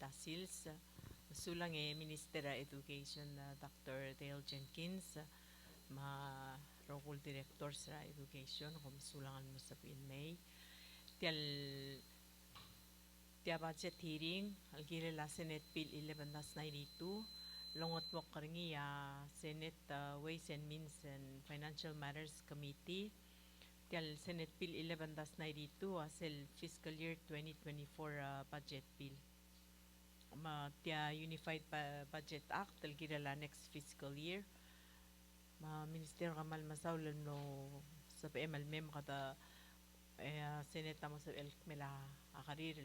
Tasils, sulang Minister Education Dr. Dale Jenkins, Rokul Director sa Education, kung sulangan mo sa PNMA. Tia budget hearing, algila Senate Bill 11-92, longot mo karingi Senate Ways and Means and Financial Matters Committee, tial Senate Bill 11-92 asel Fiscal Year 2024 Budget Bill. Tia Unified Budget Act, algila next fiscal year. Minister kamal masaulan no sa PMLMM kada Senate tamo sa el mela akarir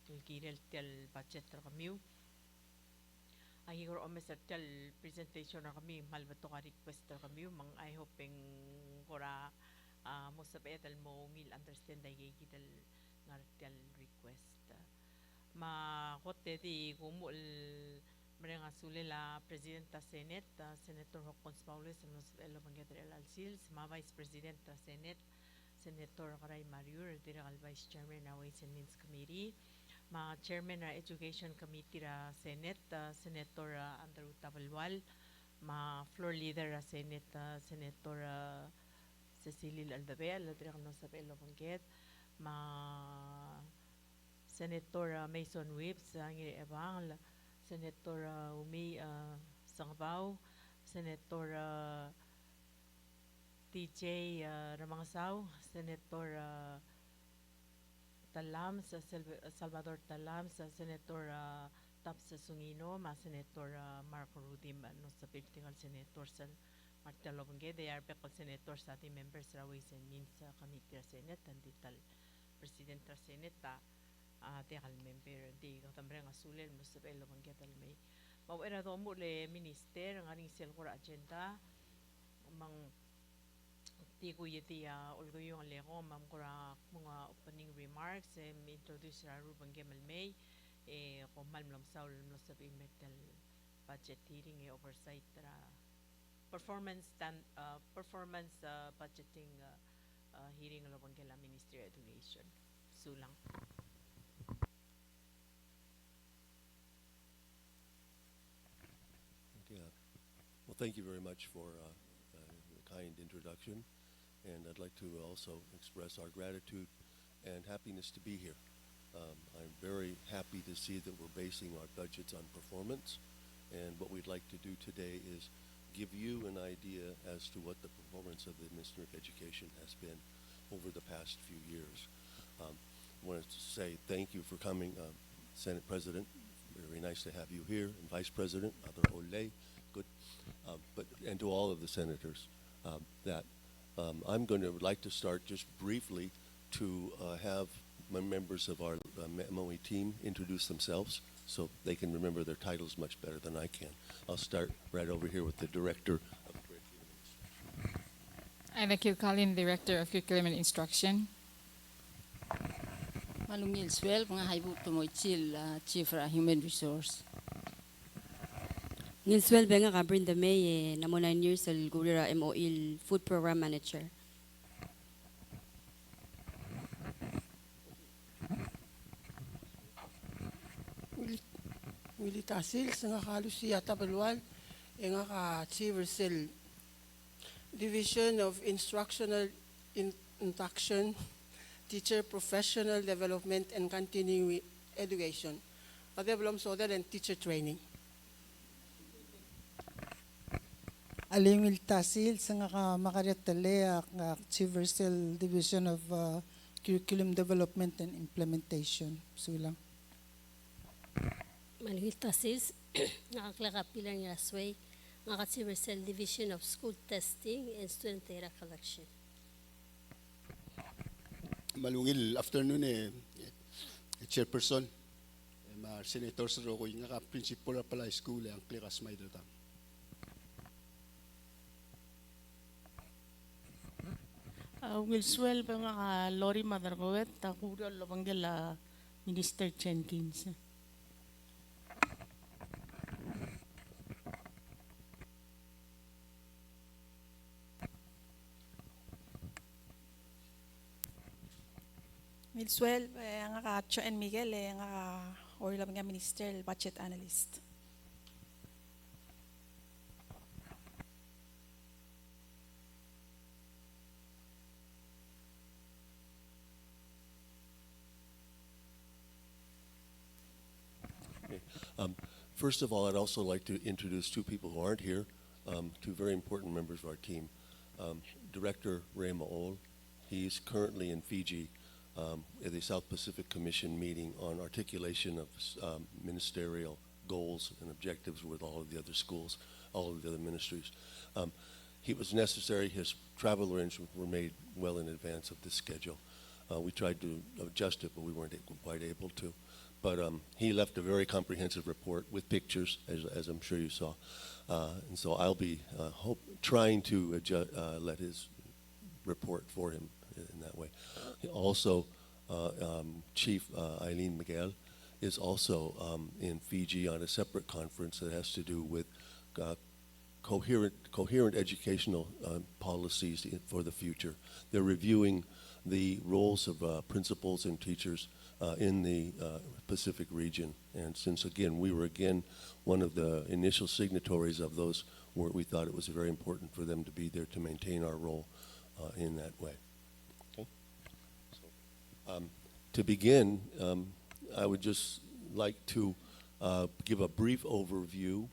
el kirel tel budget ra kami ay higuro omes tel presentation ra kami malbato ka request ra kami mang I hoping kora mo sa petal mo ngil understand ay gital ngar tel request kote di kumul Marenga Sulela, Presidenta Senate, Senator Hopkins Paulis, Elo Mangadrel Alcils, Vice Presidenta Senate, Senator Karay Mariur, Direcal Vice Chairman na Ways and Means Committee, Chairman na Education Committee ra Senate, Senator Andrew Tabalwal, Floor Leader ra Senate, Senator Cecilil Aldabel, Direcal no sa Elo Mangged, Senator Mason Whips, Angiri Ebang, Senator Umi Sangbao, Senator TJ Ramangasaw, Senator Talams, Salvador Talams, Senator Tapsa Sungino, Senator Marco Rudim, no sa political senator sa Marta Lobongue, they are people senators sa ating members sa Ways and Means Committee sa Senate, and dital President sa Senate, tekal member di katambre nga sulel mo sa pelo manggetal may mawera do mo le minister ang aring selkura agenda mang ti ko yeti ulgo yung leko mam kura mga opening remarks introduce ra ru banggemal may ko malmlam saul no sa metal budget hearing oversight ra performance budgeting hearing lo banggela Ministry of Education sulang. Well, thank you very much for the kind introduction, and I'd like to also express our gratitude and happiness to be here. I'm very happy to see that we're basing our budgets on performance, and what we'd like to do today is give you an idea as to what the performance of the Ministry of Education has been over the past few years. I wanted to say thank you for coming, Senate President. Very nice to have you here, and Vice President, Mother Ole. Good, and to all of the senators, I'm going to like to start just briefly to have members of our MOE team introduce themselves so they can remember their titles much better than I can. I'll start right over here with the Director of Curriculum. I'm Akil Kalin, Director of Curriculum and Instruction. Malungil Swell, mga haibu tumoychil, Chief Human Resource. Nilswell Benga ka Brenda May, namo 9 years sa Gurira MOE Food Program Manager. Willie Tasils, nga kalusiya Tabalwal, nga ka Chief Cell Division of Instructional Induction, Teacher Professional Development and Continuing Education, Development Model and Teacher Training. Alingil Tasil sa nga makaretale nga Chief Cell Division of Curriculum Development and Implementation. Sulang. Manuel Tasis, nakakakapilan niya Sway, nga Chief Cell Division of School Testing and Student Data Collection. Malungil afternoon Chairperson, Senator sa Roko, nga Principal pala school ang Cleras Maydratang. Wilswell pa nga ka Lori Madargowet, Takuro Lobanggela Minister Jenkins. Wilswell, nga ka Cho and Miguel, nga or laban nga minister budget analyst. First of all, I'd also like to introduce two people who aren't here, two very important members of our team. Director Ray MOE, he's currently in Fiji at the South Pacific Commission meeting on articulation of ministerial goals and objectives with all of the other schools, all of the other ministries. He was necessary. His travel arrangements were made well in advance of this schedule. We tried to adjust it, but we weren't quite able to. But he left a very comprehensive report with pictures, as I'm sure you saw. And so I'll be trying to let his report for him in that way. Also, Chief Eileen Miguel is also in Fiji on a separate conference that has to do with coherent educational policies for the future. They're reviewing the roles of principals and teachers in the Pacific region. And since, again, we were one of the initial signatories of those, where we thought it was very important for them to be there to maintain our role in that way. Okay? So, to begin, I would just like to give a brief overview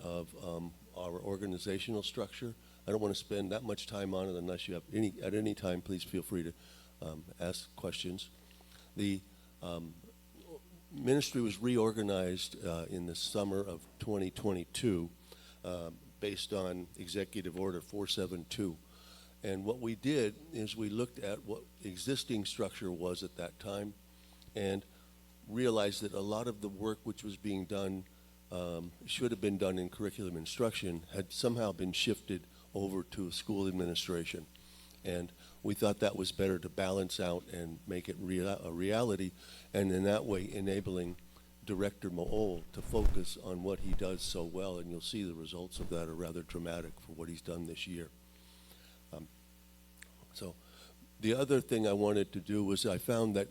of our organizational structure. I don't want to spend that much time on it unless you have at any time, please feel free to ask questions. The ministry was reorganized in the summer of 2022 based on Executive Order 472. And what we did is we looked at what existing structure was at that time and realized that a lot of the work which was being done should have been done in curriculum instruction had somehow been shifted over to school administration. And we thought that was better to balance out and make it a reality, and in that way enabling Director MOE to focus on what he does so well, and you'll see the results of that are rather dramatic for what he's done this year. So the other thing I wanted to do was I found that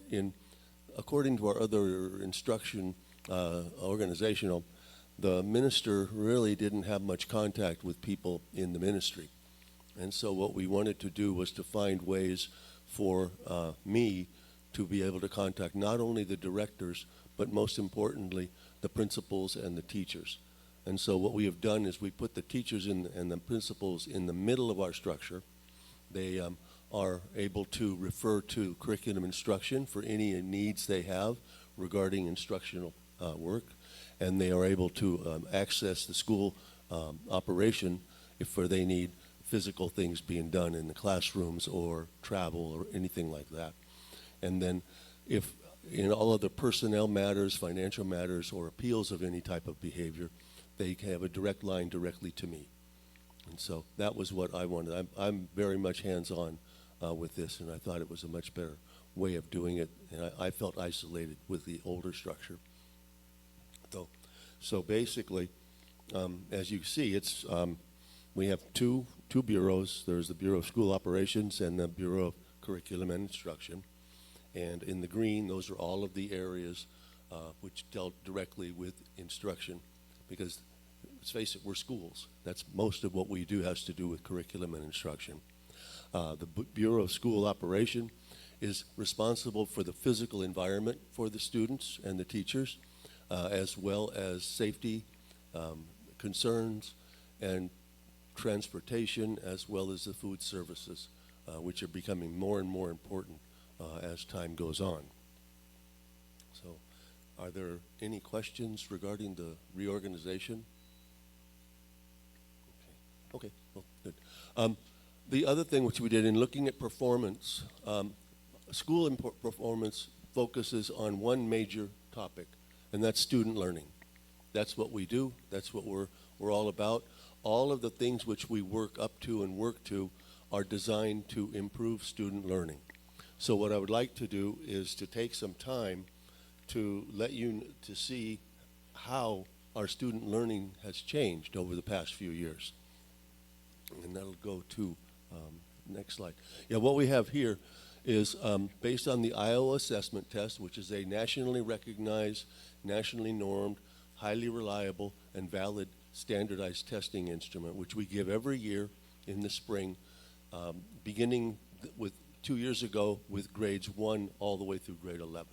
according to our other instruction organizational, the minister really didn't have much contact with people in the ministry. And so what we wanted to do was to find ways for me to be able to contact not only the directors, but most importantly, the principals and the teachers. And so what we have done is we put the teachers and the principals in the middle of our structure. They are able to refer to curriculum instruction for any needs they have regarding instructional work. And they are able to access the school operation if they need physical things being done in the classrooms or travel or anything like that. And then if in all other personnel matters, financial matters, or appeals of any type of behavior, they have a direct line directly to me. And so that was what I wanted. I'm very much hands-on with this, and I thought it was a much better way of doing it. And I felt isolated with the older structure. So basically, as you see, it's we have two bureaus. There's the Bureau of School Operations and the Bureau of Curriculum and Instruction. And in the green, those are all of the areas which dealt directly with instruction, because let's face it, we're schools. That's most of what we do has to do with curriculum and instruction. The Bureau of School Operation is responsible for the physical environment for the students and the teachers, as well as safety concerns and transportation, as well as the food services, which are becoming more and more important as time goes on. So, are there any questions regarding the reorganization? Okay, well, good. The other thing which we did in looking at performance, school performance focuses on one major topic, and that's student learning. That's what we do. That's what we're all about. All of the things which we work up to and work to are designed to improve student learning. So what I would like to do is to take some time to let you to see how our student learning has changed over the past few years. And that'll go to next slide. Yeah, what we have here is based on the Iowa Assessment Test, which is a nationally recognized, nationally normed, highly reliable, and valid standardized testing instrument, which we give every year in the spring, beginning with 2 years ago with grades 1 all the way through grade 11.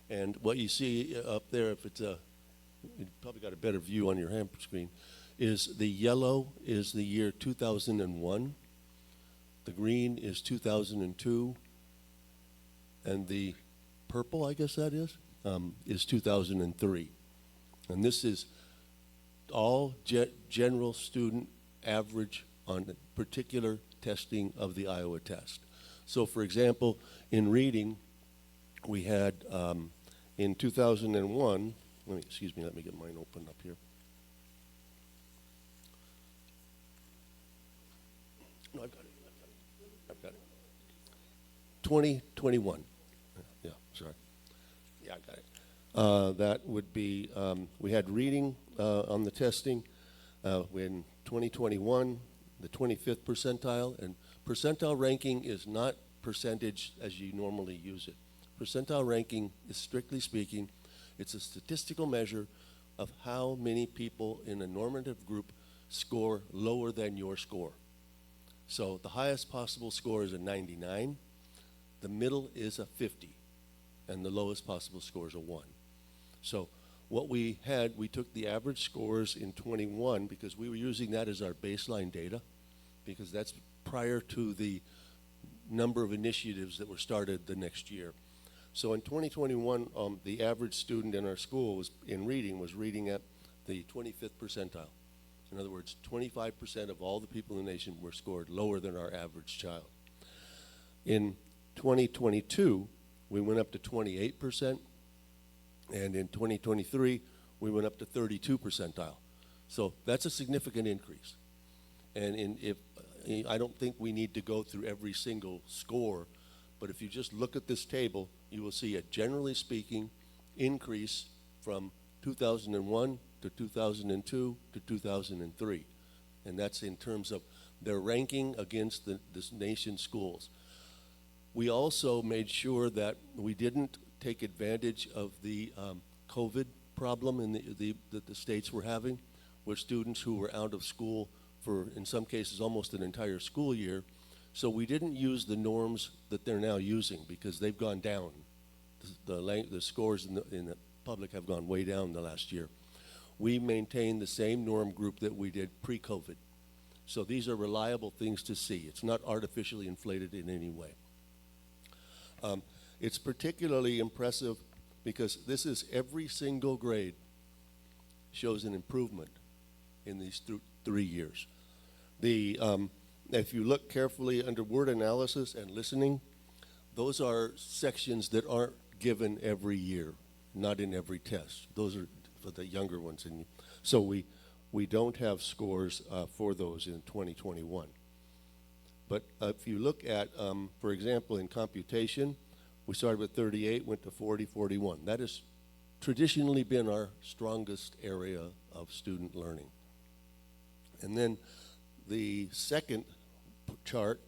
And what you see up there, if it's you probably got a better view on your hand screen, is the yellow is the year 2001, the green is 2002, and the purple, I guess that is 2003. And this is all general student average on a particular testing of the Iowa test. So for example, in reading, we had in 2001, let me get mine open up here. No, I've got it. 2021. Yeah, sorry. Yeah, I got it. That would be, we had reading on the testing in 2021, the 25th percentile, and percentile ranking is not percentage as you normally use it. Percentile ranking is, strictly speaking, it's a statistical measure of how many people in a normative group score lower than your score. So the highest possible score is a 99, the middle is a 50, and the lowest possible score is a 1. So what we had, we took the average scores in 21 because we were using that as our baseline data, because that's prior to the number of initiatives that were started the next year. So in 2021, the average student in our school was reading at the 25th percentile. In other words, 25% of all the people in the nation were scored lower than our average child. In 2022, we went up to 28%, and in 2023, we went up to 32 percentile. So that's a significant increase. And I don't think we need to go through every single score, but if you just look at this table, you will see a generally speaking increase from 2001 to 2002 to 2003. And that's in terms of their ranking against this nation's schools. We also made sure that we didn't take advantage of the COVID problem that the states were having, where students who were out of school for, in some cases, almost an entire school year. So we didn't use the norms that they're now using because they've gone down. The scores in the public have gone way down the last year. We maintain the same norm group that we did pre-COVID. So these are reliable things to see. It's not artificially inflated in any way. It's particularly impressive because this is every single grade shows an improvement in these 3 years. If you look carefully under word analysis and listening, those are sections that aren't given every year, not in every test. Those are for the younger ones. And so we don't have scores for those in 2021. But if you look at, for example, in computation, we started with 38, went to 40, 41. That has traditionally been our strongest area of student learning. And then the second chart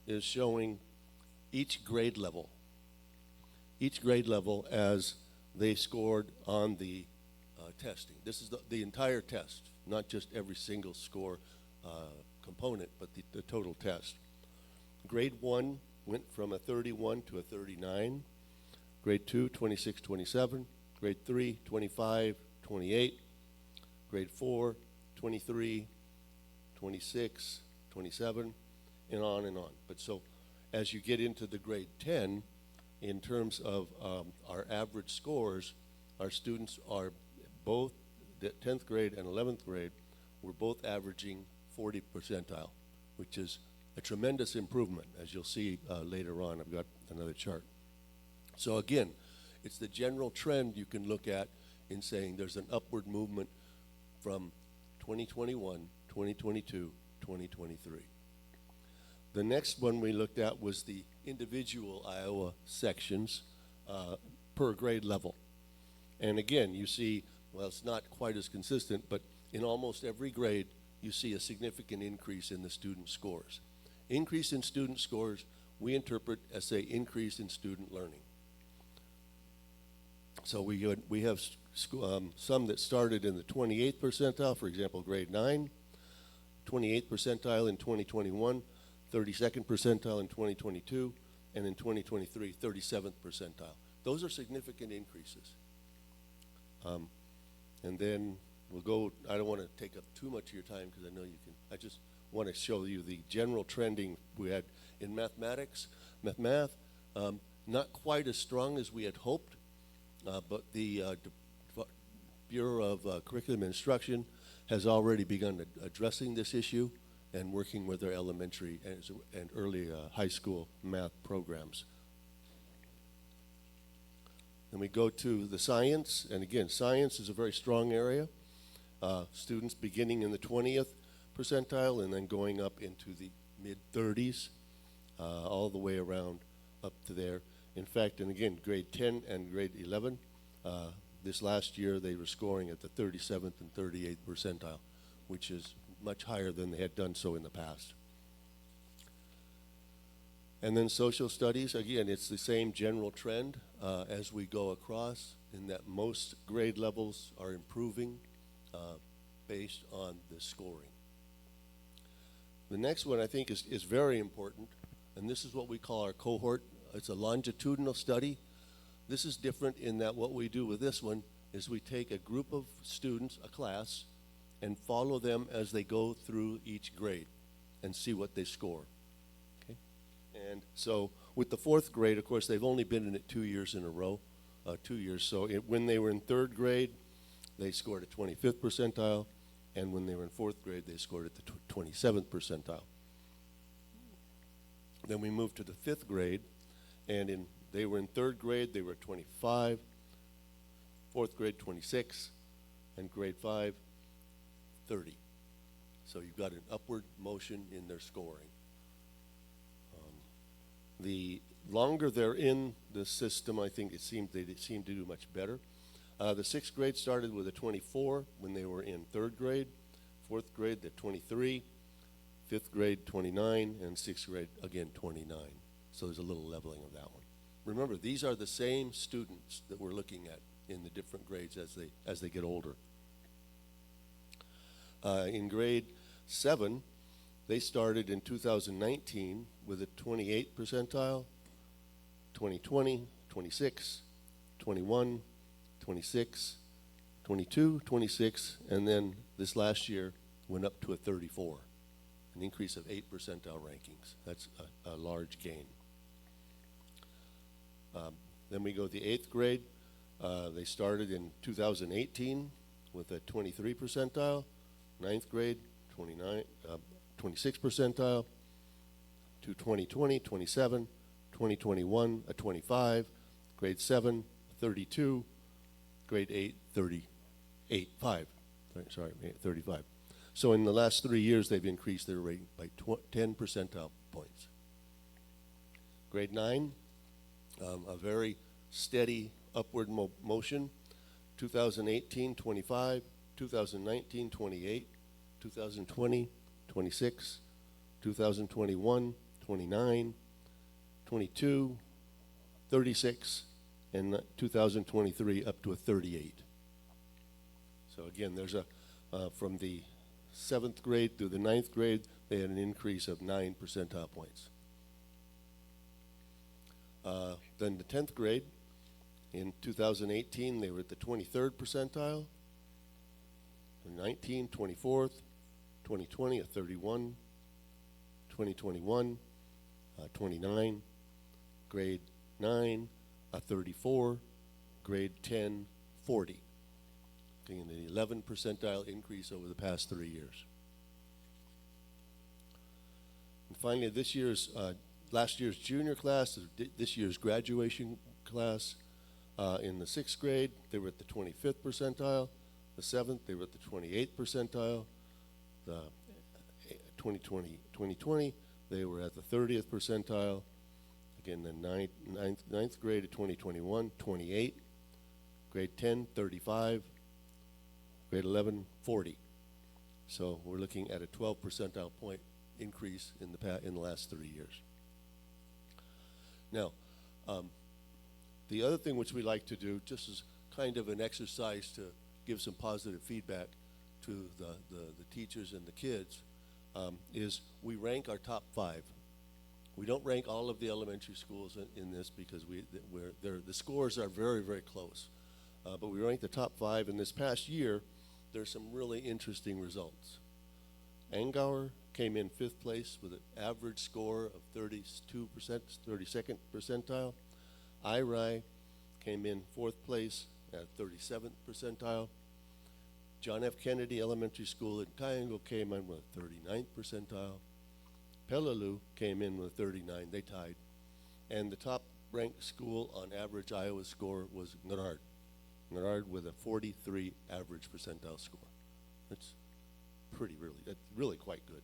is showing each grade level as they scored on the testing. This is the entire test, not just every single score component, but the total test. Grade 1 went from a 31 to a 39. Grade 2, 26, 27. Grade 3, 25, 28. Grade 4, 23, 26, 27, and on and on. But so as you get into the grade 10, in terms of our average scores, our students are both, the 10th grade and 11th grade, we're both averaging 40 percentile, which is a tremendous improvement, as you'll see later on. I've got another chart. So again, it's the general trend you can look at in saying there's an upward movement from 2021, 2022, 2023. The next one we looked at was the individual Iowa sections per grade level. And again, you see, well, it's not quite as consistent, but in almost every grade, you see a significant increase in the student scores. Increase in student scores we interpret as an increase in student learning. So we have some that started in the 28th percentile, for example, grade 9, 28th percentile in 2021, 32nd percentile in 2022, and in 2023, 37th percentile. Those are significant increases. And then we'll go, I don't want to take up too much of your time because I know you can, I just want to show you the general trending we had in mathematics. Math, not quite as strong as we had hoped, but the Bureau of Curriculum and Instruction has already begun addressing this issue and working with their elementary and early high school math programs. Then we go to the science, and again, science is a very strong area. Students beginning in the 20th percentile and then going up into the mid-30s, all the way around up to there. In fact, and again, grade 10 and grade 11, this last year they were scoring at the 37th and 38th percentile, which is much higher than they had done so in the past. And then social studies, again, it's the same general trend as we go across, in that most grade levels are improving based on the scoring. The next one I think is very important, and this is what we call our cohort. It's a longitudinal study. This is different in that what we do with this one is we take a group of students, a class, and follow them as they go through each grade and see what they score. Okay? And so with the fourth grade, of course, they've only been in it 2 years in a row, 2 years. So when they were in third grade, they scored at 25th percentile, and when they were in fourth grade, they scored at the 27th percentile. Then we moved to the fifth grade, and they were in third grade, they were 25, fourth grade 26, and grade 5, 30. So you've got an upward motion in their scoring. The longer they're in the system, I think they seem to do much better. The sixth grade started with a 24 when they were in third grade, fourth grade they're 23, fifth grade 29, and sixth grade again 29. So there's a little leveling of that one. Remember, these are the same students that we're looking at in the different grades as they get older. In grade 7, they started in 2019 with a 28th percentile, 2020, 26, 21, 26, 22, 26, and then this last year went up to a 34, an increase of 8 percentile rankings. That's a large gain. Then we go to the 8th grade. They started in 2018 with a 23 percentile, 9th grade, 26 percentile, to 2020, 27, 2021, a 25, grade 7, 32, grade 8, 35. So in the last 3 years, they've increased their rate by 10 percentile points. Grade 9, a very steady upward motion. 2018, 25, 2019, 28, 2020, 26, 2021, 29, 22, 36, and 2023 up to a 38. So again, there's from the 7th grade through the 9th grade, they had an increase of 9 percentile points. Then the 10th grade, in 2018, they were at the 23rd percentile, 19, 24th, 2020, a 31, 2021, 29, grade 9, a 34, grade 10, 40. An 11 percentile increase over the past 3 years. And finally, last year's junior class, this year's graduation class, in the 6th grade, they were at the 25th percentile. The 7th, they were at the 28th percentile. The 2020, they were at the 30th percentile. Again, the 9th grade of 2021, 28. Grade 10, 35. Grade 11, 40. So we're looking at a 12 percentile point increase in the last 3 years. Now, the other thing which we like to do, just as kind of an exercise to give some positive feedback to the teachers and the kids, is we rank our top 5. We don't rank all of the elementary schools in this because the scores are very, very close. But we rank the top 5, and this past year, there's some really interesting results. Angauer came in 5th place with an average score of 32%, 32nd percentile. IRI came in 4th place at 37th percentile. John F. Kennedy Elementary School in Kayango came in with 39th percentile. Peleliu came in with 39, they tied. And the top ranked school on average Iowa score was Ngarard. Ngarard with a 43 average percentile score. That's really quite good.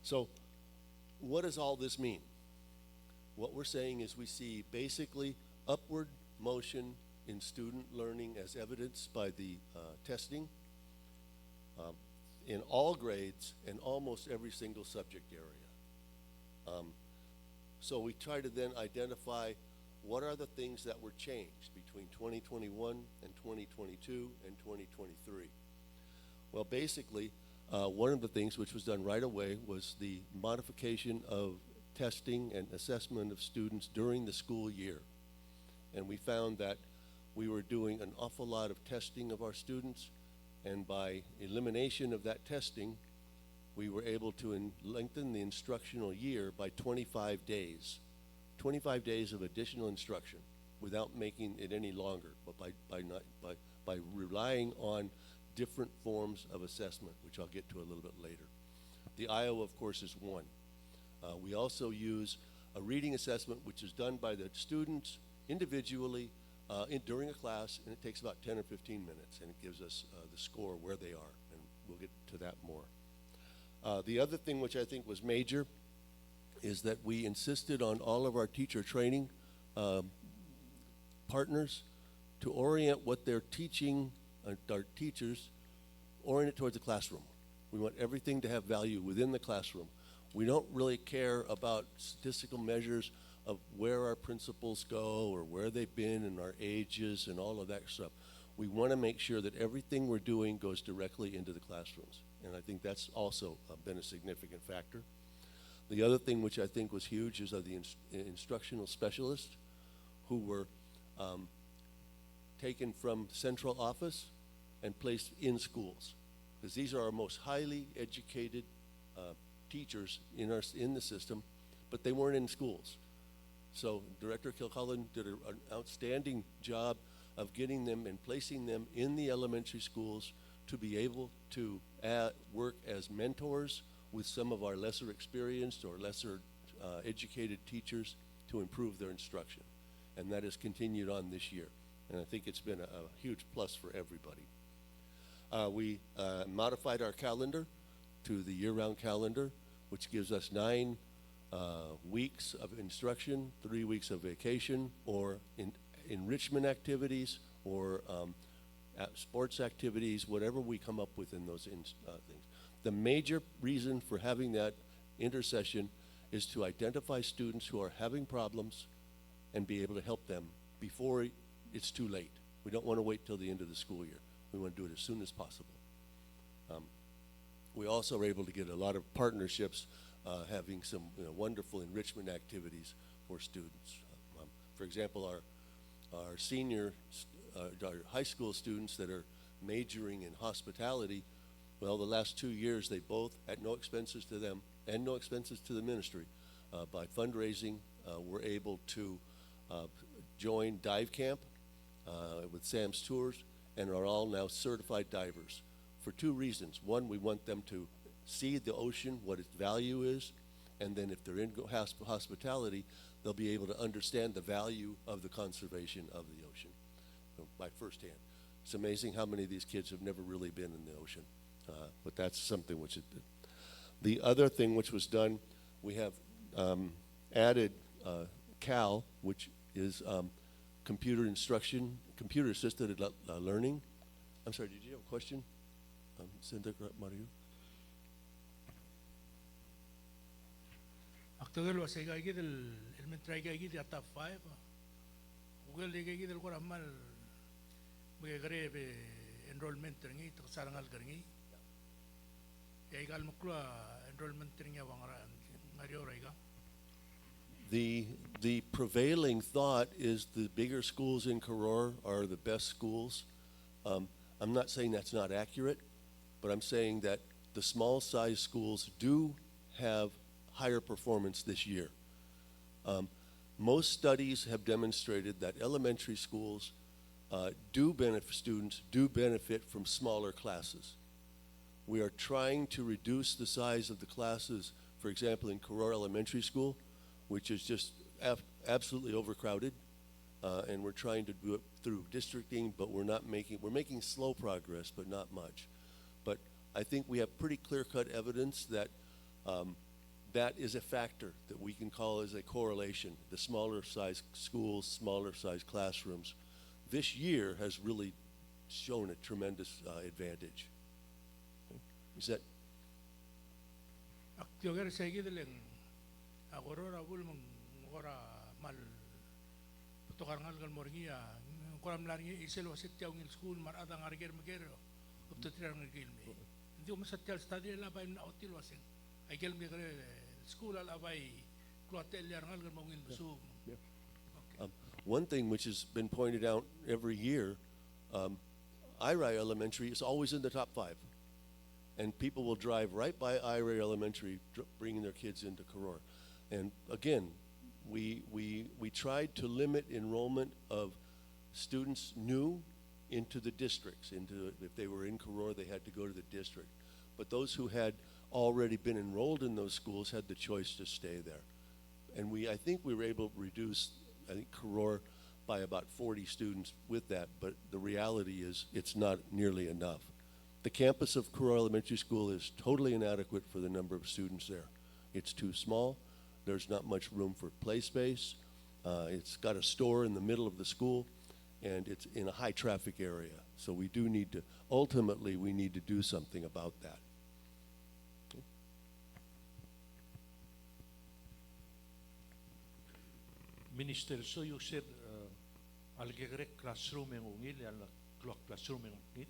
So what does all this mean? What we're saying is we see basically upward motion in student learning as evidenced by the testing in all grades and almost every single subject area. So we try to then identify what are the things that were changed between 2021 and 2022 and 2023. Well, basically, one of the things which was done right away was the modification of testing and assessment of students during the school year. And we found that we were doing an awful lot of testing of our students, and by elimination of that testing, we were able to lengthen the instructional year by 25 days. 25 days of additional instruction without making it any longer, but by relying on different forms of assessment, which I'll get to a little bit later. The Iowa, of course, is one. We also use a reading assessment, which is done by the students individually during a class, and it takes about 10 or 15 minutes, and it gives us the score where they are, and we'll get to that more. The other thing which I think was major is that we insisted on all of our teacher training partners to orient what they're teaching, our teachers, orient it towards the classroom. We want everything to have value within the classroom. We don't really care about statistical measures of where our principals go or where they've been and our ages and all of that stuff. We want to make sure that everything we're doing goes directly into the classrooms. And I think that's also been a significant factor. The other thing which I think was huge is the instructional specialists who were taken from central office and placed in schools. Because these are our most highly educated teachers in the system, but they weren't in schools. So Director Kilcullen did an outstanding job of getting them and placing them in the elementary schools to be able to work as mentors with some of our lesser experienced or lesser educated teachers to improve their instruction. And that has continued on this year. And I think it's been a huge plus for everybody. We modified our calendar to the year-round calendar, which gives us 9 weeks of instruction, 3 weeks of vacation, or enrichment activities, or sports activities, whatever we come up with in those things. The major reason for having that intercession is to identify students who are having problems and be able to help them before it's too late. We don't want to wait till the end of the school year. We want to do it as soon as possible. We also were able to get a lot of partnerships, having some wonderful enrichment activities for students. For example, our senior, our high school students that are majoring in hospitality, well, the last 2 years, they both, at no expenses to them and no expenses to the ministry, by fundraising, were able to join dive camp with Sam's Tours and are all now certified divers for 2 reasons. One, we want them to see the ocean, what its value is, and then if they're in hospitality, they'll be able to understand the value of the conservation of the ocean by firsthand. It's amazing how many of these kids have never really been in the ocean. But that's something which it did. The other thing which was done, we have added CAL, which is computer instruction, computer assisted learning. I'm sorry, did you have a question? Senator Mario? Actually, was I get من تراي جاي دي top 5 وقال لي جاي دي القرآن مال بيجري enrollment ترني تكسر نقال كرني يا قال مكلا enrollment ترني وانغرا ماريو رايجا. The prevailing thought is the bigger schools in Karor are the best schools. I'm not saying that's not accurate, but I'm saying that the small size schools do have higher performance this year. Most studies have demonstrated that elementary schools students do benefit from smaller classes. We are trying to reduce the size of the classes, for example, in Karor Elementary School, which is just absolutely overcrowded, and we're trying to do it through districting, but we're making slow progress, but not much. But I think we have pretty clear-cut evidence that that is a factor that we can call as a correlation. The smaller size schools, smaller size classrooms, this year has really shown a tremendous advantage. Okay. Is that? Aktiyogar seguido leng agorora bul mong ora mal tukar ngal gal morgia koram larngi isel wasit tiaw ngil school mar adang arger magero upto tirar ngil me ndi umasat tial study la bay na otil wasing ay gel me school al abay klotel yar ngal gal mongil su. One thing which has been pointed out every year, Irai Elementary is always in the top 5. And people will drive right by Irai Elementary, bringing their kids into Karor. And again, we tried to limit enrollment of students new into the districts. If they were in Karor, they had to go to the district. But those who had already been enrolled in those schools had the choice to stay there. And I think we were able to reduce, I think, Karor by about 40 students with that, but the reality is it's not nearly enough. The campus of Karor Elementary School is totally inadequate for the number of students there. It's too small. There's not much room for play space. It's got a store in the middle of the school, and it's in a high traffic area. So we do need to, ultimately, we need to do something about that. Minister, so you said algegrek classroom ng ungil, classroom ng ungil?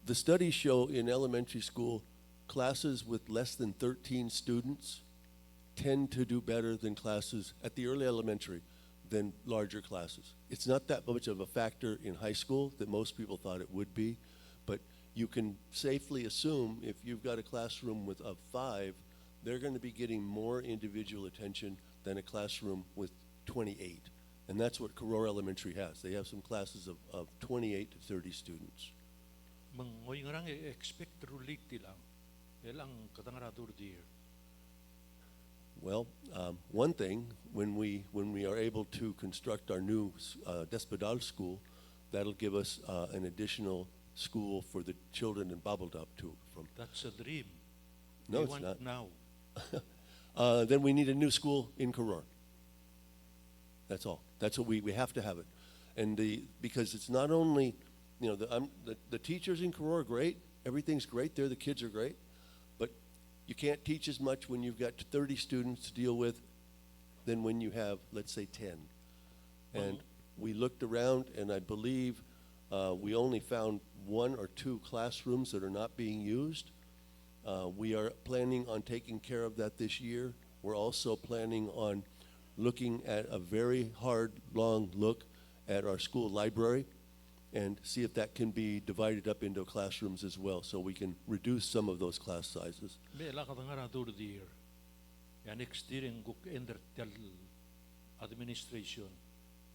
The studies show in elementary school, classes with less than 13 students tend to do better than classes at the early elementary than larger classes. It's not that much of a factor in high school that most people thought it would be, but you can safely assume if you've got a classroom of 5, they're going to be getting more individual attention than a classroom with 28. And that's what Karor Elementary has. They have some classes of 28 to 30 students. Ngoy ngarang expect ruliti lang. Elang katangaradur dear. Well, one thing, when we are able to construct our new Despodal school, that'll give us an additional school for the children in Babeldup too. That's a dream. No, we it's want not. Now. Then we need a new school in Karor. That's all. That's what we have to have it, and because it's not only, the teachers in Karor are great. Everything's great there. The kids are great, but you can't teach as much when you've got 30 students to deal with than when you have, let's say, 10. And we looked around, and I believe we only found 1 or 2 classrooms that are not being used. We are planning on taking care of that this year. We're also planning on looking at a very hard, long look at our school library and see if that can be divided up into classrooms as well, so we can reduce some of those class sizes. Bela katangaradur dear. Ya next year in guk ender tel administration.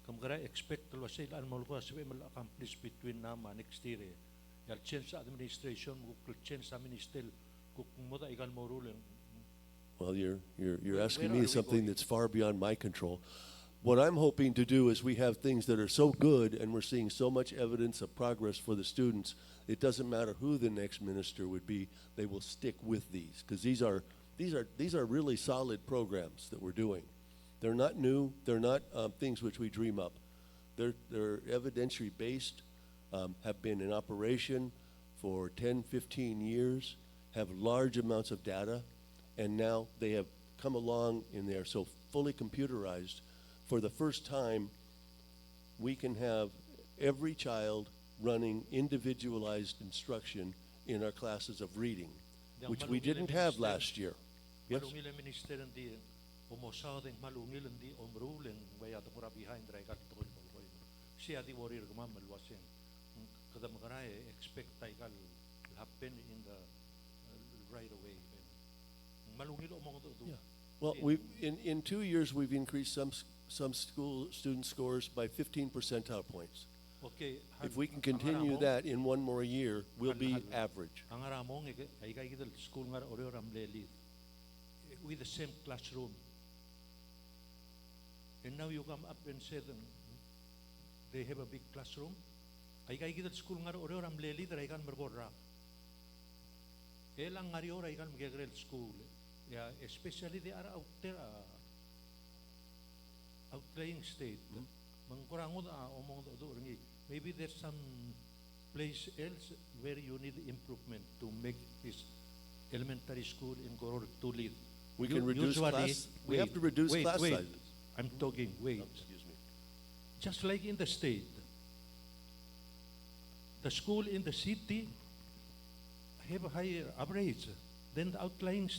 Kamgara expect to say lan molko aswe mal accomplish between nama next year. Ya change administration guk change sa ministel guk moda igal morulen. Well, you're asking Where me are we something going? that's far beyond my control. What I'm hoping to do is we have things that are so good and we're seeing so much evidence of progress for the students, it doesn't matter who the next minister would be, they will stick with these, because these are really solid programs that we're doing. They're not new, they're not things which we dream up. They're evidentiary based, have been in operation for 10, 15 years, have large amounts of data, and now they have come along and they're so fully computerized. For the first time, we can have every child running individualized instruction in our classes of reading, which we didn't have last year. Yes? Malungil ang minister hindi umosawing malungil hindi umruling waya tumura behind ray kat tukol ko. Siya di warrior gumam malwasin. Kada magaray expect taikal happen in the right away. Malungil umong to. Yeah. Well, in 2 years we've increased some school student scores by 15 percentile points. Okay. If we can continue that in 1 more year, we'll be average. Ang aramong ay kay kita school nga oro ramleli with the same classroom. And now you come up and say them they have a big classroom. Ay kay kita school nga oro ramleli ay kan berkorra. Elang nga oro ay kan maggrel school. Yeah, especially they are out there outlying state. Mangkurangod omong do ringi. Maybe there's some place else where you need improvement to make this elementary school in Goror to lead. We can reduce class. We have to reduce class sizes. I'm talking. Wait. Oh, excuse me. Just like in the state, the school in the city have a higher average than the outlying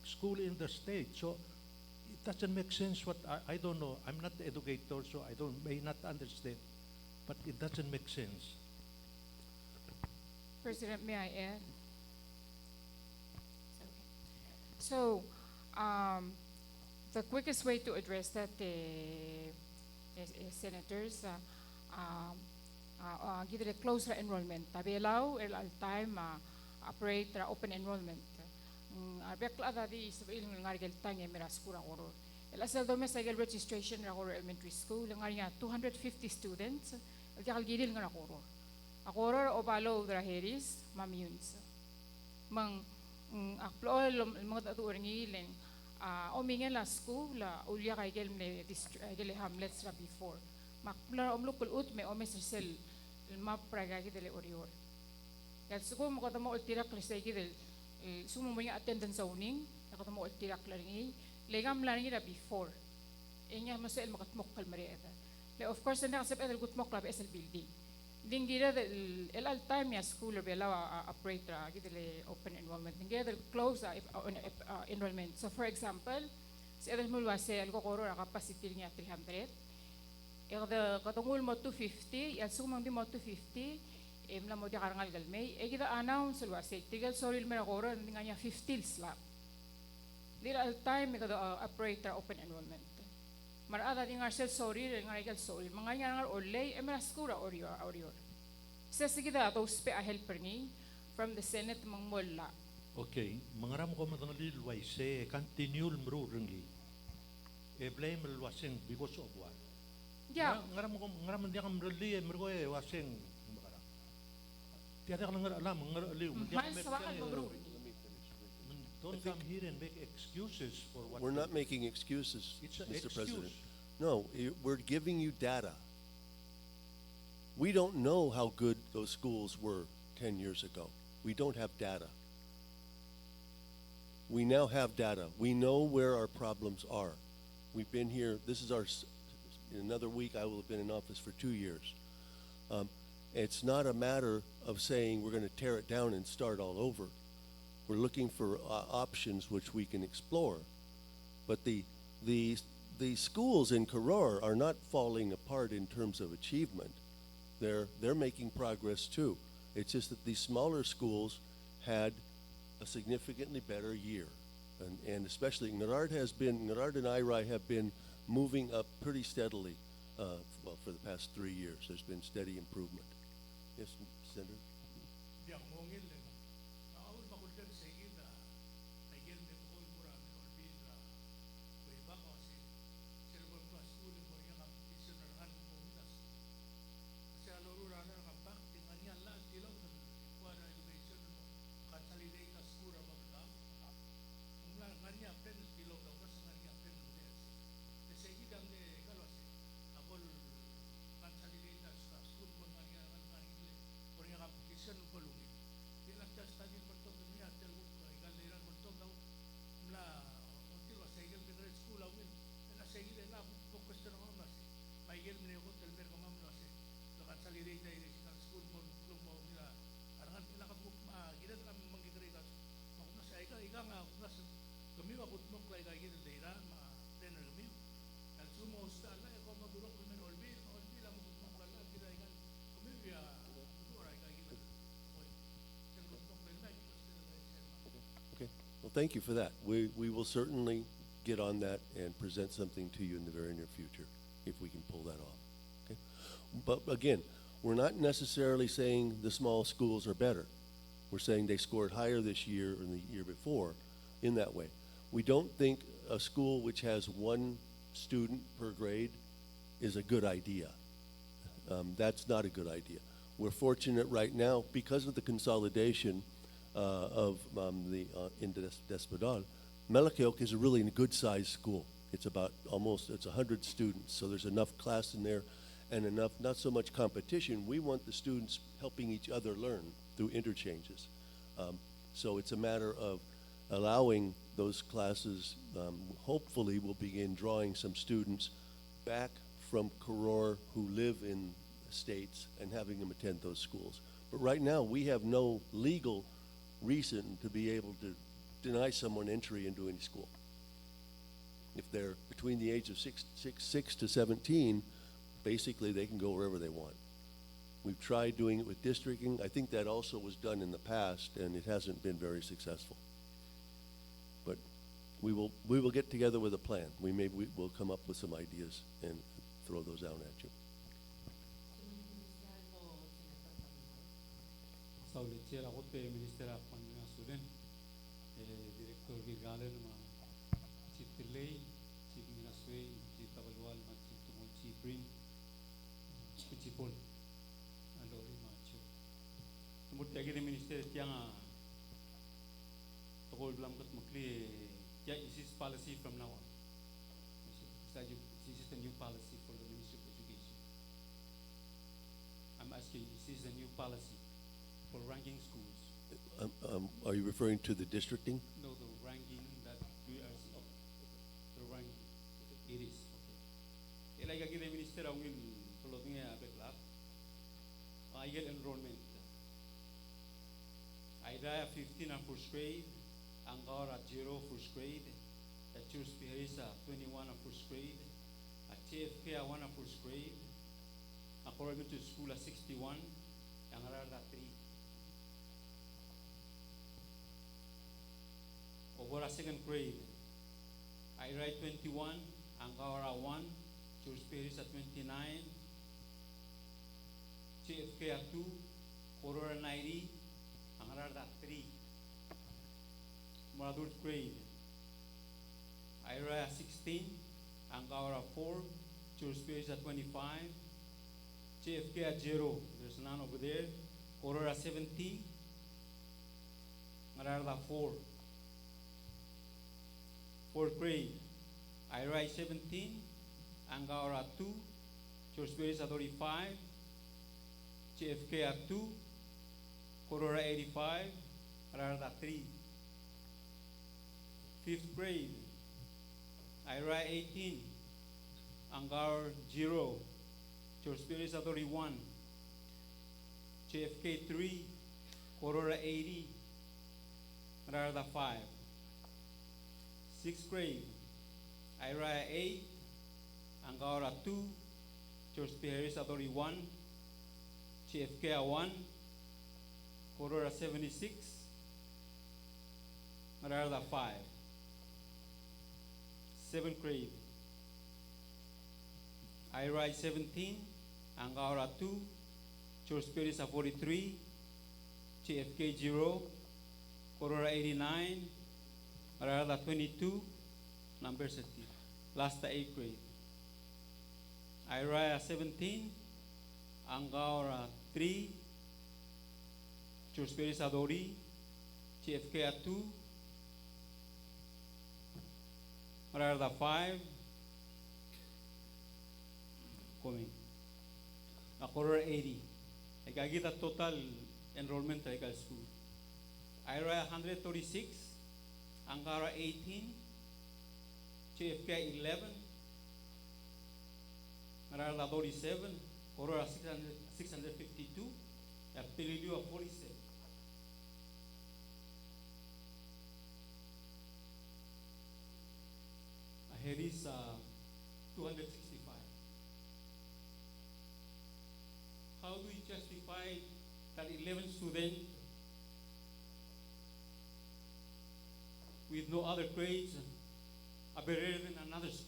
school in the state. So it doesn't make sense. What I don't know. I'm not the educator, so I may not understand. But it doesn't make sense. President, may I add? So, the quickest way to address that, senators, give it a closer enrollment. Tabi allow all time operate open enrollment. Bekla dadi isabel ngarigel tang emeras kurang oro. El asal domestic registration ra oro elementary school ngariya 250 students. El jakal gidil ngara oro. Akoro obalo dra heris mamyuns. Mang akplo mga tatu ngileng omingen la school la ulya kay gel hamlets ra before. Makpla omlukul ut me omesel map praga gidele orior. Kaya suko mo katamo ultirak lisay gidel sumo mo yung attendance zoning nakatamo ultirak laringi legam laringi ra before. Inya masel makatmok kalmarieta. Of course, na kasap el gutmok club SL building. Ding gira el all time ya school bela operate gidele open enrollment. Ding gira close enrollment. So for example, si edel mulwa se el kokoro ra capacity niya 300. El katungul mo 250, el sumang di mo 250, la mo di karangal galmay. Gida announce ulwa se tigal soril mera koro nga niya 50 slap. Dira all time kada operate open enrollment. Marada di ngar sorry nga igal sorry mga ngar olay emra skura orior sa sige da to spe a helper ni from the Senate mang molla. Okay, mangaram ko matang lilway say continue mrurungi blame wasing because of what? Yeah, ngaram dia kam reli mergo wasing tiada lang alam ngaraliw don't come here and make excuses for what we're not making excuses, It's an Mr. excuse. President. No, we're giving you data. We don't know how good those schools were 10 years ago. We don't have data. We now have data. We know where our problems are. We've been here, this is in another week I will have been in office for 2 years. It's not a matter of saying we're going to tear it down and start all over. We're looking for options which we can explore. But the schools in Karor are not falling apart in terms of achievement. They're making progress too. It's just that these smaller schools had a significantly better year. And especially Narard and IRI have been moving up pretty steadily for the past 3 years. There's been steady improvement. Yes, Senator? diri sa school mo mo nila arangan ila ka buk ma gila ka mangigre ka makuna sa ika nga kuna sa kami wa put mo klay ka gila dira ma tener kami kan sumo sta la ko madurok ko men olbi la mo put mo kala gila ikan kami ya dura ka gila oy sen put mo klay na Okay. Well, thank you for that. We will certainly get on that and present something to you in the very near future if we can pull that off. Okay. But again, we're not necessarily saying the small schools are better. We're saying they scored higher this year than the year before in that way. We don't think a school which has one student per grade is a good idea. That's not a good idea. We're fortunate right now because of the consolidation in Despodal. Malakiok is a really good sized school. It's about it's 100 students, so there's enough class in there and enough, not so much competition. We want the students helping each other learn through interchanges. So it's a matter of allowing those classes, hopefully we'll begin drawing some students back from Koror who live in states and having them attend those schools. But right now, we have no legal reason to be able to deny someone entry into any school. If they're between the age of 6 to 17, basically they can go wherever they want. We've tried doing it with districting. I think that also was done in the past, and it hasn't been very successful. But we will get together with a plan. We'll come up with some ideas and throw those out at you. Saulitier ako pe Minister ako nga student Director Gigalen ma Chief Tilay Chief Minasway Chief Tabalwal ma Chief Tumol Chief Brim Chief Paul alori ma Chief Tumut kaya ni Minister tiang tokol blam kat mukli yeah, this is policy from now on. This is the new policy for the Ministry of Education. I'm asking, is this a new policy for ranking schools? Are you referring to the districting? No, the ranking that we are the ranking. It is. Okay. Like again, the Minister of Following a backlog. I get enrollment. I die 15 and first grade. Angkor at 0 first grade, at Church Piharisa 21 at first grade, at TFK at 1 at first grade, according to school at 61, Angarar at 3. Over a second grade, I write 21, Angkor at 1, Church Piharisa 29, TFK at 2, Korora 90, Angarar at 3. Adult grade. Ira 16, Angkara 4, Church Space at 25, JFK at 0, there's none over there, Korora 70, Mararda 4. Fourth grade, Ira 17, Angkara 2, Church Space at 35, JFK at 2, Korora 85, Mararda 3. Fifth grade, Ira 18, Angar 0, Church Spirit 31, JFK 3, Korora 80, Mararda 5. Sixth grade, Ira 8, Angara 2, Church Spirit 31, JFK 1, Korora 76, Mararda 5. Seventh grade, Ira 17, Angara 2, Church Spirit 43, JFK 0, Korora 89, Mararda 22, number 30. Last 8th grade, Ira 17, Angara 3, Church Spirit Adori, JFK 2, Mararda 5, coming. Korora 80. I get a total enrollment at school. Ira 136, Angara 18, JFK 11, Mararda 47, Aurora 652, Pelilio 47. Aheris 265. How do you justify that 11 students with no other grades are better than another school?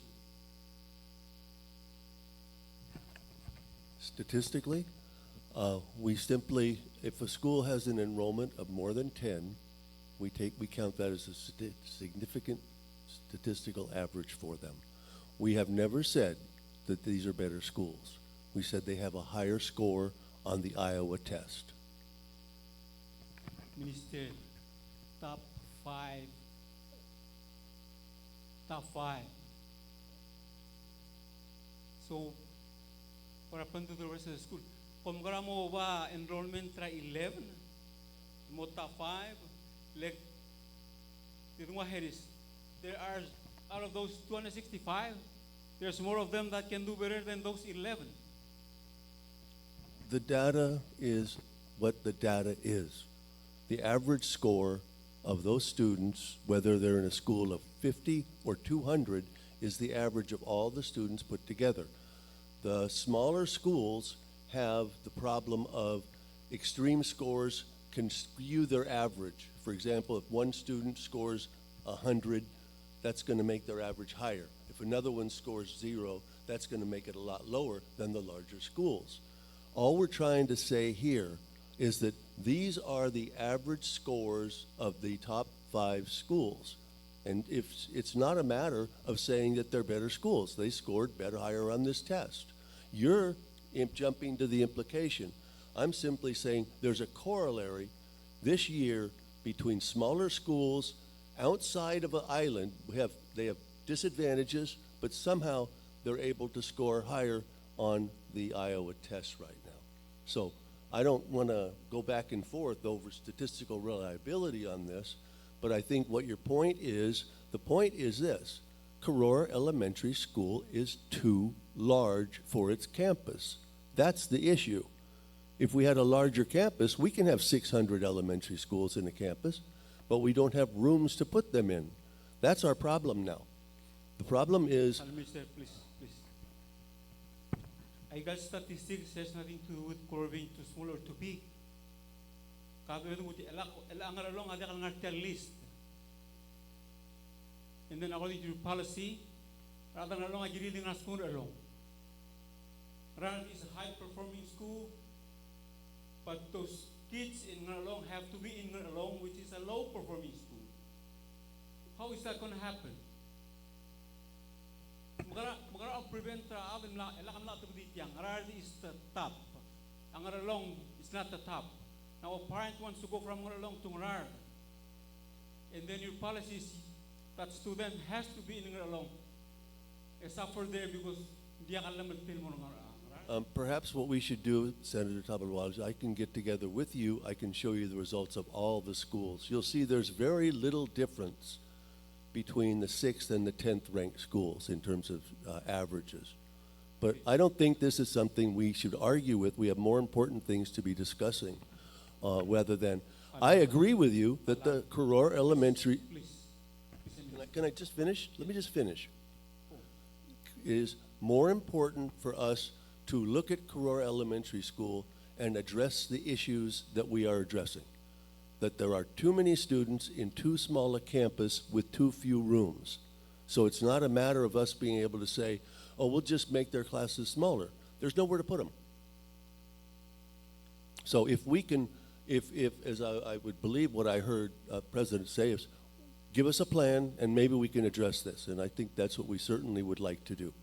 Statistically, we simply, if a school has an enrollment of more than 10, we count that as a significant statistical average for them. We have never said that these are better schools. We said they have a higher score on the Iowa test. Minister, top five. So, what happened to the rest of the school? Kung mo ba enrollment tra 11, mo top 5, like, there are, out of those 265, there's more of them that can do better than those 11. The data is what the data is. The average score of those students, whether they're in a school of 50 or 200, is the average of all the students put together. The smaller schools have the problem of extreme scores can skew their average. For example, if one student scores 100, that's going to make their average higher. If another one scores 0, that's going to make it a lot lower than the larger schools. All we're trying to say here is that these are the average scores of the top 5 schools. And if it's not a matter of saying that they're better schools, they scored better higher on this test. You're jumping to the implication. I'm simply saying there's a corollary this year between smaller schools outside of an island. They have disadvantages, but somehow they're able to score higher on the Iowa test right now. So I don't want to go back and forth over statistical reliability on this, but I think what your point is, the point is this: Karora Elementary School is too large for its campus. That's the issue. If we had a larger campus, we can have 600 elementary schools in a campus, but we don't have rooms to put them in. That's our problem now. The problem is... Mr. Please. I got statistics has nothing to do with curving too small or too big. List. And then according to your policy, rather than along, I reading a school along. Rather is a high-performing school, but those kids in Ngaralong have to be in Ngaralong, which is a low-performing school. How is that going to happen? Magara prevent avim la elakam la tubdi tiang. Rather is the top. Ngaralong is not the top. Now a parent wants to go from Ngaralong to Ngarar, and then your policy is that student has to be in Ngaralong, except for there because dia alam mo perhaps what we should do, Senator Tabalwal, is I can get together with you. I can show you the results of all the schools. You'll see there's very little difference between the 6th and the 10th ranked schools in terms of averages. But I don't think this is something we should argue with. We have more important things to be discussing rather than... I agree with you that the Karora Elementary... Can I just finish? Let me just finish. It is more important for us to look at Karora Elementary School and address the issues that we are addressing. That there are too many students in too small a campus with too few rooms. So it's not a matter of us being able to say, oh, we'll just make their classes smaller. There's nowhere to put them. So if we can, as I would believe what I heard President say is, give us a plan and maybe we can address this. And I think that's what we certainly would like to do.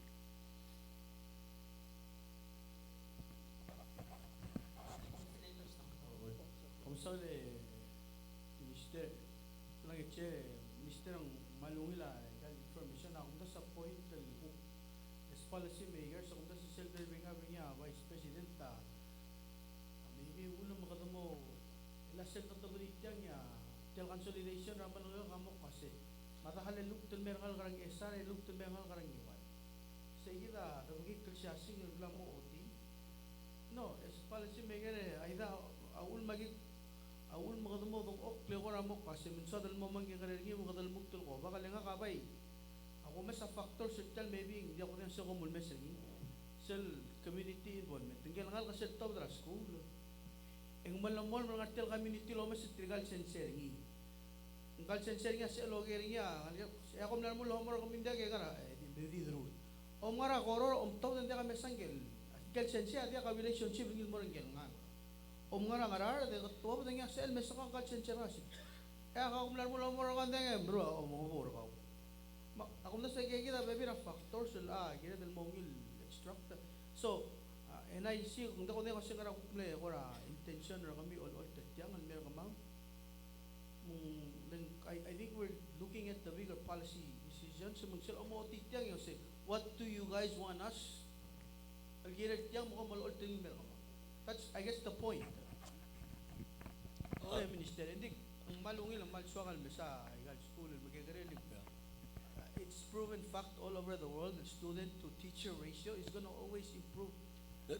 Policy makers, kung sa self-serving Vice President, maybe ulo makadamo, ilasen na tabulit niya, tel consolidation, raman nga kamok kasi, matahal look tel merangal karang esar, look tel merangal karang iwan. Sa ira, nabagit kagsiyasing, naglang mo oti, No, as policy maker, aida awul magit awul magadamo dong ok lekora mo kasi minsan dal mo mangi karegi mo kadal muktul ko baka lenga kabay. Ako mas a factor social maybe hindi ako rin sa komul mesagi. Sel community involvement. Tinggal ngal kasi top dra school. Eng malamol mga tel community lo mas trigal sensering. Ngal sensering sa logering ya. Ako mlan mo lo mo kominda ke kara di dru. Om ngara koror om top dende ka mesangel. Kel sensia dia ka relationship ngil mo ngel ngal. Om ngara ngara de to ba denge sel mesaka kal sensia rasi. Ako mlan mo lo mo kan denge bro om mo bor ka. Ako na sa kita baby na factors la kita del mongil extract. So and I see kung dako ne kasi ngara kumple ora intention ra kami all tatyang al mer kamang then I think we're looking at the bigger policy decisions. So magsel mo tityang yo say what do you guys want us? Al gira tityang mo mal all ting mer kamang. That's I guess the point. Oh minister hindi ang malungil ang malsuakal sa igal school magigrelik. It's proven fact all over the world the student to teacher ratio is going to always improve.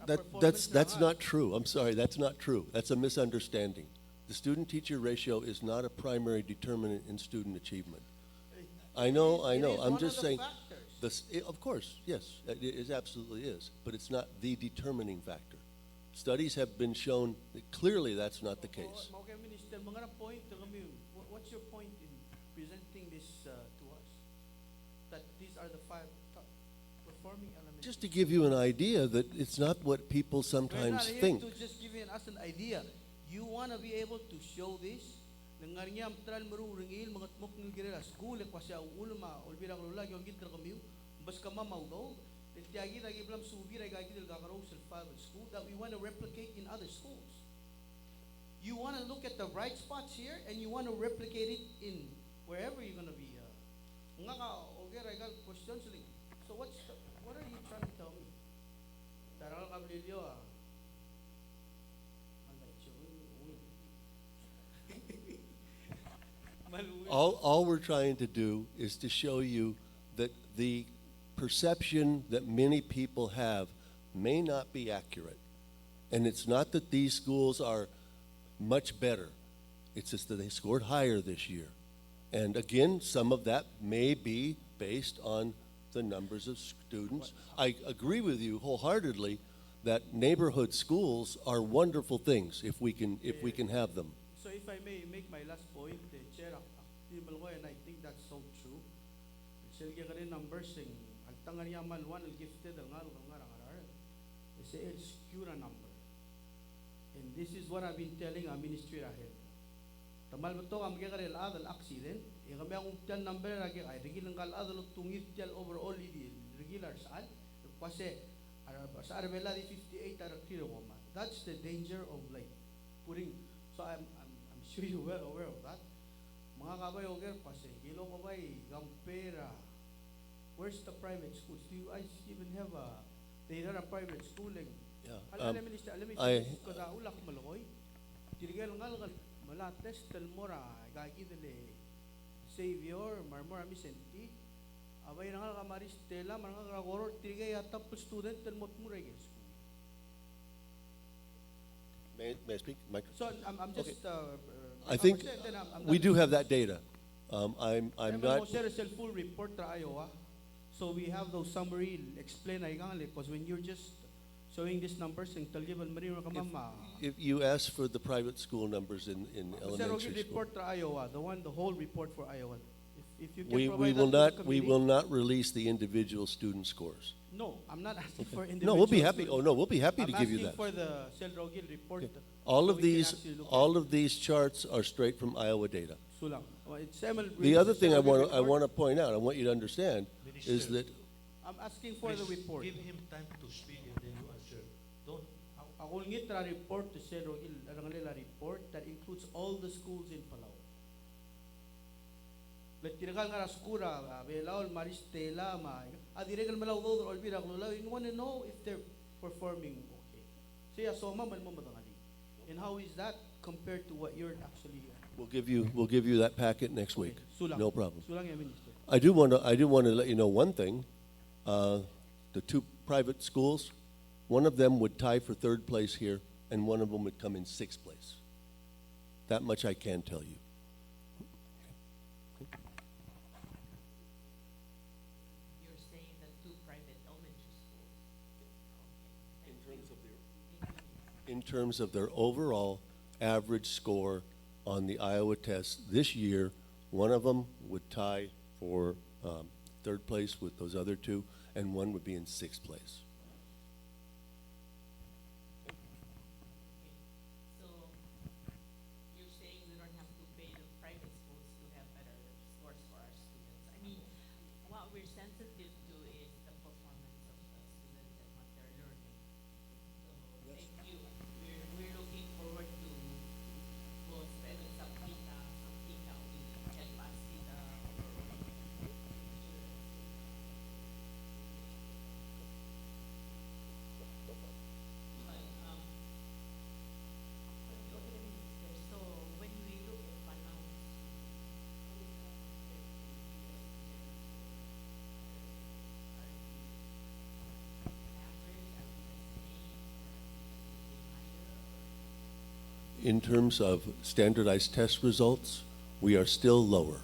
That's not true. I'm sorry, that's not true. That's a misunderstanding. The student-teacher ratio is not a primary determinant in student achievement. I know. I'm just saying. Of course, yes, it absolutely is. But it's not the determining factor. Studies have been shown that clearly that's not the case. Okay, Minister, what's your point in presenting this to us? That these are the 5 top performing elements. Just to give you an idea that it's not what people sometimes think. We're not here to just give us an idea. You want to be able to show this. Nangarnya amtral marurungil mga tmok ng girela school kasi ulma ulbira ulula yung gitra kami bas kama maudo tiagi lagi blam subira gagi del gagaro sa school that we want to replicate in other schools. You want to look at the bright spots here and you want to replicate it in wherever you're going to be. Nga ka okay regal questions like so what are you trying to tell me? Daral kablilyo All we're trying to do is to show you that the perception that many people have may not be accurate. And it's not that these schools are much better. It's just that they scored higher this year. And again, some of that may be based on the numbers of students. I agree with you wholeheartedly that neighborhood schools are wonderful things if we can have them. So if I may make my last point, Chair, and I think that's so true. Silgi ka rin numbers sing altang niya malwan al gifted al ngal ngar. It's a obscure number. And this is what I've been telling our ministry ahead. Tamal beto am kaya karel adal accident. Kami ang umtian number lagi ay regil ng kal adal tungit tial overall di regular saan. Kasi sa arbela di 58 ar kilo koma. That's the danger of like putting. So I'm sure you're well aware of that. Mga kabay oger kasi kilo kabay gampera. Where's the private schools? Do you guys even have they run a private schooling? Yeah. Alam mi ko da ulak maloy. Tirigal ngal malates tel mora gagi dele savior marmora mi senti. Abay ngal kamaris tela mga kagoror tirigay atap student tel mot murege school. May I speak? So I'm just I think we do have that data. I'm not. Full report to Iowa, so we have those summary explain because when you're just showing these numbers, If you ask for the private school numbers in elementary school, report to Iowa, the whole report for Iowa. If you can we provide will that to not the we committee. will not release the individual student scores. No, I'm not asking for No, individual. we'll be happy. students. Oh no, we'll be happy to I'm give you asking that. for the Selrogil report. All so of we can these, actually look all at of these charts are straight from Iowa data. Sulang. Well, it's ML The other thing I Selrogil want to report. point out, I want you to understand, is Minister. that I'm asking for the report. Give him time to speak and then you answer. Don't. Ako ngit ra report to Selrogil, ang nila report that includes all the schools in Palau. Let tiragal nga skura, belaol maristela ma. Adiregal malaw do or bira kulo. You want to know if they're performing okay. Siya soma man mo madangali. And how is that compared to what you're actually we'll give you that packet next week. Sulang. No problem. Sulang ya minister. I do want to let you know one thing. The two private schools, one of them would tie for third place here, and one of them would come in sixth place. That much I can tell you. You're saying the two private elementary schools. In terms of their overall average score on the Iowa test this year, one of them would tie for third place with those other two, and one would be in sixth place. So you're saying we don't have to pay the private schools to have better scores for our students. I mean, what we're sensitive to is the performance of the students and what they're learning. So thank you. We're looking forward to both something will help us see the so when we look at Palau, In terms of standardized test results, we are still lower,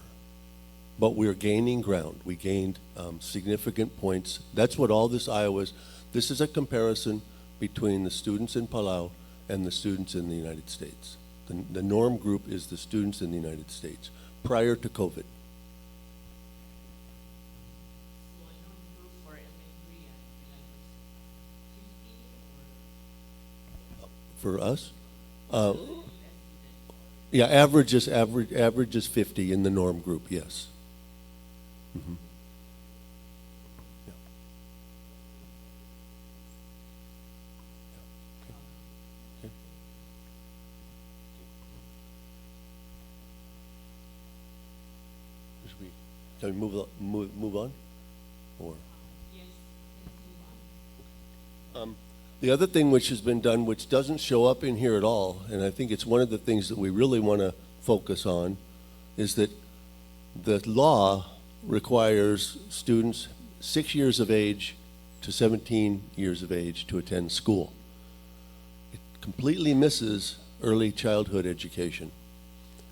but we're gaining ground. We gained significant points. That's what all this Iowa is. This is a comparison between the students in Palau and the students in the United States. The norm group is the students in the United States prior to COVID. For us, yeah, average is 50 in the norm group. Yes. Mm-hmm. Can we move on? Or the other thing which has been done, which doesn't show up in here at all, and I think it's one of the things that we really want to focus on, is that the law requires students 6 years of age to 17 years of age to attend school. It completely misses early childhood education.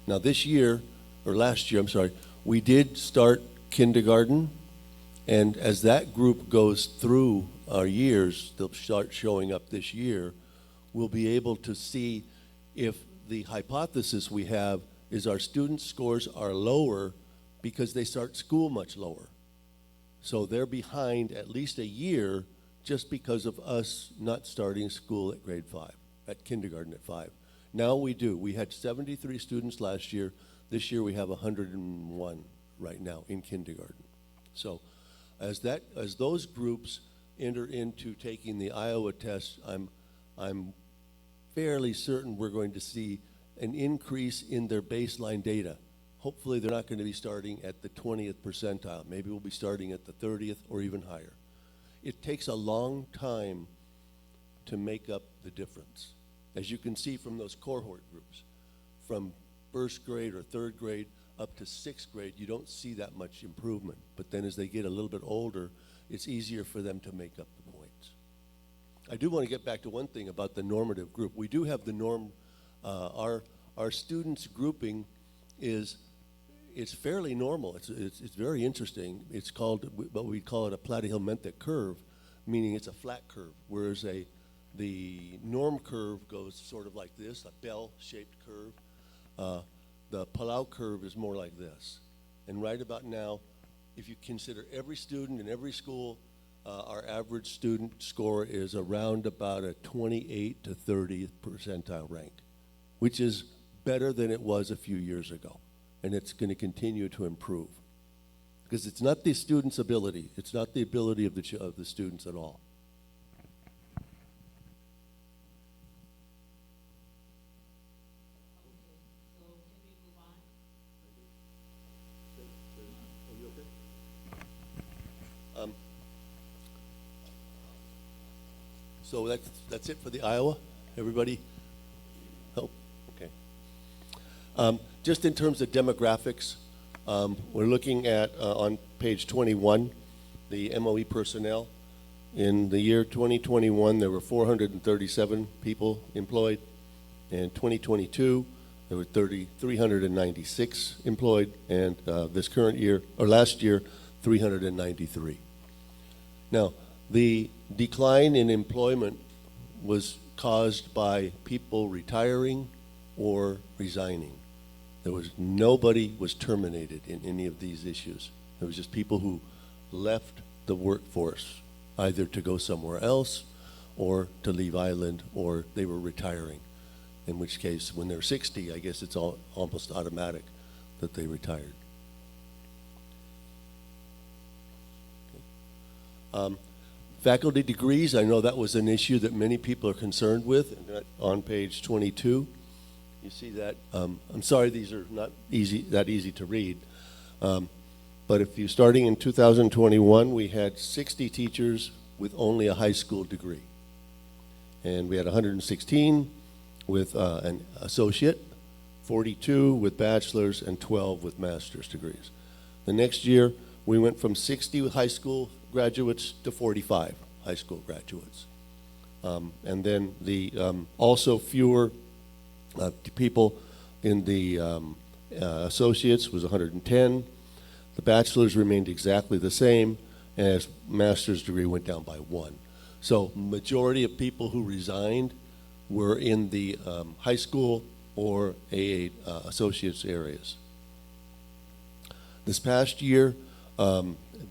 Now this year, or last year, I'm sorry, we did start kindergarten, and as that group goes through our years, they'll start showing up this year, we'll be able to see if the hypothesis we have is our student scores are lower because they start school much lower. So they're behind at least a year just because of us not starting school at grade 5, at kindergarten at 5. Now we do. We had 73 students last year. This year we have 101 right now in kindergarten. So as those groups enter into taking the Iowa test, I'm fairly certain we're going to see an increase in their baseline data. Hopefully they're not going to be starting at the 20th percentile. Maybe we'll be starting at the 30th or even higher. It takes a long time to make up the difference. As you can see from those cohort groups, from first grade or third grade up to sixth grade, you don't see that much improvement. But then as they get a little bit older, it's easier for them to make up the points. I do want to get back to one thing about the normative group. We do have the norm, our students grouping it's fairly normal. It's very interesting. It's called, what we call it a platyhelminthic curve, meaning it's a flat curve, whereas the norm curve goes sort of like this, a bell-shaped curve. The Palau curve is more like this. And right about now, if you consider every student in every school, our average student score is around about a 28 to 30th percentile rank, which is better than it was a few years ago. And it's going to continue to improve. Because it's not the student's ability, it's not the ability of the students at all. So that's it for the Iowa. Everybody help? Okay. Just in terms of demographics, we're looking at, on page 21, the MOE personnel. In the year 2021, there were 437 people employed. In 2022, there were 396 employed, and this current year, or last year, 393. Now, the decline in employment was caused by people retiring or resigning. Nobody was terminated in any of these issues. It was just people who left the workforce, either to go somewhere else or to leave island, or they were retiring. In which case, when they're 60, I guess it's almost automatic that they retired. Faculty degrees, I know that was an issue that many people are concerned with. On page 22, you see that. I'm sorry, these are not that easy to read. But if you're starting in 2021, we had 60 teachers with only a high school degree. And we had 116 with an associate, 42 with bachelor's, and 12 with master's degrees. The next year, we went from 60 with high school graduates to 45 high school graduates. And then also fewer people in the associates was 110. The bachelor's remained exactly the same, as master's degree went down by 1. So majority of people who resigned were in the high school or AA associates areas. This past year,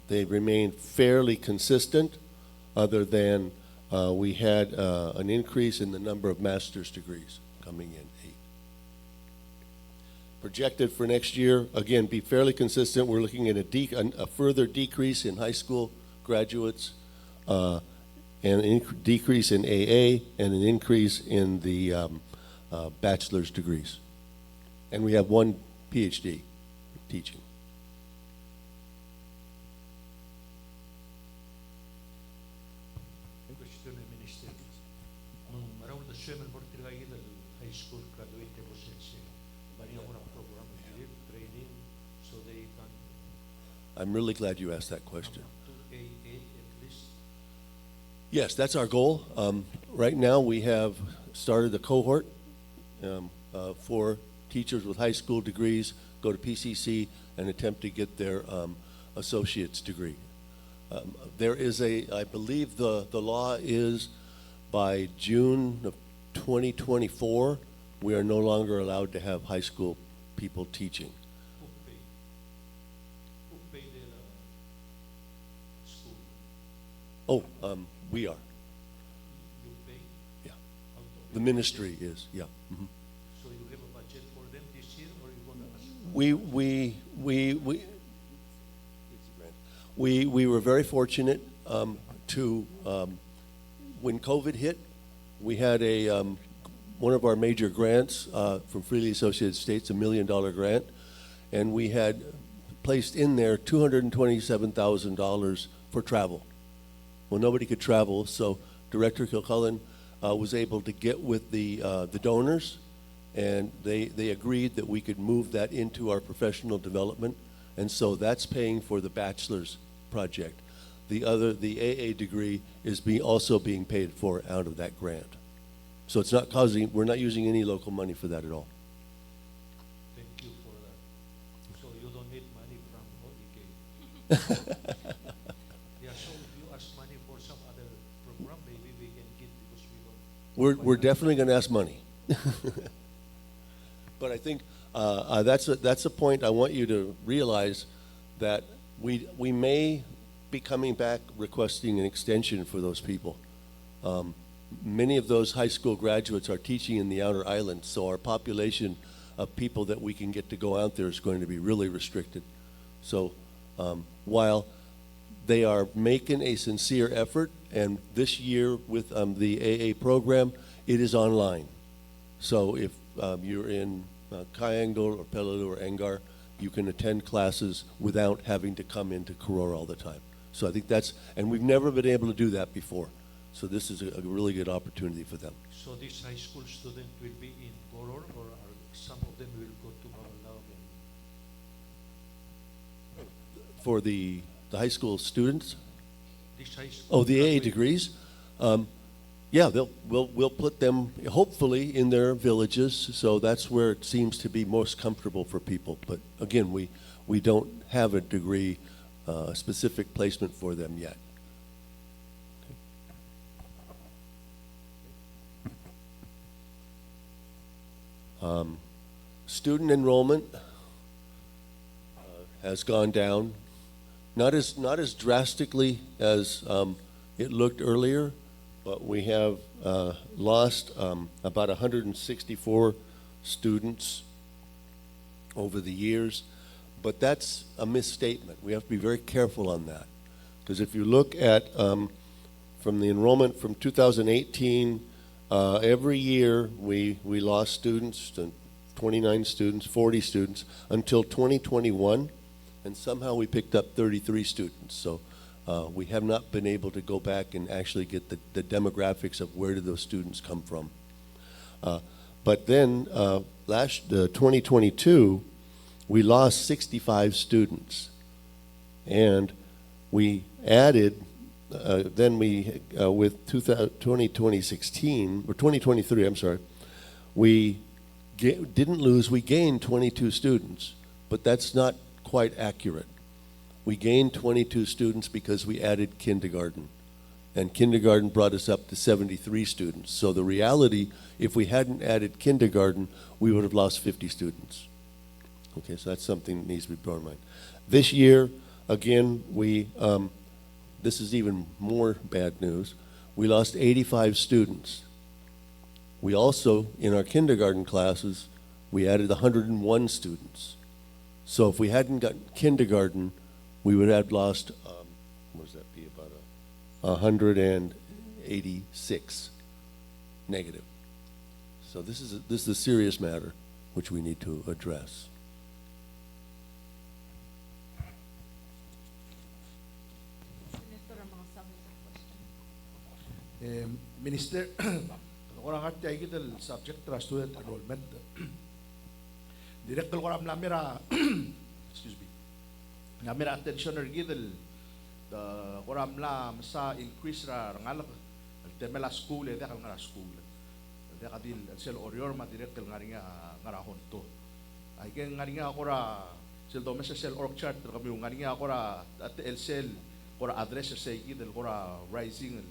they remained fairly consistent, other than we had an increase in the number of master's degrees coming in, 8. Projected for next year, again, be fairly consistent. We're looking at a further decrease in high school graduates, and an decrease in AA, and an increase in the bachelor's degrees. And we have 1 PhD teaching. Question, Minister. Around the summer, high school graduate program training, so they can. I'm really glad you asked that question. To AA at least. Yes, that's our goal. Right now, we have started a cohort for teachers with high school degrees, go to PCC and attempt to get their associate's degree. There is I believe the law is by June of 2024, we are no longer allowed to have high school people teaching. Who pay their school? Oh, we are. You pay? Yeah. Out of The ministry is, yeah. Mhm. So you have a budget for them this year, or you gonna ask? We were very fortunate when COVID hit, we had one of our major grants from Freely Associated States, $1 million grant, and we had placed in there $227,000 for travel. Well, nobody could travel, so Director Kilcullen was able to get with the donors, and they agreed that we could move that into our professional development, and so that's paying for the bachelor's project. The AA degree is also being paid for out of that grant. So it's not we're not using any local money for that at all. Thank you for that. So you don't need money from OEK. Yeah, so if you ask money for some other program, maybe we can get, because we don't. We're definitely going to ask money. But I think that's a point I want you to realize, that we may be coming back requesting an extension for those people. Many of those high school graduates are teaching in the outer islands, so our population of people that we can get to go out there is going to be really restricted. So while they are making a sincere effort, and this year with the AA program, it is online. So if you're in Kayangdol or Peleliu or Engar, you can attend classes without having to come into Koror all the time. So I think and we've never been able to do that before. So this is a really good opportunity for them. So these high school students will be in Koror, or some of them will go to Mabalao? For the high school students? this high school. Oh, the AA graduate. degrees? Yeah, we'll put them hopefully in their villages, so that's where it seems to be most comfortable for people. But again, we don't have a degree specific placement for them yet. Student enrollment has gone down, not as drastically as it looked earlier, but we have lost about 164 students over the years. But that's a misstatement. We have to be very careful on that, because if you look at from the enrollment from 2018, every year we lost students, to 29 students, 40 students, until 2021, and somehow we picked up 33 students. So we have not been able to go back and actually get the demographics of where did those students come from. But then 2022, we lost 65 students, and we added, with 2016, or 2023, I'm sorry, we didn't lose, we gained 22 students, but that's not quite accurate. We gained 22 students because we added kindergarten, and kindergarten brought us up to 73 students. So the reality, if we hadn't added kindergarten, we would have lost 50 students. Okay, so that's something that needs to be borne in mind. This year, again, this is even more bad news. We lost 85 students. We also, in our kindergarten classes, we added 101 students. So if we hadn't gotten kindergarten, we would have lost, what does that be, about 186 negative. So this is a serious matter which we need to address. Minister, orang at ay kita subject to student enrollment. Direct ko ram lamira, excuse me, lamira attention er gidel, koram lam sa increase ra ngalak, temela school eda kal ngara school, eda kadil sel orior ma direct kal ngaringa ngarahon to. Ay ken ngaringa akora sel domesa sel org chart kami ngaringa akora at el sel kora address sa gidel kora rising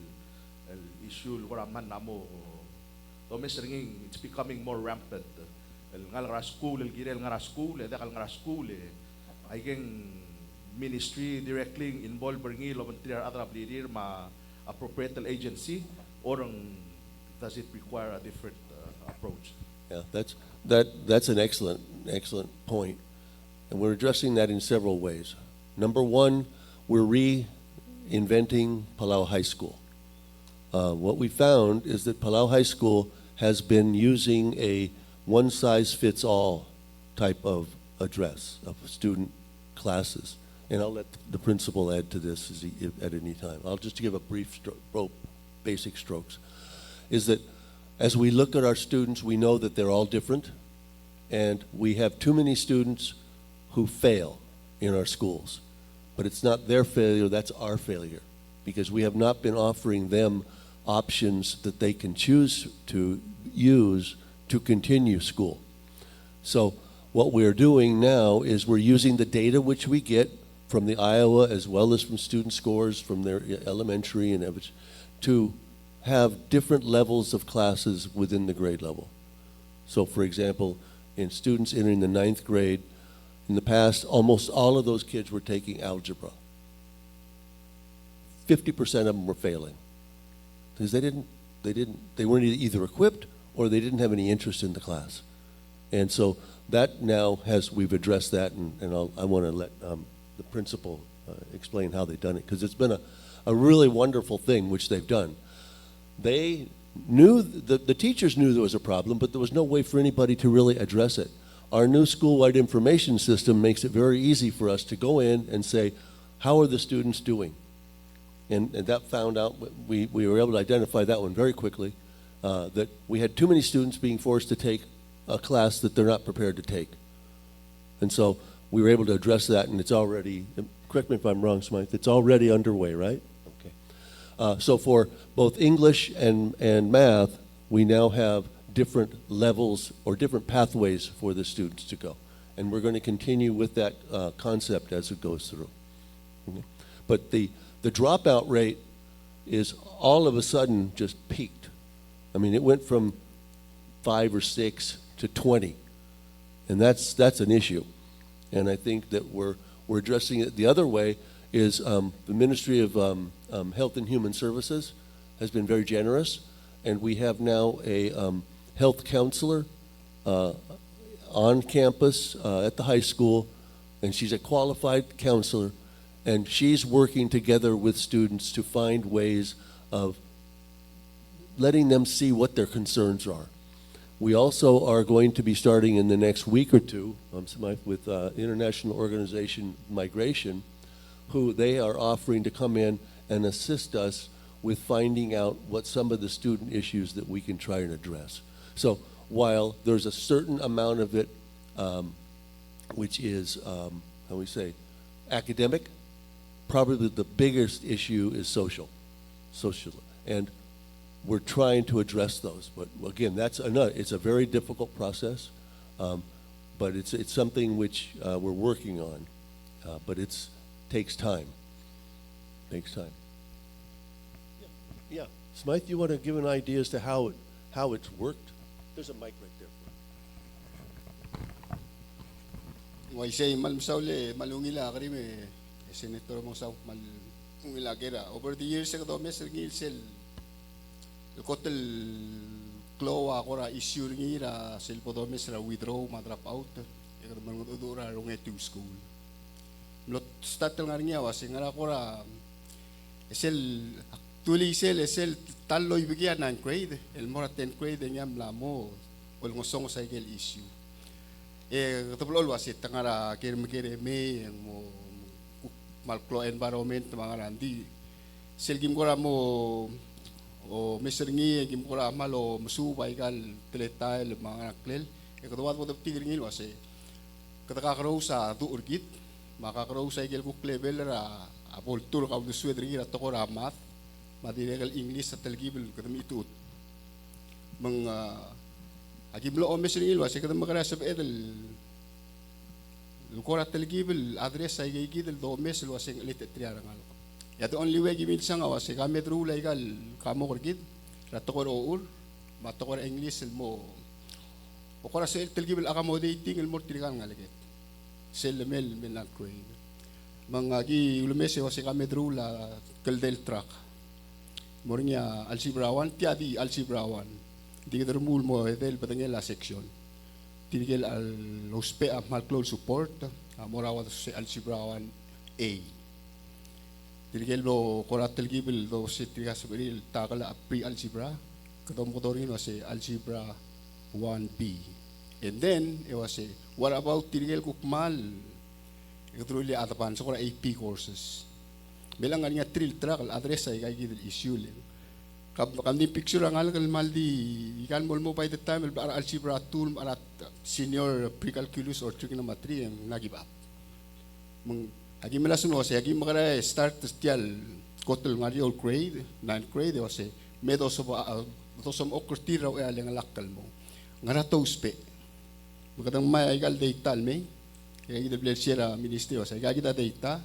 issue kora man namo domesa ringing it's becoming more rampant. El ngara school el girel ngara school eda kal ngara school ay ken ministry directly involved bringi lo menteri adra blirir ma appropriate agency or does it require a different approach? Yeah, that's an excellent point, and we're addressing that in several ways. Number one, we're reinventing Palau High School. What we found is that Palau High School has been using a one-size-fits-all type of address of student classes. And I'll let the principal add to this at any time. I'll just give a brief basic strokes. Is that as we look at our students, we know that they're all different, and we have too many students who fail in our schools. But it's not their failure, that's our failure, because we have not been offering them options that they can choose to use to continue school. So what we're doing now is we're using the data which we get from the Iowa as well as from student scores from their elementary and average to have different levels of classes within the grade level. So for example, in students entering the 9th grade, in the past, almost all of those kids were taking algebra. 50% of them were failing because they weren't either equipped or they didn't have any interest in the class. And so that now we've addressed that, and I want to let the principal explain how they've done it, because it's been a really wonderful thing which they've done. They knew, the teachers knew there was a problem, but there was no way for anybody to really address it. Our new school-wide information system makes it very easy for us to go in and say, how are the students doing? And that found out, we were able to identify that one very quickly, that we had too many students being forced to take a class that they're not prepared to take. And so we were able to address that, and it's already, correct me if I'm wrong, Smythe, it's already underway, right? Okay. So for both English and math, we now have different levels or different pathways for the students to go. And we're going to continue with that concept as it goes through. Okay? But the dropout rate is all of a sudden just peaked. I mean, it went from 5 or 6 to 20. And that's an issue. And I think that we're addressing it the other way is the Ministry of Health and Human Services has been very generous, and we have now a health counselor on campus at the high school, and she's a qualified counselor, and she's working together with students to find ways of letting them see what their concerns are. We also are going to be starting in the next week or two with International Organization Migration, who they are offering to come in and assist us with finding out what some of the student issues that we can try and address. So while there's a certain amount of it which is, how we say, academic, probably the biggest issue is social. And we're trying to address those. But again, it's a very difficult process, but it's something which we're working on, but it takes time. Yeah. Smythe, you want to give an idea as to how it's worked? There's a mic right there. Waisay malmsaule malungila karime senator mo sa malungila kera over the years ago mes ngil kotel kloa kora issue ngira sel podomes ra withdraw ma drop out e man udura runge to school lot statel ngarnya wasi ngara kora sel tuli sel talo ibigyan 9th grade el mora 10th grade ngam lamo ol ngosong sa igel issue katapulol wasi tangara kere me yang mo malklo environment mga randi selgim ko mo o meserngi gim ko malo masubay kal teletail mga klel katawat mo tigir ngil wasi katakakaraw sa tuurgit makakaraw sa igel ko level ra apol tur ka du swedri ra to ko math madiregal english sa telgibel kadam itut mga agiblo o meserngi wasi kadam makara sa edel Lukora telgibel address ay gigidel do mes luasing elite triara ngal. Ya the only way gimil sanga wase kami rule igal kamo korgid ratokor our matokor English mo. Okora sel telgibel accommodating el mortilikan ngalaget. Sel mel melan koy. Mangagi ulumese wase kami rule keldel track. Moringa algebra 1 tiadi algebra 1. Di dermul mo edel patangela section. Tinigil al hospe mal close support morawa sa algebra 1A tinigil lo koratel gibil do si tiga sabril takala pre algebra kadom ko dorin was algebra 1B and then it was what about tinigil kukmal ikatuli atapan so kora AP courses bilang nga trill track al address ay kay gidil issue Kami picture ang algal maldi ikan mo by the time al algebra tool alat senior pre-calculus or trigonometry ang nagib up. Agi malasun was agi makara start stial kotel ngari old grade 9th grade was medo so som okurti raw ay ang laktal mo. Ngara to uspe. Magandang may igal data me. Kaya gidabler siya ministry was agi da data.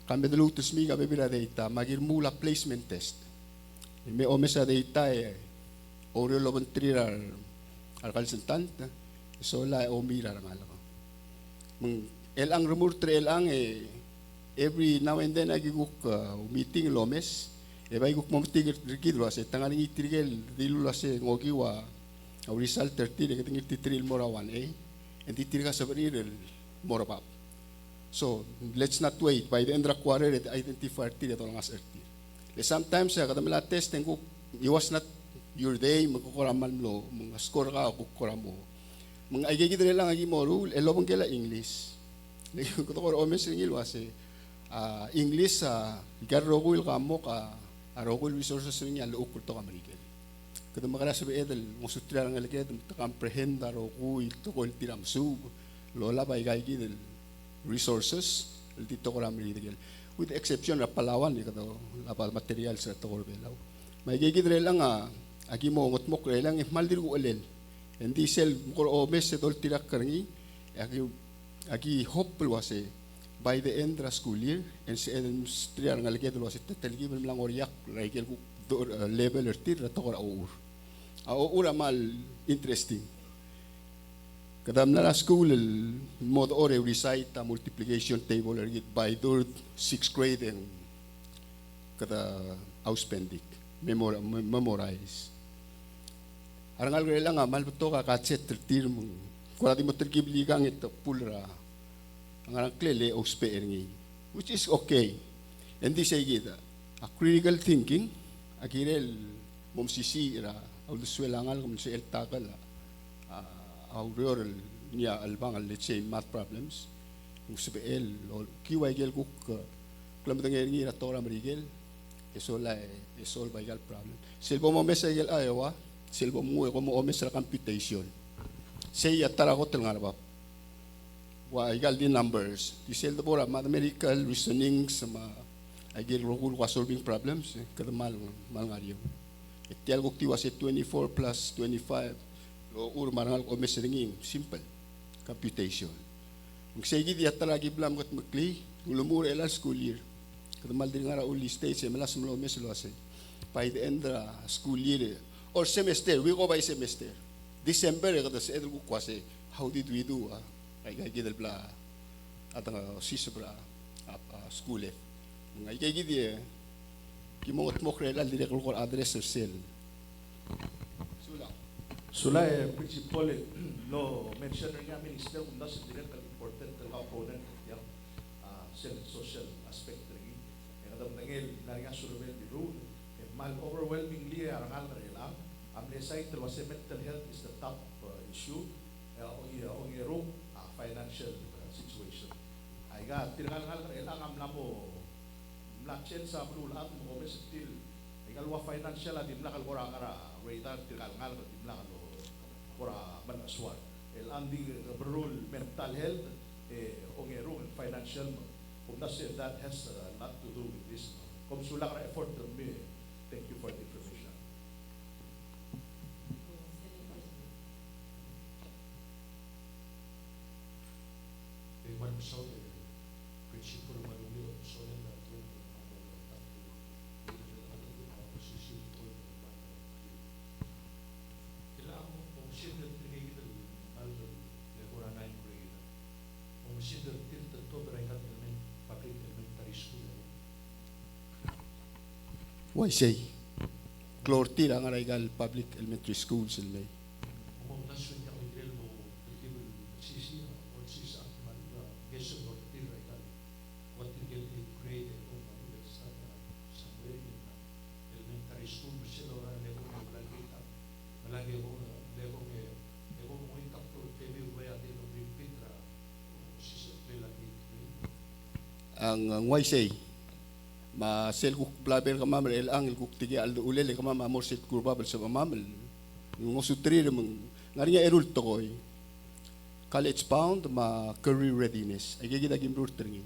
Kami dalutos mi gabi bira data magir mula placement test. May omesa data oreo loban trirar alkalsentant so la omira ang alako elang remur tre elang every now and then agiguk meeting lomes bay guk mamtigir rigidro ase tangaling itrigel dilula se ngogiwa au result 30 ketingir titril mora 1A and titirga sabaril mora pap so let's not wait by the end of the quarter identify tiri to langas erti sometimes kadamela test ngo it was not your day magkukuram lo mga score ka kukuram mo mga igigid nila lang agi mo rule elobong kela English ko to o mes ngil wase English garrogul ka mo ka arogul resources niya lo ukul to ka marigel kada makara sabi edel mo sutra ang alaged to comprehend arogul to kol tiram sub lola ba igigid resources dito ko ram marigel with the exception na Palawan ikaw lapal material sa tokor belaw may gigid lang agi mo ngotmok lang if maldir ko alel hindi sel mukor omes se dol tirak karngi agi hopeful wase by the end of the school year and se triar ngalged wase telgi lang oriak raigel ku level ertir tokor aur amal interesting kadam na school mod ore recite a multiplication table by third 6th grade and kada auspendik memorize arangal gre lang mal beto ka katset tertir mung kula di motel gibli kang ito pulra ang arang klele auspengi which is okay and this ay gita a critical thinking akirel momsisi ra auduswelangal kum si el takal auror niya albang let's say math problems kung SPL o kiway gel kuk klamatang ngi ra tora marigel solve by problem silbo mo mesa gel ayawa silbo mo ko mo omes ra computation say atara ko tel ngarba wa igal di numbers di sel bora mathematical reasoning sama agil rokul kwa solving problems kada mal ngariyo etial kuk tiwa se 24 plus 25 ur marangal o mesringing simple computation kung sige di atara giblam got makli lumur elal school year kada mal dir ngara uli stage melas mlo meslo ase by the end of school year or semester we go by semester December kada se edel ku kwase how did we do ay gidel bla atang sisbra school ngai gidi kimot mokre elal dire ko address sel Sula principal lo mention nga minister kung nasa direct important ka opponent ya social aspect ringi kadam nangel nga survey di rule mal overwhelmingly arangal rela amnesty to was mental health is the top issue o room financial situation ay ga tinangal rela am namo mlachen sa bululat mo still igalwa financial adin lakal kora kara radar tinangal din lakal para manaswar el anding rule mental health o rule financial kung nasa that has not to do with this kung sulak na effort from me thank you for the information Madam Saudi principal malulio so na why say Clorti lang araigal public elementary schools ilay ang why say ma sel kuk blaber ka mamal el angel kuk tigi aldo ulele ka mama morset kurbabel sa mamal ngosutri mong ngariya erul tokoy college bound ma career readiness ay gigi dagim rutringi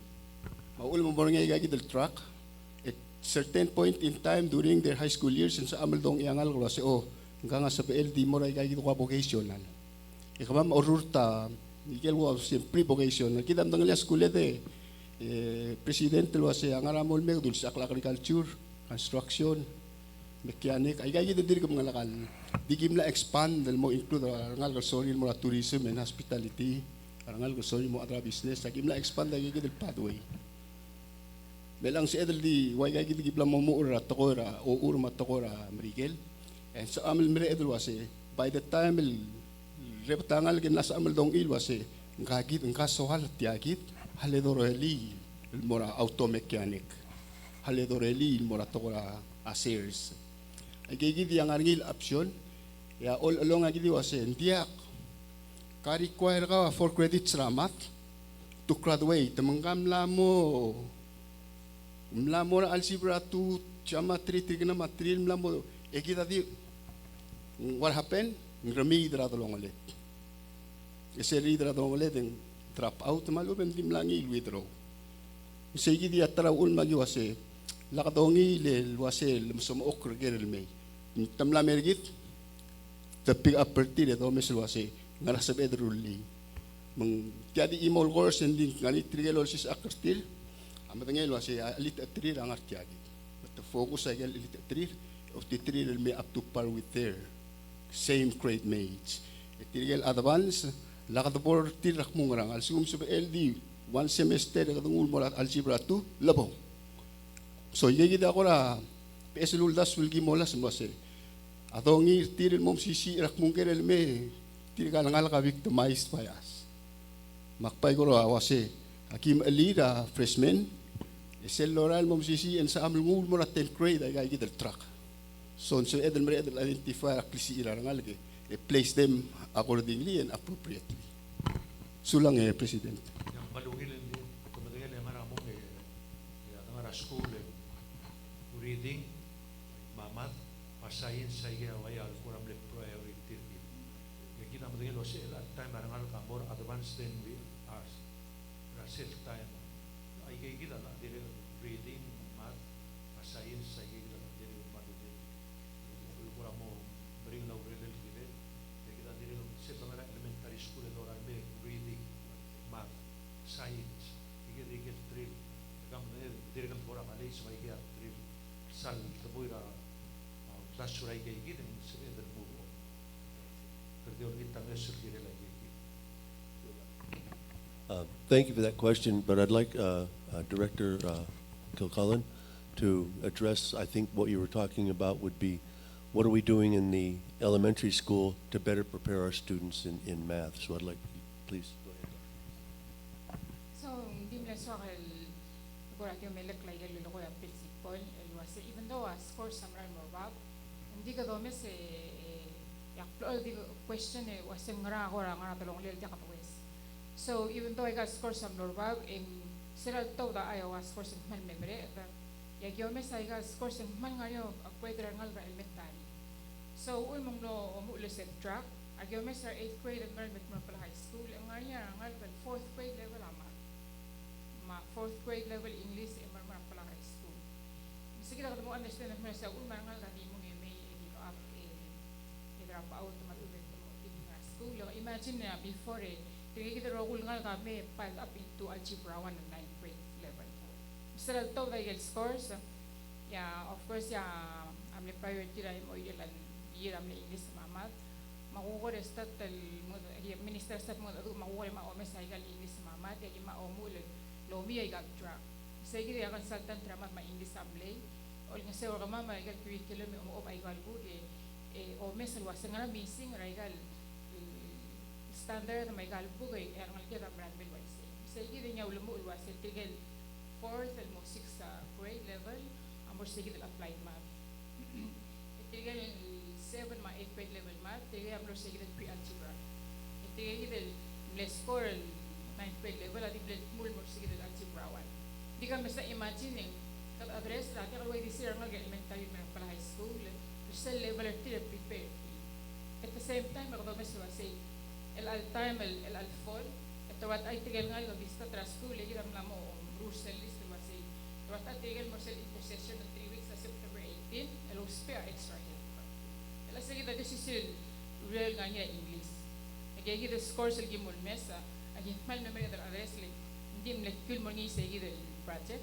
ma ul mo bornga gigi del track at certain point in time during their high school years sa amal dong iangal ko sa nga sa PLD mo ray gigi ko vocational ikamam orurta igel wa sempre vocational kidam dang school de presidente lo ase ang aramol me dul sa agriculture construction mechanic ay gagi dir ko mga lakal digim la expand dal mo include arangal sorry mo la tourism and hospitality arangal sorry mo atra business digim la expand gagi del pathway belang si edel di way gagi digim la mo ura tokora o urma tokora Miguel and so amel mere edel wase by the time reptangal kin nasa amel dong il wase ngagit ngkasohal tiagit haledoreli mora automechanic haledoreli mora tokora asers ay gigi yang argil option ya all along agidi wase ndiak ka require ka 4 credits ramat to graduate mangamla mo mlamo na algebra 2 chama 3 trigonometry mlamo ekita di what happened ngrami dra tolong ulit eseri dra tolong ulit drop out malubem dim lang withdraw Sige di atara ul magi wase lakadongi le wase lemsom okr gerel me. Tamla mergit tapi aperti de to mesel wase ngara sab edrulli. Meng tiadi imol course ending ngani trigel sis akertil amatangel wase alit atrir angar tiadi. But the focus I get alit atrir of the trigel me up to par with their same grade mates. Trigel advance lakadbor tirak mungrang al sum sub LD one semester kadungul molat algebra 2 labo. So yegi da kora peselul das wilgi molas mose. Atongi tiril mom sisi rak mungkerel me tirgal ngal ka victimized bias. Makpay ko wase hakim alida freshman esel loral mom sisi en sa amul ngul molat 10th grade ay gay gidel track. So so edel mere edel identify aklisi ira ngal ke place them accordingly and appropriately. Sulang President. Yang malungil hindi kumatingin yung maramong ang school reading, mamat, science sa iya wayal kurang le priority. Yung kita matingin lo si at time marangal ka more advanced than we are. Self time ay kita na dili reading, math, science sa iya kita dili matutid. Kurang mo bring na urelel kita. Kita dili sa mga elementary school ito ay reading, math, science, ikit drill. Kami diri kan orang alay sa may drill. Sal taboy ra class suray kay ikit ang sa mo. Pero kita ngesur diri lagi. Thank you for that question, but I'd like Director Kilcullen to address, I think what you were talking about would be, what are we doing in the elementary school to better prepare our students in math? So I'd like, please, go ahead. So, hindi mo lang so yung may laklay galo ko yung principal, even though scores some run more back, hindi ka domes yaklo di question was yung ngara ko ra ngara talong lel dia kapawes. So even though I got scores some more back, sila to da I was scores some man memory at yagyome sa I got scores some man ngayo pwede ra ngal elementary. So ulmong no umuulis at track, yagyome sa 8th grade at meron met pala high school, ang ngaya ngal 4th grade level ama. 4th grade level English marmar pala high school. Sige lang mo understand na sa ulmar ngal kami mo may edito up drop out matubig mo in school. Imagine na before kita rogul ngal kami piled up into algebra 1 and 9th grade level. Mr. to the scores, yeah, of course, yeah, amli priority ra mo ilan year amli English mamat. Makukore stat minister stat mo makukore ma omes ay gal English mamat, ya ma omul lomi ay gag track. Sige ya consultant ramat ma English amli. Ol nga sa kama ma gal curriculum mo ay gal good omes alwas nga missing ra gal standard may galbo kay erang kita brand mil wise. Sige din niya ulmo ulwas tigel 4th and 6th grade level amor sige din applied math. Tigel 7 ma 8th grade level math tigel amor sige din pre-algebra. Tigel din less score 9th grade level at tigel mul mo sige din algebra 1. Di ka mas imagine kat address ra kay way this year nga elementary man pala high school sa level at prepare. At the same time ako mas say el time el fall ito wat ay tigel nga yung vista tra school giram na mo Brussels list wasi wat ay tigel mo sa intercession ng 3 weeks sa September 18 el spare extra help el sige da decision real nga niya English nagigi the scores el gimol mesa agin mal na may address like hindi mo like feel mo ni sige the project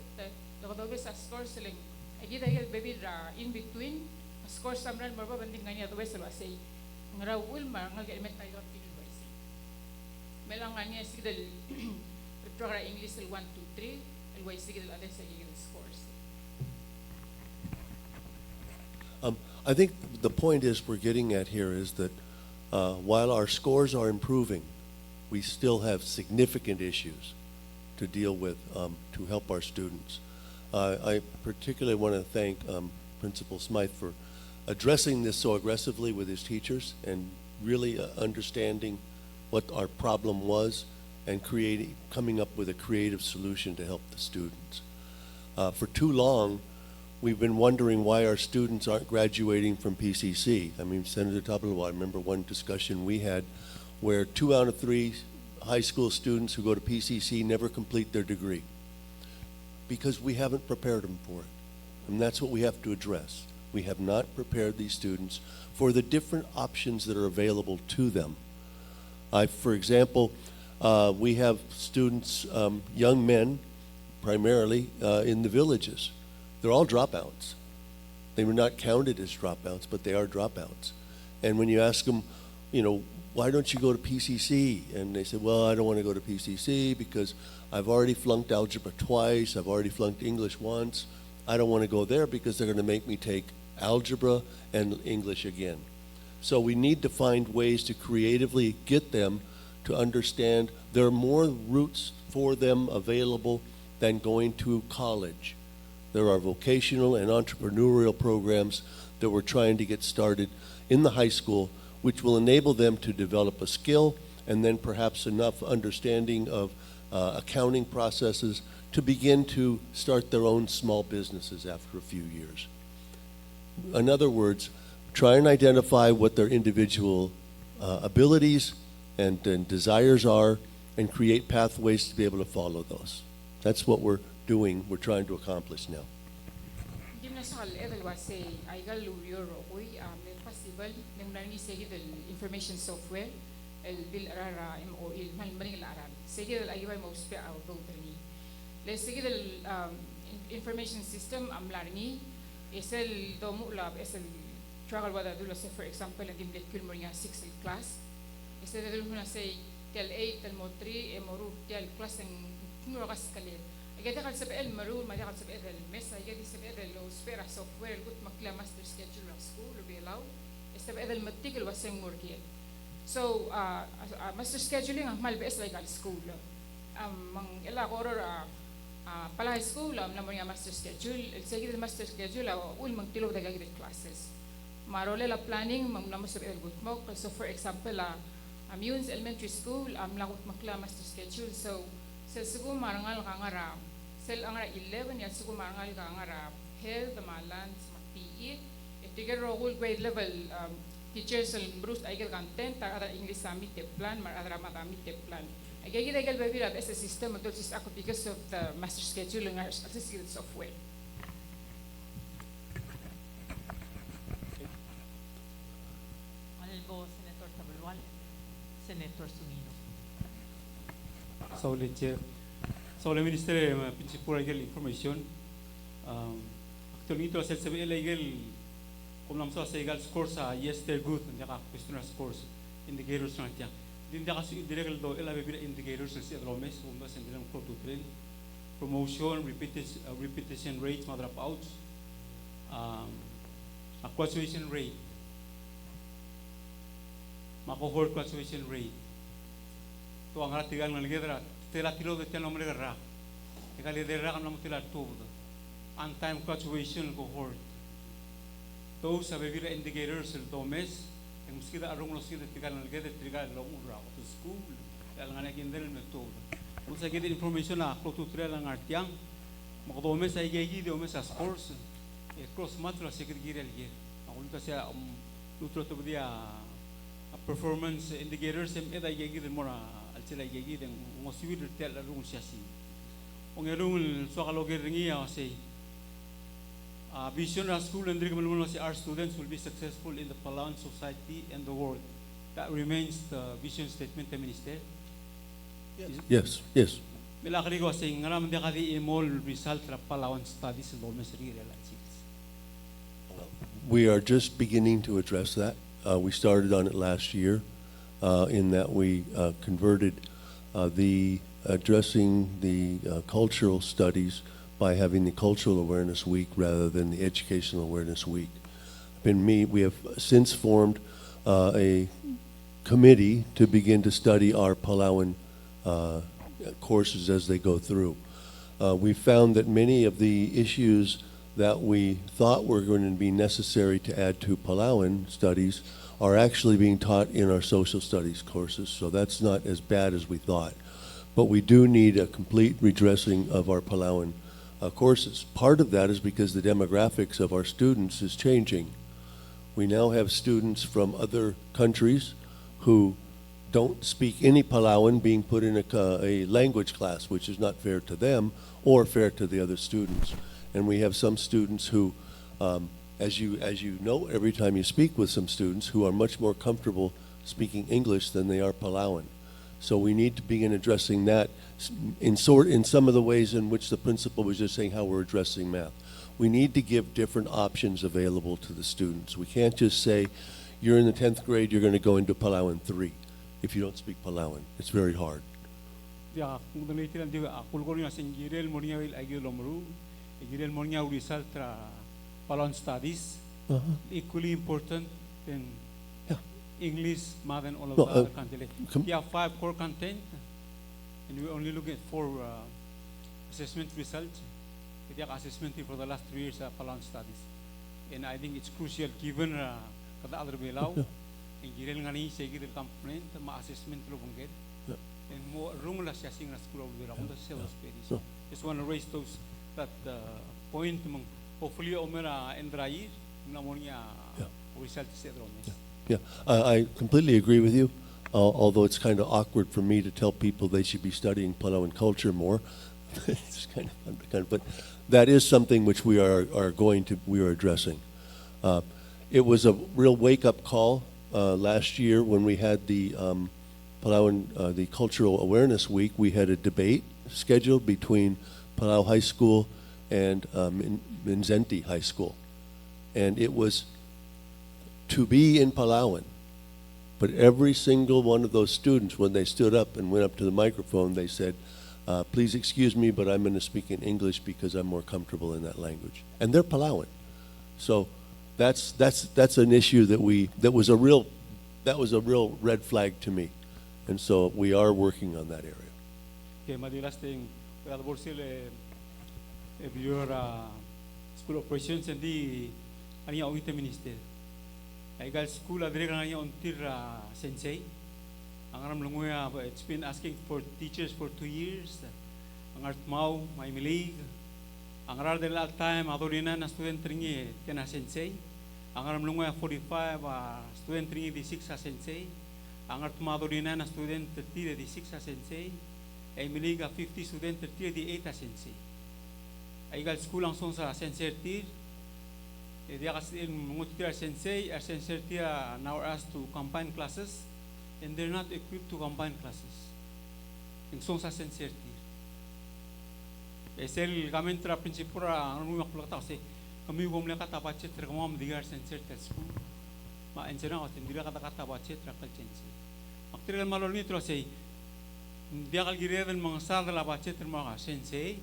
dobe sa scores like agi dahil baby ra in between scores samran mo ba banding nga niya dobe sa wasi ngarawul ma nga elementary melang nga niya sige dal program English 1 2 3 el way sige dal other sige the scores. I think the point is we're getting at here is that while our scores are improving, we still have significant issues to deal with to help our students. I particularly want to thank Principal Smythe for addressing this so aggressively with his teachers and really understanding what our problem was and coming up with a creative solution to help the students. For too long, we've been wondering why our students aren't graduating from PCC. I mean, Senator Tabalawa, I remember one discussion we had where 2 out of 3 high school students who go to PCC never complete their degree. because we haven't prepared them for it. And that's what we have to address. We have not prepared these students for the different options that are available to them. For example, we have students, young men, primarily in the villages. They're all dropouts. They were not counted as dropouts, but they are dropouts. And when you ask them, you know, why don't you go to PCC? And they say, well, I don't want to go to PCC because I've already flunked algebra twice. I've already flunked English once. I don't want to go there because they're going to make me take algebra and English again. So we need to find ways to creatively get them to understand there are more routes for them available than going to college. There are vocational and entrepreneurial programs that we're trying to get started in the high school, which will enable them to develop a skill and then perhaps enough understanding of accounting processes to begin to start their own small businesses after a few years. In other words, try and identify what their individual abilities and desires are and create pathways to be able to follow those. That's what we're doing, we're trying to accomplish now. Information software el bil arara MOE mal maring aral sige el ayibay mo uspe au dotani le sige el information system am larni esel domu lab esel travel wada dulo say for example and dimlet kulmoringa 6 class esel dulo na say tel 8 tel mo 3 moru tel class en nulo kaskalir agad kal sabe el maru ma kal sabe el mesa agad sabe el lo spera software gut makla master schedule of school lo bilaw sabe el matigil waseng morgiel. So, master scheduling ang malbes like al school. Mang ila koror pala school naman nga master schedule. Sige el master schedule ul mang tilo daga gid classes. Marole la planning mang naman sa el gut mo. So for example Munes Elementary School lagot makla master schedule. So sugo marangal kangara sel angara 11 ya sugo marangal kangara health malan PE. Tiga role grade level teachers will bruce aigal content tar ada English summit plan mar ada magamit plan. Agay aigal baby lab as a system of just ako because of the master scheduling our associated software. Honorable Senator Tabalwal, Senator Sumino. Sauli Chair. Sauli Minister principal aigal information. Actually ito sa sabi aigal kung namsa sa egal scores sa yes they're good and ka questionnaire scores indicators na tiya din da kasi direct do ela bibira indicators sa si Romes kung ba sa dilang pro to train promotion repetition rates mga dropouts graduation rate cohort graduation rate to ang ratigal ng ligera tela tilo de telo mre ra ekali de ra kan tila to on time graduation cohort those are very indicators del domes en mosquita arong los que tigal al que tigal lo ura to school al ngana kindel metodo musa gid information na ko tutorial ang artiang mo domes ay gigi domes as course e cross matro secretary al ge akon kasi utro to dia performance indicators em eda gigi mora al sila gigi den mo civil tel arong siya si ong erung so kaloger ngia say vision of school and our students will be successful in the Palawan society and the world. That remains the vision statement, the Minister. Yes, yes. Milakari ko sa ngaram de kadi imol result ra Palawan studies in Lomes Rirela. We are just beginning to address that. We started on it last year in that we converted the addressing the cultural studies by having the Cultural Awareness Week rather than the Educational Awareness Week. We have since formed a committee to begin to study our Palawan courses as they go through. We found that many of the issues that we thought were going to be necessary to add to Palawan studies are actually being taught in our social studies courses, so that's not as bad as we thought. But we do need a complete redressing of our Palawan courses. Part of that is because the demographics of our students is changing. We now have students from other countries who don't speak any Palauan being put in a language class, which is not fair to them or fair to the other students. And we have some students who, as you know, every time you speak with some students who are much more comfortable speaking English than they are Palauan. So we need to begin addressing that in some of the ways in which the principal was just saying how we're addressing math. We need to give different options available to the students. We can't just say, you're in the 10th grade, you're going to go into Palauan 3 if you don't speak Palauan. It's very hard. Ya, kung dalitin dia akul ko rin asing girel mornya wil agil lomru, girel mornya result tra Palauan studies, equally important than English, math, and all of No, the other content. We have 5 core content, and we only look at 4 assessment results. We have assessment for the last 3 years of Palauan studies, and I think it's crucial given kada other way lao. And girel ngani segi the complaint, ma assessment lo bungket, and more room la siya sing na school of the round the sales pages. Just want to raise that point. Hopefully, omera endrai na mornya result se drones. Yeah, I completely agree with you, although it's kind of awkward for me to tell people they should be studying Palauan culture more. It's kind of, but that is something which we are addressing. It was a real wake-up call last year when we had the Palauan, the Cultural Awareness Week. We had a debate scheduled between Palau High School and Minzenti High School, and it was to be in Palauan. But every single one of those students, when they stood up and went up to the microphone, they said, please excuse me, but I'm going to speak in English because I'm more comfortable in that language. And they're Palauan. So that's an issue that was a real red flag to me. And so we are working on that area. Okay, my last thing, we have if your school operations and the OEK minister. I got school adre kanya untir sensei. Angaram lunguya, it's been asking for teachers for 2 years. Angart mau, may milig. Angarar del all time adorina na student ringi kena sensei. Angaram lunguya 45 student ringi di 6 sensei. Angart mau adorina na student 30 di 6 sensei. Ay miliga 50 student 30 di 8 sensei. Ay got school ang song sa sensei tir. Dia kasi mengutip sensei tia now asked to combine classes, and they're not equipped to combine classes. Yung song sa sensei tia. Esel kami tra prinsipura anu makulata kasi kami gumle kata bacet terkamam digar sensei tia school. Ma ensena kasi dila kata bacet rakal sensei. Aktir malor ni terus say dia kal gireden mangsal la bacet termaga sensei.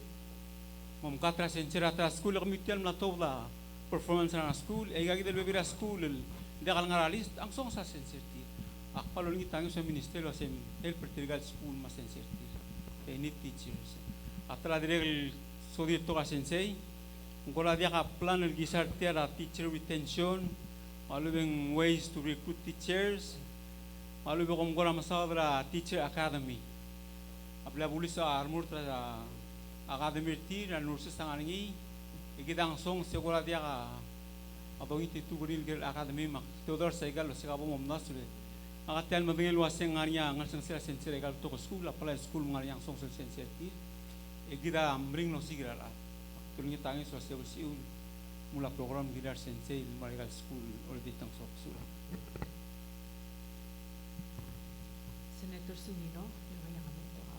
Mom katra sensei rata school kami tial mlatobla performance na school, ay gagawin din bibira school, hindi ka lang aralis, ang song sa sensitive. Akpalo lang itang sa ministeryo, sa helper tiligal school mas sensitive. They need teachers. At tala direk, so dito ka sensei, kung kula dia ka plan ng gisar tira teacher retention, malubing ways to recruit teachers, malubing kung kula masadra teacher academy. Apla bulis sa armor tra academy tir, na nurses ang aningi, kita ang song segura dia ka atau itu guril gel academy mak todor segal lo segabo momnas le akatel mabengel waseng ngania ngal seng sera sensei gal to school apply school ngal yang song sensei ti kita amring no sigira la turnya tangi so se usiul mula program gidar sensei marigal school or ditang so sura Senator Sunino, yung kanya kami to ka.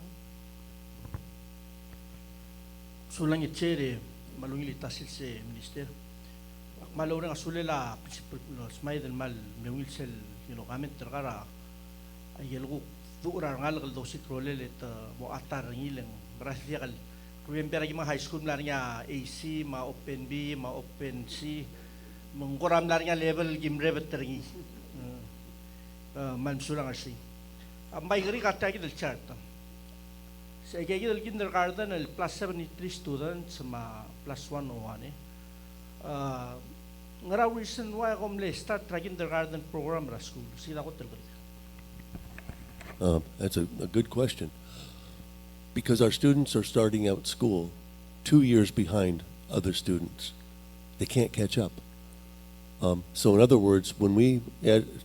Sulang itchere malungili tasil se minister malawra nga sulela principal smay del mal mewil sel kami terkara ayelgo dura ngal do sikrolele ta mo atar ngileng braslia kal ruempera gi high school larnya AC ma open B ma open C mengkoram larnya level gimre beterngi man sulang asi ambay gari kata gi del chart sa gi del kindergarten el plus 73 students ma plus 1 o ane. Ngara reason why ako start kindergarten program ra school. Sila ko tergari. That's a good question. Because our students are starting out school 2 years behind other students. They can't catch up. So in other words, when we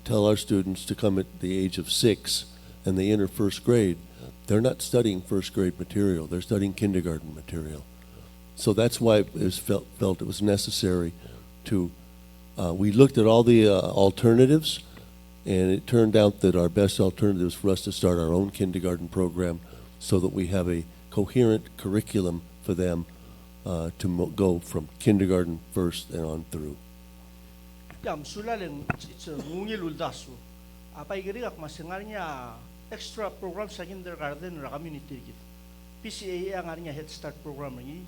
tell our students to come at the age of 6 and they enter first grade, they're not studying first grade material, they're studying kindergarten material. So that's why it was felt it was necessary to, we looked at all the alternatives, and it turned out that our best alternative is for us to start our own kindergarten program so that we have a coherent curriculum for them to go from kindergarten first and on through. Yam sulaleng it's a ngungil uldasu. Apa igiriak masengarnya extra program sa kindergarten ra community git. PCAA ang arnya Head Start program ni.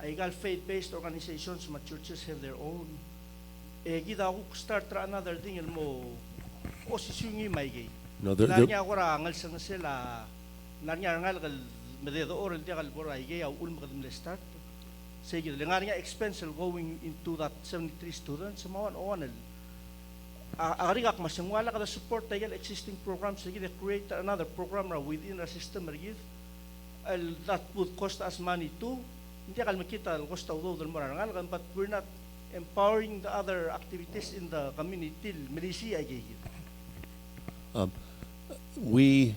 Aigal faith-based organizations, ma churches have their own. Gida ako start ra another thing mo o sisungi may gay. No, Narnya ako ra angal sang sila. Narnya angal kal mededo oral dia kal bora igay au ulm kadum le start. Sige, lengarnya expense going into that 73 students mawan onel. Arigak masengwala kada support tagal existing programs. Sige, they create another program within our system rigid. That would cost us money too. Hindi kal makita al cost daw del morangal kan, but we're not empowering the other activities in the community. Milisi ay gigit. We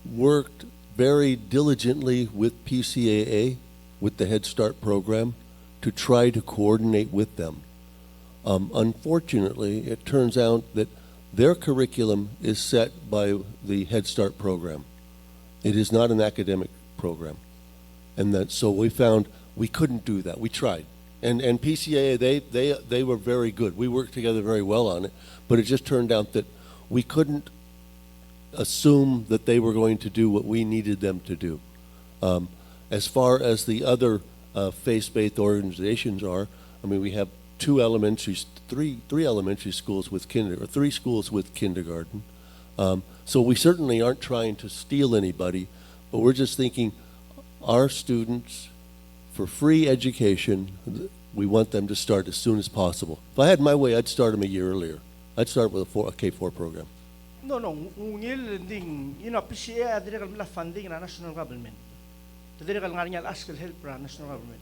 worked very diligently with PCAA, with the Head Start program, to try to coordinate with them. Unfortunately, it turns out that their curriculum is set by the Head Start program. It is not an academic program. And that, so we found we couldn't do that. We tried. And PCAA, they were very good. We worked together very well on it, but it just turned out that we couldn't assume that they were going to do what we needed them to do. As far as the other faith-based organizations are, I mean, we have three elementary schools with three schools with kindergarten. So we certainly aren't trying to steal anybody, but we're just thinking our students, for free education, we want them to start as soon as possible. If I had my way, I'd start them a year earlier. I'd start with a K4 program. No, ngil ding, PCA adire mila funding na national government. Tadire kal ngarinya ask help ra national government.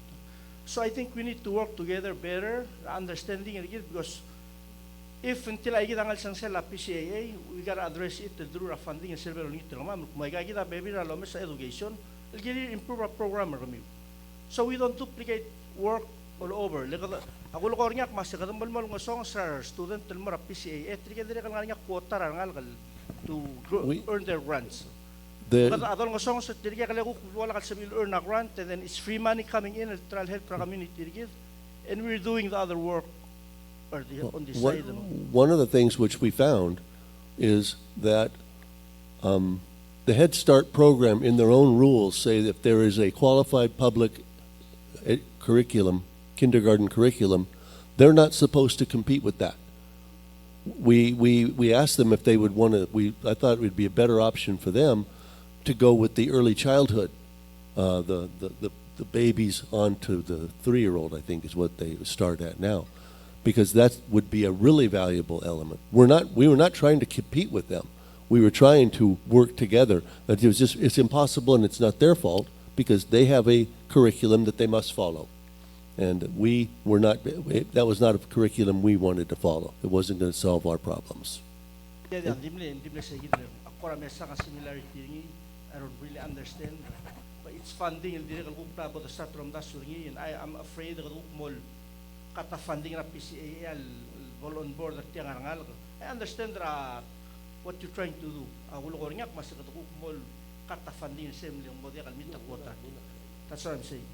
So I think we need to work together better, understanding it because if until I get angal sang sela PCAA, we gotta address it through funding and silver unit ma may kita baby ra lo sa education, it'll get improve our program kami. So we don't duplicate work all over. Ako lo kornya mas kadang mal nga song sa student tel mara PCAA, trike dire kal ngarinya quota ra ngal to earn their grants. Adol nga song sa dirige kala ko wala kal sabil earn a grant and then it's free money coming in to help the community dirige, and we're doing the other work on this side. One of the things which we found is that the Head Start program in their own rules say that if there is a qualified public curriculum, kindergarten curriculum, they're not supposed to compete with that. We asked them if they would want to, I thought it would be a better option for them to go with the early childhood, the babies onto the 3-year-old, I think is what they start at now, because that would be a really valuable element. We were not trying to compete with them. We were trying to work together. But it's impossible, and it's not their fault because they have a curriculum that they must follow. And that was not a curriculum we wanted to follow. It wasn't going to solve our problems. I don't really understand. But it's funding and I am afraid that kata funding na PCAL all on board at I understand what you're trying to do. Kata funding that's what I'm saying.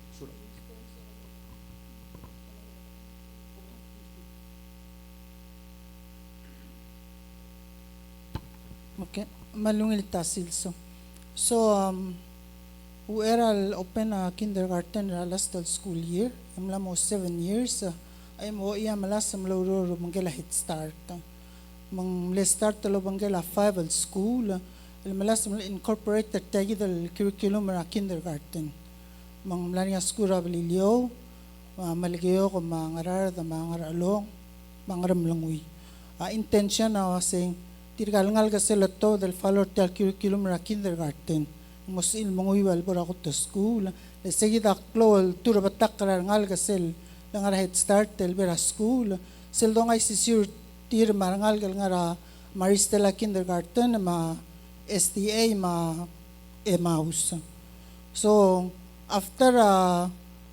Okay, malungil tasil so we are open kindergarten last school year. Amla mo 7 years. Ay mo iya malas amloro mangela Head Start. Mang le start talo bangela 5 school. El malas incorporate the tagi del curriculum ra kindergarten. Mang mlania school abilio malgeo ko mangarar da mangaralong mangaram langui. Intention na wasing tirgalangal ka sila to del follow tel curriculum ra kindergarten. Mosil manguiwal bora ko to school. Sige daklo tura batak karangal ka sel langar Head Start tel bera school. Sel dong ay sisir tir marangal kal ngara maristela kindergarten ma STA ma Emmaus. So after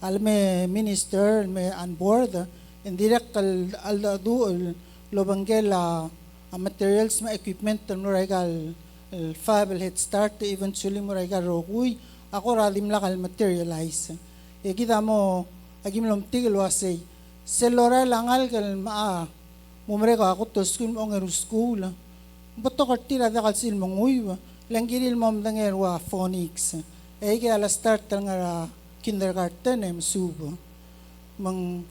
alme minister me on board and direct al do lobanggela materials ma equipment no regal fable head start eventually mo regal rogui ako radim lakal materialize e kita mo agim lom tigil wasay selora langal kal ma mumre ko ako to school mo ngeru school bato kartira da kalsil monguy langgiril mom dangerwa phonics e kaya start nga kindergarten em subo mang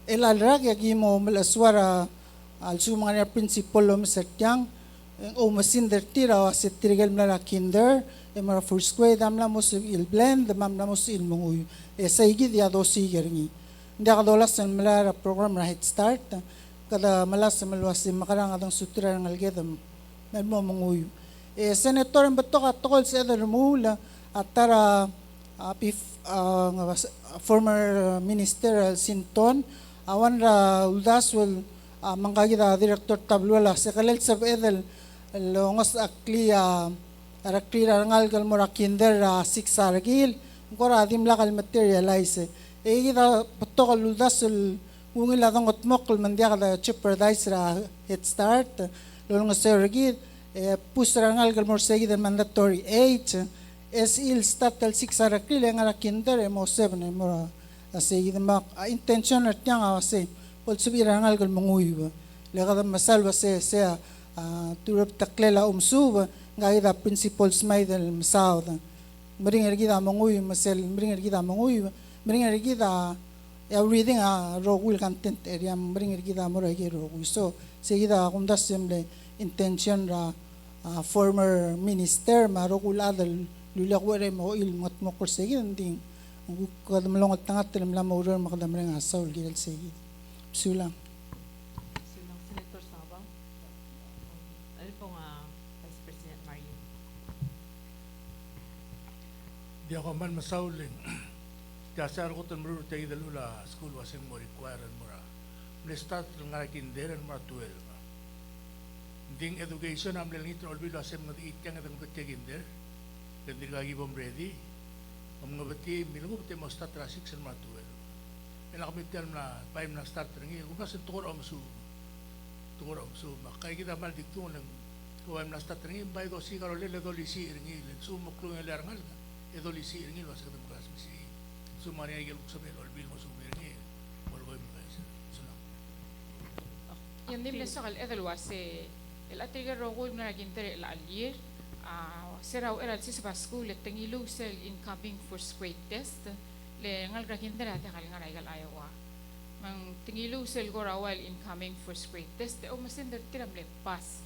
elalrag yagi mo malaswara al sumanga principal lo mesatyang o masinder tira wasit tirigel mala kinder e mara first grade amla mo il blend mamla mo il monguy e saigi dia dosi gerni ndia kadolas ang mala program na head start kada malas malwas makarang adang sutra ng algedam mo monguy e senator bato ka tokol sa edar mula at tara former minister Sinton awan ra uldas wal mangkagida director tabluala sekalel sab edel longos aklia arakli rangal gal mora kinder 6 argil kora adim lakal materialize e kita potokal uldas ungil adang otmokol mandia kada jeopardize ra head start longos sergid pusra rangal gal mor segid mandatory age es il statal 6 arakli nga kinder mo 7 mo asi mak intention at nga asi pol subira ngal kal manguy la kada masalwa se turap taklela umsuba nga ida principles may del masaw mring ergida manguy masel mring ergida manguy mring ergida reading rogul content area mring ergida mo ragi rogul so segida kundas semle intention ra former minister marogul adal lulakwere mo il ngot mo ko segida ding kada malongot tangat telam lamauran makadamrang asaw gilal segida sulang Senator Sabang. Ano po nga Vice President Mario? Di ako man masauling. Kasar ko tan muru tayo dalula school wasin mo required mo ra. Start lang nga kinder mo 12. Ding education am lang ito olbi wasin mo ityang atang kinder. Kandi lagi bom ready. Ang mga bati milugo bati mo start ra 6 mo 12. Nakamit yan na 5 na start rin kung kasi tukor ang su makay kita mal dikto ng 5 na start rin bay do si karole le do lisi rin sumok lo ng larangal e do lisi rin was kadam class si sumari ay gel sa bel bil mo sumir rin wal go mo kasi sulam yan dim le sakal edel wase el atiga rogol na gintere el alir siraw eral si sa school at tangilu sel incoming first grade test le ngal rakinda ate kal ngal aigal ayawa mang tingilu sel go rawal incoming first grade test o masinder tiram le pass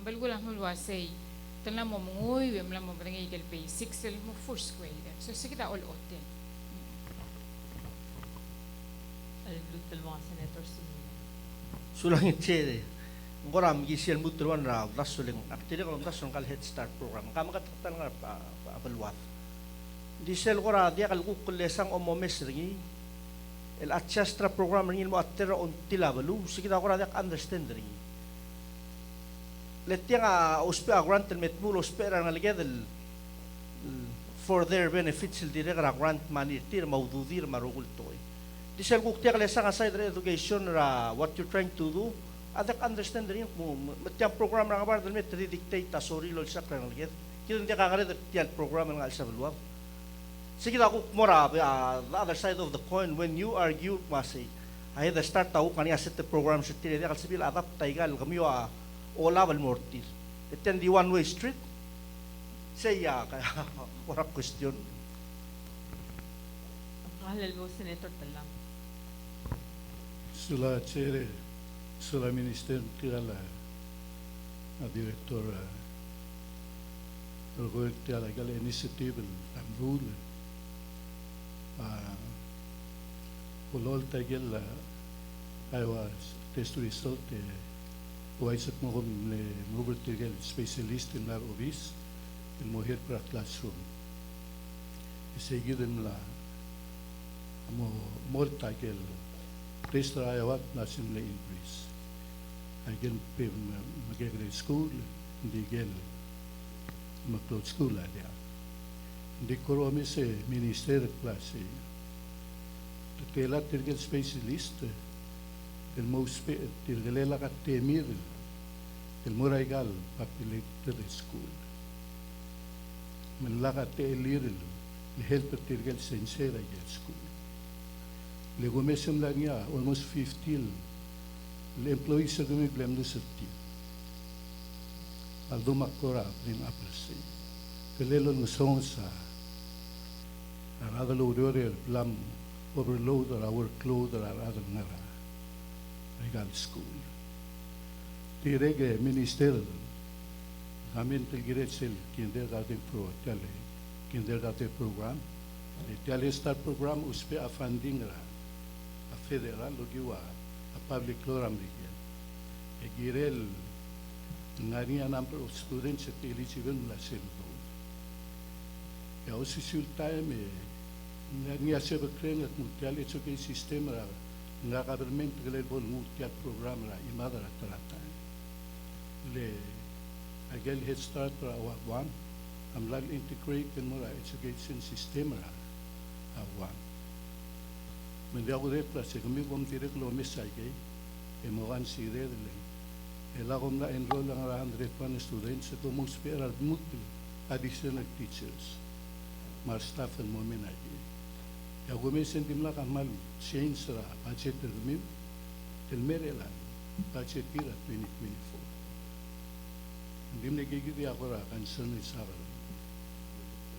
balgula mulwa say tanla mo mungoy wem la mo bringi gel basic sel mo first grade so sigida all oten Lutel mga Senator sulang itse ngoram gisel mutruan ra dasuling aktir ko dasun kal head start program kamakatan nga apalwat disel ko ra dia kal kukulesang o momes ringi el achastra program ringi mo atera on tilabalu sikita ko ra dia understand ringi letya nga uspe grant met mulo spera nga ligedel for their benefits il dire ra grant money tir maududir marugul toy disel ko tiya kalesang aside education ra what you trying to do adak understand ringi mo matya program ra nga bar met dictate ta sorry lol sakra nga liged kita dia ka ngare tiyan program nga alsa balwa sige ako mora the other side of the coin when you argue masi ay the start tao kaniya set the program sa tire kal sibil atap taigal kami ola bal mortil itten di one way street say kaya wala question Kahalal mo Senator Talang. Sula chere sula minister tirala a director Rogo tirala gal initiative am rule ulol tagel I was test result waisak mo kung le Robert Tigel specialist in our office il mo here para classroom isegiden la mo more tagel test ayawat nasin le increase agel pe magagre school hindi gel McLeod School adia. Di koromi se minister klase. Tela tirgel specialist el most tirgelela ka temir el moraigal populated school. Men laga te elir el help tirgel sincera el school. Le gomesem la nia almost 15 el employees sa gumi blem do serti. Aldo makora prim apresi. Kelelo no son sa another loader blam overload or our workload or other ngara. Regal school. Tirege minister gamin tilgiret sel kindergarten kindergarten program. The start program uspe a funding ra a federal logiwa a public program rigel. E girel ngari number of students eligible la seldo. E also sul time ngari a sebe kren at multial education system ra nga government gelel bol multial program ra imada ra trata. Le agel head start ra one am lag integrate in mora education system ra one. Men de agudre clase kami bom direk lo mesai ke e mogan sire le e la gom la enroll ang 101 students to mo spera multi additional teachers mar staff el momen agi ya gome sentim la kamal change ra budget mi tel merela budget tira 2024 ndim ne gigi di agora concern is sara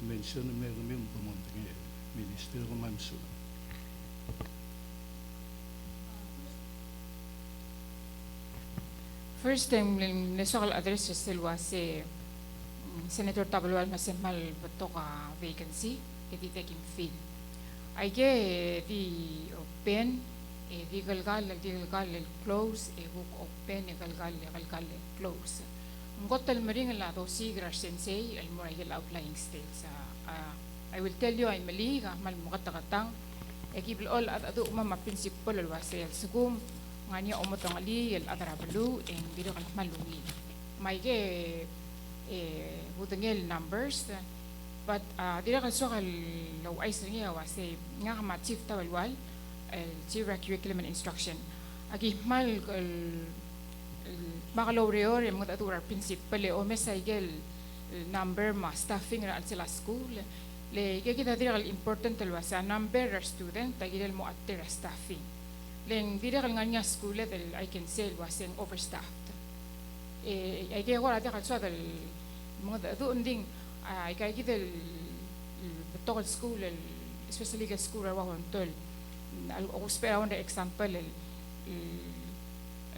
mention me mi monte minister Manso. First time national address still was Senator Tabalwal masemal bato ka vacancy iti taking field. Ay di open di galgal close hook open galgal close. Ngotal maring la do sigra sensei al moray outlying states. I will tell you ay mali mal mukatakatang ekibl all at adu umama principal al wasel sugum nganya umotong ali el adrablu en biro kal malungi may hutangel numbers but dira kal so kal law ay singa wase nga ma chief tawalwal el chief curriculum and instruction agi mal baccalaureate yung mga atura principal o mesaygel number ma staffing ra al sila school le kita dira kal important talwa sa number of student tagidel mo attira staffing len dira kal nganya school level I can say was overstaffed ay kaya ko rata kal so dal mga doon ding ay kaya kita betokal school especially ka school ra wa tol ako spera on the example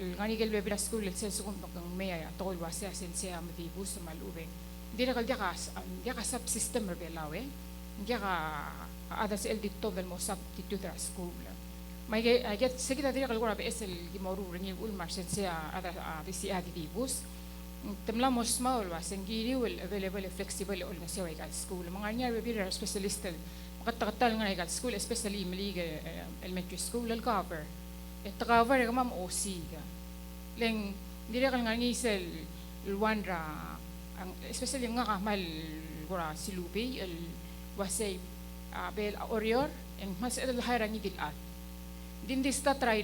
ngani gel bebra school el senso kung maya tol was ya sense am di bus malubeng dira kal dia ka subsystem rebelawe dia ka ada sa el dito del mo substitute ra school may get sekita dira kal gora be esel gimoru ringi ul marsense ada disi di bus temla mo small was ngiri will available flexible ul nasi wa kal school mga nya bebra specialist makatatal nga kal school especially maliga elementary school al cover cover ka mam OC ka leng dira kal ngani sel luandra especially nga kamal gora silubi el wasay bel orior en mas el harangi dilat din dista try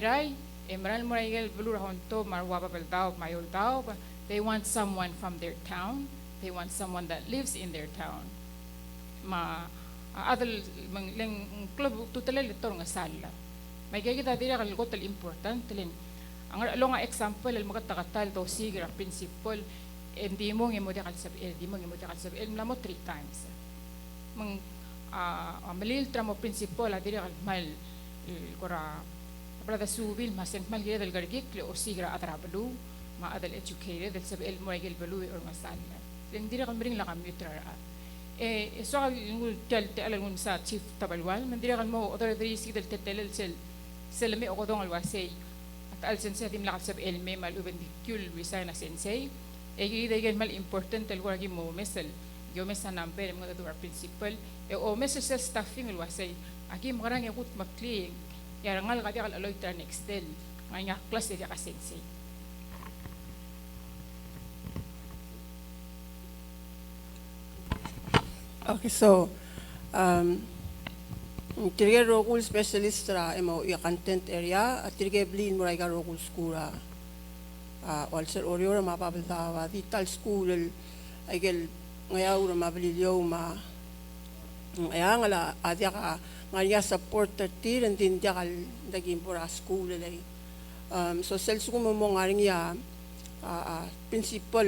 emral moraigel blura honto marwa babel daw mayol daw they want someone from their town they want someone that lives in their town ma adal leng club tutelel tor nga sala may kita dira kal gotal important len ang longa example el makatakatal to sigra principal hindi mo ngemote kalsabi el mlamo 3 times mang malil tramo principal adira mal kora para subil masen mal gida del gargik o sigra atrablu ma adal educated del sabi el moigel belu or masala dindira kan bring la computer so ngul tel alangun sa chief tabalwal mandira kan mo authority del tetel selme o dong alwasay at al sensei dim la sabi el me mal uben dikul wisana sensei egi degen mal important el wagi mo mesel yo mesa number mga dua principal o mesa sa staffing el wasay aki marang yakut makli ya ngal kadi kal aloy tra next del ngaya class dia ka sensei Okay, so tirge rogul specialist ra MOE content area at tirge blin mura iga rogul school also oriora mapabeltawa di tal school igel ngayaw na mabililyo ma ngaya ngala adya ka ngaya support tir and din dia kal daging pura school lay so sel suko mo ngaring ya principal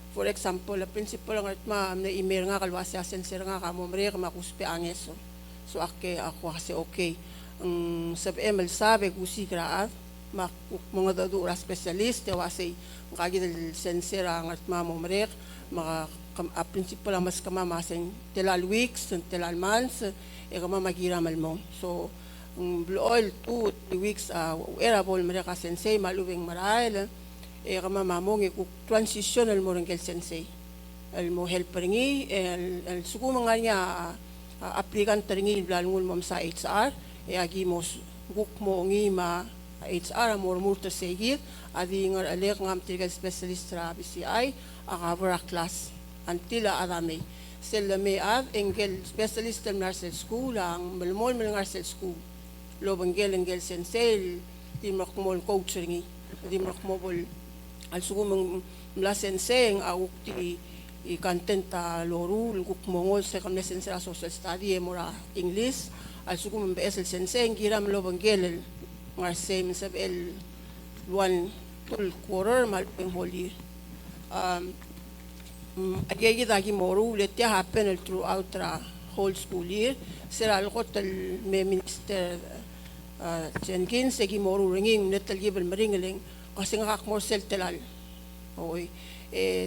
for example principal ng ma na email nga kalwasya sensor nga ka mo mre ka makuspe angeso so ako kasi okay ang sabi ML sabi kusi kraat mga dadura specialist wasi kagid sensor ang ma mo mre mga principal mas kamamasin tilal weeks tilal months kama magiramal mo so oil 2 weeks era bol mre ka sensei maluwing maral kama mamong transitional mo rin kel sensei el mo helper ngi el suku mga niya applicant ringi blalungul mom sa HR agi mo guk mo ngi ma HR mo murta segir adi ngar alek ngam tigal specialist ra BCI akabra class antila adami sel me ad engel specialist nurse school ang malmol nurse school lo bangel engel sensei di makmol coach ringi di makmol al suku mla sensei ang awukti i contenta loru guk mongol se kam sensei social study mora English al suku mbes el sensei ngiram lo bangel ngar same sab el one tul quarter mal pengholi agegi dagi moru letya happen throughout the whole school year sera al hotel me minister Jenkins segi moru ringing netal gibel maringeling kasi nga kakmor sel telal oy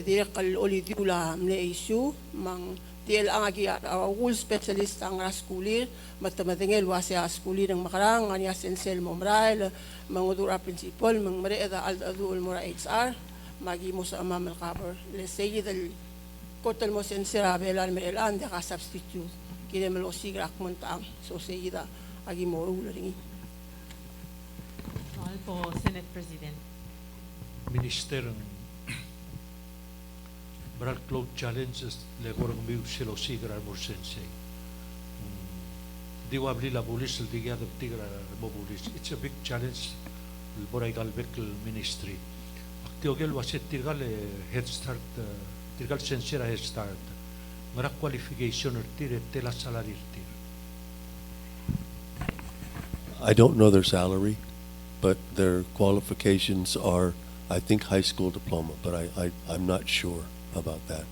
direk kal olidula mle issue mang tiel ang agi awul specialist ang raskulir matamatingel wasi askulir ang makarang anya sensel momrail mangudura principal mang mareda adul mura HR magi mo sa amam al cover le sayid al kotal mo sensera belan melan de ka substitute kile melo sigrak montang so sayida agi moru ringi Mahal po Senate President. Minister Bral Cloud Challenges le gorong biu silo sigra mor sensei. Diwabli la police el digad tigra mo police. It's a big challenge el boray galbek ministry. Aktiogel waset tirgal head start tirgal sensera head start. Mara qualification tire tela salary tir. I don't know their salary, but their qualifications are, I think, high school diploma, but I'm not sure about that.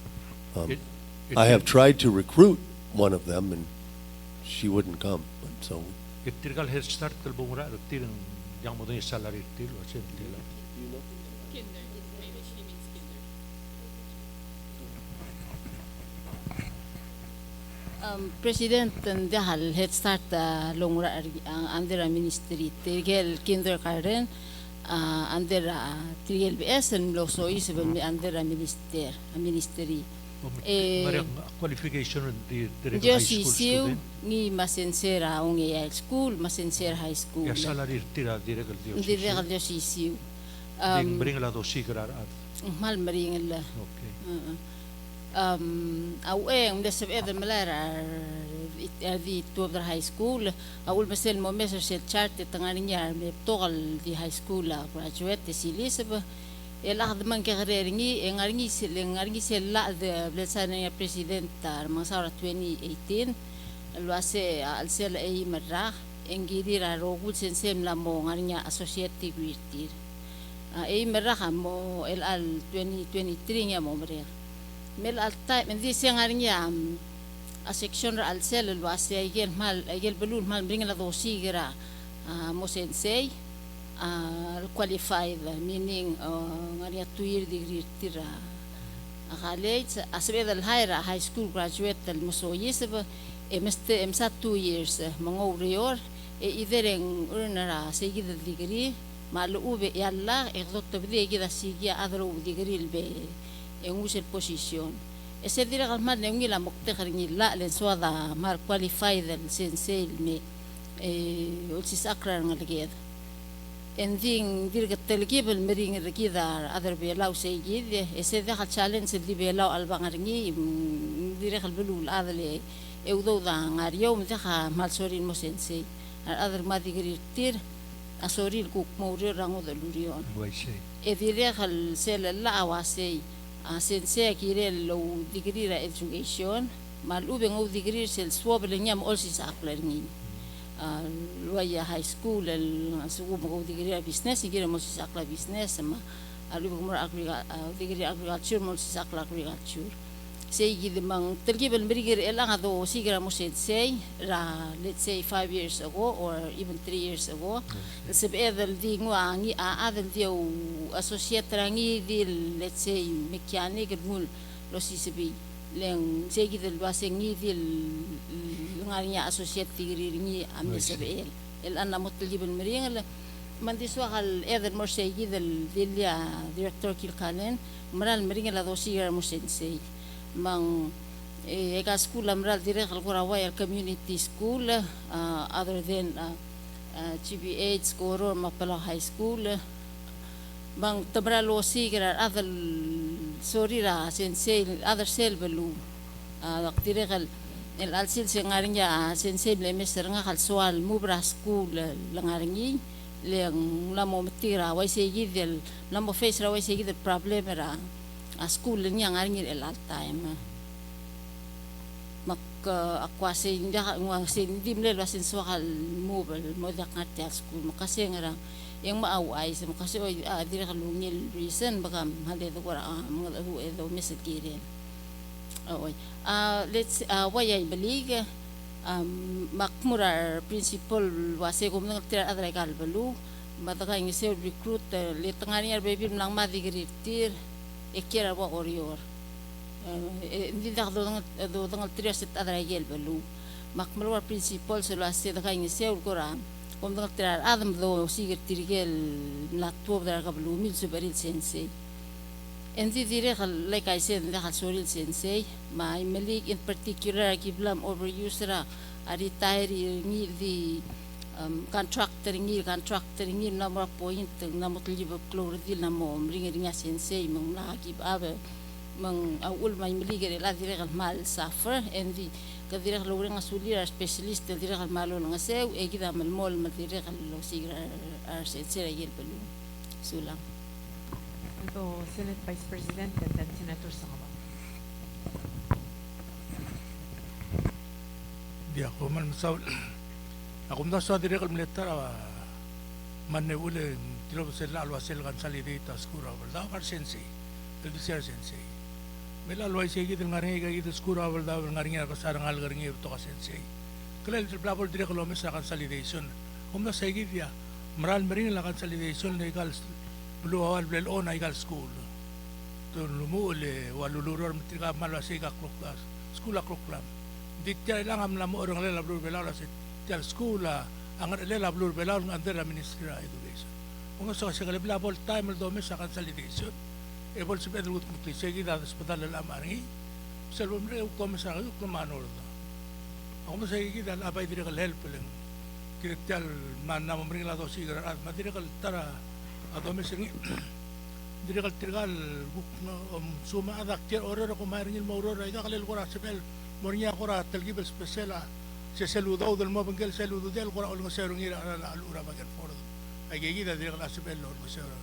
I have tried to recruit one of them, and she wouldn't come. But so. Tirgal head start tel bumura tir yang mo din salary tir waset tela. Kinder, maybe she means kinder. President dahal head start longra ang andera ministry tigel kindergarten andera tigel BS and lo so is me andera ministry Maria qualification di yo high si school siu student. ni masensera un high school masensera high school Ya salary tira direct yo si siu Ding bring la do sigrar at. mal maring la Okay. أوين ده سبعة الملارا هذه توبر هاي سكول أول مثل ما مثل شيء شارت تغنيار بتوغل دي هاي سكول graduate تسيليس به الأخذ من كغريرني إنغرني سيل لا ده بلسانة president تار مسارة 2018 الواسع السيل أي مرة إنجيري راروغول سنسيم لامو غرنيا associate degree أي مرة مو ال 2023 يا ممرير mel alta mendi sengarnya a section al sel lo asia igel belul mal bring la dosi gira mo sensei qualified meaning ngaria 2 year degree tira akhaleit asbe dal high school graduate al musoyis emsa 2 years mango rior ideren urna segi dal degree malu ube yalla egdot bide gida sigia adro degree be en usa position ese dira galmal nengi la moktekhar ngi la len soada mar qualified el sensei me ulsi sakra ngalged En ding virgatel gibel mering regida other be law say gid ese de challenge di be law albangarngi dire qalbulu adle eudo da ngario me ha malsorin mo sense other madigri tir asoril kuk morio rango de lurion e dire qal sel la awase sense kire lo digri ra education mal ube ngo digri sel swab le nyam olsi saklerni Luaya high school sugu mo digri business igire mo si sakla business ma alu mo digri agriculture mo si sakla agriculture say gide mang tergibel merigir elang ado sigira mo say let's say 5 years ago or even 3 years ago seb edel di nguangi adel di associate rangi di let's say mechanic gul lo si sebi leng say gide basengi di ngarinya associate degree ni amesabel el anna mutlibel mering mandiswa hal eder mo say gide dilia director kilkanen maral mering la dosiga mo sensei mang eka school amral dire khalgora waya community school other than GBH Skoro Mapala High School mang tabra lo sigira other sorry ra sensei other sel belu dire khal el alsil sengarinya sensei le meser nga khal soal mubra school langaringi le lamo metira wai segidel lamo face ra wai segidel problem ra a school ni ngaringi el time mak akwase inda ngwa sin dimle lo sin soal mobile modak ngati school makase ngara yang maaway sa makase oy dire kalungil reason baka hade to kora mga edo mesekire oy let's wayay balig makmura principal wase ko ng tira adra kalbalu mataka ngi se recruit le tangani ar baby lang madigritir ekira wa orior hindi do dangal tira set adra gelbalu makmura principal se lo ase da ngi se kora kom dangal tira adam do sigir tirgel la tuob da kablu mil superil sensei endi dire like I said the soril sensei my malik in particular giblam overuse ra a retire ni the contractor ni number point na motlib klor dil na mo ringa sensei mang na gib ave mang awul may maligere la dire mal suffer endi ka dire lo ringa sulir specialist dire malo nga sew e gida mal mol ma dire lo sigra ar sensei yel pelu sulang So, Senate Vice President and then Senator Sangaba. Di ako man masaul. Ako muna sa dire kalmilitar man ne ule tilo sila alwa sila consolidate skura wal da kar sensei. El disar sensei. Mela alwa sigi del ngaringi kagi del skura wal da ngaringi ka sarang al ngaringi to ka sensei. Kala el blabol dire kalome sa consolidation. Kumna sigi dia maral marin la consolidation legal Blue awal blel on aigal school. To lumule waluluror mitrika malwasiga kloklas. School kloklam. Ditya lang am lam orang lela blur belala sit. Tel school ang lela blur belala ng under ministry education. Kung sa segala blabol time do mes sa consolidation. E bol sibed lut mutli segi da hospital la mari. Selvom re ko sa ko manor. Ako sa segi da abay dire kal help lang. Kitel man na mamring la do sigara at madire kal tara atau misalnya dari kalau tinggal suma ada ktir orang aku mainin mau orang itu kalau orang sebel mornya orang tergib spesial seselu dau del mau bengkel selu del orang orang serungi ala alura bagian ford aja gitu dari kalau sebel orang serung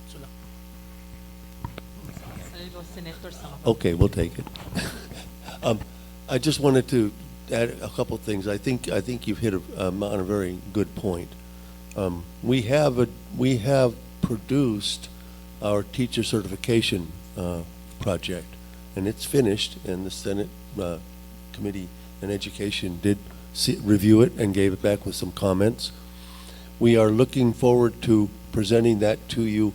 sulah. Okay, we'll take it. I just wanted to add a couple things. I think you've hit on a very good point. We have produced our teacher certification project, and it's finished. And the Senate Committee on Education did review it and gave it back with some comments. We are looking forward to presenting that to you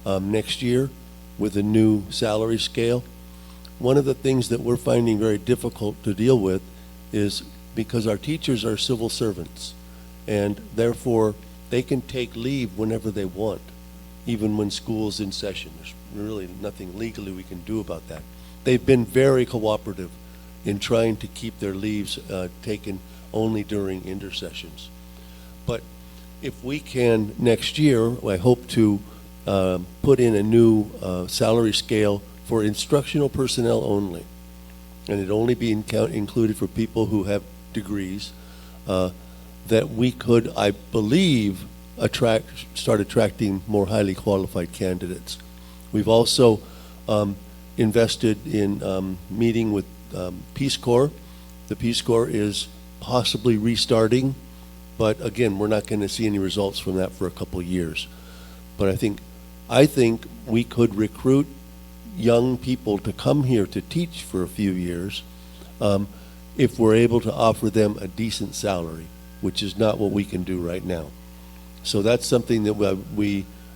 next year with a new salary scale. One of the things that we're finding very difficult to deal with is because our teachers are civil servants, and therefore they can take leave whenever they want, even when school's in session. There's really nothing legally we can do about that. They've been very cooperative in trying to keep their leaves taken only during intersessions. But if we can next year, I hope to put in a new salary scale for instructional personnel only, and it only be included for people who have degrees, that we could, I believe, start attracting more highly qualified candidates. We've also invested in meeting with Peace Corps. The Peace Corps is possibly restarting, but again, we're not going to see any results from that for a couple of years. But I think we could recruit young people to come here to teach for a few years if we're able to offer them a decent salary, which is not what we can do right now. So that's something that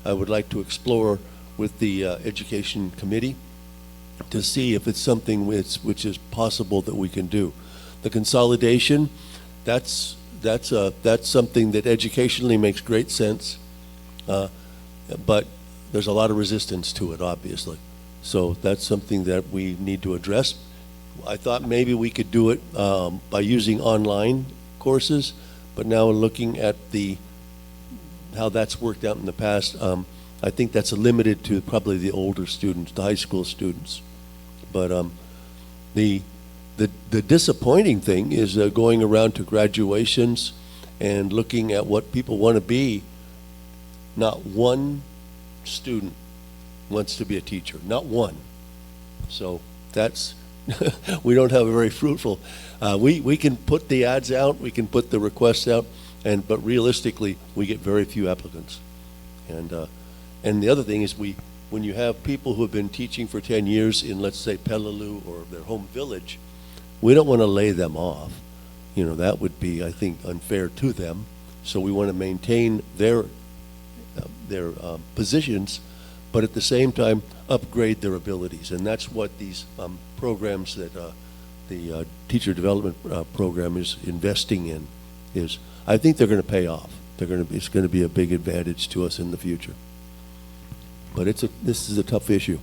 I would like to explore with the Education Committee to see if it's something which is possible that we can do. The consolidation, that's something that educationally makes great sense, but there's a lot of resistance to it, obviously. So that's something that we need to address. I thought maybe we could do it by using online courses, but now looking at how that's worked out in the past, I think that's limited to probably the older students, the high school students. But the disappointing thing is going around to graduations and looking at what people want to be. Not one student wants to be a teacher, not one. So that's, we don't have a very fruitful, we can put the ads out, we can put the requests out, but realistically, we get very few applicants. And the other thing is when you have people who have been teaching for 10 years in, let's say, Peleliu or their home village, we don't want to lay them off. You know, that would be, I think, unfair to them. So we want to maintain their positions, but at the same time, upgrade their abilities. And that's what these programs that the teacher development program is investing in is. I think they're going to pay off. It's going to be a big advantage to us in the future. But this is a tough issue.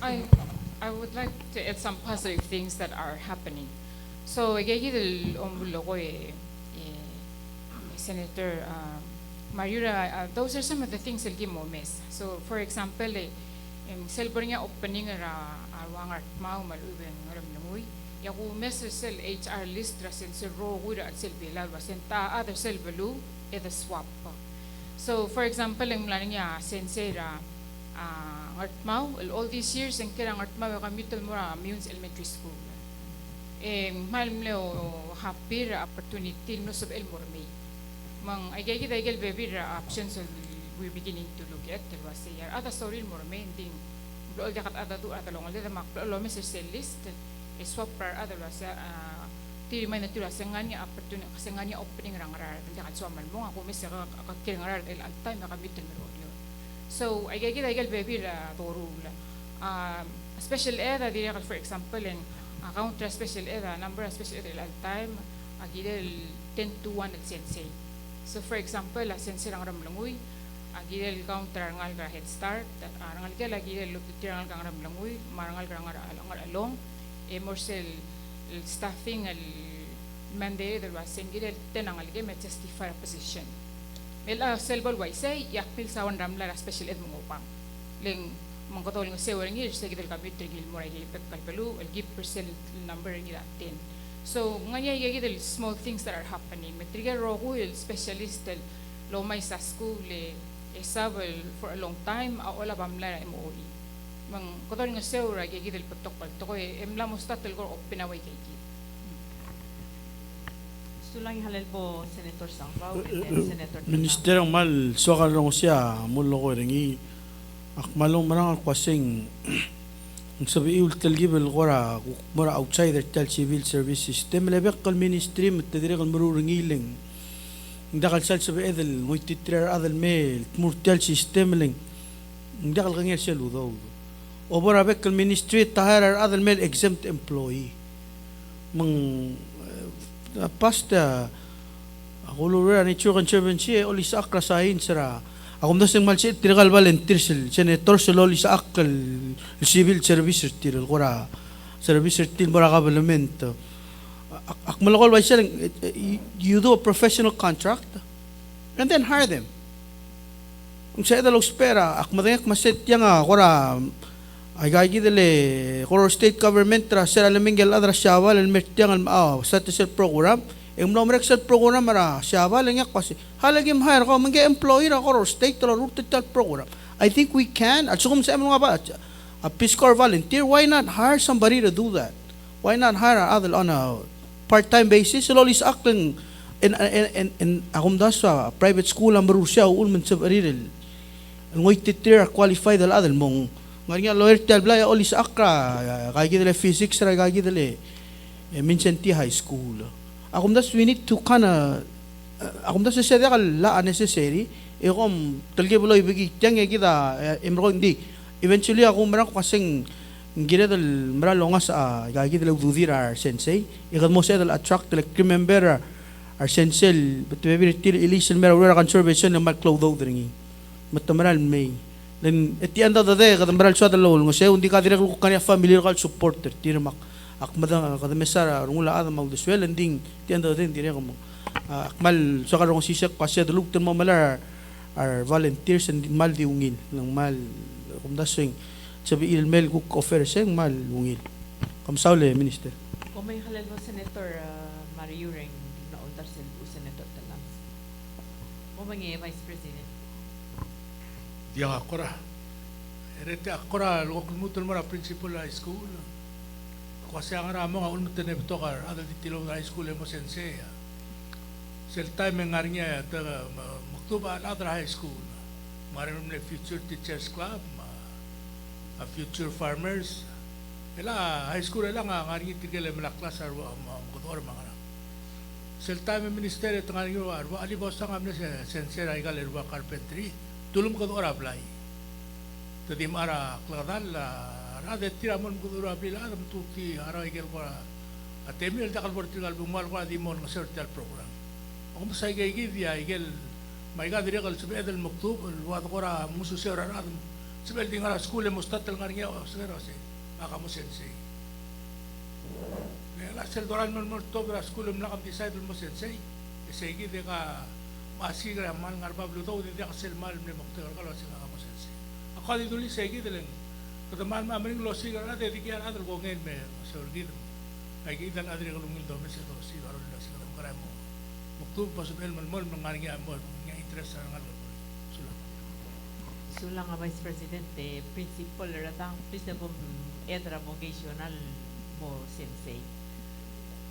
I would like to add some positive things that are happening. So, Senator Mariura, those are some of the things that give miss. So, for example, celebrating opening wangar mau malubeng ngaramlangoy. Yaku messer sel HR list rasen se ro wira at sel bilal wasen ta other sel balu the swap. So, for example, ang mlaniya sensera ngartmao all these years ang kira ngartmao kamitul mura Munes Elementary School. Malmleo happy opportunity no sub el mormi. Mang agay kita baby options we're beginning to look at. There was a other story mormi ding blol jakat ada tu ada long ada mak blol messer sel list swap per other was tiri may natura senganya opportunity senganya opening rangarar jakat suaman mo ako messer kakir ngarar el time nakamitul mo. So, I get baby torula. Special ed, for example, in counter special ed, number of special ed all time, I get 10 to 1 at sensei. So, for example, sensei ang ramlangoy, I get counter ngal Head Start, that ngal ka lagi look at ngal ramlangoy, marangal along, morsel staffing al Monday, there was single 10 ngal ka may justify a position. Selbol way say yakpil sa wan ramla special ed mongopang ling mangkotol ng sewer ngir sa gidel kami trigil mo ray kalpelu el give percent number ngi 10. So nganya gidel small things that are happening met trigger rogo el specialist el lomay sa school esabel for a long time wala bamla MOE mang kotol ng sewer gidel patok paltok emla mustatel go pinaway kay Lang halal po Senator Sangbaw and Senator Minister ang mal suakal rong siya mulo ko ringi akmalong marang kwasing ang sabi ultal gibel gora mura outsider tel civil service system lebek kal ministry mtadiri kal maruringiling ndakal sal sabi edel ngititrer adal mail murtel system ling ndakal kangel selu daw obora bek kal ministry taharar adal mail exempt employee mang pasta ako lura ni Chukan Conservancy oli sa akrasahin sara ako mdas ng malsit tiragal volunteer senator sa oli sa akal civil service tiral kora service til mura government ak malakol why selling you do a professional contract and then hire them. Kung sa edalog spera, akmadeng maset yang kora ay gagi dele kora state government tra sera lamingel adra syawal el mertiang al statistic program em nomrek sel program ara syawal ngak pasi halagim hire ko mange employee ra kora state tra route tal program. I think we can at sukum sa mga ba a Peace Corps volunteer, why not hire somebody to do that? Why not hire other on a part-time basis? Lol is akling in akum da sa private school ang Russia ulman sa bariril ngoy titir qualified al adal mong nganya lawyer tal blay olis akra kay gidele physics ra kay gidele minsan ti high school akum das we need to kana akum das sa kal la unnecessary kom talge buloy bigi tiang kita imro hindi eventually ako marang kasing gidel mara longas kay gidele udira sensei ikad mo sa dal attract like remember our sensei but maybe til illusion mera wala conservation na malclotho dringi matamaral may then at the end of the day kadamaral sa dalawol ngo siya hindi ka dire ko kanya family local supporter tira mak akmada kadamesara rungula ada mag deswel ending the end of the day dire ko akmal sa karong sisak pasya dalug tan mamalar our volunteers and mal diungil ng mal kum dasing sabi email ko offer sing mal ungil kamsaule minister kung may halal mo Senator Mario Ring na undar Senator Talang kung may Vice President dia akora erete akora lokal mutul mara principal high school kasi ang ramo nga ulmut na betokar ada di tilong high school mo sensei sel time ngarnya ta maktuba other high school maram le future teachers club a future farmers ela high school ela nga ngarnya tigele mala class arwa kodor mga sel time minister tangaryo arwa ali boss nga amne sensei ay galerwa carpentry tulum ko ora apply tadi mara kladal rada tira mon ko ora apply la tuti ara igel ko atemil dakal portugal bumal ko di mon certain program ako masay gay dia igel may ga dire kal sabi edel maktub wa ko ra musu sera rad sabi di ngara school mo statal ngarnya sera se maka mo sensei la sel doran mon to bra school mo nakam decide mo sensei segi de ka masih ramal ngarba bluto di dia kasel mal me mokter kalau sing ako sense ako di duli segi deleng keteman mamring losi gara de dikian adar gongen me sorgid ay gidan adri kalungil do me se do si aro la sing kara mo moktu pasubel mal mol mangarngi amol nga interest sa ngal sulang Vice President principal ratang principal edra vocational mo sensei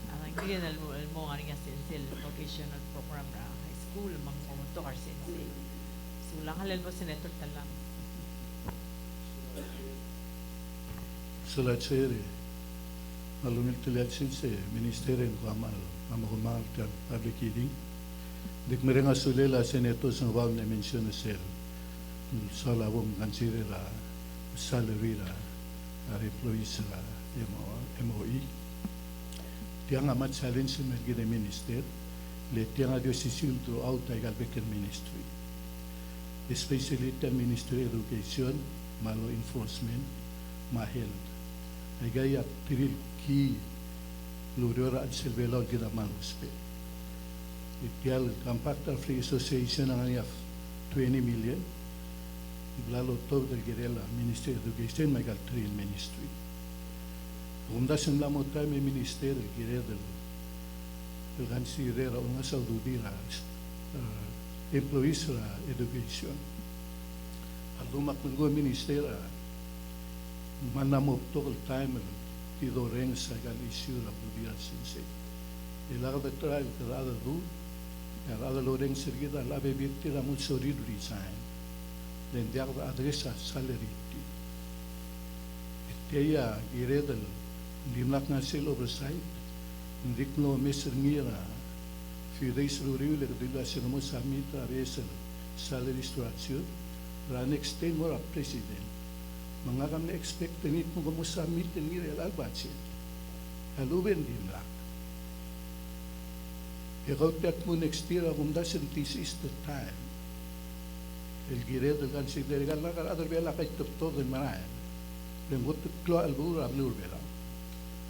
ang gidan mo nga sensei vocational program ra school mang to our sensei sulang halal mo Senator Talang Sulat seri malumil tuliat sinse ministerin ko amal amakumal tiyan public hearing dik merenga sulela senator sang wal na mention sel sala wong consider salary ra employees ra MOE tiang amat challenge mergi de minister le tiang decision throughout the Galbecan ministry, especially the Ministry of Education, malo enforcement, ma health. Ay gaya piril ki lurora at silbelaw kita maluspe. Itial Compactor Free Association ang aniyaf 20 million. Iblalo to del girela Ministry of Education may gal 3 ministry. Kung dasin lamo tayo may minister girela el considera una saududira employees la education aluma kungo ministera manamo total time ti doreng sa gal issue la budia sense el agda trial que la du el agda loreng sergida la bebirti la mucho resign den dia adresa salary teya giredel limnak na sel oversight Indikno Mr. Mira, few days ruriu le dila se no samita res salary structure, ra next time more president. Mga kam expect nit mo mo samit ni el budget. Haluben din la. Ikaw tat mo next year kung dasen this is the time. El gire del consider gal la other bela kay todo de marayan. Lengot klo albura abnur bela.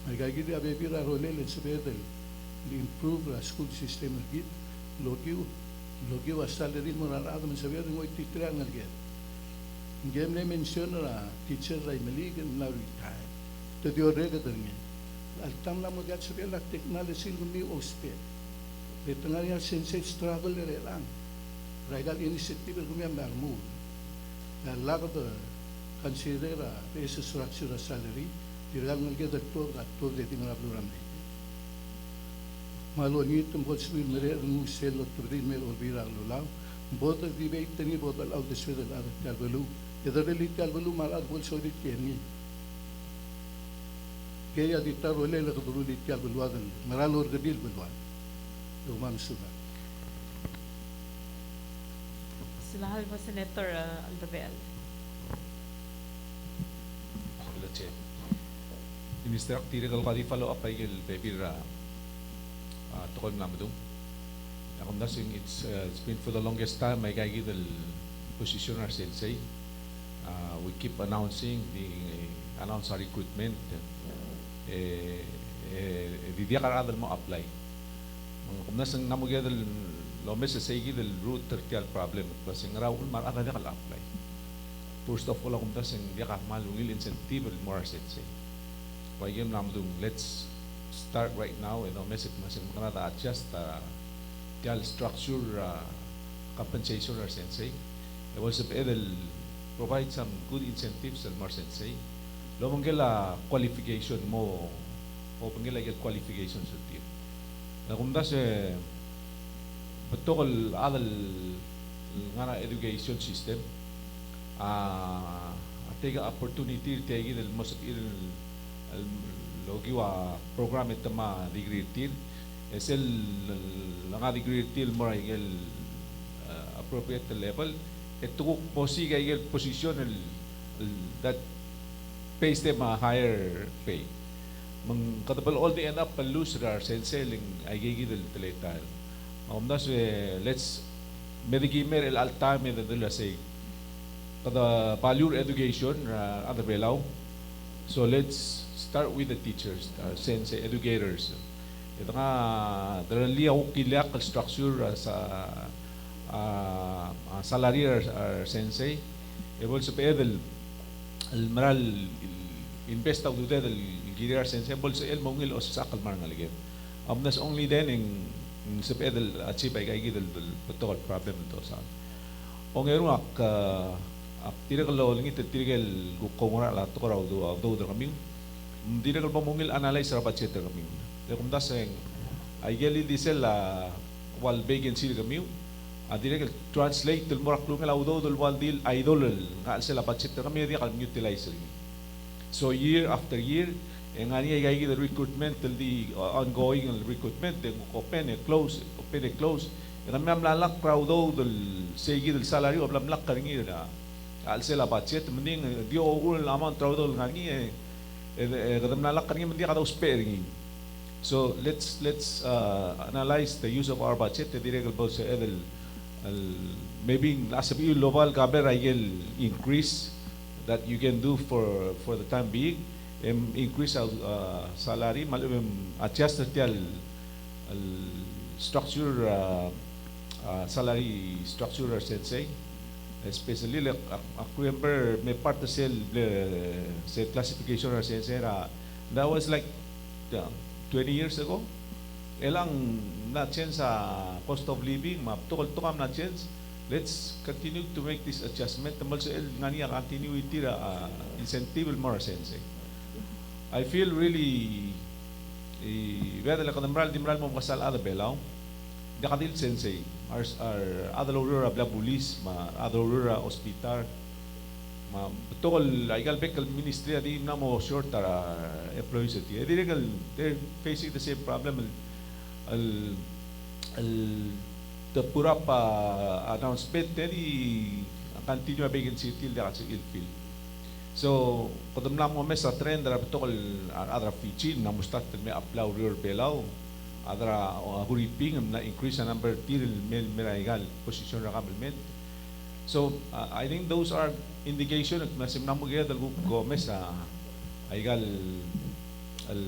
May gagidi abebira rolel en sebedel li improve la school system git logiu Logi wa salary mo na rado man sabi ng iti triangle get. Game na mention na teacher ray maligan na retire. To the orega derngi. Altam na mo gat sabi la technology lumi ospe. Dito nga niya sensei struggle na lang. Raigal initiative ko miya marmul. Na lago to considera esa structure salary. Dirang nalga dakto at to de tingra program de. Malo ni tum ko swil mere ngu sel to de mer orbira lulaw. Both of the debate tani both al the swil al kalbalu. Yadali kalbalu malad bol so dit kenni. Kaya di taro le la to dit kalbalu adan maralor gadil bulwan. Do mam suba. Silahal po Senator Aldabel. Minister Aktiri kalau kadi follow up ay bebir tukol na madung. Ako nasing it's been for the longest time may kaya the position our sensei. We keep announcing announce our recruitment. Di dia karada mo apply. Kung nasang namugya del lomes sa sige del root tertial problem kasi ngaraw mar ada kal apply. First of all kung nasang dia ka malungil incentive more sensei. Pagyan namdung let's start right now and message masing kanada adjust tial structure compensation or sensei. It was able provide some good incentives and more sensei. Lo manggila qualification mo o panggila qualification sa team. Na kung dase betul adal ngana education system tega opportunity tegi del most logi wa program itama degree til esel nga degree til mo igel appropriate level etuk posi igel position that pays them a higher pay mang kadabal all the end up lose rar senseling igegi del teletal omdas let's medigimer el altame de la say kada value education other below so let's start with the teachers, sensei, educators. Ito nga, darali ako kilak structure sa salary sensei. Evo sa pedal, maral invest ako dito del girar sensei. Evo sa el mongil o sa sakal marang aligid. That's only then in sa pedal achieve ay kaigi del potokal problem ito sa. O ngayon tira kalau lingit tira kongora la to raw do kami. Hindi na mongil analyze sa budget kami. Kaya kung daseng ay gali disel wal vacancy kami. Hindi na translate tul morak lungal audo dul wal deal idol nga sila budget kami di kal utilize rin. So year after year ang ani ay the recruitment till the ongoing recruitment open and close. Kami amlalak audo dul segi dul salary o amlalak karingi na al sila budget mending dio ul amount audo ngani kadam nalakkan ng hindi kada uspering. So let's analyze the use of our budget. The direct about sa edel maybe nasabi global cover igel increase that you can do for the time being increase our salary adjust the structure salary structure sensei. Especially like I remember may part of cell classification or sensei that was like 20 years ago. Elang na change sa cost of living tukol tukam na change. Let's continue to make this adjustment. Also ngani continuity incentive more sensei. I feel really whether like dimral mo kasal ada belaw dakadil sensei our other aurora blabulis other aurora hospital betul igal bekal ministry di namo short employees they're facing the same problem the pura announcement di continue vacancy till the ilfil so kadam namo mes sa trend betul other feature namo start me apply aurora belaw adra huriping na increase the number til meraigal position rakabilment. So I think those are indication at masim namo gaya dal Gomez aigal al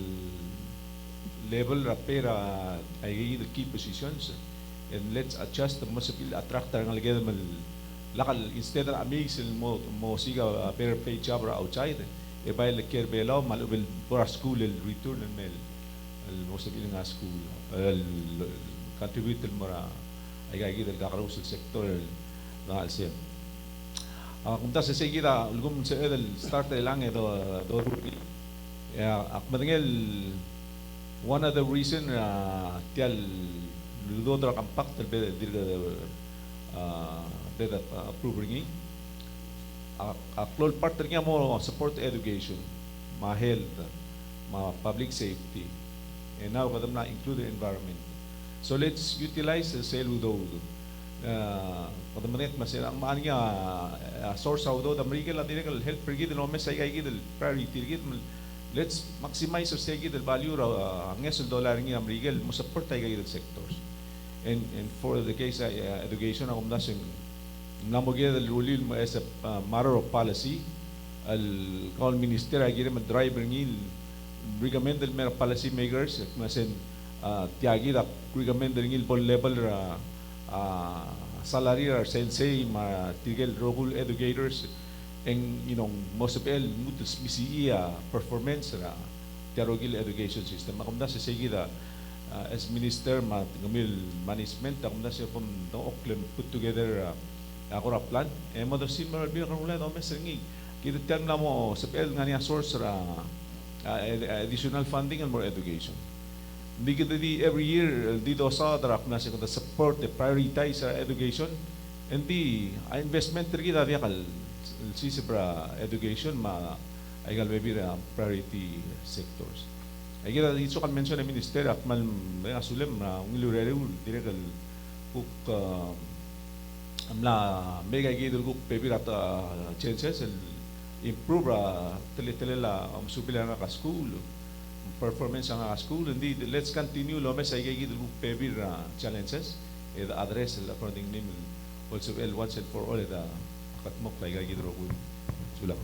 level rapera ay the key positions and let's adjust the possible attractor ng lagay mal lakal instead of amazing mo siga better pay job outside e bay le care belaw mal ubel for school el return el mel el mo sabi nga school el contribute el mara ay gagi del gakaroon sa sector na alsem kung ta sa sigida ulgum sa el start lang do akmadengel one of the reason tial ludodra kampak tel dirga that approving upload part nga mo support education, ma health, ma public safety, and now kadam na include the environment. So let's utilize the sale udo. Kadam net masira ang maan nga source udo da mrigel adirek health brigade no mes ay gid priority gid let's maximize the segi del value ang $10 nga mrigel mo support ay gid sectors. And for the case education ako mna sing namogya del rulil mo as a matter of policy al call minister ay gid driver ngil recommend del mer policy makers masen tiagi da recommend del ngil bol level salary or sensei ma tigel rogul educators and most of el mutus misiya performance ra tiarogil education system akumda sa segida as minister ma gamil management akumda sa from no Auckland put together akora plan mo do similar bill kan ulan o mesringi kita tiang namo sa el nga niya source ra additional funding and more education. Hindi kita di every year dito sa darak na siya support the prioritize education and the investment kita dia kal si sebra education ma ay gal maybe priority sectors. Ay kita dito kan mention na minister at mal asulem na ngilurere direct kuk amla mega gidul kuk pebirat chances improve tele la supila na ka school performance ang school hindi let's continue lo mes ay gidul kuk pebir challenges and address according name also once and for all the katmok lay gidro ko sulang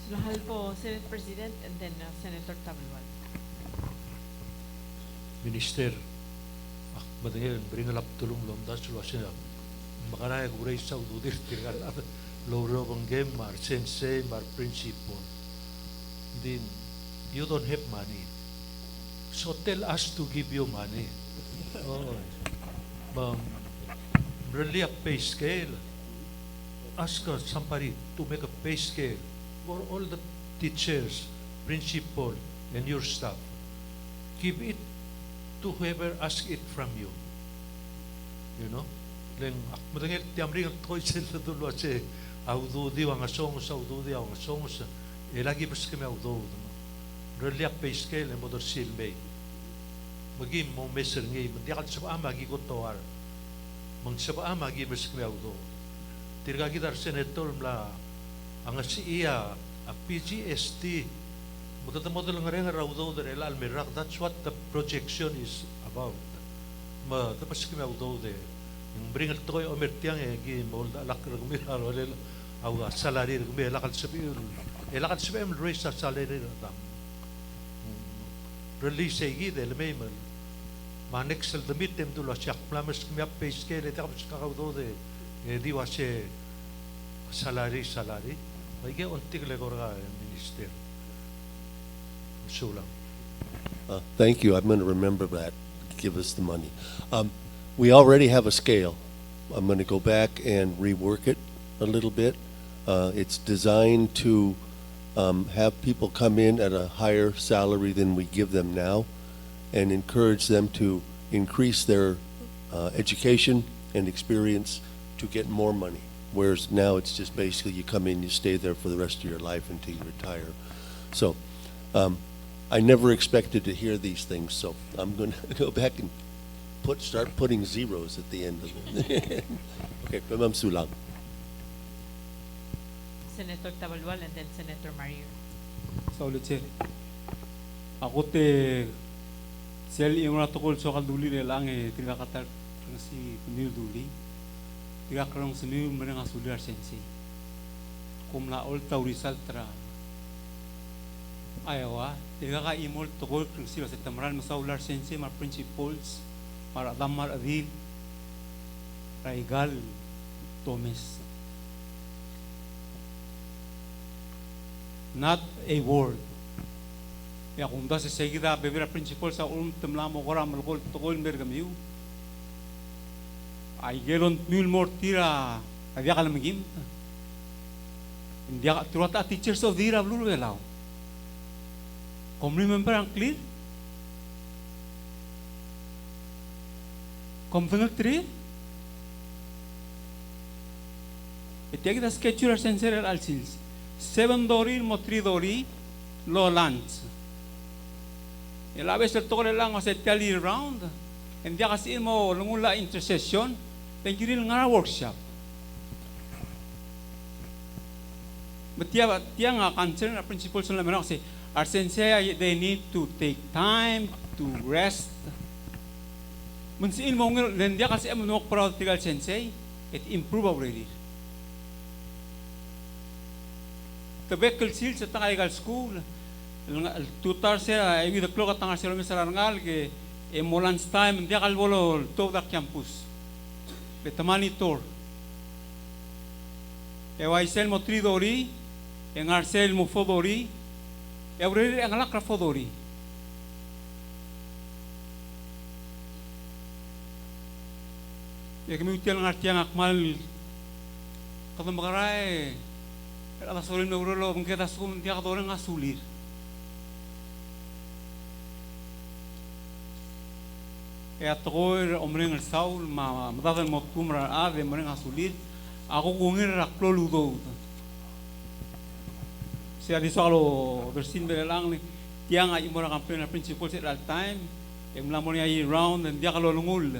Sulahal po Senate President and then Senator Tabalwal. Minister madengel bring up tulong lom das sulasina makanaya guray sa ududir tirgal loro bang game mar sensei mar principal then you don't have money so tell us to give you money really a pay scale ask somebody to make a pay scale for all the teachers principal and your staff give it to whoever ask it from you leng madangel tiamring toy sel dulo che audo di wang song sa audo di wang song sa elagi bes kemi audo really a pay scale and motor sil bay magi mo meser ngi di kal sa amagi ko toar mang sa amagi bes kemi audo tirga gitar senator mla ang siya a PGST model nga audo der el almerak that's what the projection is about ma tapos kemi audo de yung bring el toy o mertiang gi mol da lak gumir alol au salary gumir lakal sabi lakal sabi am raise sa salary da release gi del memo ma next el demit tem du la chak plames kemi pay scale ta ka audo de di wa che salary ay ge ontik le gorga minister sula Thank you. I'm going to remember that. Give us the money. We already have a scale. I'm going to go back and rework it a little bit. It's designed to have people come in at a higher salary than we give them now and encourage them to increase their education and experience to get more money. Whereas now it's just basically you come in, you stay there for the rest of your life until you retire. So I never expected to hear these things, so I'm going to go back and start putting zeros at the end of it. Okay, Ma'am Sulang. Senator Tabalwal and then Senator Mario. Saulit sir. Ako te sel yung ratokol so kalduli lang tiga katar si Pemil Duli. Tiga karong semi menang asulir sensi. Kumla all tau result tra. Ayawa, tiga ka imol tokol si sa tamaran masaular sensi ma principals para damar adil raigal tomes. Not a word. Ya kung da sa seguida bebera principal sa temlamo kora malkol tokol mergamiu. Ay gelon mil mortira adia kalamigim. India turata teachers of dira blue belao. Come remember and clear? Come tengok tri? Itiagi da sketchular sensor al sils. 7 dori mo 3 dori lo lunch. Ilabes el tokore lang o sa tally round. Hindi kasi mo lumula intercession. Thank you rin nga workshop. But tiya nga concern na principles na naman kasi our sensei, they need to take time to rest. Munsiin mo ngayon, hindi kasi mo nuk proud tigal sensei, it improve already. Tabekal sil sa tangaygal school, tutar siya, ay with the clock at tangar sila may sarangal, ke mo lunch time, hindi kalbolo, to the campus. Betamani tour. Ewa isel mo 3 dori, ang arsel mo 4 dori, every ang alak ra 4 dori. Ya kami utial ngartiang akmal kada magaray ala solin na urolo ang kita sum dia kadore nga sulir. Ya tokoy omreng al saul madadan mo kumra ave omreng asulir ako kungir raklo ludo. Siya di solo versin belang ni tiang ay mo ra kampiyon na principal sa all time emla mo niya round and dia kalolungul.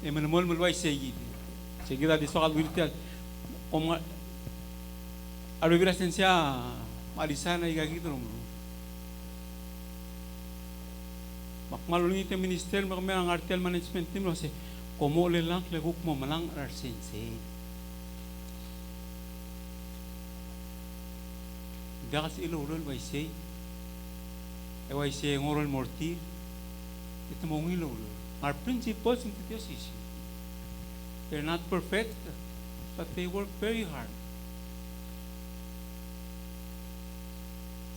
Emanmol mulway segid. Segida di sokal virtual. Om alubira sensia malisana igagito mo. Makmaluni te minister makme ang artel management team no se komo le lang leguk mo malang arsense. Dakas ilolol way say. E way say ngorol morti. Ito mo ngilolol. Our principals in the diocese. They're not perfect, but they work very hard.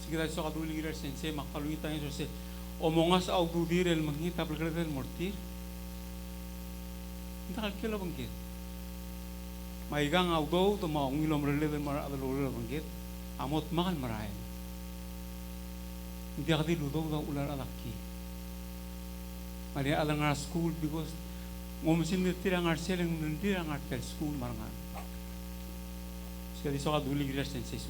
Sige tayo sa kaduling ilar sensei, makaluwi tayo sa omongas au dudir el mangita pelgrede el mortir. Hindi kalkila banggit. Maigang au do, tumaong ilom relede el adalulila banggit. Amot mahal marahin. Hindi ka diludo daw ular alaki. Maria alang our school because ngomusin nila ang arseleng nila ang artel school marangan. Sige so kaduli gilas sensei.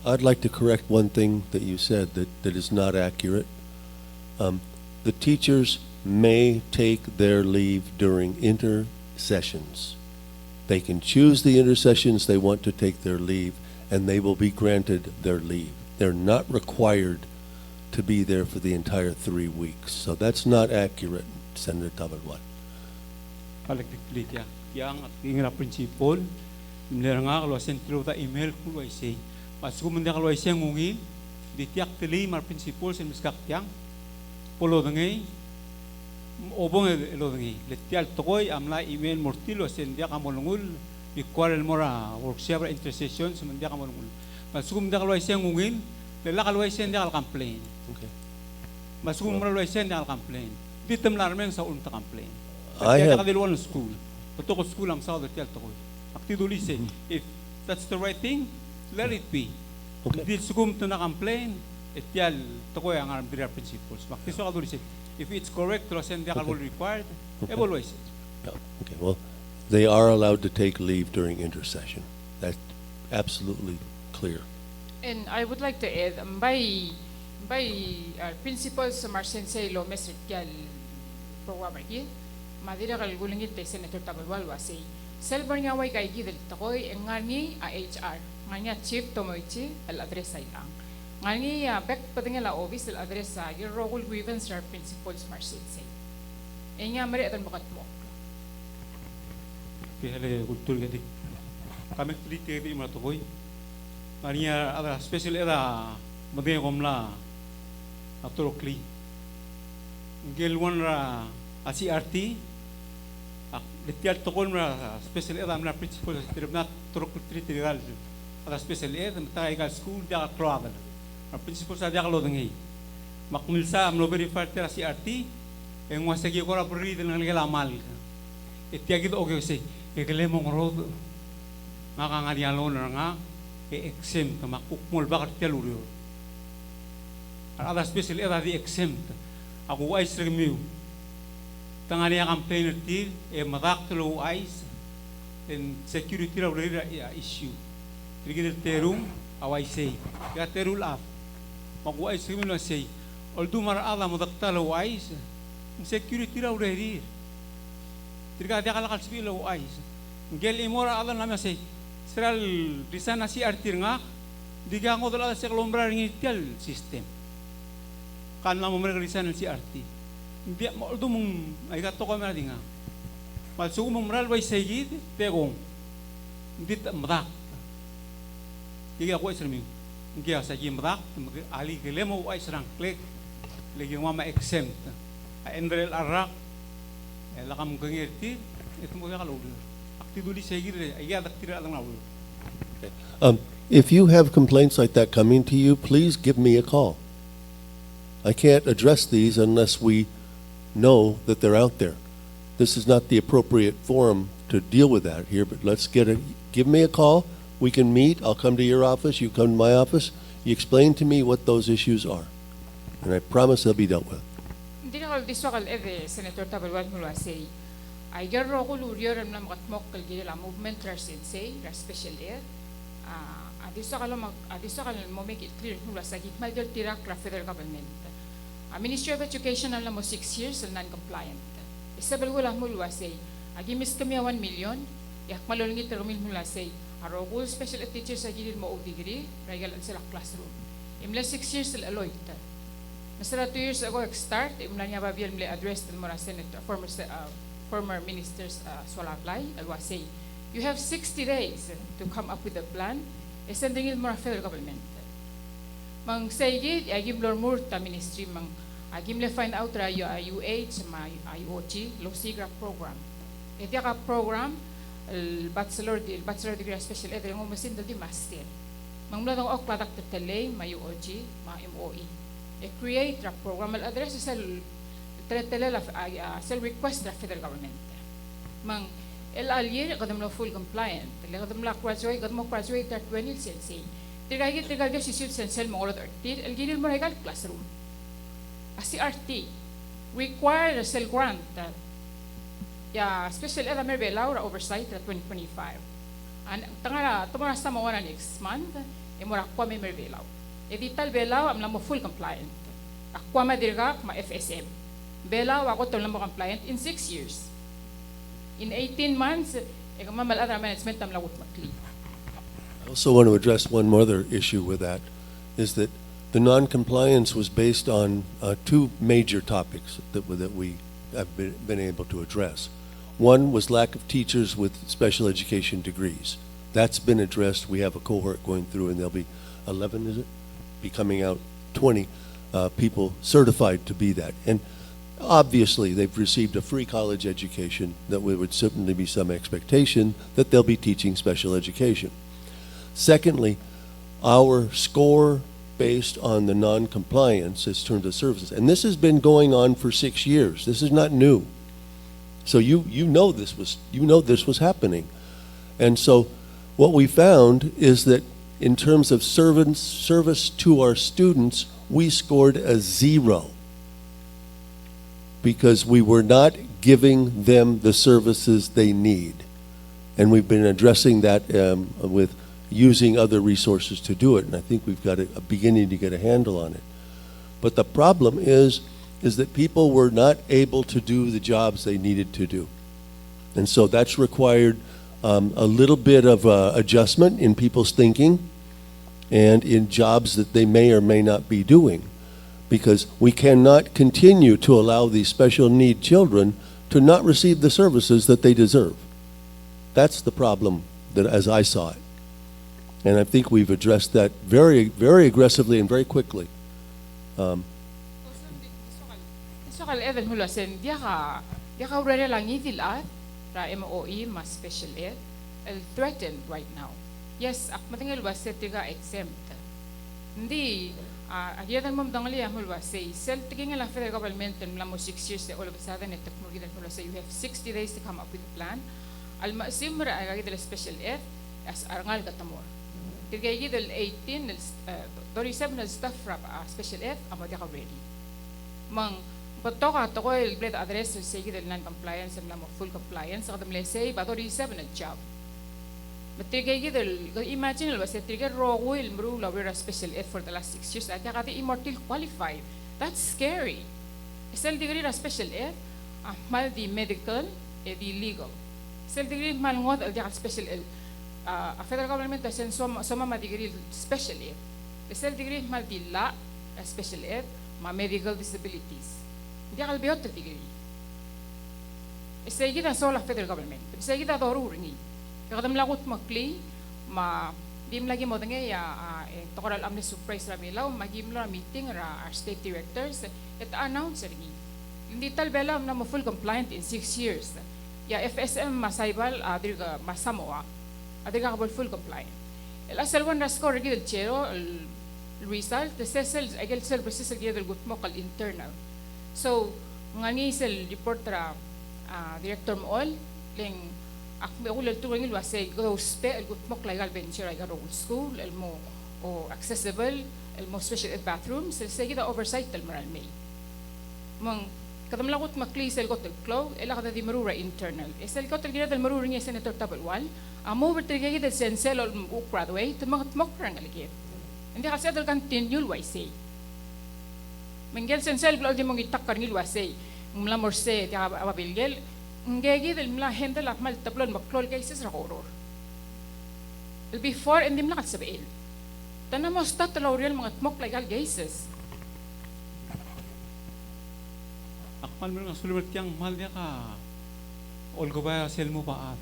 I'd like to correct one thing that you said that is not accurate. The teachers may take their leave during intersessions. They can choose the intersessions they want to take their leave, and they will be granted their leave. They're not required to be there for the entire 3 weeks. So that's not accurate, Senator Tabalwal. Palagdiklit ya. Yang at tingin na prinsipol, nila nga kalwa sentro ta email ko ay say, pas kumanda kalwa siya ngungin, di tiyak tili mar prinsipol sa miskak tiyang, polo dangay, obong elo dangay. Letial tokoy amla email mortilo sendia kamolungul, ikwal mora workshop intercession sa mandia kamolungul. Pas kumanda kalwa siya ngungin, lala kalwa siya hindi complain. Okay. Mas kung malaway siya hindi complain. Di temlarmen sa unta complain. I Kaya have- nakadilwan ng school. Patok school ang sa hotel to. Aktiduli say, if that's the right thing, let it be. Okay. Di sugum to na complain, etial to ko ang arbitrary principles. Maktiso kaduli say, if it's correct, to send the required, evaluate it. Yeah. Okay, well, they are allowed to take leave during intercession. That's absolutely clear. And I would like to add, by principles sa Marsensei lo mesrikyal program lagi, madira kal gulingit te Senator Tabalwal wasi. Selber nga way kay gidel takoy ngani a HR, ngani chief tomoichi al address ay lang. Ngani back patinga la office al address sa your role grievance our principles Marsensei. Nga mari atan bukat mo. Kaya le kultur gadi. Kami trite di matokoy. Maria ada special era madeng komla atorokli ngel wan ra ACRT letial tokol ra special ed amna principal tribunal torokli trigal ada special ed mata egal school da travel a principal sa dia lo dengi makmilsa amno verify tera ACRT en wasagi ko ra bri den ngel amal etiagi to oke se ekele mong road ngakangadialo na nga exempt makukmol bakit teluro ada special ed di exempt aku ais remiu tangani campaign ti madak lo ais en security ra issue trigger terum awai sei ya terul af maku ais remiu na sei oldu mar ala madak lo ais security ra ri triga dia kala kalsbi lo ais gel imora ala na sei seral disana si artir nga diga ngo dala sa lombrar ngitial system kan la momere disana si arti dia mo do mong ay gato ko mera dinga mal sugo mong moral way segid pegong dit madak diga ko isrmi ngia sa gi madak ali gelemo ay serang klik legi mama exempt endrel arak lakam gangirti itu mo yakalo If you have complaints like that coming to you, please give me a call. I can't address these unless we know that they're out there. This is not the appropriate forum to deal with that here, but give me a call. We can meet. I'll come to your office. You come to my office. You explain to me what those issues are. And I promise they'll be dealt with. Senator Tabalwad Mulwasey. I get roko lurior am nam katmok kalgiri la movement say special air. Adisa kalam mo make it clear nula sa gitmal del tirak la federal government. Ministry of Education alam mo 6 years non-compliant. Isabel wala mulwa say agimis kami 1 million yak malolingit rumil mula say arogul special ed teachers sa gilid mo degree regal sila classroom. Imla 6 years sila aloy. Masara 2 years ago start imla niya babiyal mle address del mora senator former ministers Swalaglay, say, you have 60 days to come up with a plan. Sending it more federal government. Mang say I give more ta ministry mang I give le find out ra UH ma IOT low SIGRA program. Iti ka program bachelor degree special ed ng umasin di master. Mang mula ng ok product tele ma UOG ma MOE. Create ra program al address sa sel request the federal government. Mang year kadam na full compliant. Kadam na graduate at 20 sense. Tigagit si sel mo order. Gilil mo regal classroom. ACRT require a cell grant. Special ed mer Laura oversight at 2025. And tangara tomorrow sa mo next month imora kwa mer belaw. Edital belaw am mo full compliant. Akwa madirga ma FSM. Bela wako to lang compliant in 6 years. In 18 months, ikamal other management tam lawut makli. I also want to address one other issue with that, is that the non-compliance was based on 2 major topics that we have been able to address. One was lack of teachers with special education degrees. That's been addressed. We have a cohort going through, and there'll be 11, is it? Be coming out 20 people certified to be that. And obviously, they've received a free college education, that there would certainly be some expectation that they'll be teaching special education. Secondly, our score based on the non-compliance in terms of services, and this has been going on for 6 years. This is not new. So you know this was happening. And so what we found is that in terms of service to our students, we scored a 0. Because we were not giving them the services they need. And we've been addressing that with using other resources to do it, and I think we've got a beginning to get a handle on it. But the problem is that people were not able to do the jobs they needed to do. And so that's required a little bit of adjustment in people's thinking and in jobs that they may or may not be doing. Because we cannot continue to allow these special need children to not receive the services that they deserve. That's the problem that, as I saw it. And I think we've addressed that very, very aggressively and very quickly. sakal eden hula sen dia ka urere lang idilat ra MOE mas special ed threatened right now. Yes, ak matingil ba setiga exempt. Hindi ayadan mom dangali amul ba say sel tiging la federal government and mla mo 6 years all of a sudden et technology dan hula say you have 60 days to come up with a plan. Al masim ra agad del special ed as arangal katamor. Tigay del 18 37 na staff ra special ed amo dia ka ready. Mang patoka to ko el bled address say del non compliance and mla mo full compliance kadam le say ba 37 na job. Matigay del imagine ba say trigger rogo el mru la wera special ed for the last 6 years at kati immortal qualified. That's scary. Sel degree ra special ed mal di medical e di legal. Sel degree mal ngot al di special ed a federal government sen soma ma degree special ed. Sel degree mal di la special ed ma medical disabilities. Di al biot degree. Isayida sola federal government. Isayida dorur ni. Kadam lagot makli ma dim lagi mo dengi ya tokoral amne surprise ra bilaw magim lo meeting ra our state directors et announce ni hindi tal bela na mo full compliant in 6 years ya FSM masaybal adriga masamoa adriga kabol full compliant el asalwan na score gid el chero el result the sesels agel services gid el gutmo kal internal so ngani sel report ra director mo all ling akme ulal tuwing ilwasay go spe el gutmok legal venture ay garo school el mo o accessible el mo special ed bathrooms el say gida oversight el maral may mang kadam lagot maklis el got el clo el kada di marura internal es el got el gida del marura ni senator tabelwal amo vertiga gida sensel ol graduate mga tmok rang aligi hindi kasi dal continue lwaisay mengel sensel blo di mong itakar ni lwaisay mlamorse ti ababilgel ngegi del mla hende la mal tablon maklol cases ra horror el before and dim lakat sabil tanamo stat laurel mga tmok legal cases akmal mo nga sulibert yang mal dia ka olgo ba sel mo ba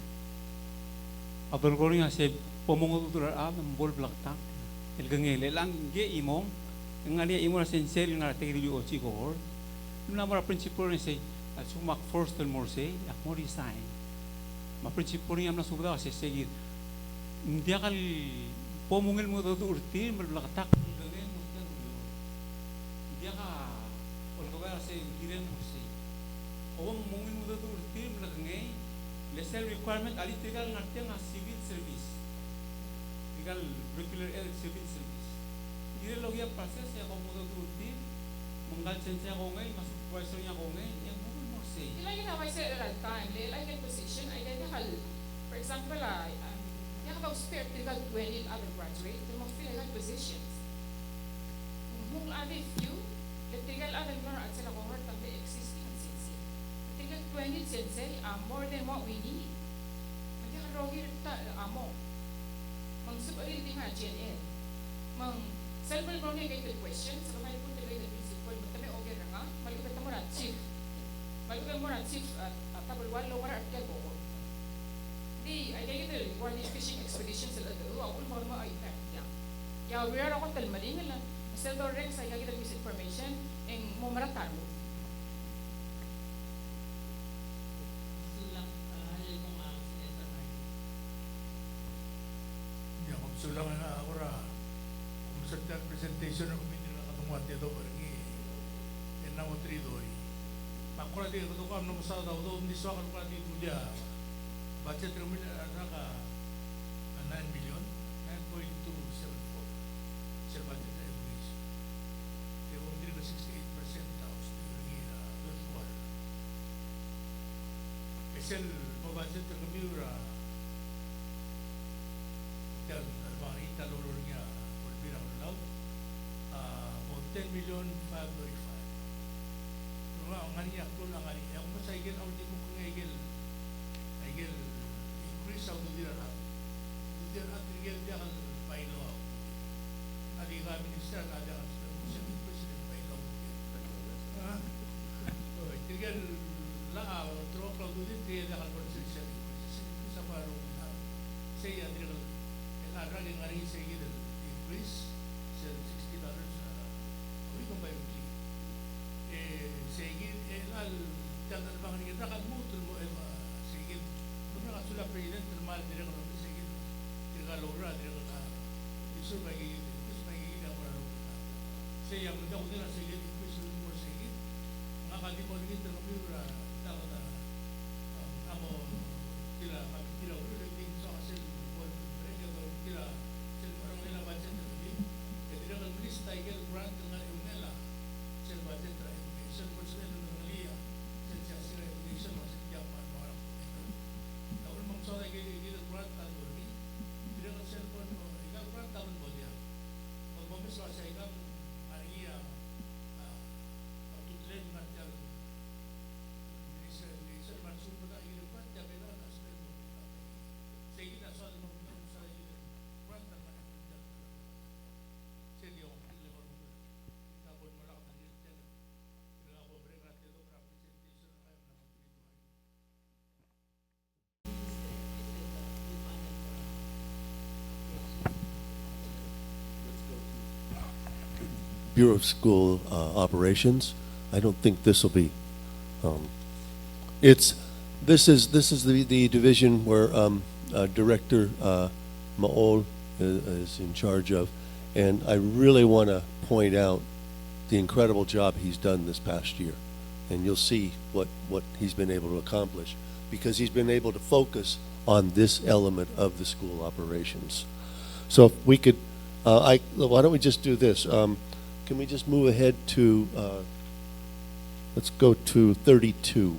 adol ko nga se pomongo turar bol blakta el gangele lang ge imong ngali imo na sensel nga tegri o chi ko na mara principle ni say sumak first el morse ak mo resign ma principle ni amna subda se seguir dia kal pomungel mo do urti mal blakta gangen mo kan dia ka olgo ba se giren morse o mungel mo do urti mal gangen lesser requirement ali tegal ngarte nga civil service tegal regular civil service dire logia process ya ko mo do urti manggal sense ko ngay mas supervisor niya ko ngay yang mo morse like na why say at time like a position identical for example ya ka spare tegal 20 other graduate the mo feel like positions mong other few tegal other more at sila ko work the existing sense tegal 20 sense more than what we need hindi ka rogi ta amo mang subali din nga GNL mang self-learning kay questions sa may punto kay principal mo tame okay ra nga malupit mo ra chief tabulwal lo mara at ko di ay dito one fishing expedition sa lado ako mo mo ay ya we are ako talmaling la sel do rex ay gagawin misinformation en mo maratar mo sulang na ako ra kung sa presentation ng committee na katungwat ito pergi en na mo tridori pakura di ko ko amno sa daw do hindi sa kan di dia budget ng na ka 9 million 9.274 sir budget sa English they will give 68% house during third quarter esel mo budget ng mura tal albarita lolo niya volvira ulau 10 million 535 ngani ako lang ngani ako masaygel ako di ko ngegel aygel increase ako dira at rigel dia kal pailo ako ali ka minister na dia kal president pailo ha so rigel la tro ko din dia kal constitution sa paro say adil en arrang ngari seguir increase $60 we can buy weekly Sige, al tangan bang ni kita kan mutul mo sige. Nung nakasula president normal dire ko sige. Dire ka lora dire ka. Isu bagi ka mo ro. Say yang muda ko nila sige isu mo sige. Ngakadi mo ni kita mo ra ta amo tila makitira ulo ding so asel mo radio ko tila sel mo nila budget ni. E dire ka list tiger grant nga unela. Sel budget ra education mo sa nila liya. Sel sa sila education mo sa tiyak man mo ra. Taon mong sa gili grant ta do ni. Dire ka sel mo ikaw grant ta mo dia. Pag mo miswa sa ikaw ariya pagtutlen man tiyak. Sel man supo ta gili grant ya pero na sel mo. Sige na sa mo sa gili grant ta man tiyak. Sel yo gili mo. Tapos mo ra ka dito. Bureau of School Operations. I don't think this will be. This is the division where Director MOE is in charge of, and I really want to point out the incredible job he's done this past year, and you'll see what he's been able to accomplish because he's been able to focus on this element of the school operations. So if we could, why don't we just do this? Can we just move ahead to, let's go to 32.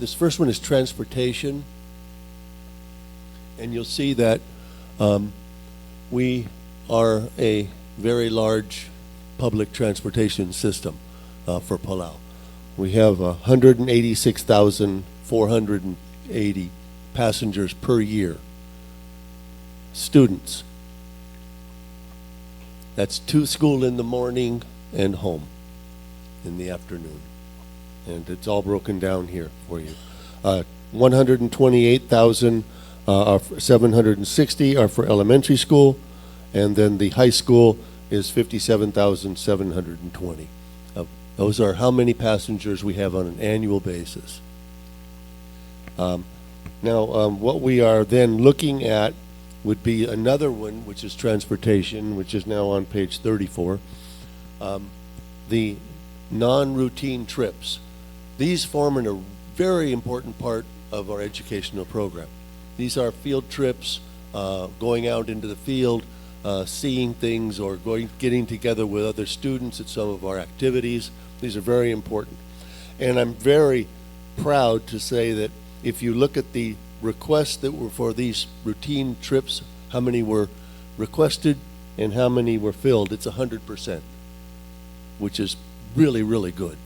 This first one is transportation. And you'll see that we are a very large public transportation system for Palau. We have 186,480 passengers per year. Students. That's to school in the morning and home in the afternoon. And it's all broken down here for you. 128,760 are for elementary school, and then the high school is 57,720. Those are how many passengers we have on an annual basis. What we are then looking at would be another one, which is transportation, which is now on page 34. The non-routine trips. These form a very important part of our educational program. These are field trips, going out into the field, seeing things, or getting together with other students at some of our activities. These are very important. And I'm very proud to say that if you look at the requests that were for these routine trips, how many were requested and how many were filled, it's 100%, which is really, really good.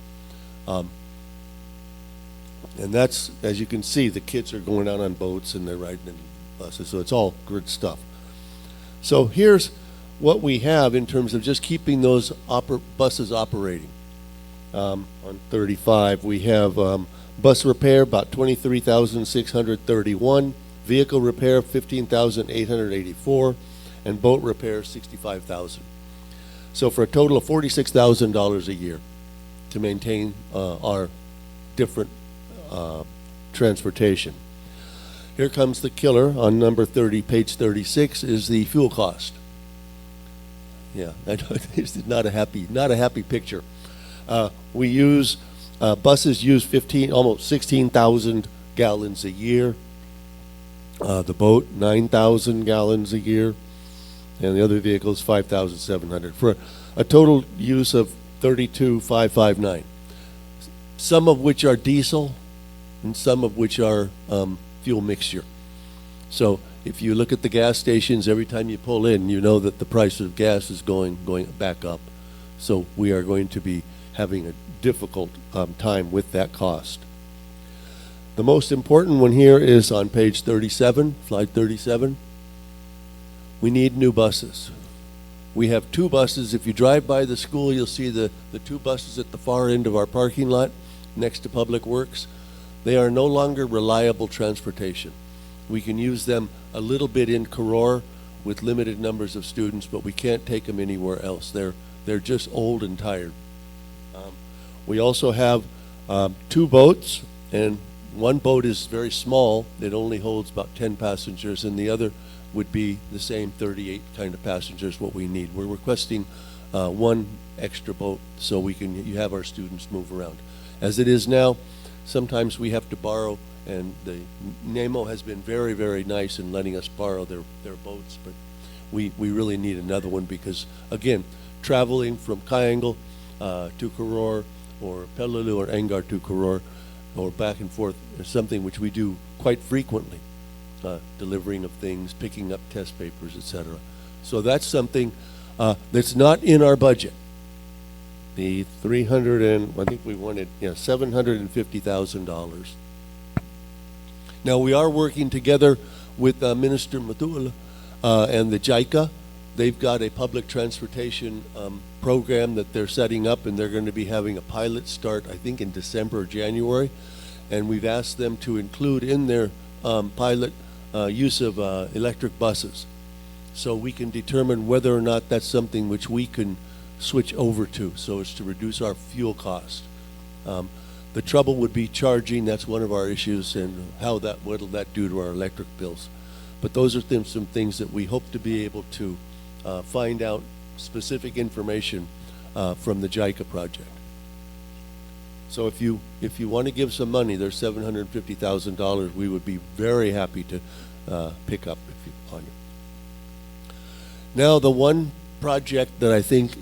And that's, as you can see, the kids are going out on boats and they're riding in buses, so it's all good stuff. So here's what we have in terms of just keeping those buses operating. On 35, we have bus repair, about 23,631, vehicle repair, 15,884, and boat repair, 65,000. So for a total of $46,000 a year to maintain our different transportation. Here comes the killer on number 30, page 36, is the fuel cost. Yeah, I know it's not a happy picture. We use buses use almost 16,000 gallons a year. The boat 9,000 gallons a year, and the other vehicles 5,700 for a total use of 32,559. Some of which are diesel, and some of which are fuel mixture. So if you look at the gas stations, every time you pull in, you know that the price of gas is going back up. So we are going to be having a difficult time with that cost. The most important one here is on page 37, slide 37. We need new buses. We have 2 buses. If you drive by the school, you'll see the 2 buses at the far end of our parking lot next to Public Works. They are no longer reliable transportation. We can use them a little bit in Koror with limited numbers of students, but we can't take them anywhere else. They're just old and tired. We also have 2 boats, and one boat is very small. It only holds about 10 passengers, and the other would be the same 38 kind of passengers what we need. We're requesting 1 extra boat so you have our students move around. As it is now, sometimes we have to borrow, and the NEMO has been very, very nice in letting us borrow their boats, but we really need another one because, again, traveling from Kayangal to Koror, or Peleliu or Engar to Koror, or back and forth is something which we do quite frequently, delivering of things, picking up test papers, etc. So that's something that's not in our budget. The I think we wanted $750,000. Now we are working together with Minister Matul and the JICA. They've got a public transportation program that they're setting up, and they're going to be having a pilot start, I think, in December or January. And we've asked them to include in their pilot use of electric buses, so we can determine whether or not that's something which we can switch over to, so as to reduce our fuel cost. The trouble would be charging. That's one of our issues, and what'll that do to our electric bills. But those are some things that we hope to be able to find out specific information from the JICA project. So if you want to give some money, there's $750,000. We would be very happy to pick up on you. Now, the one project that I think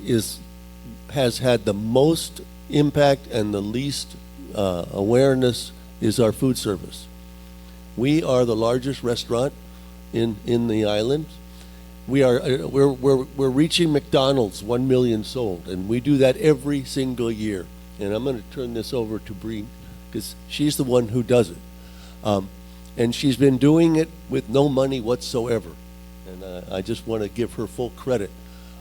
has had the most impact and the least awareness is our food service. We are the largest restaurant in the island. We're reaching McDonald's 1 million sold, and we do that every single year. And I'm going to turn this over to Breen, because she's the one who does it. And she's been doing it with no money whatsoever. And I just want to give her full credit.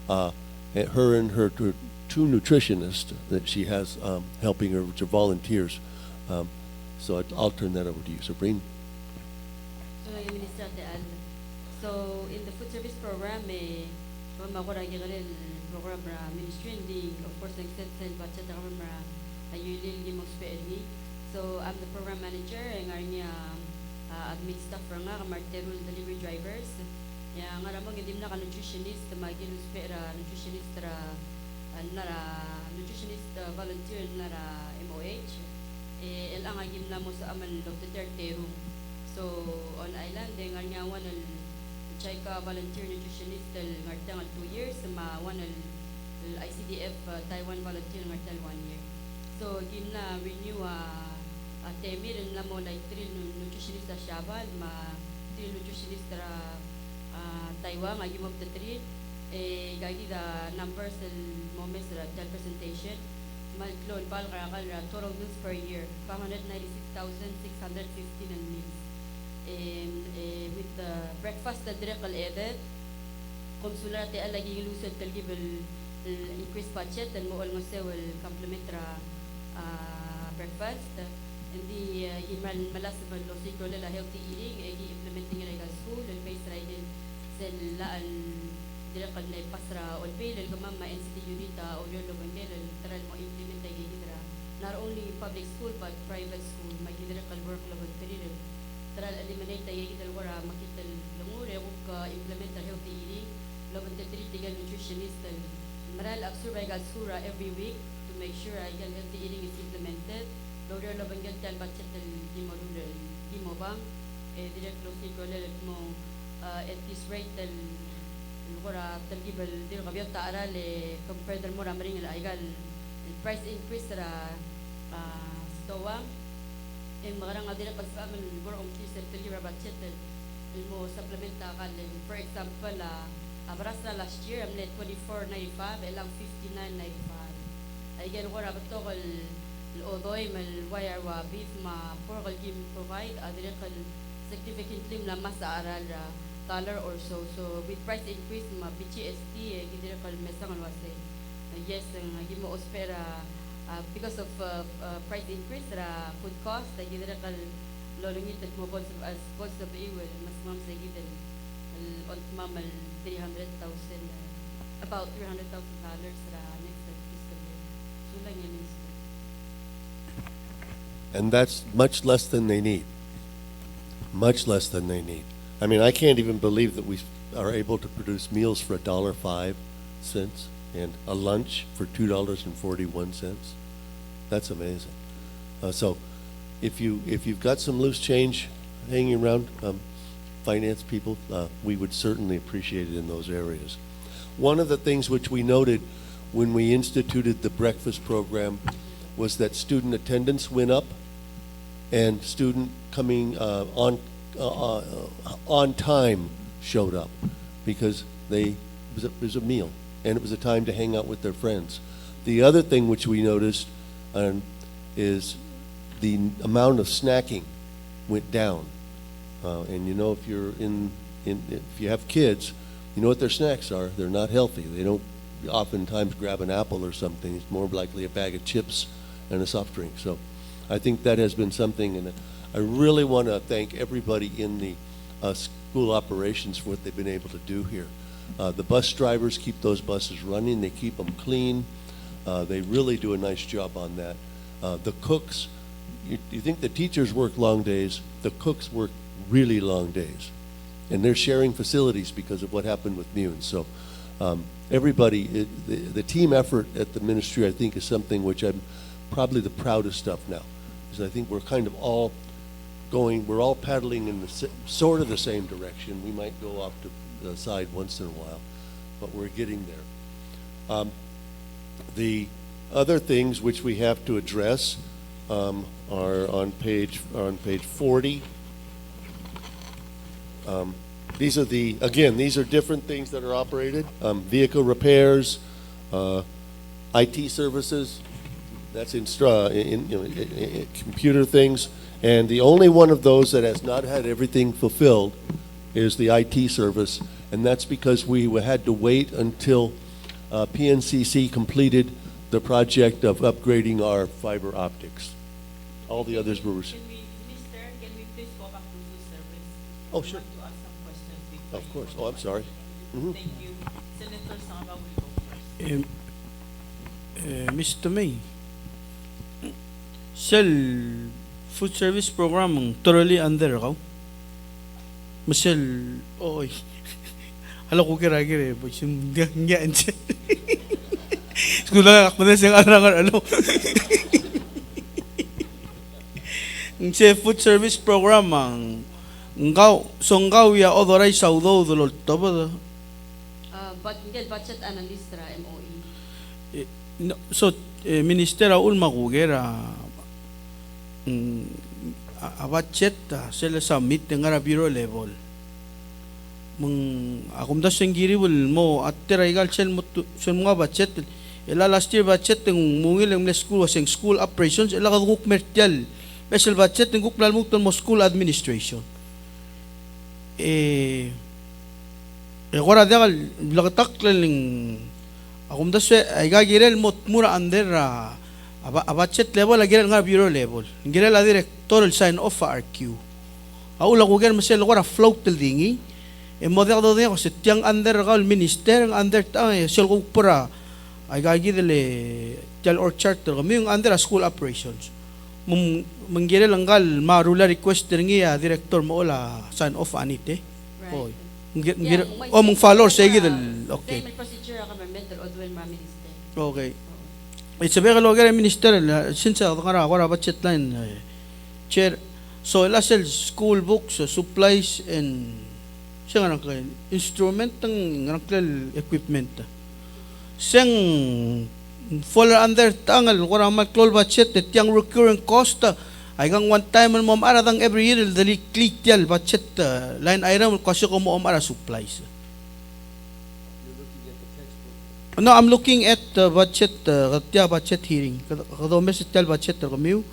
Her and her 2 nutritionists that she has helping her, which are volunteers. So I'll turn that over to you. So Breen. So in the food service program, program ministry, of course, budget so I'm the program manager and admin staff delivery drivers. Nutritionist, nutritionist volunteer MOE. So on island, JICA volunteer nutritionist ngartang 2 years, one ICDF Taiwan volunteer ngartang 1 year. So gimna renew temir na mo like 3 nutritionist Shabal, 3 nutritionist Taiwan, I give up the 3. Gagi the numbers moments that presentation. Malklon pal karakal total meals per year 596,615 meals. With the breakfast the direct edit consular te alagi lusod talgibel increase budget and mo almost will complementary breakfast and the himal malas lo sikro la healthy eating implementing legal school and base riding sel la al direct na pasra ol pay el gamma NCT unita o yolo bangel tral mo implement ay gidra not only public school but private school magidra kal work laboratory tral eliminate ay gidal wara makital lumure uk implement healthy eating laboratory tigal nutritionist maral absorb ay sura every week to make sure ay healthy eating is implemented lawyer lo bangel tal budget el dimo bang direct lo sikro mo at this rate el wara talgibel dir gabiot taara le compared mo ramring el aigal el price increase ra stowa en magarang adira pasam el gor om kis el talgibel budget el mo supplement akal for example abrasa last year amle 24.95 elang 59.95 aigal wara batog el odoy mal wire wa beef ma porgal gim provide adira kal significantly la mas aral dollar or so. So with price increase, ma BGST gidira kal mesang alwase. Yes, gimo ospera because of price increase, food cost gidira kal lolungit at mo as cost of iwel mas mam sa gidel on mamal 300,000 about $300,000 next fiscal year. So lang yung minister. And that's much less than they need. Much less than they need. I mean, I can't even believe that we are able to produce meals for $1.05 and a lunch for $2.41. That's amazing. So if you've got some loose change hanging around, finance people, we would certainly appreciate it in those areas. One of the things which we noted when we instituted the breakfast program was that student attendance went up and student coming on time showed up because it was a meal and it was a time to hang out with their friends. The other thing which we noticed is the amount of snacking went down. And you know, if you're if you have kids, you know what their snacks are. They're not healthy. They don't oftentimes grab an apple or something. It's more likely a bag of chips and a soft drink. So I think that has been something, and I really want to thank everybody in the school operations for what they've been able to do here. The bus drivers keep those buses running. They keep them clean. They really do a nice job on that. The cooks, you think the teachers work long days, the cooks work really long days. And they're sharing facilities because of what happened with Mune. So everybody, the team effort at the ministry, I think, is something which I'm probably the proudest of now. Because I think we're kind of all we're all paddling in sort of the same direction. We might go off to the side once in a while, but we're getting there. The other things which we have to address are on page 40. These are different things that are operated. Vehicle repairs, IT services, that's in computer things. And the only one of those that has not had everything fulfilled is the IT service. And that's because we had to wait until PNCC completed the project of upgrading our fiber optics. All the others were. Minister, can we please go back to the service? Oh, sure. I want to ask some questions before Of course. Oh, I'm sorry. Mhm. Thank you. Senator Sangaba will go first. Mr. May, Cell food service program thoroughly under ako. Masel, oy. Hala ko kira-kira, but yung ganyan siya. Skula ako na siyang ano. Ang food service program ang ngaw ya odoray saudo dolol toba. But ngel budget analyst ra MOE. So minister ul magugera a budget sila submit nga bureau level. Akum da sengiri bul mo at tiraigal sel mga budget ila last year budget ng mungil ng school was school operations ila kaduk mertial special budget ng guklan mo mo school administration agora dagal lagatak lang akum da se ay gagirel mo mura under a budget level agirel nga bureau level girel a director sign off RQ aula ko gan masel agora float til dingi model do ko sa tiyang under gal minister ang under sel ko pura ay gagidele tiyal or charter kami yung under school operations manggire lang gal marula request niya director mo la sign off anite oy mong follow sige okay may procedure ka mental o duel ma minister okay it's a very local minister since ngara ko budget line chair so lasel school books supplies and siya nga nang instrument ng equipment siyang fall under tangal kung ang close budget at yung recurring cost ay kang one time mo maratang every year dali click yal budget line item kasi ko mo ara supplies. No, I'm looking at the budget budget hearing kada message tel budget kami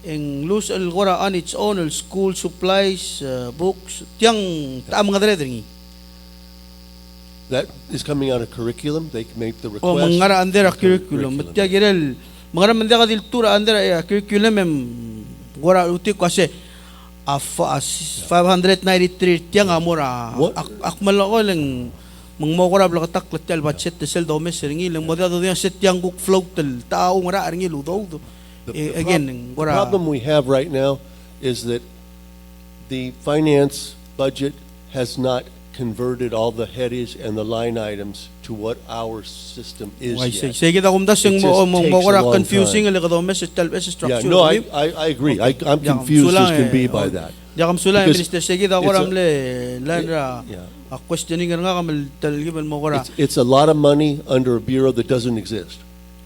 ang loose al gora on its own school supplies books tiyang taam nga dali. That is coming out of curriculum. They can make the request. Mangara under curriculum. Matya girel mangara manda ka diltura under curriculum gora uti kasi 593 tiyang amora akmal ko lang mangmokora blakatak latal budget sel domes ringi lang moda do yang set yang guk float tel tao ngara ringi ludo again, the problem we have right now is that the finance budget has not converted all the headings and the line items to what our system is Why yet. say kita kumdas It yung just mo takes mo a long confusing time. le kada message structure. Yeah, no, I agree. Okay. I'm Yeah, confused as sulang can be eh, by oh. that. Ya kam sulang Because minister sige da it's koram a- le landra a questioning nga kamal talgiban mo kora. It's a lot of money under a bureau that doesn't exist.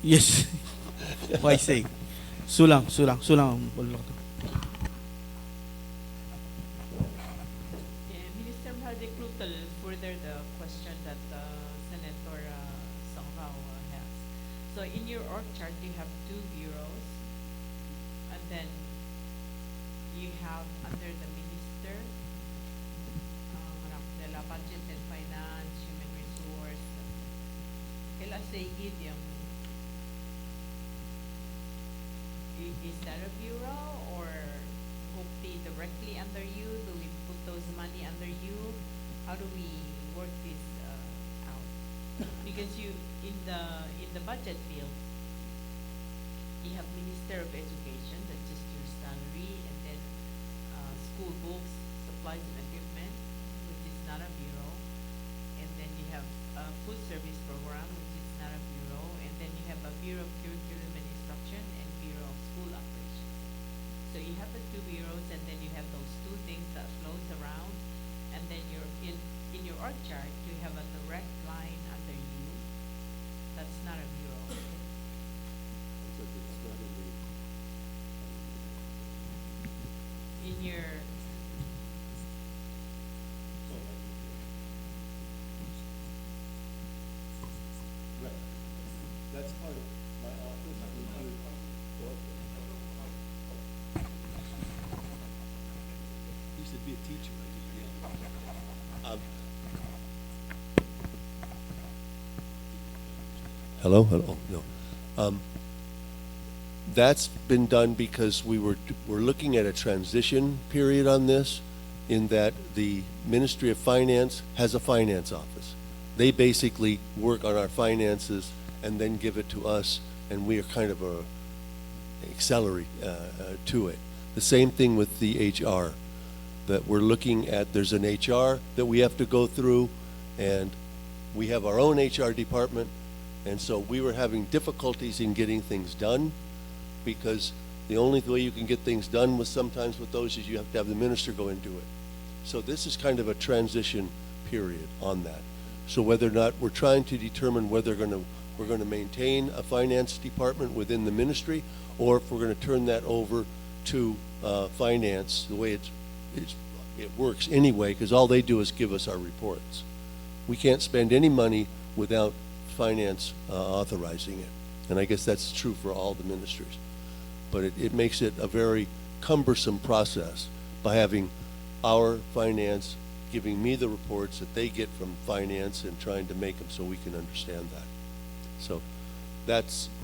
Yes. Why say? Sulang. Minister Mahal-Declutal, further the question that Senator Sangvao has. So in your org chart, you have two bureaus, and then you have under the minister, de la budget and finance, human resource. Kailan sa igid yung is that a bureau or Gupti directly under you? Do we put those money under you? How do we work this out? Because you in the budget field, you have Minister of Education, that's just your salary, and then school books, supplies and equipment, which is not a bureau, and then you have food service program, which is not a bureau, and then you have a Bureau of Curriculum and Instruction and Bureau of School Operations. So you have the two bureaus, and then you have those two things that flows around, and then you're in your org chart, you have a direct line under you. That's not a bureau. In your That's part of my office. He used to be a teacher. Hello? Hello? No. That's been done because we're looking at a transition period on this, in that the Ministry of Finance has a finance office. They basically work on our finances and then give it to us, and we are kind of a auxiliary to it. The same thing with the HR, that we're looking at. There's an HR that we have to go through, and we have our own HR department, and so we were having difficulties in getting things done, because the only way you can get things done with sometimes with those is you have to have the minister go and do it. So this is kind of a transition period on that. So whether or not we're trying to determine whether we're going to maintain a finance department within the ministry, or if we're going to turn that over to finance, the way it works anyway, because all they do is give us our reports. We can't spend any money without finance authorizing it. And I guess that's true for all the ministries. But it makes it a very cumbersome process by having our finance giving me the reports that they get from finance and trying to make them so we can understand that. So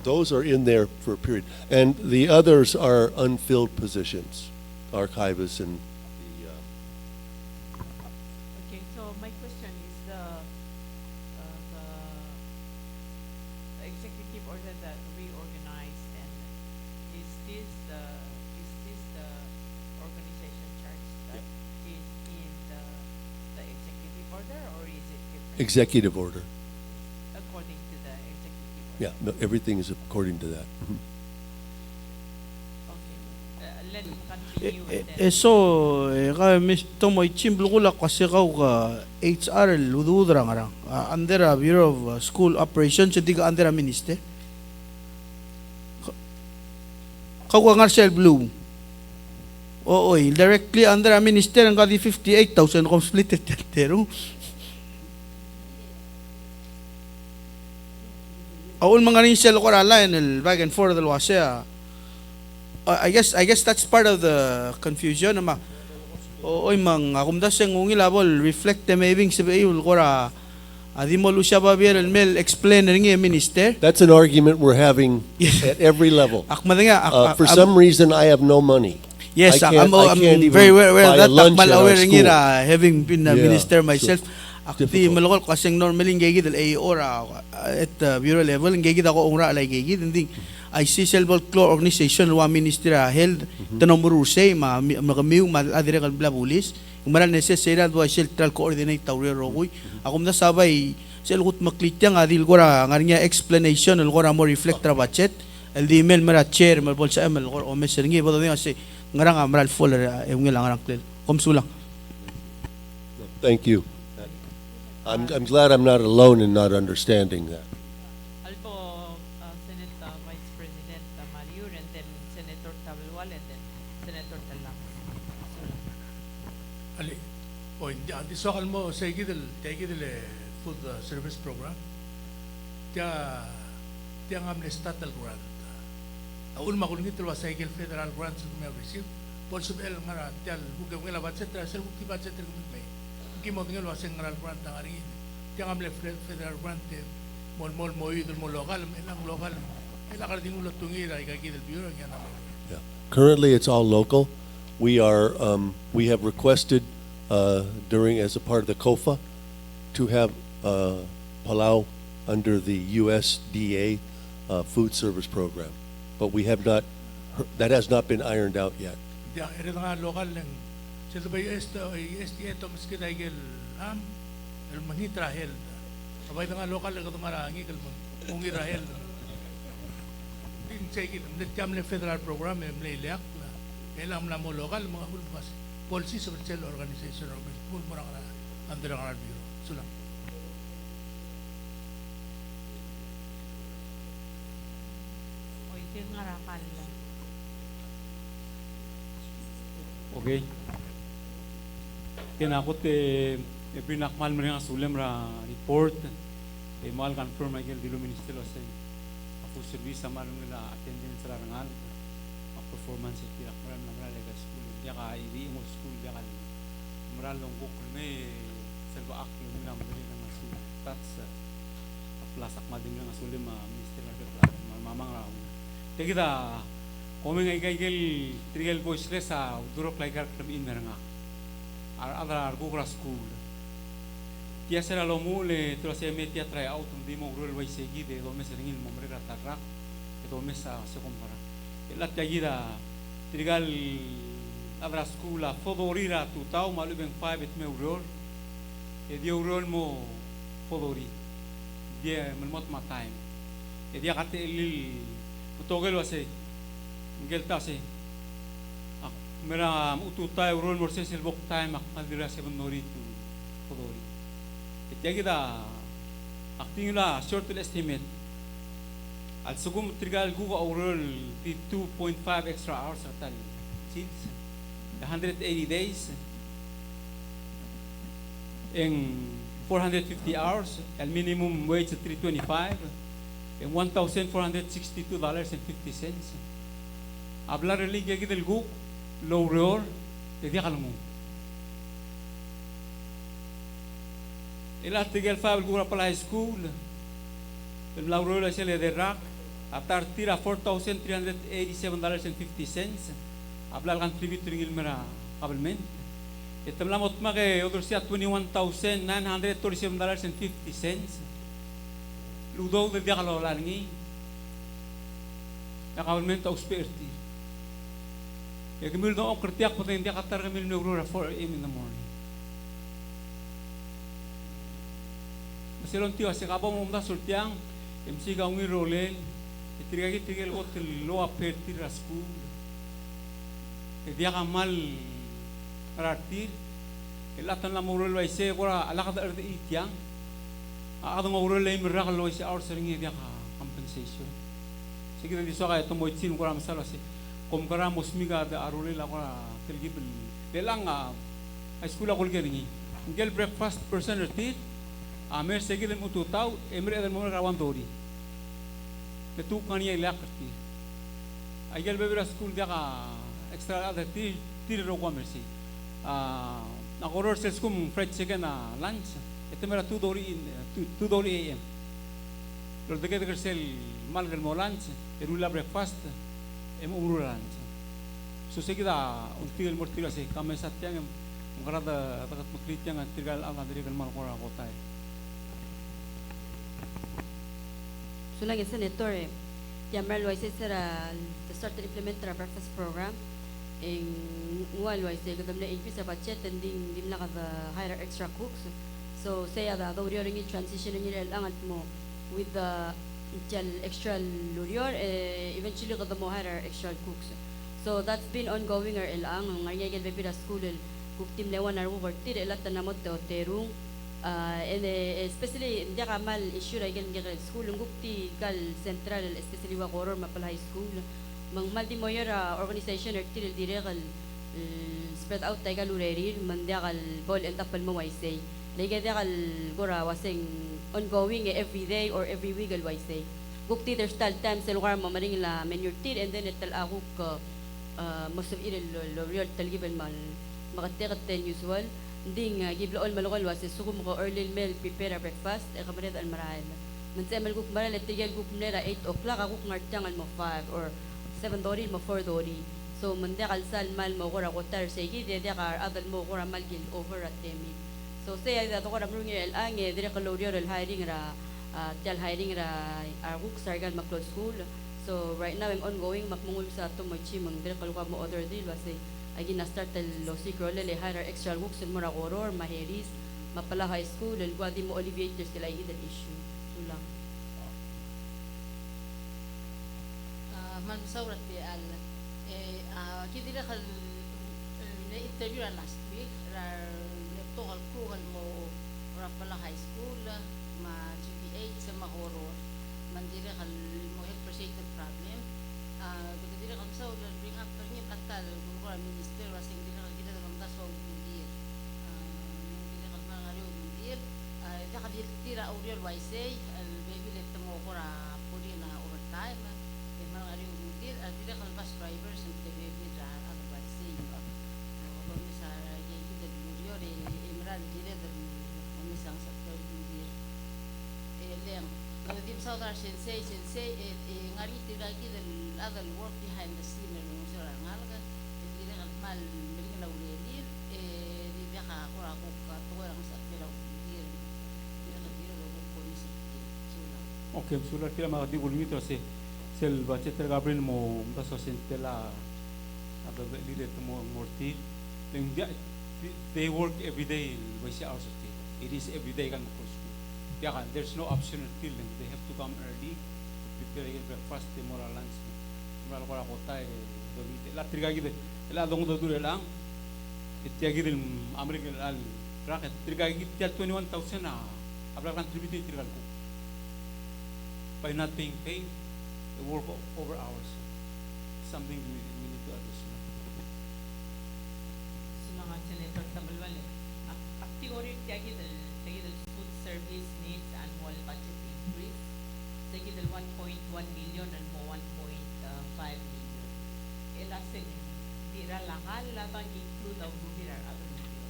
those are in there for a period. And the others are unfilled positions, archivists and the... Okay, so my question is the executive order that reorganized, and is this the organization chart that is in the executive order, or is it different? Executive order. According to the executive order. Yeah, no, everything is according to that. Mhm. Let me continue and then. So ka Mr. Moy chimbulula kasi ka HR lududra ngarang under a Bureau of School Operations diga under a minister. Kau ngar sel blue. Oo, directly under a minister ang kadi 58,000 completed tero. Aul mga rin sel ko ala en el back and forth del wasea. I guess that's part of the confusion ama. Oy mang akumda seng ngilabol reflect maybe sabi ulkora adi mo lusya ba bier el mel explain ringi minister. That's an argument we're having at every level. For some reason, I have no money. Yes, I can't I'm even very well buy a that malaware having been a minister myself. Akti malakol kasing normally ngigid al AO at bureau level ngigid ako ungra alay ngigid hindi ay si Selbal Claw Organization wa Ministry Health tanomuru say magamiw madire kal blabulis umaran necessary wa central coordinate tawre rogoy akum na sabay selgut maklitya nga dil gora ngarinya explanation al gora mo reflect ra budget el di email mara chair mal bol sa email gor o messer ngi bodo nga si ngarang amral full yung ngilang ngarang klel komsulang. Thank you. I'm glad I'm not alone in not understanding that. Alpo, Senate Vice President Mariur, and then Senator Tabalwal, and then Senator Talang. Ali, hindi sokal mo sa igidil food service program. Tiang amne estatal grant. Aul makulungit lo sa igil federal grants may receive. Also el ngara tial buka ngela budget sel bukti budget may. Mo tinggal waseng ngaral grant ang ari tiang amle federal grant mol MOE del mol local elang local elakar ding ulo tungira ikaki del bureau yan. Yeah. Currently it's all local. We have requested during as a part of the COFA to have Palau under the USDA food service program, but we have not that has not been ironed out yet. Yeah, ere nga local lang. Sila ba SDA to miski dahil el manhitra hel. Sabay nga lokal lang ito marangi kal mangira hel. Din say kit kam le federal program em le ilak la. Elam na mo lokal mga bulbas. Policy sa cell organization or full mo ra under ang bureau. Sulang. Oy, yung ngarakal. Okay. Kinakot pinakmal mo rin ang sulam ra report mahal confirm ay dilo ministero sa ako service sa malong nila attendance sa rangal performance at pinakmaran ng mga school diya ka hindi mo school diya ka maralong ko may salva aklo nila mo rin ang sulam that's plasak madin ng sulam ministero ng mamang raw kaya kita kung may gagawin trigal voiceless sa durok like club in na nga ada argura school dia será lo mule tu se metia trae auto di mo grol vai seguir de do mes ringil mo mre tarra e do mes se compara la tagida trigal abra school a fodorira tu tau malu ben 5 et meu rol e dia rol mo fodori dia melmot ma time e dia kate lil togelo ase ngel tase mera ututai urol morses el bok time akadira se bonori tu fodori etiya kita aktingula short estimate al sugum trigal guga urol di 2.5 extra hours atal since 180 days in 450 hours el minimum wage $325 and $1,462.50 hablar el link del gug low reor te dia kalmo ila tigel fabel gura pala high school el low reor es el de rack atar tira $4,387.50 hablar contributing il mera kabelment etamlamot mage other sia $21,937.50 ludo de dia kalo langi ya kabelment ausperti ya kemil do kertiak poten dia katar kemil neurora 4 AM in the morning. Masilon tio se kabo mo mda sultiang MC ga ungi rolel itrigagi trigel hotel lo aperti rasku. E dia kamal artir elatan la morol vai se gora alaka da itiang adong morol le mirak lo se our seringi dia ka compensation. Sige di so ka to mo itsin gora masalo se komkara musmiga da arule la ko telgibel delanga high school akol geringi ngel breakfast person retit amer segil mo tutaw emre del mo rawan dori de tu kaniya ilakti ayel bebra school dia ka extra other tir ro ko mercy na koror ses kum fried chicken na lunch etemera 2 dori am lo de que sel malgal mo lunch erula breakfast umururan so se queda un tío el mortiro así kame satyang Makarada takat makritya nga tirgal ang adirigal malkora ko tayo. Sulang Senator, Yamal Waisay sara to start to implement our breakfast program. In Wal Waisay, kadam na increase our budget and din lang the hire extra cooks. So say ada daw rin yung transition niya lang mo with the extra lurior, eventually kadam mo hire extra cooks. So that's been ongoing or ilang ngayon yung bebida school cook team lewan na over tira ilat na mo terung. And especially hindi ka mal issue ra gan school ngupti kal central especially wa horror mapal high school mang maldi mo yara organization er til dire kal spread out tay kal ureri man dia kal ball and tapal mo waisay lege dia kal gora wasing ongoing every day or every week al waisay gupti there's tal time sa lugar mo maring la menu til and then ital ako ka most of it lo real talgiban mal makatikat ten usual ding giblo all malukal was sukum ko early meal prepare breakfast kamaret al marahan man sa mal guk maral tigel guk nera 8 o'clock ako ngartangal mo 5 or 7 dori mo 4 dori so man de kalsal mal mo ko ra ko tar say gi de ka adal mo ko ra mal gil over at temi so say da to ko ra brungi el ange dire ka lorio el hiring ra tel hiring ra guk sargal maklo school so right now I'm ongoing makmungul sa to mo chi mang dire ka mo other deal was agi na start lo sikro le hire extra books mo ra horror maheris mapala high school el gwadi mo alleviate sila i the issue sulang man saurat di al kidira kal na interview last week ra to kal kuhan mo ra pala high school ma GPA sa ma horror man dira kal mo health procedure problem dira kam sa bring up ni platal ko minister wasing dira kita kam das wa undir dira kam ngari undir da ka tira aurial waisay al baby let mo ko ra puri na overtime e man ngari undir dira kam bus drivers and the baby ra otherwise say ko misa ye kita durio re imran dira da misa sa undir leng kalau dim saudar sensei ngari tira kita other work behind the scene ng sura ngalga dili ngal mal bring la ulelir di baka ko ako ka to ang sa pila dir dira lo ko ni sula Okay, sular kila mga di gulmito si sel budget Gabriel mo daso sentela ada lilet mo morti they work every day by 6 hours a day. It is every day kan mo school. Yeah, there's no optional till they have to come early to prepare breakfast moral lunch. Moral ko ako tay dormite la triga gide la dong do dure lang itya gide American al racket triga gide 21,000 na abla kan tribute triga ko by not being paid they work over hours something we need to address. Mga senator tabalwale aktigori tagi del food service needs annual budget increase tagi del 1.1 million and mo 1.5 million elasin dira lakal labang include ang dira other million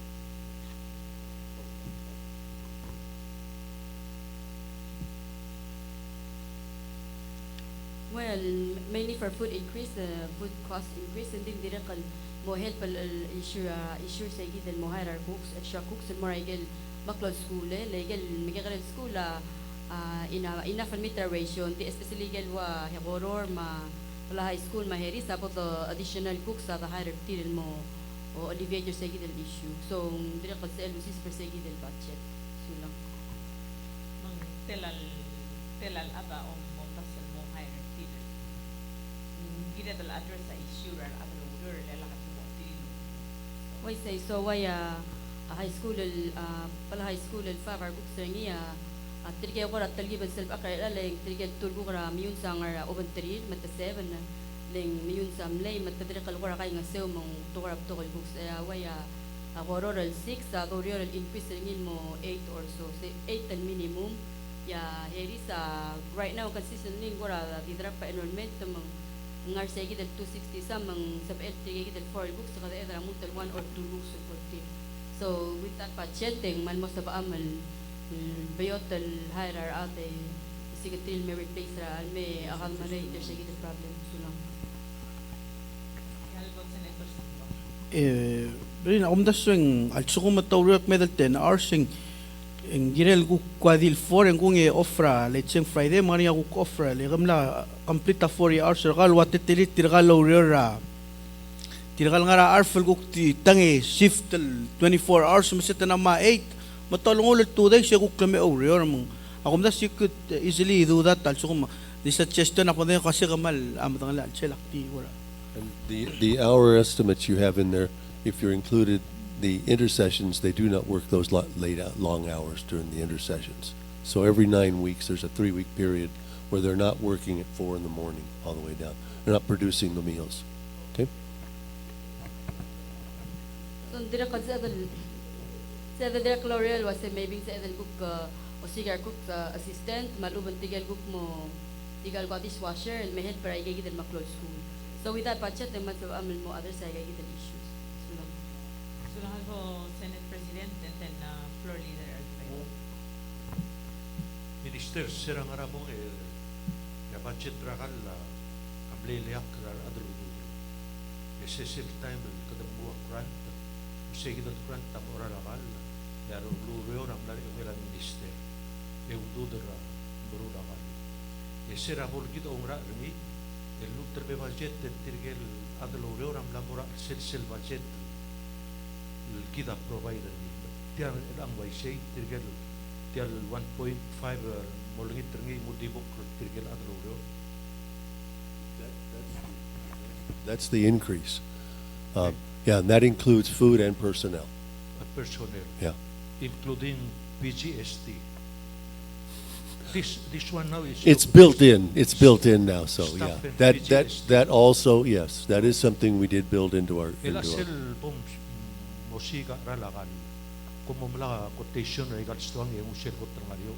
well mainly for food increase food cost increase and din dira kal mo help issue sa gid mo hire cooks extra cooks mo rigel maklod school legal migal school enough meter ratio especially gel wa horror ma wala high school maheri sabot additional cooks sa hire til mo o alleviate sa gid issue so dira kal sa LUCs per sa gid budget sulang mang telal aba o montas mo hire til gid dal address sa issue ra other order lela why say so why high school pala high school el favar books niya tirge ko rat talgi ban self akay leng tirge tulgo ra miyun sangar oban 3 mata 7 leng miyun sam lay mata dire kal ko ra kay nga sew mong tukarap to kay books why horror 6 horror increase ngin mo 8 or so 8 al minimum ya heri sa right now consistently ko ra didra pa enrollment mong ngar sa gid 260 sa mang sab el tigig del 4 books sa kada edra multal 1 or 2 books sa 14 so with that budgeting man mo sa baamal bayot al higher ate sigatil may replace ra may akal malay der sa gid problem sulang rin akumdaswing alsuko matawriak medal 10 hours en girel ku kwadil 4 en kung ofra lecheng Friday mari aku ofra le gamla complete 4 hours gal watitili tirgal lawrera tirgal ngara arfel ku tangi shift 24 hours masita na ma 8 matalungol 2 days ku klame awrior mong akumdas you could easily do that alsuko di suggestion ako din kasi gamal amatang la chelakti wala. And the hour estimates you have in there, if you're included the intersessions, they do not work those long hours during the intersessions. So every 9 weeks, there's a 3-week period where they're not working at 4 in the morning all the way down. They're not producing the meals. Okay? So direct sa direct L'Oreal was maybe sa cook o sigar cook assistant maluban tigal cook mo tigal ko dishwasher and may help para igigit ma-close school. So with that budget, they must have mo other side igigit issues. So lang ko Senate President and then floor leader as well. Minister, sirang aramong ya budget rakal amleliak rar adru. Essential time kadambuwa grant. Usay kita grant tam oral akal. Yaro luro ram lari ang ilang minister. Eududer buru akal. Sira bol kita umra remi. El lutter be budget tirgel adlu luro ram lamura silsil budget. Kita provider ni. Tiar ang way say tirgel tiar 1.5 molungit ringi mudibok tirgel adlu luro. That's the increase. Yeah, and that includes food and personnel. Personnel. Yeah. Including PGST. This one now is. It's built in. It's built in now. So yeah, Staff and that also, yes, that is something we did build into our. Elasel pom musika ralakan. Kumumla quotation ay galstuang yung usel ko trangario.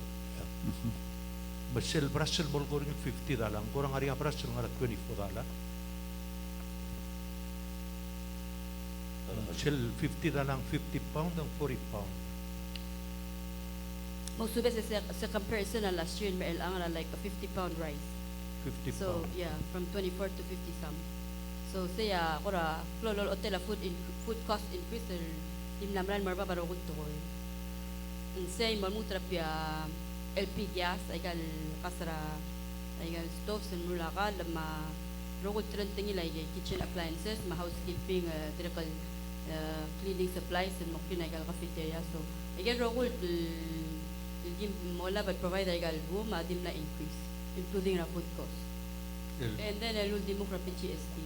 Basel Brussel bolgoring $50 kurang hari Brussel ngara $24. Shell $50 £50 and £40. Most of it is a comparison na last year in Mael ang like a 50-pound rice. 50 So pound. yeah, from 24 to 50 some. So saya kora lolo hotel food cost increase im namran marba baro kunto ko. And say mamutra pia LP gas ay gal kasra ay gal stoves and mulaka lama rogo trenting ila kitchen appliances, ma housekeeping direct cleaning supplies and mokina gal cafeteria. So again rogo mola but provide gal boom adim na increase including the food cost. And then will dimo from PGST.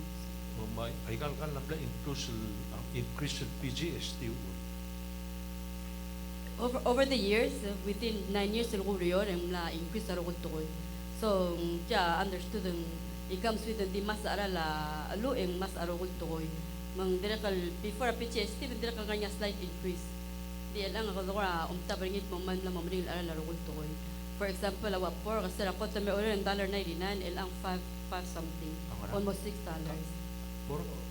Ay gal lamla increase PGST. Over the years, within 9 years, increase so ja understood it comes with the mas arala alueng mas arogul toy mang direkal before a PGST direkal kanya slight increase di lang ako dora tabringit mo man lang mamril arala arogul toy. For example, awa por kasi rapot na may order ng $1.99 ilang 5 something almost $6.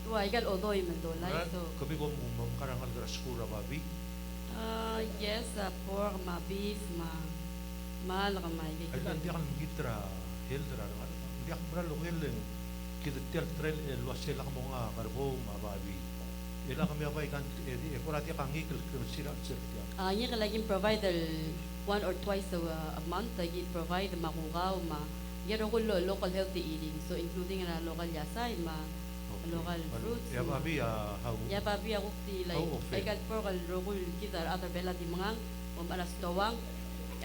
Why gal odoy man do like so kami ko karangal graskura babi. Yes, pork, ma beef, mahal ka may Ay hindi ka mitra heldra hindi ka bralo helen kita tel trail wasela ka mga karbo mababi. Ila kami abay kan kurati ka ngikil sila sirtia. Nya ka laging provide 1 or twice a month lagi provide makugaw yero ko local healthy eating, so including na local yasay local fruits. Ya babi how? Ya babi ako ti like I got pork al rogul kita other bela di mga alas tawang.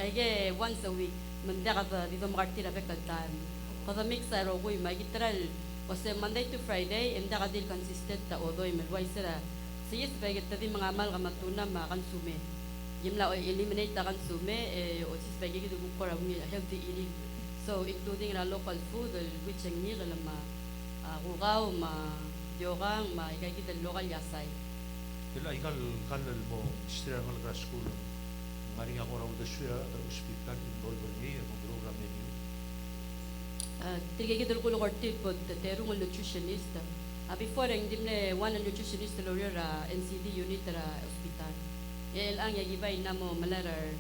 I get once a week. Manda ka dito makarti na pekad time. Kasi mix sa rogul magitral kasi Monday to Friday and ka dil consistent ta odoy melway sila. Sige spaghetti tadi mga amal ka matuna makansume. Yimla eliminate ta kansume o si spaghetti ko para healthy eating. So including na local food which ang meal ma kugaw, yogang, ikakita local yasay. Ila ikal kanal mo istira ngal gra school. Ngari ako raw desya at hospital involved ni ang program ninyo. Tigigidol ko lokor tipod terung nutritionist. Before ang dimne one nutritionist lawyer NCD unit ra hospital. El ang yagibay namo malarar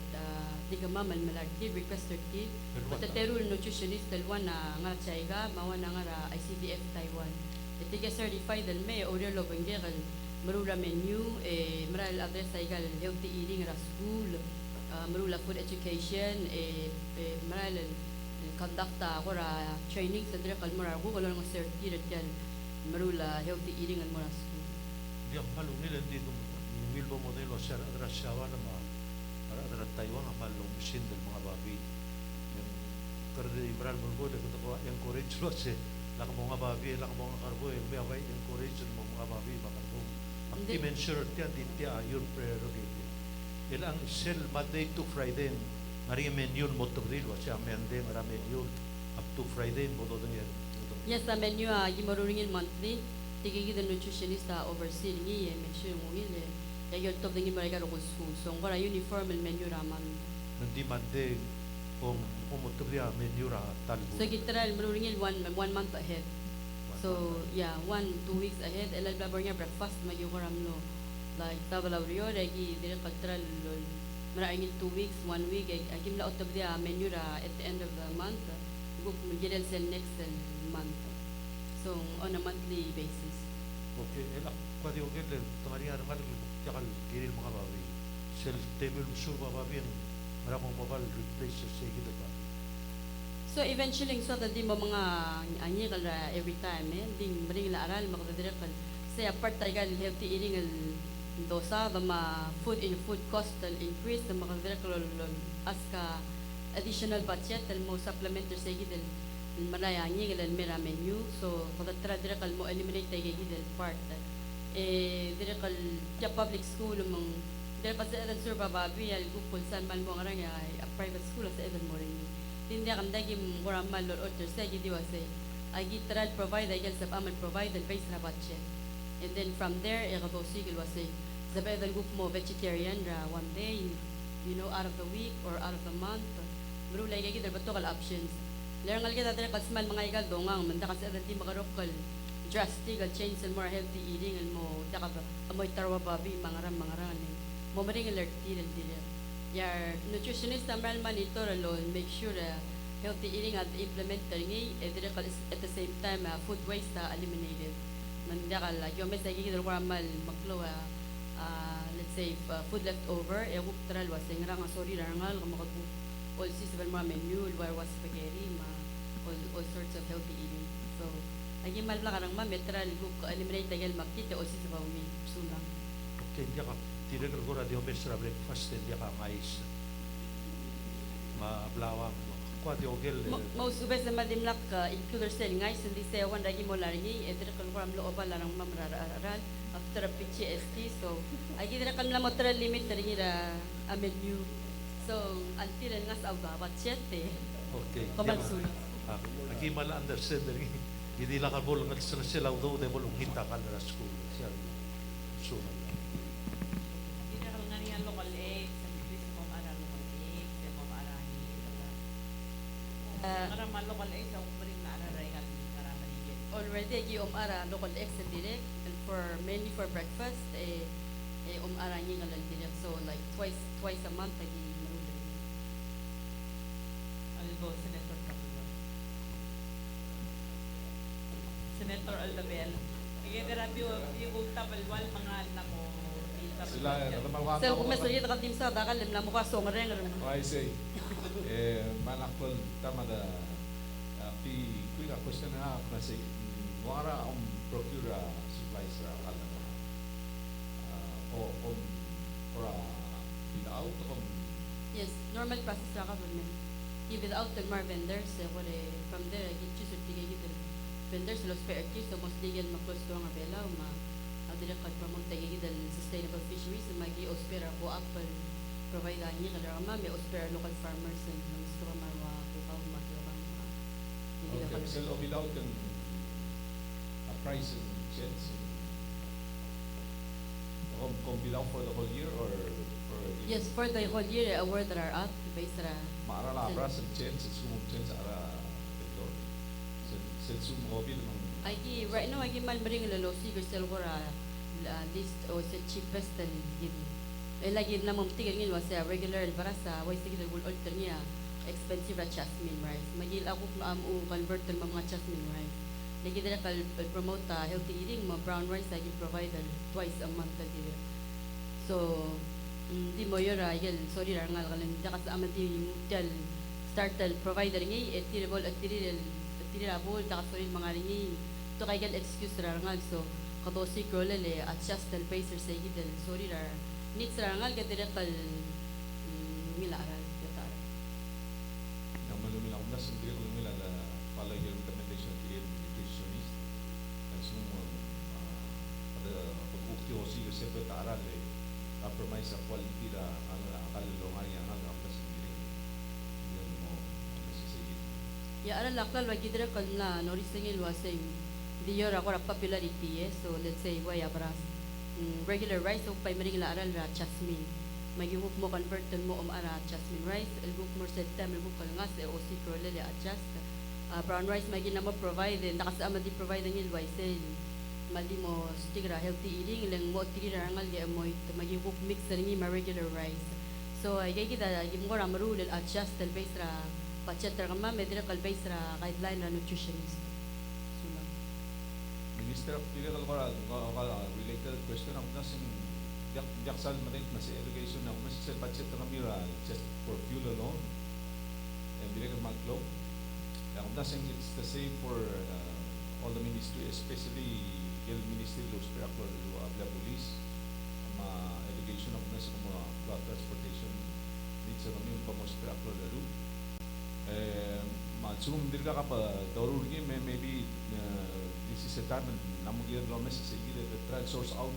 tiga mamal malar ti requester ti but terul nutritionist dalwana nga chaiga mawana nga ICDF Taiwan. Itiga certified al may order lo bengeral marula menu maral address ay gal healthy eating ra school marula food education maral conduct agora training sa dire kal mara ko kolong certificate yan marula healthy eating al mara school dia malu nila dito milbo modelo sa adra shawa na para adra Taiwan malu mesin del mga babi yang karde ibral mulgo de ko encourage lo se lak mga babi lak mga karbo may away encourage mo mga babi makarbo ang i-mention tiyan ditya your prerogative ilang sel Monday to Friday ngari menu mo to dilo siya mende ngara menu up to Friday mo do yan yes, the menu gimaruringin monthly. Tigigi the nutritionist oversee ni make sure mo ile. Ya yung top dingin marega ro school. So ngora uniform el menu raman. Hindi mande kung umutubya menu ra talbo. So gitral maruringin one month ahead. So yeah, 1-2 weeks ahead. Elal blabber niya breakfast magyukoram no. Like tabla rio regi dire katral maruringin 2 weeks, 1 week. Akim la otobya menu ra at the end of the month. Book magidel sa next month. So on a monthly basis. Okay, elak kwadi okay le tamari ar mal takal giril mga babi. Sel table sur babi mara kong mobile replace sa gid ba. So eventually so that di mo mga anyi kala every time ding bring la aral makadire kan say apart tagal healthy eating al dosa the food cost increase the makadire kala aska additional budget el mo supplementary sa gid marayangi gilal mera menu so kada tradira kal mo eliminate tay gidel part dire kal ja public school mong dire pa sa edan sur bababi al gupol san mal mo ngarang ay a private school sa edan mo rin hindi kam dagi mo ramal or order sa gidi wase ay gitral provide ay sab aman provide the base na budget and then from there go sigil wase sa edan gup mo vegetarian ra one day you know out of the week or out of the month bro lay gidel bato kal options Lerang alga dati kasmal mga igal dongang manda kasi dati makarokal drastic change and more healthy eating and mo daka amoy tarwa babi mangaram ni mo maring alert dil your nutritionist amral monitor alone make sure healthy eating at implement ngi at the same time food waste eliminated manda kala yo mes agi dil mal maklo let's say food leftover gup tral waseng rang sorry rangal kamakabu all seasonal mga menu, where was spaghetti, all sorts of healthy eating. So, agi malbla karang metral guk eliminate tagal makita all seasonal wi sulang. Okay, dia ka tinagal ko radio mesra breakfast dia ka mais. Mablawang. Kwa di ogel. Most ubes na madimlak includer sel ngais hindi sewan dagi mo laringi edir kan ko amlo oba larang mamrararan after a PCST. So, agi dira kan lamotral limit ringi ra a menu. So, until ngas awga budget Okay. Kamalsul. Agi mala understand rin. Hindi lang kabol ngat sila daw de bolong hita kan ra school. Siya. So. Hindi na nga niya local egg, sa English mo ara local egg, sa mo ara ni. Ara mal local egg sa ubring na ara ray kan karama ni. Already gi ara local eggs and direct and for mainly for breakfast ara ni ngalal direct so like twice a month agi Albo, Senator Aldabel. Kaya grabe yung tabal-wal mga na mo. Sila, Sel kung may salita ka tim sa dakal, limla mo ka songreng. I say, manakol tama da quick question na ako na say, wara procure supplies ra kala mo. O ora without Yes, normal process ra government. Without the more vendors, from there, I get choose to get vendors, los fair so most legal ma-close ko nga bela, adira ka promote tayo sustainable fisheries, magi ospera po apple, provide niya kada may ospera local farmers, and mas ko marwa kukaw makirang. Okay, so without a price and chance, without for the whole year or? Yes, for the whole year, award that are up, based ra. Maara la abras and chance, sumong chance ara ito. Sumong obil mang. Agi right now agi mal bring la losi gusel gora list o sa cheapest and gid. Lagi na mong tigil ngin wasa regular para sa way sige dal alter niya expensive at jasmine rice. Magil ako convert ng mga jasmine rice. lagi dire kal promote healthy eating mo brown rice lagi provide twice a month lagi dire. So di mo yora igel sorry ra ngal galan dakas amati mutal start provider ngi etirable etirable dakas sorry mga ringi to kay excuse ra ngal so kadosi ko le adjust the baser sa igel sorry ra needs ra ngal dire kal milaran yatar. Yang malumil ako na sendiri malumil ala follow your recommendation to eat nutritionist dan semua pada pag-ukti hosi kasi pag-aaral compromise sa quality ra ang kalulungan yang hanggang na sendiri yun mo nasisigit. Ya ara lakal wagi dire kal na noris ngil wasing diyor ako ra popularity so let's say way abras regular rice so pay maring la aral ra jasmine magihuk mo converten mo ara jasmine rice elbuk mo setem elbuk kal ngas o si krole adjust brown rice magi na mo provide nakas ama di provide ngil wise mali mo stigra healthy eating lang mo tira rangal ge mo magihuk mix ringi ma regular rice so ay kita gimo ra marul adjust el base ra budget ra kama medira kal base ra guideline ra nutritionist. Minister of related question ako na sing jaksal matin na sa education na mas sa budget na mira just for fuel alone and dire ka maglo ako na sing it's the same for all the ministry especially el ministry of spiritual abla police ma education ako na sa mga cloud transportation needs sa kami pa mo spiritual lalo maksum dir ka pa darur gi maybe this is a time namu gi lo mes sa gi the trade source out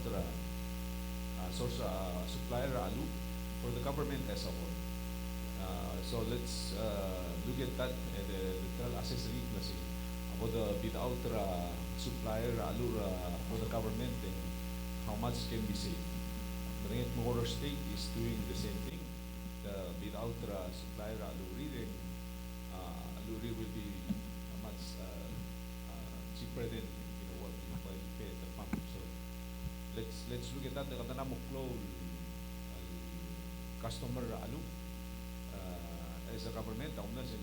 source supplier alu for the government as a whole. So let's look at that the trial accessory kasi about the without supplier alu for the government and how much can be saved. Maringit Motor State is doing the same thing. The without supplier aluri then aluri will be much cheaper than what you pay at the pump. So let's look at that. Kata na mo flow customer alu as a government. Ako na sin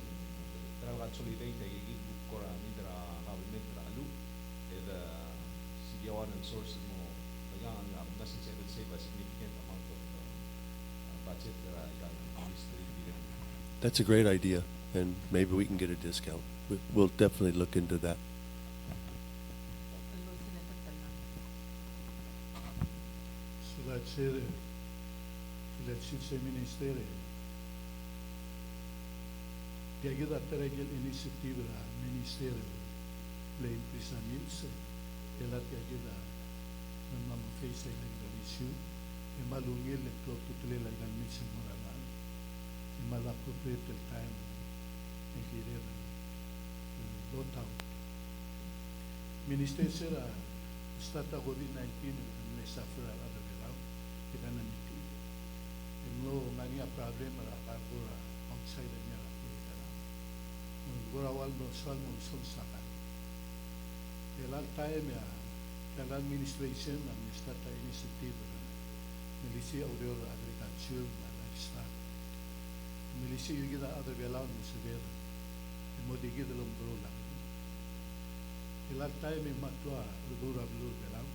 travel consolidate ay kora midra government alu the sigawan and source mo bagang ako na sin save a significant amount of budget ministry. That's a great idea, and maybe we can get a discount. We'll definitely look into that. Let's ministere di ayuda a el iniciativa la ministerio le impresa milse e la ti ayuda non mamma face la issue e malungil le clock tutule la gal milse moralan e mal appropriate el time e chiedere lot out ministerio sera stata COVID-19 ne safra la de kita nanti lo ngani problem ra agora outside the near agora wal no sal mo son saka el time ya el administration and start initiative milicia audio agriculture livestock milicia yugi da other belau mo severa e modigi de lombro la el time matwa dura blue belau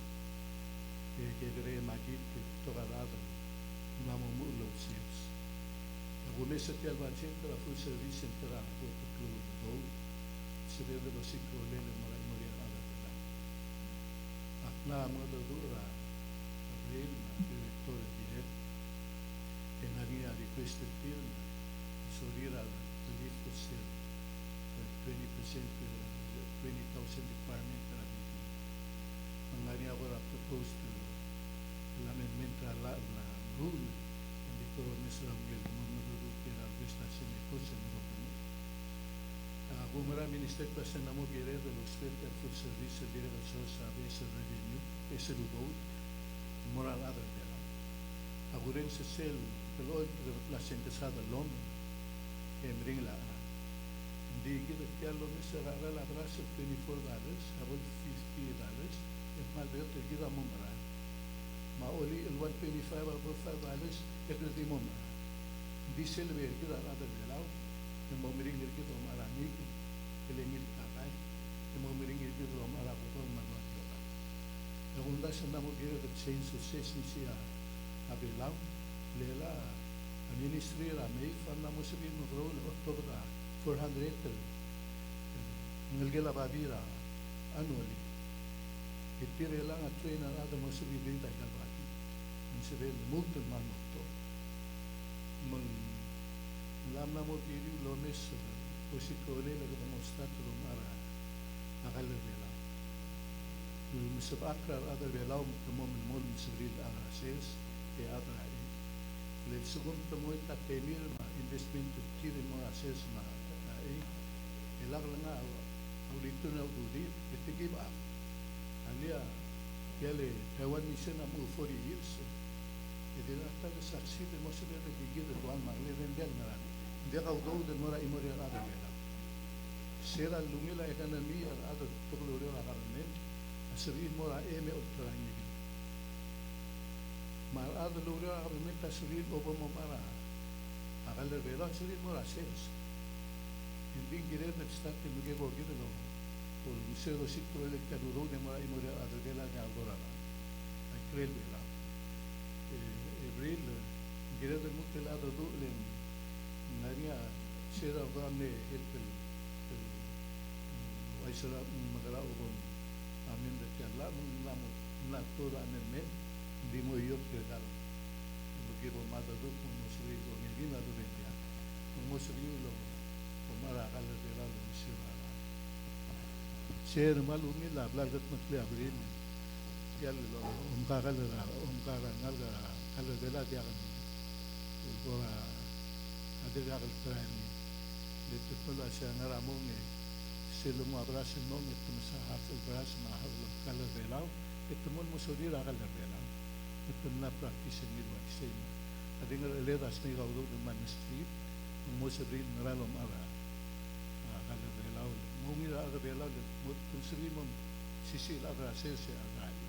que gre magit que toda Mamo mulo sips. Ako mesa ti albansin tra full service tra ko to go. Sebe de los cinco lele mara moria ala pela. Akna mo do dura. Abril na director direct. En ania requested till sorira to lift the still 20% 20,000 department tra dito. Ang ania ko proposed to l'amendment la rule and the coroner's wrongel mamadu kira prestation e cosa no Gumara minister pa namo gire de los spiritual food service dire la source base revenue ese lugo moral other there aguren se sel pero la sentesada lom que bring la di que que lo mesera la brazo $24 about $50 e mal de te gida momra ma oli el 125 about $5 e de momra di selve que da la de lao que momri le que tomara ni que le mil caray mga miringi dito ang ara ko pang manwag. Kung nasa namo gira the change success ni siya abilaw lela a ministry ra may fan namo sabi mo role October 400 ngilgela babira annually itire lang at train ang ada mo sabi bintay kalbati ang sabi multo man to mang lam namo kiri lones usikole lagu mo start rumara akal bela misab akra ada bela mo mol misril ara sales ke ada le segundo mo ta temir ma investment to kiri mo sales ma ai elag nga ulito na udit itigi ba alia kele Taiwan mission na mo 40 years edi na ta succeed mo sabi na gigil duan ma le vendel na dia ka udo de mora imori ada bela sera lumila economy ada toklo re ala ne asri mora eme utrani mar ada lore ala ne ta sri obo mo mara akal bela sri mora ses hindi gire na start ke muge go gide no por museo sikro le kanuro de mora imori ada bela ne agora ai krel bela abril gire de mutel ada do le naria sera vane el Aisara magara ubon amin de tiala namo na toda amen di mo yo que dal lo que vos mata do como soy do mi vida do vendia como soy lo como ara gal de la misión ser malu mi la hablar de matre abrir ya lo gal nalga gal de la dia ora adega gal traini de toda esa nara monge selo mo abraço no me tumsa hafel braço ma hafel kala velao etumon mo sodir agal velao etum na practice ni wa sema adinga le das ni gaudo de man street mo sodir ngalom ara kala velao mo mira aga velao mo tumsri mo sisi la abraço se agali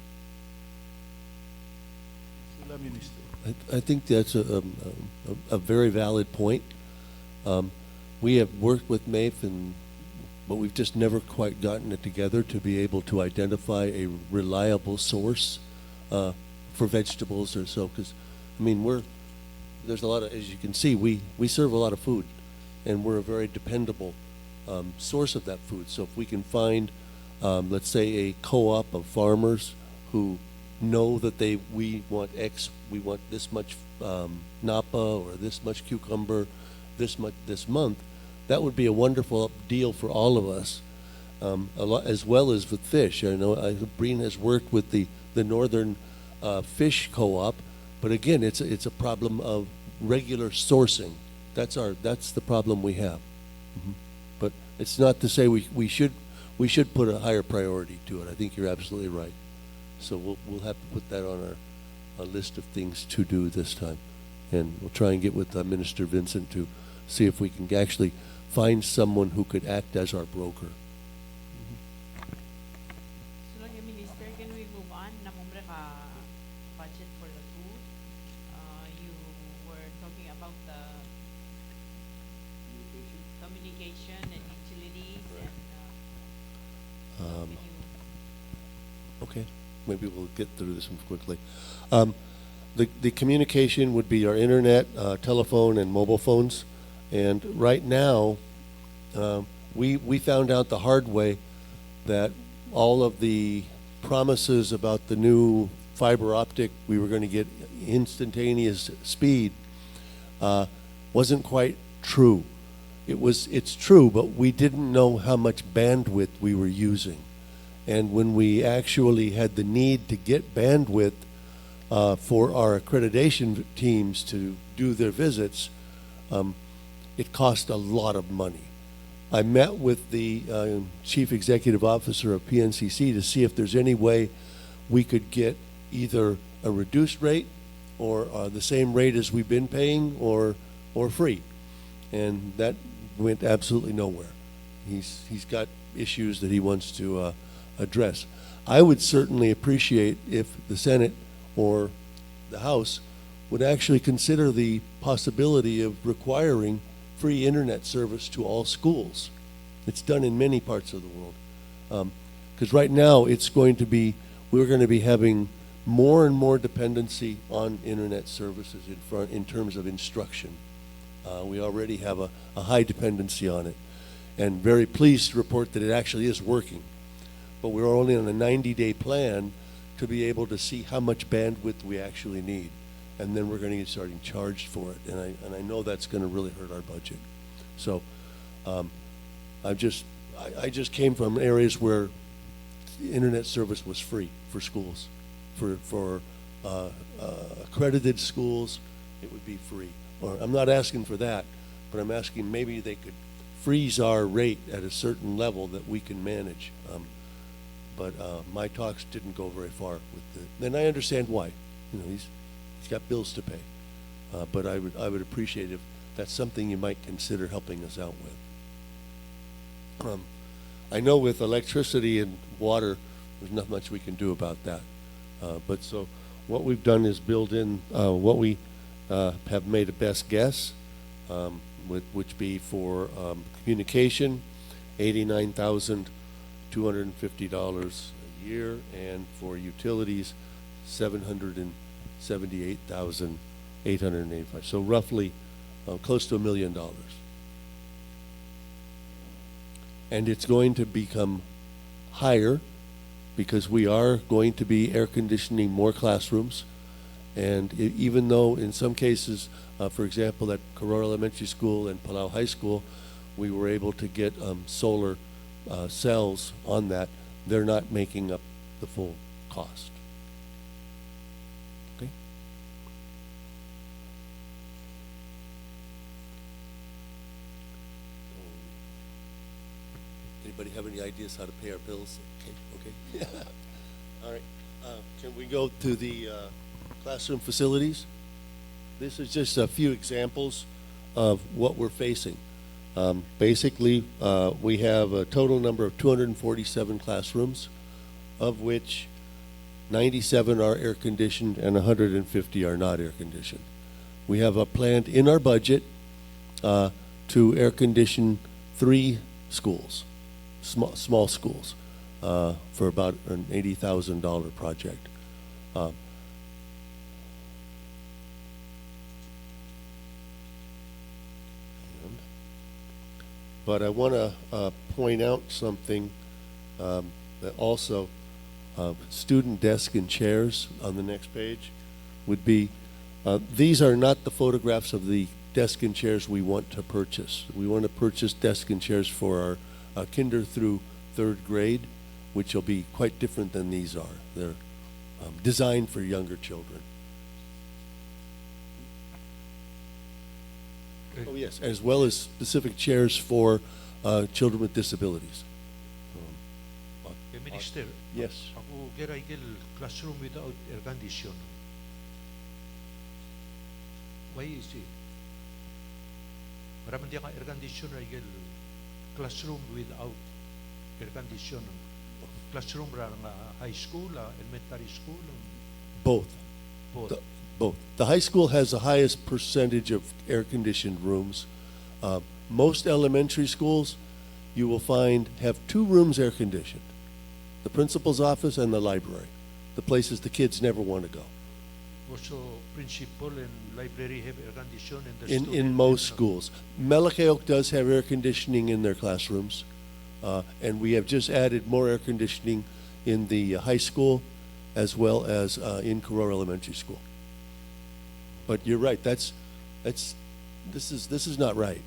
la minister I think that's a very valid point. We have worked with MAFE but we've just never quite gotten it together to be able to identify a reliable source for vegetables or so. Because, I mean, there's a lot of, as you can see, we serve a lot of food, and we're a very dependable source of that food. So if we can find, let's say, a co-op of farmers who know that we want X, we want this much napa or this much cucumber, this month, that would be a wonderful deal for all of us, as well as with fish. I know Breen has worked with the Northern Fish Co-op, but again, it's a problem of regular sourcing. That's the problem we have. But it's not to say we should put a higher priority to it. I think you're absolutely right. So we'll have to put that on our list of things to do this time, and we'll try and get with Minister Vincent to see if we can actually find someone who could act as our broker. So, Minister, can we move on? Namumre ka budget for the food. You were talking about the communication and utilities and okay, maybe we'll get through this one quickly. The communication would be our internet, telephone, and mobile phones. And right now, we found out the hard way that all of the promises about the new fiber optic, we were going to get instantaneous speed, wasn't quite true. It's true, but we didn't know how much bandwidth we were using. And when we actually had the need to get bandwidth for our accreditation teams to do their visits, it cost a lot of money. I met with the chief executive officer of PNCC to see if there's any way we could get either a reduced rate or the same rate as we've been paying or free. And that went absolutely nowhere. He's got issues that he wants to address. I would certainly appreciate if the Senate or the House would actually consider the possibility of requiring free internet service to all schools. It's done in many parts of the world. Because right now, we're going to be having more and more dependency on internet services in terms of instruction. We already have a high dependency on it, and very pleased to report that it actually is working. But we're only on a 90-day plan to be able to see how much bandwidth we actually need, and then we're going to get starting charged for it, and I know that's going to really hurt our budget. So I just came from areas where internet service was free for schools. For accredited schools, it would be free. Or I'm not asking for that, but I'm asking maybe they could freeze our rate at a certain level that we can manage. But my talks didn't go very far with and I understand why. You know, he's got bills to pay. But I would appreciate if that's something you might consider helping us out with. I know with electricity and water, there's not much we can do about that. But so what we've done is build in what we have made a best guess, which be for communication, $89,250 a year, and for utilities, $778,885. So roughly close to $1 million. And it's going to become higher because we are going to be air conditioning more classrooms. And even though in some cases, for example, at Corona Elementary School and Palau High School, we were able to get solar cells on that, they're not making up the full cost. Okay? Anybody have any ideas how to pay our bills? Okay. All right. Can we go to the classroom facilities? This is just a few examples of what we're facing. Basically, we have a total number of 247 classrooms, of which 97 are air conditioned and 150 are not air conditioned. We have a plan in our budget to air condition 3 schools, small schools, for about an $80,000 project. But I want to point out something that also student desk and chairs on the next page would be, these are not the photographs of the desk and chairs we want to purchase. We want to purchase desk and chairs for our kinder through 3rd grade, which will be quite different than these are. They're designed for younger children. Oh yes, as well as specific chairs for children with disabilities. Minister, yes. Ako giraigil classroom without air condition. Why is it? Maraming di ka air condition igil classroom without air condition. Classroom ra nga high school, elementary school. Both. Both. Both. The high school has the highest percentage of air-conditioned rooms. Most elementary schools, you will find, have 2 rooms air-conditioned. The principal's office and the library, the places the kids never want to go. Also, principal and library have air conditioning. In most schools. Malacayoc does have air conditioning in their classrooms, and we have just added more air conditioning in the high school as well as in Corona Elementary School. But you're right. This is not right.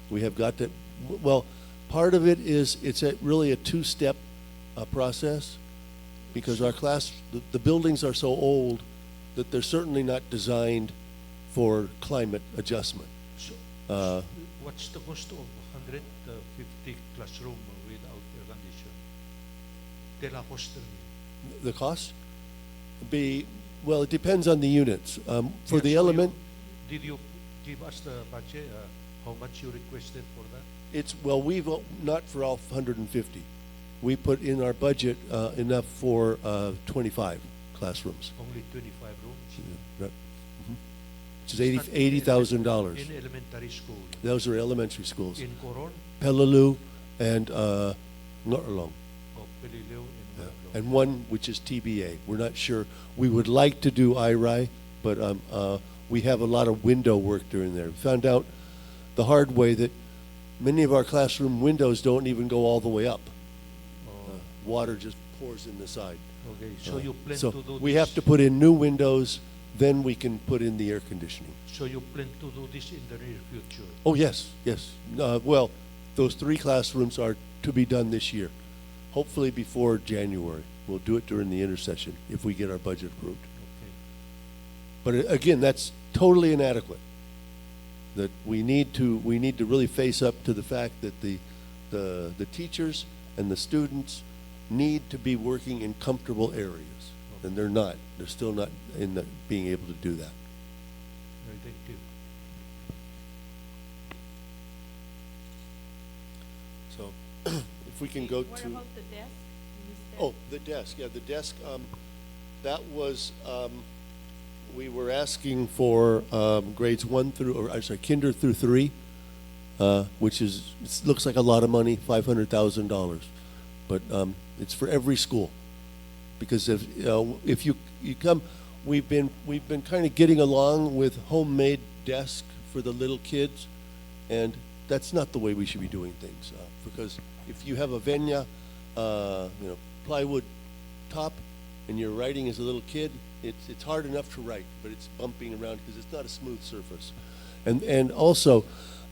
We have got to. Well, part of it is it's really a 2-step process, because our the buildings are so old that they're certainly not designed for climate adjustment. So, what's the cost of 150 classroom without air conditioning? Tela cost. The cost? Well, it depends on the units. For the element, did you give us the budget? How much you requested for that? we've not for all 150. We put in our budget enough for 25 classrooms. Only 25 rooms. Right. Which is $80,000. In elementary school. Those are elementary schools. In Coron? Peleliu and Norlong. Belileo and Weblog. And one which is TBA. We're not sure. We would like to do IRI, but we have a lot of window work during there. We found out the hard way that many of our classroom windows don't even go all the way up. Water just pours in the side. Okay, so you plan so to do we this? have to put in new windows, then we can put in the air conditioning. So you plan to do this in the near future? Oh, yes, yes. Well, those 3 classrooms are to be done this year, hopefully before January. We'll do it during the intersession if we get our budget approved. Okay. But again, that's totally inadequate. That we need to really face up to the fact that the teachers and the students need to be working in comfortable areas, and they're not. They're still not being able to do that. Right, thank you. So, if we can go What to. about the desk, Minister? Oh, the desk, yeah, the desk, that was, we were asking for grades 1 through, or I'm sorry, kinder through 3, which is, it looks like a lot of money, $500,000. But it's for every school. Because if you come, we've been kind of getting along with homemade desk for the little kids, and that's not the way we should be doing things. Because if you have a venya, plywood top, and you're writing as a little kid, it's hard enough to write, but it's bumping around because it's not a smooth surface. And also,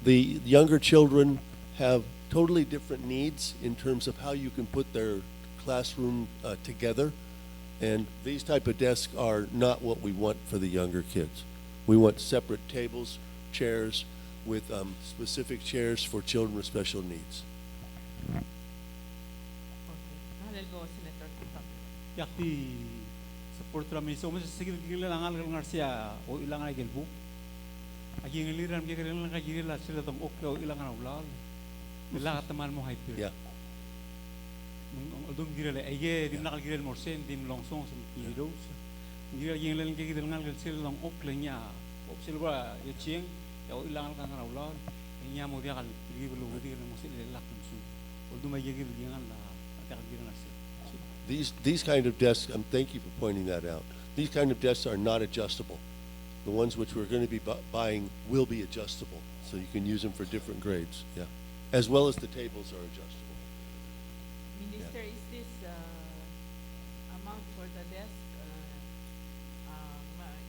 the younger children have totally different needs in terms of how you can put their classroom together. And these type of desks are not what we want for the younger kids. We want separate tables, chairs, with specific chairs for children with special needs. Yakti support rami so mas sigil lang ngar siya o ilang ay gelbu. Agi ngiliran gi lang ka girila sila tong oklo ilang na ulal. Ila teman mo hype. Yeah. Dum girila ay dim nakal giril morsen dim longsong sa piro. Girila gi lang gi ngal sila tong oklo nya. Ok sila ba yaching o ilang ka na ulal. Nya mo dia kal gi bulu di mo sila lak tum. Dum ay gi ngal la ta girila sila. These kind of desks, thank you for pointing that out. These kind of desks are not adjustable. The ones which we're going to be buying will be adjustable, so you can use them for different grades, yeah. As well as the tables are adjustable. Minister, is this amount for the desk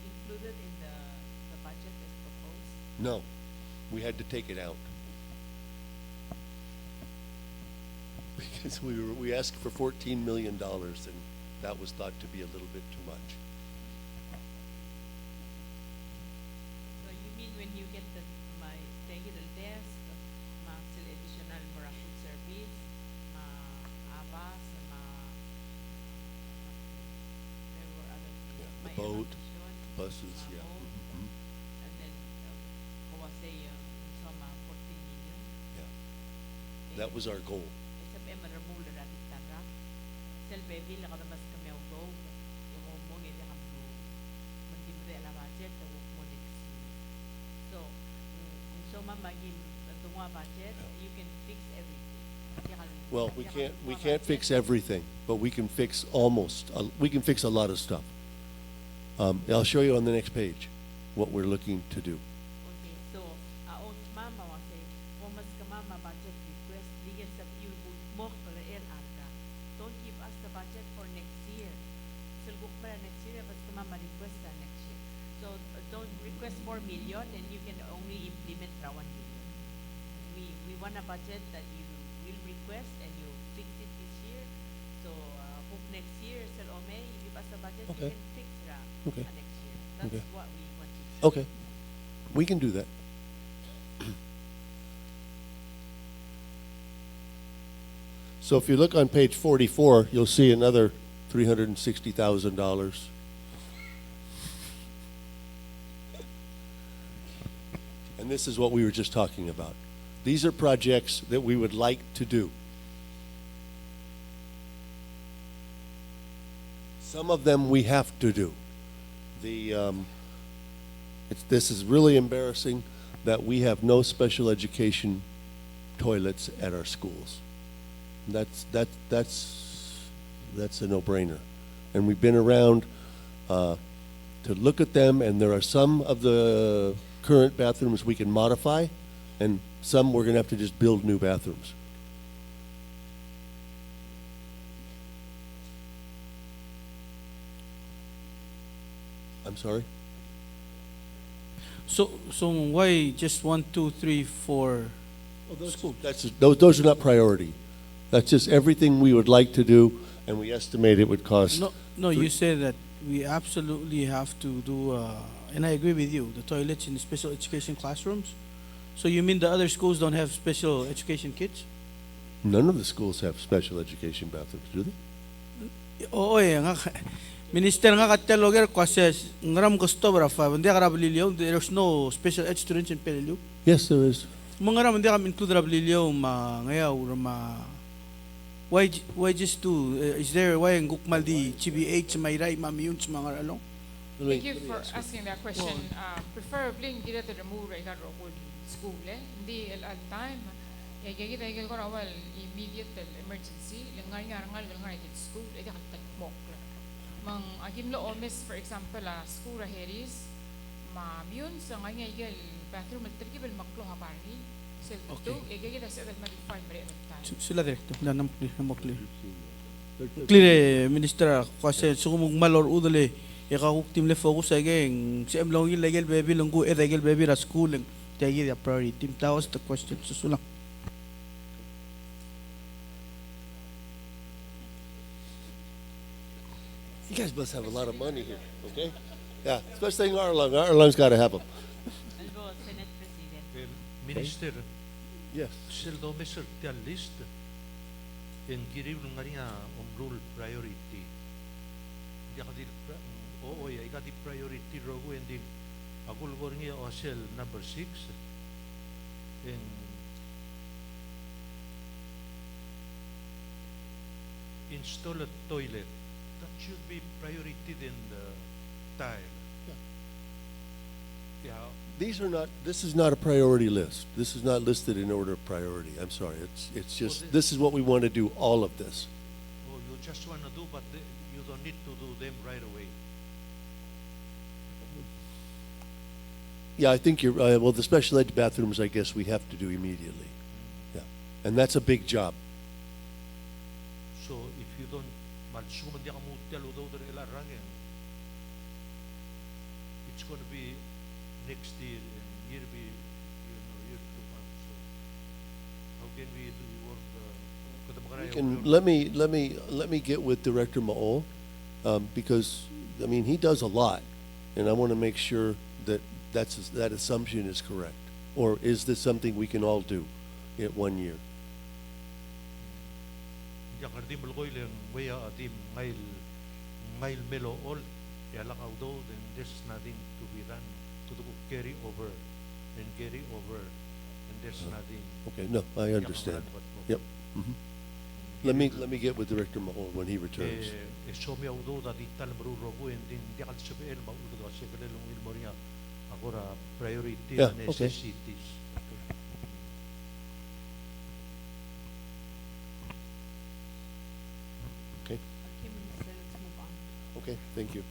included in the budget as proposed? No, we had to take it out. Because we asked for $14 million, and that was thought to be a little bit too much. So you mean when you get my regular desk, still additional more food service, abas, there were other The boat, buses, yeah. And then was a some 14 million. Yeah. That was our goal. Well, we can't fix everything, but we can fix we can fix a lot of stuff. I'll show you on the next page what we're looking to do. Okay, so mama was say, mas mama budget request, ligan sa you mo don't give us the budget for next year. Sulgok para next year, mas mama request next year. So don't request 4 million, and you can only implement 1 million. We want a budget that you will request and you fix it this year. So hope next year, Sir Ome, you give us a budget, Okay. we can fix Okay. next year. That's Okay. what we want to do. Okay, we can do that. So if you look on page 44, you'll see another $360,000. And this is what we were just talking about. These are projects that we would like to do. Some of them we have to do. This is really embarrassing that we have no special education toilets at our schools. That's that's a no-brainer. And we've been around to look at them, and there are some of the current bathrooms we can modify, and some we're going to have to just build new bathrooms. I'm sorry? So why just 1, 2, 3, 4 schools? Those are not priority. That's just everything we would like to do, and we estimate it would cost. No, you say that we absolutely have to do, and I agree with you, the toilets in the special education classrooms. So you mean the other schools don't have special education kids? None of the schools have special education bathrooms, do they? Oo nga. Minister nga kataloger kasi ngaram gusto brafa, hindi ka rabililyo, there's no special ed students in Peleliu. Yes, there is. Mga ram hindi ka include rabililyo ngayaw why just do is there why ang gukmal di CBH may ray mamiyun sa mga along? Thank you for asking that question. Preferably hindi natin remove right now school hindi al time kita ko rawal immediate emergency langar school edi katagmok mang agim lo omis for example school heris mamiyun sa ngaygal bathroom terkibel maklo haparni sel to egi kita sa modify mere time sila direkto nanam clear clear minister kasi sumug malor udale ikakuktim le focus again si emlong illegal baby lunggu illegal baby ra school tagi the priority that was the question susulang. You guys must have a lot of money here, okay? Yeah, especially in Arlong. Arlong's got to have them. Senate President. Minister. Yes. Sel do meser tia list en giriw ngaria rule priority. Dia kadi ya ikati priority rogo en din agul gorngia o sel number 6 en install a toilet. That should be priority in the tile. Yeah. This is not a priority list. This is not listed in order of priority. I'm sorry. It's just, this is what we want to do, all of this. Oh, you just want to do, but you don't need to do them right away. Yeah, I think you're, well, the special ed bathrooms, I guess we have to do immediately. Yeah. And that's a big job. So if you don't, it's going to be next year and year be, year to come. So how can we do work? Let me get with Director Maol, because I mean he does a lot, and I want to make sure that that assumption is correct, or is this something we can all do in 1 year? Yakardim lokoy leng waya adim mail melo all yalak audo then there's nothing to be done to carry over and there's nothing. Okay, no, I understand. Yep. Let me get with Director Mahol when he returns. Show me audo da di tal bru rogo and din di kal sabi el maudo da sekele lung il moria agora priority necessities. Okay, thank you.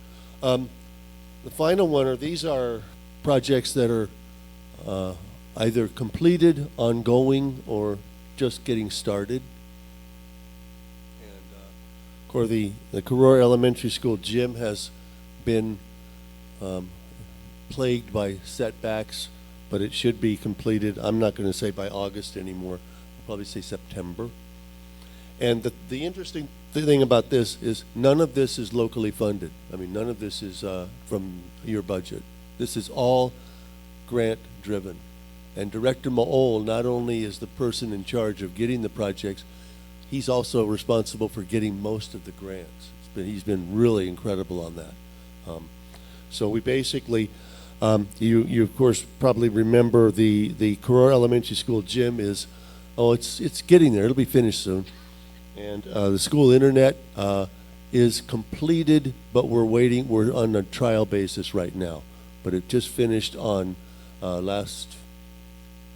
The final one these are projects that are either completed, ongoing, or just getting started. And of course, the Karora Elementary School gym has been plagued by setbacks, but it should be completed. I'm not going to say by August anymore. I'll probably say September. And the interesting thing about this is none of this is locally funded. I mean, none of this is from your budget. This is all grant driven. And Director Maol not only is the person in charge of getting the projects, he's also responsible for getting most of the grants. He's been really incredible on that. So we basically, you of course probably remember the Karora Elementary School gym is, it's getting there. It'll be finished soon. And the school internet is completed, but we're on a trial basis right now. But it just finished on last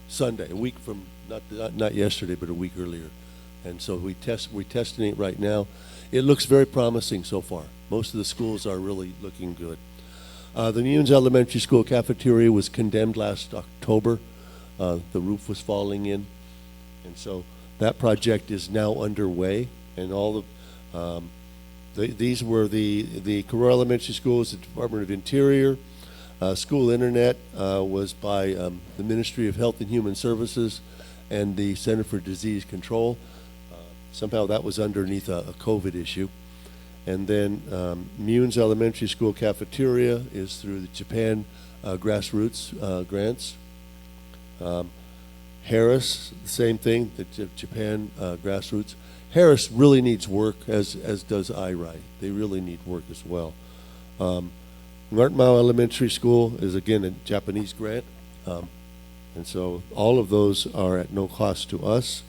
Sunday, a week from, not yesterday, but a week earlier. And so we're testing it right now. It looks very promising so far. Most of the schools are really looking good. The Munes Elementary School cafeteria was condemned last October. The roof was falling in. And so that project is now underway. And all these were the Carroll Elementary Schools, the Department of Interior. School internet was by the Ministry of Health and Human Services and the Center for Disease Control. Somehow that was underneath a COVID issue. And then Munes Elementary School cafeteria is through the Japan grassroots grants. Harris, the same thing, the Japan grassroots. Harris really needs work, as does IRI. They really need work as well. Ngartmao Elementary School is again a Japanese grant. And so all of those are at no cost to us.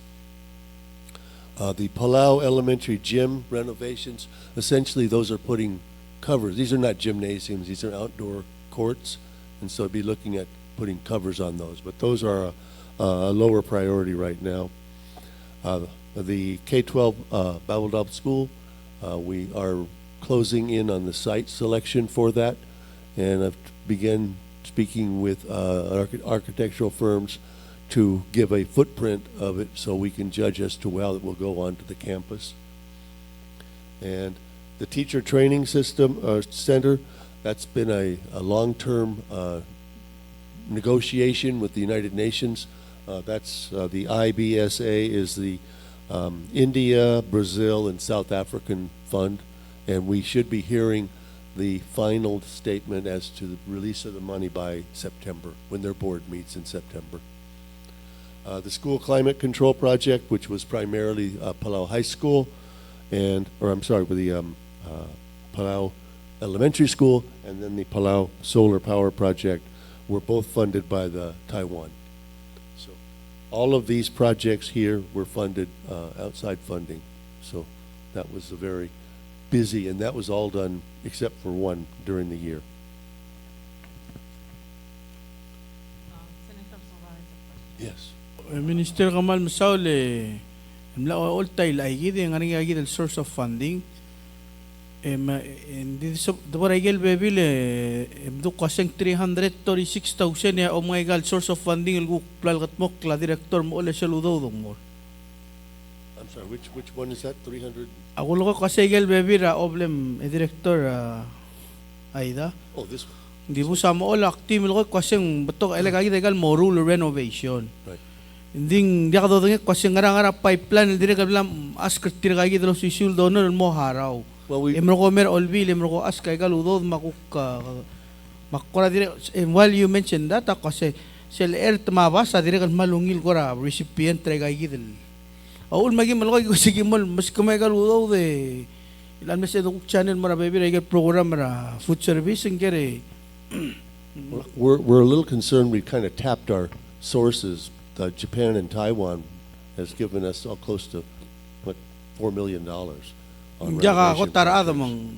The Palau Elementary gym renovations, essentially those are putting covers. These are not gymnasiums, these are outdoor courts. And so I'd be looking at putting covers on those. But those are a lower priority right now. The K-12 Babeldaub School, we are closing in on the site selection for that. And I've begun speaking with architectural firms to give a footprint of it so we can judge as to how it will go onto the campus. And the teacher training system center, that's been a long-term negotiation with the United Nations. That's the IBSA is the India, Brazil, and South African fund, and we should be hearing the final statement as to the release of the money by September, when their board meets in September. The school climate control project, which was primarily Palau High School, with the Palau Elementary School, and then the Palau Solar Power Project, were both funded by the Taiwan. So all of these projects here were funded outside funding. So that was a very busy, and that was all done except for one during the year. Senator Solar has a question. Yes. Minister Kamal Masaule, mla all tayo laigid ang aring agid el source of funding. Hindi so dawara igel bebil do kaseng 336,000 ya o mga igal source of funding el guplal katmok la director mo ole saludo mo. I'm sorry, which one is that? 300? Ako lo ko kasi igel bebil oblem director Aida. Oh, this one. Hindi po sa mo all active lo ko kaseng betok elegagi igal mo rule renovation. Right. Hindi dia ka dodong kasi ngara pipeline dire ka bilang ask tiragagi dalo si sul donor mo haraw. Well, Emro ko mer olbil emro ko ask kay galudod makuk makora dire while you mentioned that kasi sel earth mabasa dire kan malungil ko ra recipient tiragagi dil. Aul magi malko ko sige mol mas kumay galudod ilan mes edo channel mara baby ra program ra food service ngere. We're a little concerned we kind of tapped our sources. Japan and Taiwan has given us close to what $4 million on Jaka ko renovation tarada projects. mang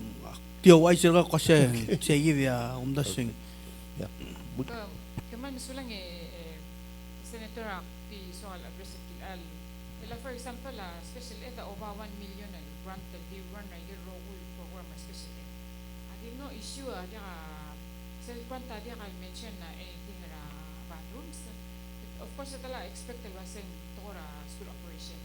tiyo ay sila kasi sige dia umdasing. Yeah. Kaman misulang Senator Akti soal address al. For example, special ed over 1 million and grant the run na yung role program special ed. Adi no issue dia sa kwanta dia ka mention na anything ra bathrooms. Of course, ito la expected was in Tora school operation.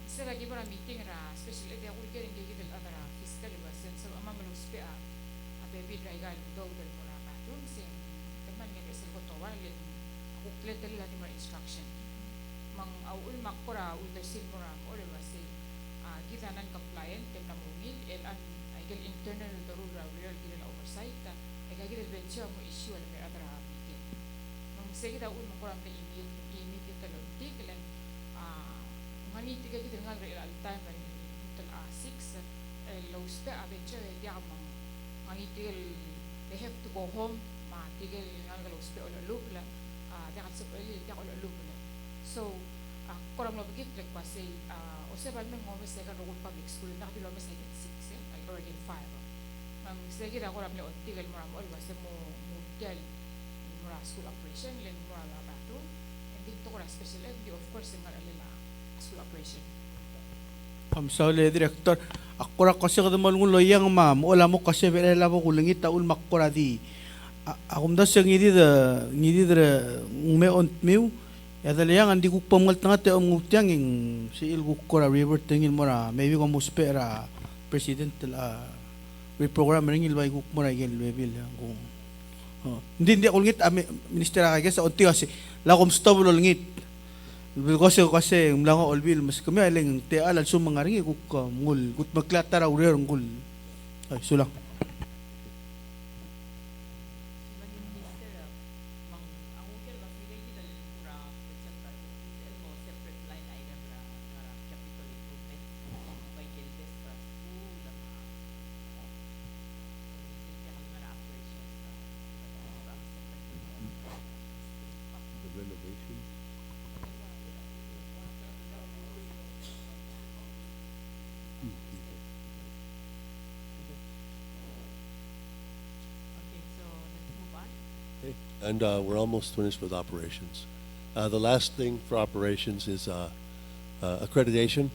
Isa lagi ba na meeting ra special ed ako kaya hindi kita other fiscal was in so amamalong spe a baby dry gal dog del mura bathrooms in teman nga sa ko tawal ako kletel la di instruction. Mang awul makora ulter sin mura or was in kita nan compliant tem na mungil el an igal internal the rule real gila oversight ay gagil venture mo issue al may other meeting. Mang sige daw un makora na maniti ka kita ngal real time ay hotel A6 lows pa abencho dia mang maniti they have to go home matigil ngal lows pa olo loop la dia ka sapeli dia olo loop la so koram lo bigit like pasay o se bal men ngomes sa role public school na bilo mes ay 6 ay already 5 mang sige da koram le ontigil moram ol was mo model mura school operation len mura la bato and dito ko special ed of course ngal alila school operation. Pamsaule director. Akura kasi kada malungun loyang ma'am. Wala mo kasi verela mo kulangit taul makura di. Akum da siyang ngidi da me on miu. Ya dalayang andi ko pamal tanga te ngutiang ing si il kura river tingin mo ra maybe ko mo spera president la reprogram ring il bay ko mo ra gel level kung hindi ako ngit minister ka sa unti kasi la kom stable ngit kasi mlang olbil mas kami aling te alal sumang ringi ko ngul gut magklata ra uri ngul ay sulang And we're almost finished with operations. The last thing for operations is accreditation.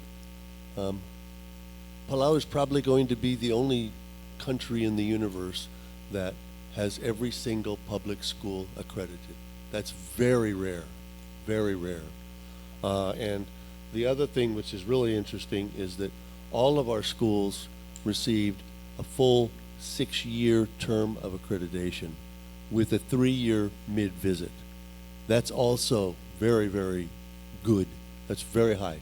Palau is probably going to be the only country in the universe that has every single public school accredited. That's very rare, very rare. And the other thing which is really interesting is that all of our schools received a full 6-year term of accreditation with a 3-year mid-visit. That's also very, very good. That's very high.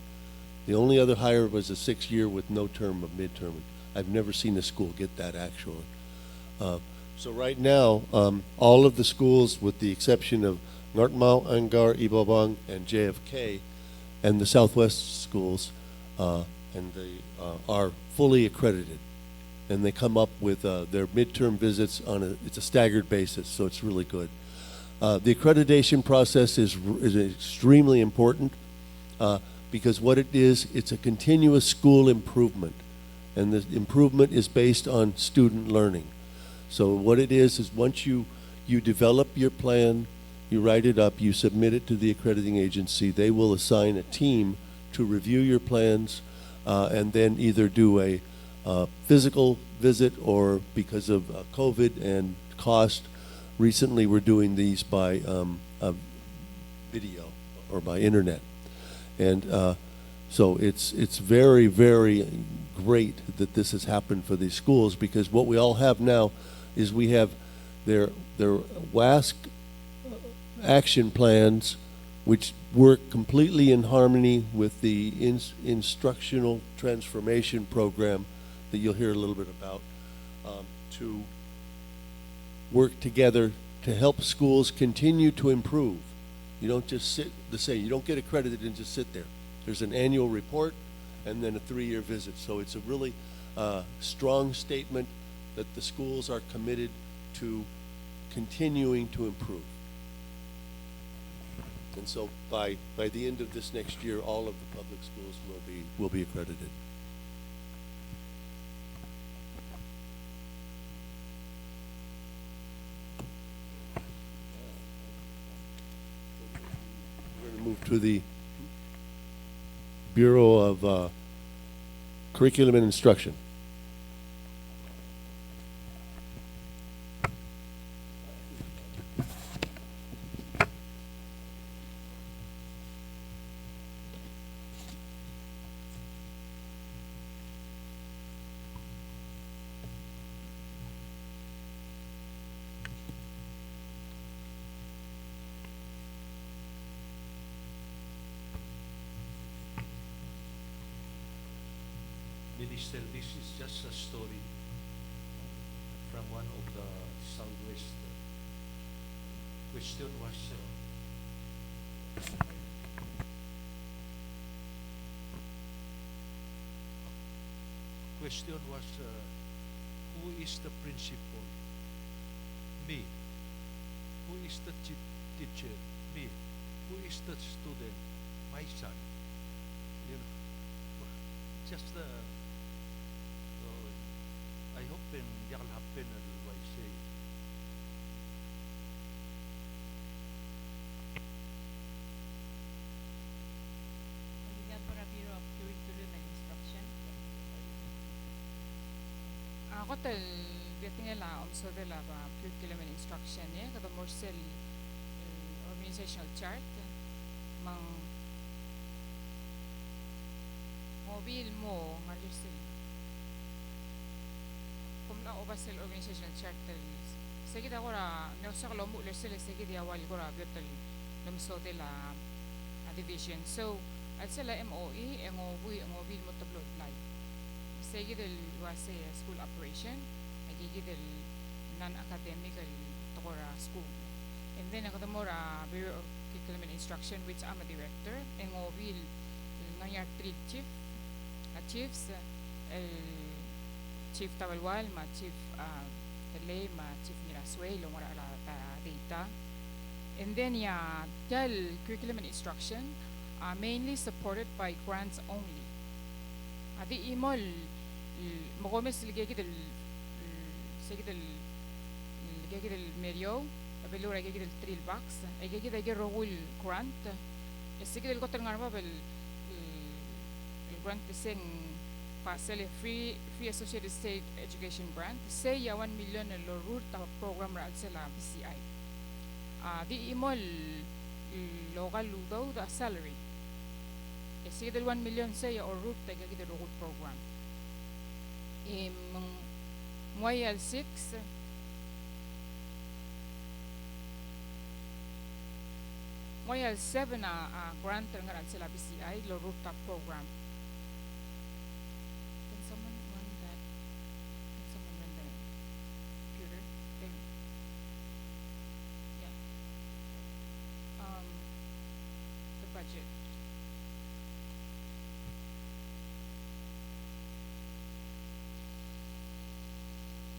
The only other higher was a 6-year with no term of midterm. I've never seen a school get that actually. So right now, all of the schools, with the exception of Ngartmao, Angar, Ibabang, and JFK, and the Southwest schools, and they are fully accredited. And they come up with their midterm visits on it's a staggered basis, so it's really good. The accreditation process is extremely important because what it is, it's a continuous school improvement, and the improvement is based on student learning. So what it is once you develop your plan, you write it up, you submit it to the accrediting agency, they will assign a team to review your plans and then either do a physical visit, or because of COVID and cost, recently we're doing these by video or by internet. And so it's very, very great that this has happened for these schools, because what we all have now is we have their WASC action plans, which work completely in harmony with the instructional transformation program that you'll hear a little bit about, to work together to help schools continue to improve. You don't just sit the same. You don't get accredited and just sit there. There's an annual report and then a 3-year visit. So it's a really strong statement that the schools are committed to continuing to improve. And so by the end of this next year, all of the public schools will be accredited. Move to the Bureau of Curriculum and Instruction. Minister, this is just a story from one of the Southwest. Question was who is the principal? Me. Who is the teacher? Me. Who is the student? My son. You know, just the. I hope that'll happen as I say. Bureau of Curriculum and Instruction. Ako betingela omsodela ba curriculum and instruction kada morsel organizational chart mang mobil mo ngarisel kumla obasel organizational chart seguida agora no saklo mo lesel seguida awal gora betel nomsodela division so at sila MOE ngobil mo tablo live seguida wase school operation agigid non-academic tokora school and then akatamora Bureau of Curriculum and Instruction which I'm a director and ngobil ngayar three chiefs el chief Tabalwal ma chief Telay ma chief Mirasway longora la data and then curriculum and instruction are mainly supported by grants only adi imol mogomes ligegid ligegid el medio abelura ligegid el trill box ligegid el rogul grant sigid el gotel ngarba bel grant sing pasel free associated state education grant say ya 1 million lo root ta program ra sela BCI di imol local ludo the salary sigid el 1 million say ya or root ta ligegid el rogul program Moyal 6 Moyal 7 grant nga sila BCI lo rooftop program. Can someone run that? Can someone run the computer thing? Yeah. The budget.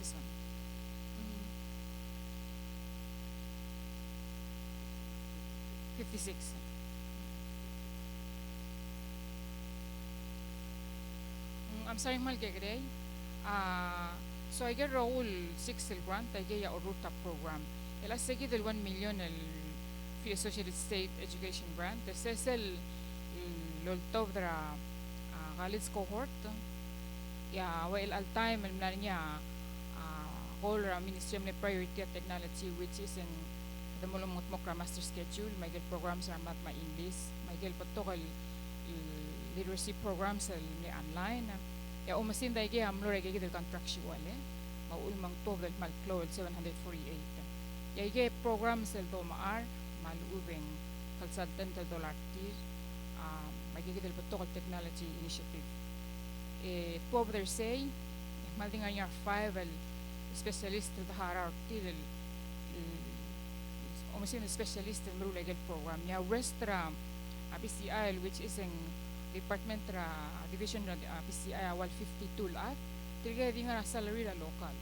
This one. 56. I'm sorry, Malgegre. So I get Raul 6 grant, I get a rooftop program. El asegi del 1 million el Free Associated State Education Grant. The SESL loltov dra Galitz cohort. Ya, well, al time el mnanya whole Ministry of Priority at Technology, which is in the mulumot mokra master schedule. May get programs are mat ma English. May get patokal literacy programs ni online. Ya umasin dai ge amlo rege del contractual maul mang to del mal clol 748. Ya ge programs el do maar mal ubeng consultant del dollar tir may ge del patokal technology initiative. Twelve there say mal dinga ya 5 el specialist del hierarchy del umasin specialist el mrule gel program ya restra BCI which is in department division PCI awal 52 lahat tiga di nga salary la local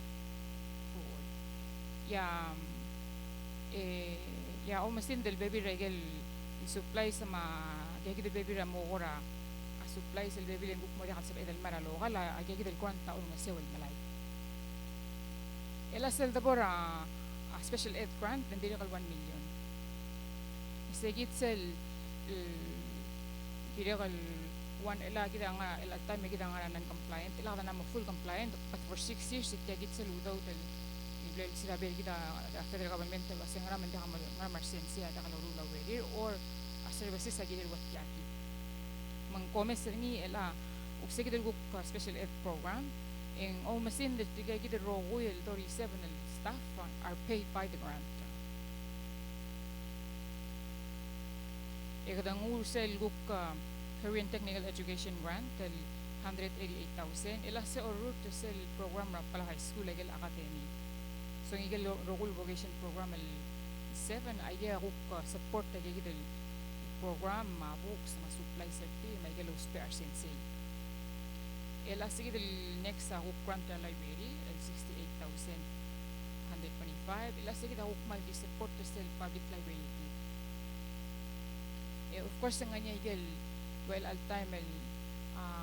ya ya umasin del baby regel supply sa gagi del baby mo ora supply sa baby lenguk mo diyan sa edel mara local gagi del kwanta un masewal malay ela sel dabora special ed grant hindi kal 1 million segit sel kal one ila kita nga ila time kita nga non compliant ila na mo full compliant but for 6 years it gets sel without el iblel sila be kita federal government wa sengra men ta nga emergency ada kalau rula wedi or services sa gidel wat yaki mang komes ni ila ug segit el special ed program in all machine that tiga gidel royal 37 staff are paid by the grant. Ikadang usel guk Korean Technical Education Grant 188,000. Ila sa orut sel program ra pala high school legal academy. So ngigel rogul vocation program 7 ay guk support gigil program ma books ma supply safety may gelo spare sensei. Ila sige del next guk grant library 68,125. Ila sige guk mal di support sel public library. Of course nga niya igel well al time el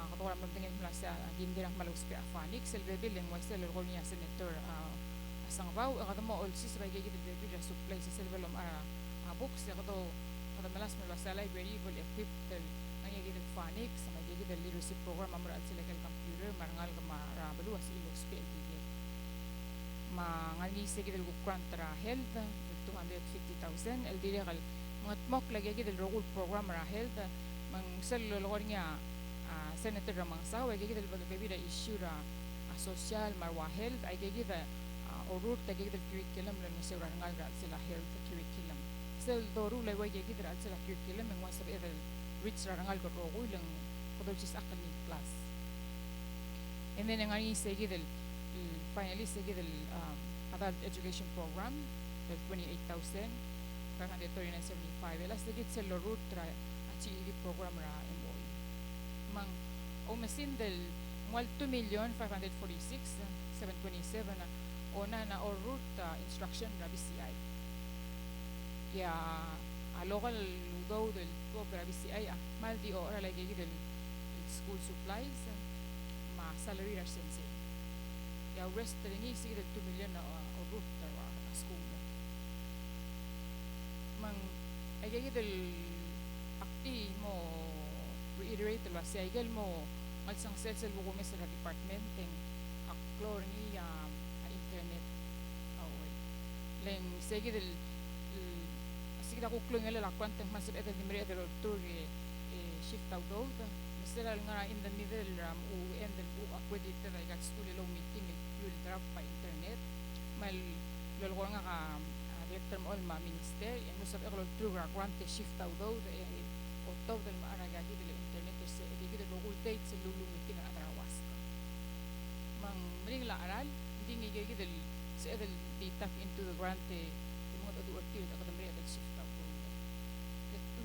katulang magtingin mula sa hindi lang maluspi afanik sel bebe leng wal sel rol niya senator asang baw kada mo all sis bagay gid bebe ra supply sa sel velom books kada malas mula sa library will equip del nga gid afanik sa may gid literacy program amur al sel computer marangal ka marabaluas ilos PLTG Mangalni sige del grant ra health 250,000 el dire kal ngat mok lagi del rogul program ra health mang selo lornya senator ramang saw ay del baga issue ra social marwa health ay gida urut tagi del curriculum lang sa rangal ra sila health curriculum sel doru lay way gida ra sila curriculum mang wasab edel reach ra rangal ko rogul lang kodol sis akal ni class and then ngani sige del finally sige del adult education program del 28,539.75 elas sige sel urut ra achi program ra MOE mang umasin del 2,546,727 ona na or route instruction ra BCI ya a local lugaw del to ra BCI mal di ora lagi del school supplies ma salary ra sense ya rest ni sig del 2 million na or route ra school mang ay del akti mo reiterate lo si ay mo magsang sel buko sa department ng aklor ni internet away leng sige del sige da kuklong ngala la kwanta mas eda di mere del tour shift out do misera nga in the middle ram u end del u accredited ay gat school lo meeting fuel drop pa internet mal lolo nga ka director mo ma minister en usab ero tour ra kwanta shift out do o total maaraga di del internet se edi del voltage sa lulungitin ang atrawas mang maring laaral hindi ngigay del sa edel di tap into the grant yung mga adu-artil at akadamri at shift out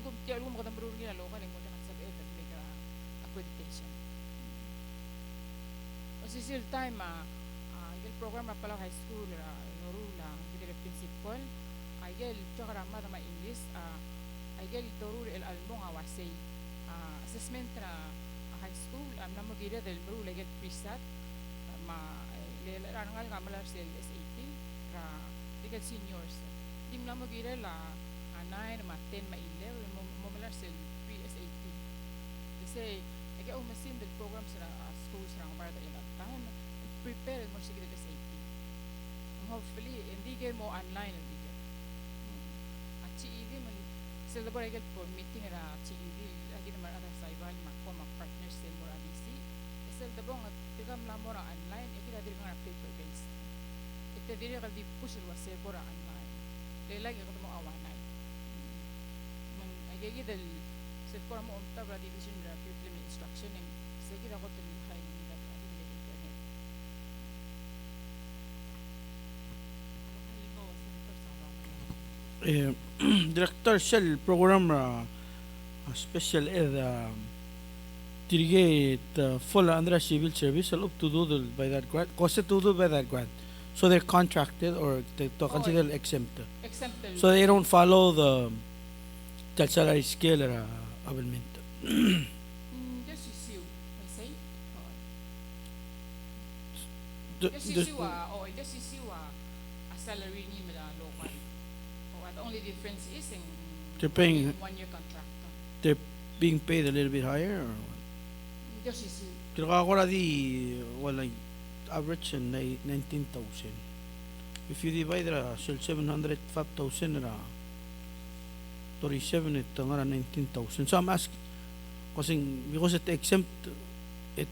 kung tiyan mo makadamri rin nila loka yung mga sa edel may accreditation o sisil time yung program na pala high school norula yung principal ay tsaka ramada ma English ay doruri el almong awasay assessment ra high school namo gira del bro legal preset ma rangal kamalar sel SAT ra legal seniors dim namo gira la 9 ma 10 ma 11 mo malar sel pre SAT kasi ay umasin del program sa schools ra para ilang time prepare mo sige del SAT hopefully hindi mo online hindi at si man sila ba legal po meeting ra si lagi naman ata sa ibang mga partners din mo radisi isel dabong at tigam la mo ra online ikila diri nga paper based ite diri ka di push wa se bora online lagi ka mo awanay man agagi del se for mo unta ra division ra curriculum instruction ng sige ra ko til high nila di internet Director Shell program ra special ed dirigate full under civil service up to do by that grant cost to do by that grant so they're contracted or they to consider exempt so they don't follow the salary scale ra government just issue I say just issue a salary ni mala local the only difference is in they're paying 1 year contract they're being paid a little bit higher or what? Just issue Kaya ako na di wala average 19,000 if you divide ra 700 5,000 ra 37 it nga 19,000 so I'm asking because it exempt it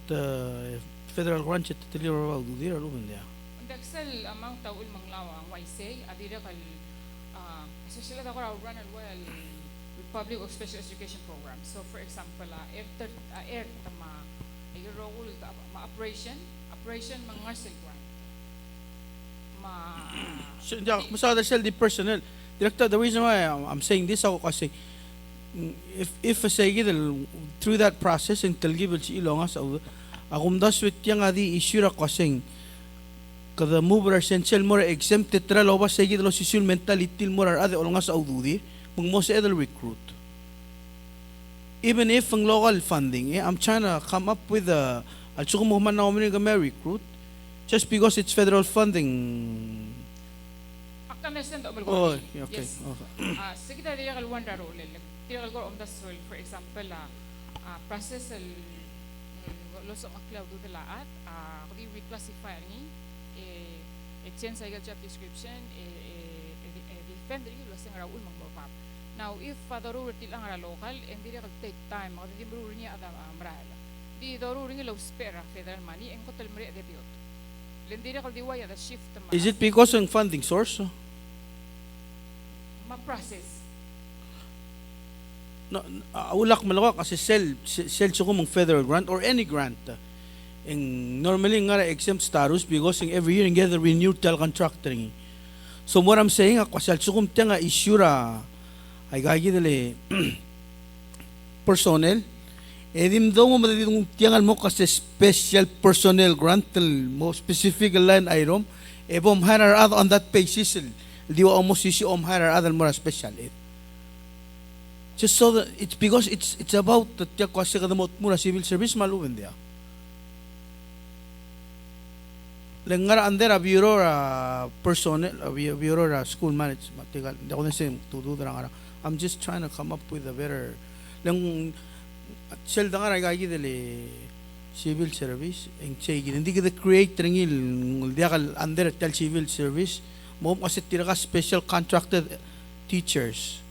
federal grant it deliver about do there lumen dia the excel amount taul manglawang why say adira kal especially the run as well with public or special education programs so for example air tama ay role ma operation mga cell grant masada sel di personnel director the reason why I'm saying this ako kasi if say through that process and talgibel si ilonga sa akum daswit yang adi issue ra kasing kada mover essential more exempted tra lo ba sige lo social mentality more ade olonga sa ududi mong mo sa edel recruit even if ang local funding I'm trying to come up with a at suko mo man na umini ga recruit just because it's federal funding oh okay yes sige da dia kal wanda role dia kal on the soil for example process lo sa cloud do laat kung reclassify ni exchange sa job description defend rin lo sing raul mang mabab. Now if daruri til ang local and dire take time mag di maruri niya ada amrala di daruri ngi lo spera federal money en kotel mri de biot len dire kal diwaya da shift Is it because ng funding source? ma process No, ulak malawak kasi sell ko mong federal grant or any grant. And normally nga exempt status because every year get the renewed contracting. So what I'm saying ako sel ko nga issue ra ay gagi dele personnel. Edim daw mo madidong tiyangal mo kasi special personnel grant mo specific line item bom hire other on that basis di wa almost issue hire other more special just so that it's because it's about the tiyak kasi kada mo mura civil service maluwen dia lengara under a bureau personnel bureau school management tigal di ko na say tudo dara I'm just trying to come up with a better lang sel danga gagi dele civil service en chegi hindi kita create ringil dia kal under tel civil service mo kasi tira ka special contracted teachers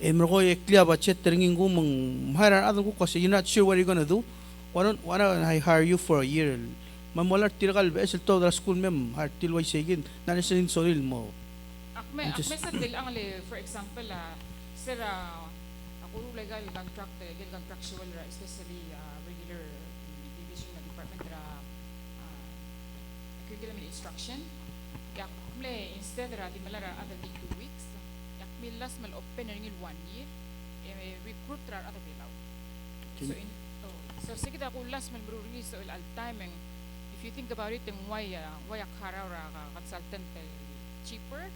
mo ko eklia ba chet ringin ko mang hire other ko kasi you're not sure what you're gonna do why don't I hire you for a year mamolar tira kal bes to the school mem har tilway segin nanisin soril mo akme sa til ang for example sira ako legal contractual especially regular division ng department curriculum and instruction yakme instead di malara other 2 weeks yakme last mal open ring 1 year recruit other bilaw so sige da ko last mal ring so al timing if you think about it why akara ra consultant cheaper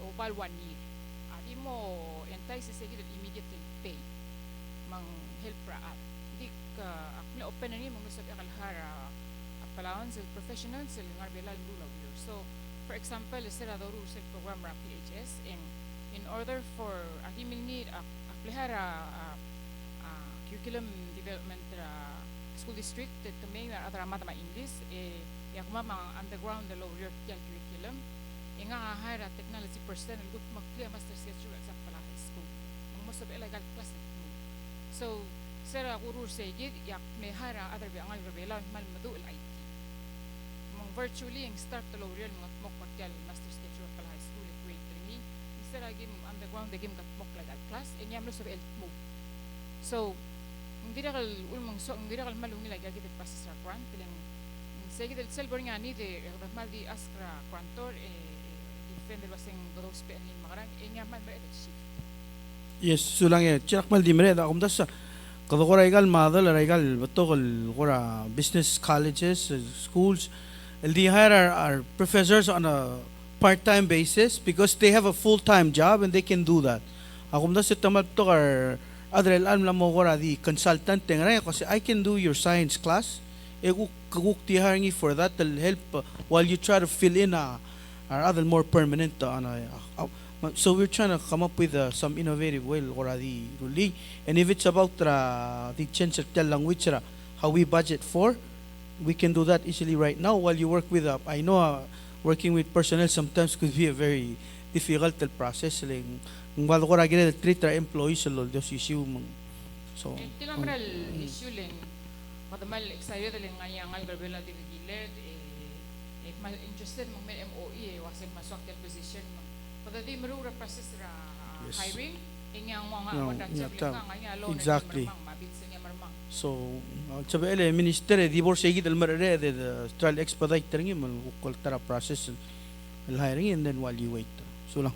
opal 1 year adi mo entice sige immediate pay mang help ra at di ka akme open ni mo sa akalhara allowance professionals sila ngar belal lulaw year so for example sila daru sa program ra PHS in order for akimil need aplihara curriculum development school district to may other mata English yakma mga underground the lower year curriculum nga hire technology person good mag-clear master schedule sa pala high school mo sa illegal class so sira guru segid yak me hire other be angal rebela mal madu IT mong virtually ang start to lower mga mok partial master schedule pala high school grade training sira gim underground the game kat mok legal class inyam lo sa el mo so hindi ra kal ulmong so hindi ra kal malungi lagi gid process ra grant lang segid el selber nga ni de mal di askra kwantor defender wasing gros pe anin makarang inyaman ba ito shift yes sulang check mal di mere da kumda sa kado ko raigal madal raigal bato kol gora business colleges schools the hire are professors on a part-time basis because they have a full-time job and they can do that akumda sa tamal to kar adrel alam mo gora di consultant tengray kasi I can do your science class kaguk ti hiring for that will help while you try to fill in are other more permanent so we're trying to come up with some innovative way already ruling and if it's about the change of language how we budget for we can do that easily right now while you work with I know working with personnel sometimes could be a very difficult process like ngwalo ko ra gina treat our employees lo dos issue so tilamral issue len madamal excited len ngayangal garbela digiled mal interested mo may MOE wasing maswak tel position mo kada di marura process ra hiring inyang mga job nga alone exactly mabit sa niya marmang so sabi ele minister di bor segid al marere de trial expedite ringi man ko tara process el hiring and then while you wait so lang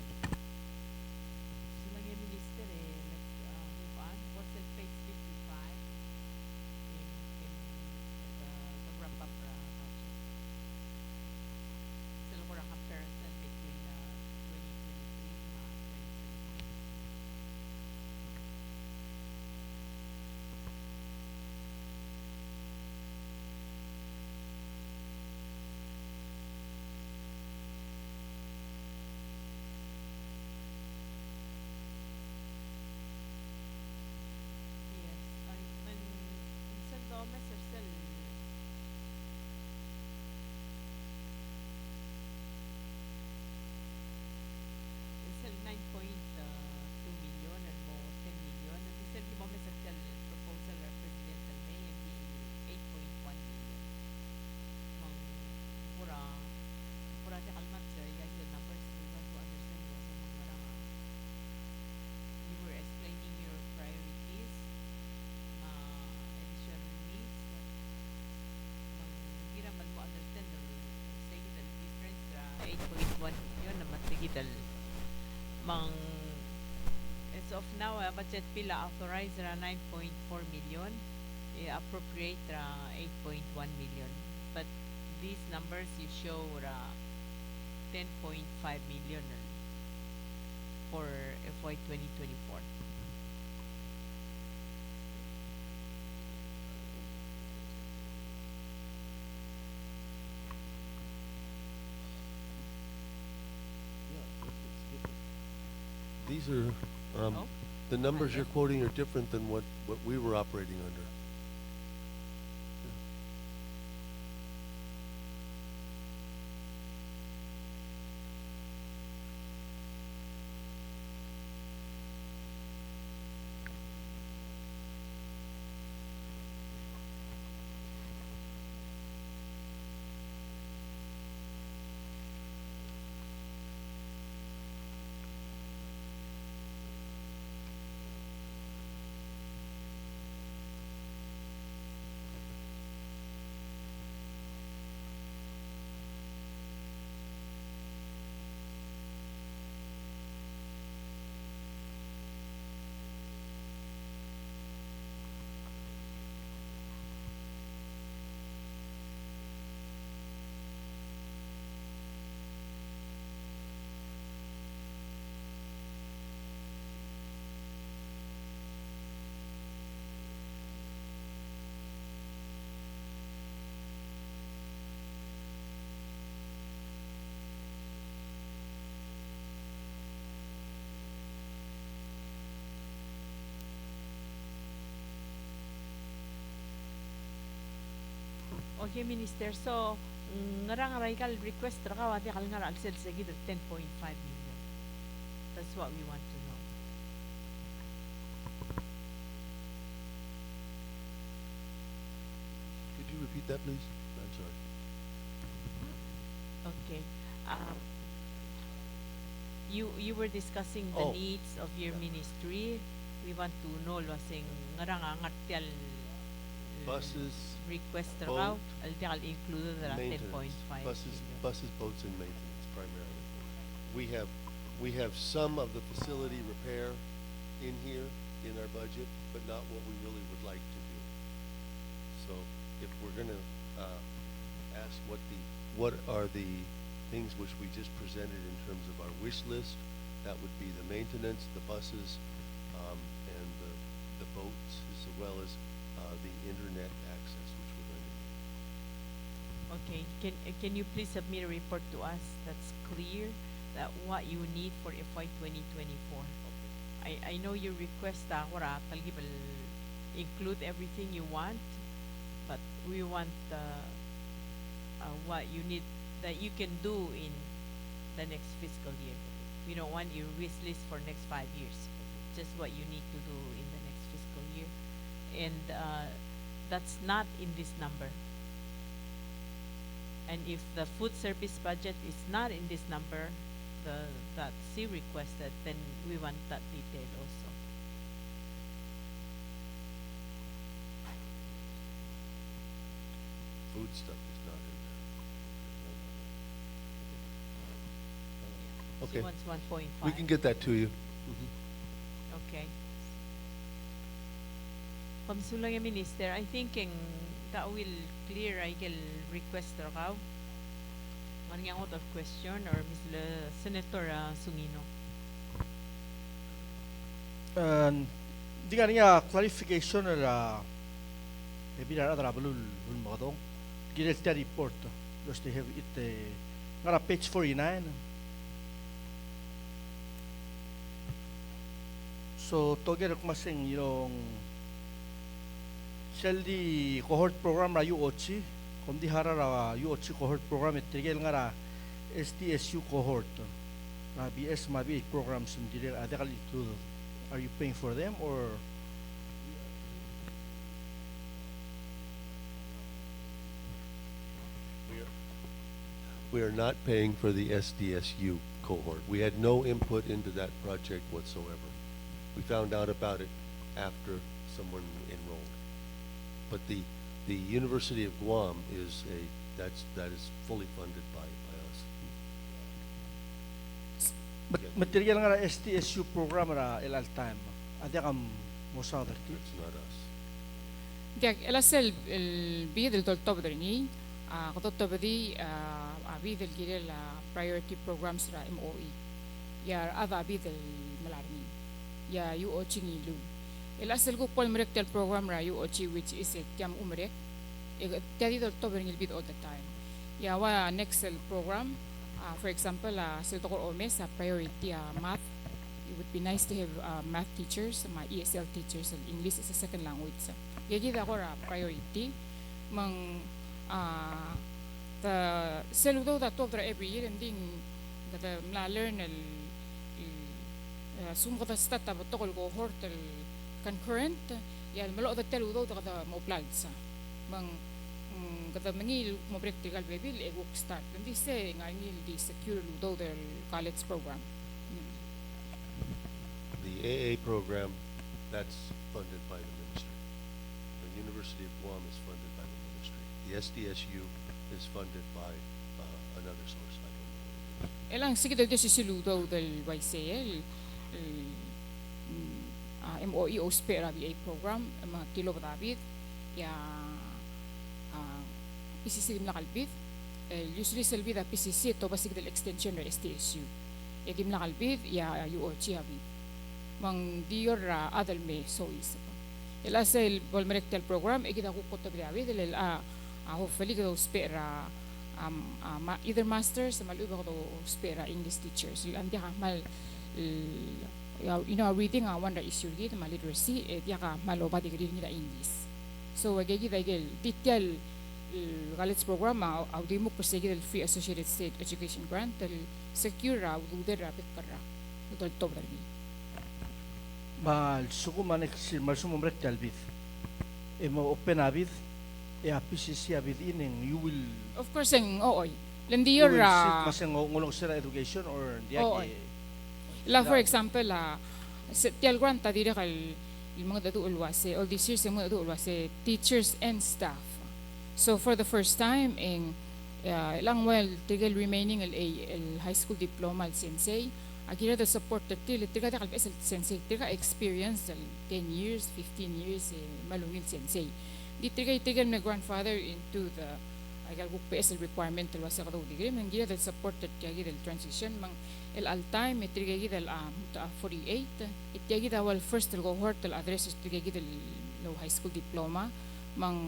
9.1 million na matigital. As of now, budget pila authorized ra 9.4 million, appropriate ra 8.1 million. But these numbers you show ra 10.5 million for FY 2024. These are, the numbers you're quoting are different than what we were operating under. Okay, Minister. So, ngarang kal request ra ka wati kal ngara alsel segi 10.5 million. That's what we want to know. Could you repeat that, please? I'm sorry. Okay. You were discussing the needs of your ministry. We want to know wasing ngarang ngartial Buses, request boat, raw al included ra 10.5 buses, boats, and maintenance primarily. We have some of the facility repair in here in our budget, but not what we really would like to do. So if we're going to ask what are the things which we just presented in terms of our wish list, that would be the maintenance, the buses, and the boats, as well as the internet access, which we're going to need. Okay, can you please submit a report to us that's clear that what you need for FY 2024? I know your request will include everything you want, but we want what you need that you can do in the next fiscal year. We don't want your wish list for next 5 years, just what you need to do in the next fiscal year. And that's not in this number. And if the food service budget is not in this number, that C requested, then we want that detail also. Food stuff is not in there. She Okay. wants 1.5. We can get that to you. Okay. Pamsulang Minister, I think that will clear I will request raw. Maring out of question or Mr. Senator Sungino. Di nga niya clarification na maybe na other abulul mo dong. Gilel ta report. Just to have it ngara page 49. So together kumasing yung seldi cohort program ra UOC komdi harara UOC cohort program etrigel ngara STSU cohort na BS mabi programs ndire adakal itu. Are you paying for them or We are not paying for the SDSU cohort. We had no input into that project whatsoever. We found out about it after someone enrolled. But the University of Guam is that is fully funded by us. material nga STSU program ra ilal time. Adi kam mosader ti. It's not us. Diag elasel el bid el top dringi kotot bidi abid el gire la priority programs ra MOE. Ya ada abid el malarni. Ya UOC ni lu. Elasel ko pol merektel program ra UOC which is a tiam umrek. Tadi del top dringi bid all the time. Ya wa next program for example sil tokor omes priority math. It would be nice to have math teachers, my ESL teachers, and English is a second language. Yagi da kora priority. Mang the seludo da top every year and ding the learn el sum kota stata batokol go hortel concurrent ya malo da teludo da mo plagsa. Mang kata mangil mo practical baby e work start. And this say ngangil di secure ludo del college program. The AA program, that's funded by the ministry. The University of Guam is funded by the ministry. The SDSU is funded by another source. I don't know what it is. Elang sige dito si Siludo del YCL MOE o spera VA program mga kilo David ya PCC dim nakalbit usually selvida PCC to basig del extension ng SDSU ya dim nakalbit ya UOC habi mang diyor adal me so is ela sel volmerectel program egida ko koto biawi del hopefully ko spera either masters mal uba ko spera English teachers andi ka mal reading one issue gid mal literacy dia ka malo ba degree ni English so agegi dagel detail college program audi mo persegi del free associated state education grant del secure uder rapid para utol top dali Mal suku manek mal sumo mrek talbith. Emo open abith e PCC abith ining you will of course ang ooy landiyor maseng ngolong sira education or ooy la for example tial grant ta dire kal mga dadu ulwase all these years mga dadu ulwase teachers and staff so for the first time in ilang well tigel remaining el high school diploma al sensei agira the support til tiga ta kalbes sensei tiga experience 10 years 15 years malungil sensei di tiga my grandfather into the agal ko PSL requirement til wasa kado degree man gira the support tiga the transition mang el al time tiga gira 48 tiga gira wal first go hort til address tiga gira low high school diploma mang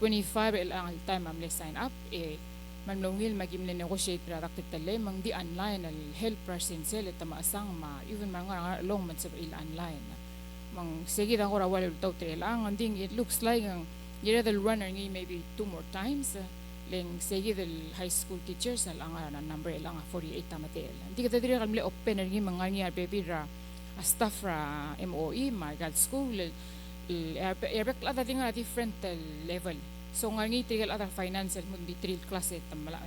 25 el al time am sign up manlongil magim le negotiate product tale mang di online al help person sel tamaasang ma even mga long man sa il online mang sige da ora wala taw lang anding it looks like you're the runner ngi maybe 2 more times leng sige del high school teachers al ang number lang 48 tamatel hindi ka dire kalmle open ngi mga ngi baby ra staff ra MOE margal school erbek la da different level so ngi tigal other financial mun di trill class tamala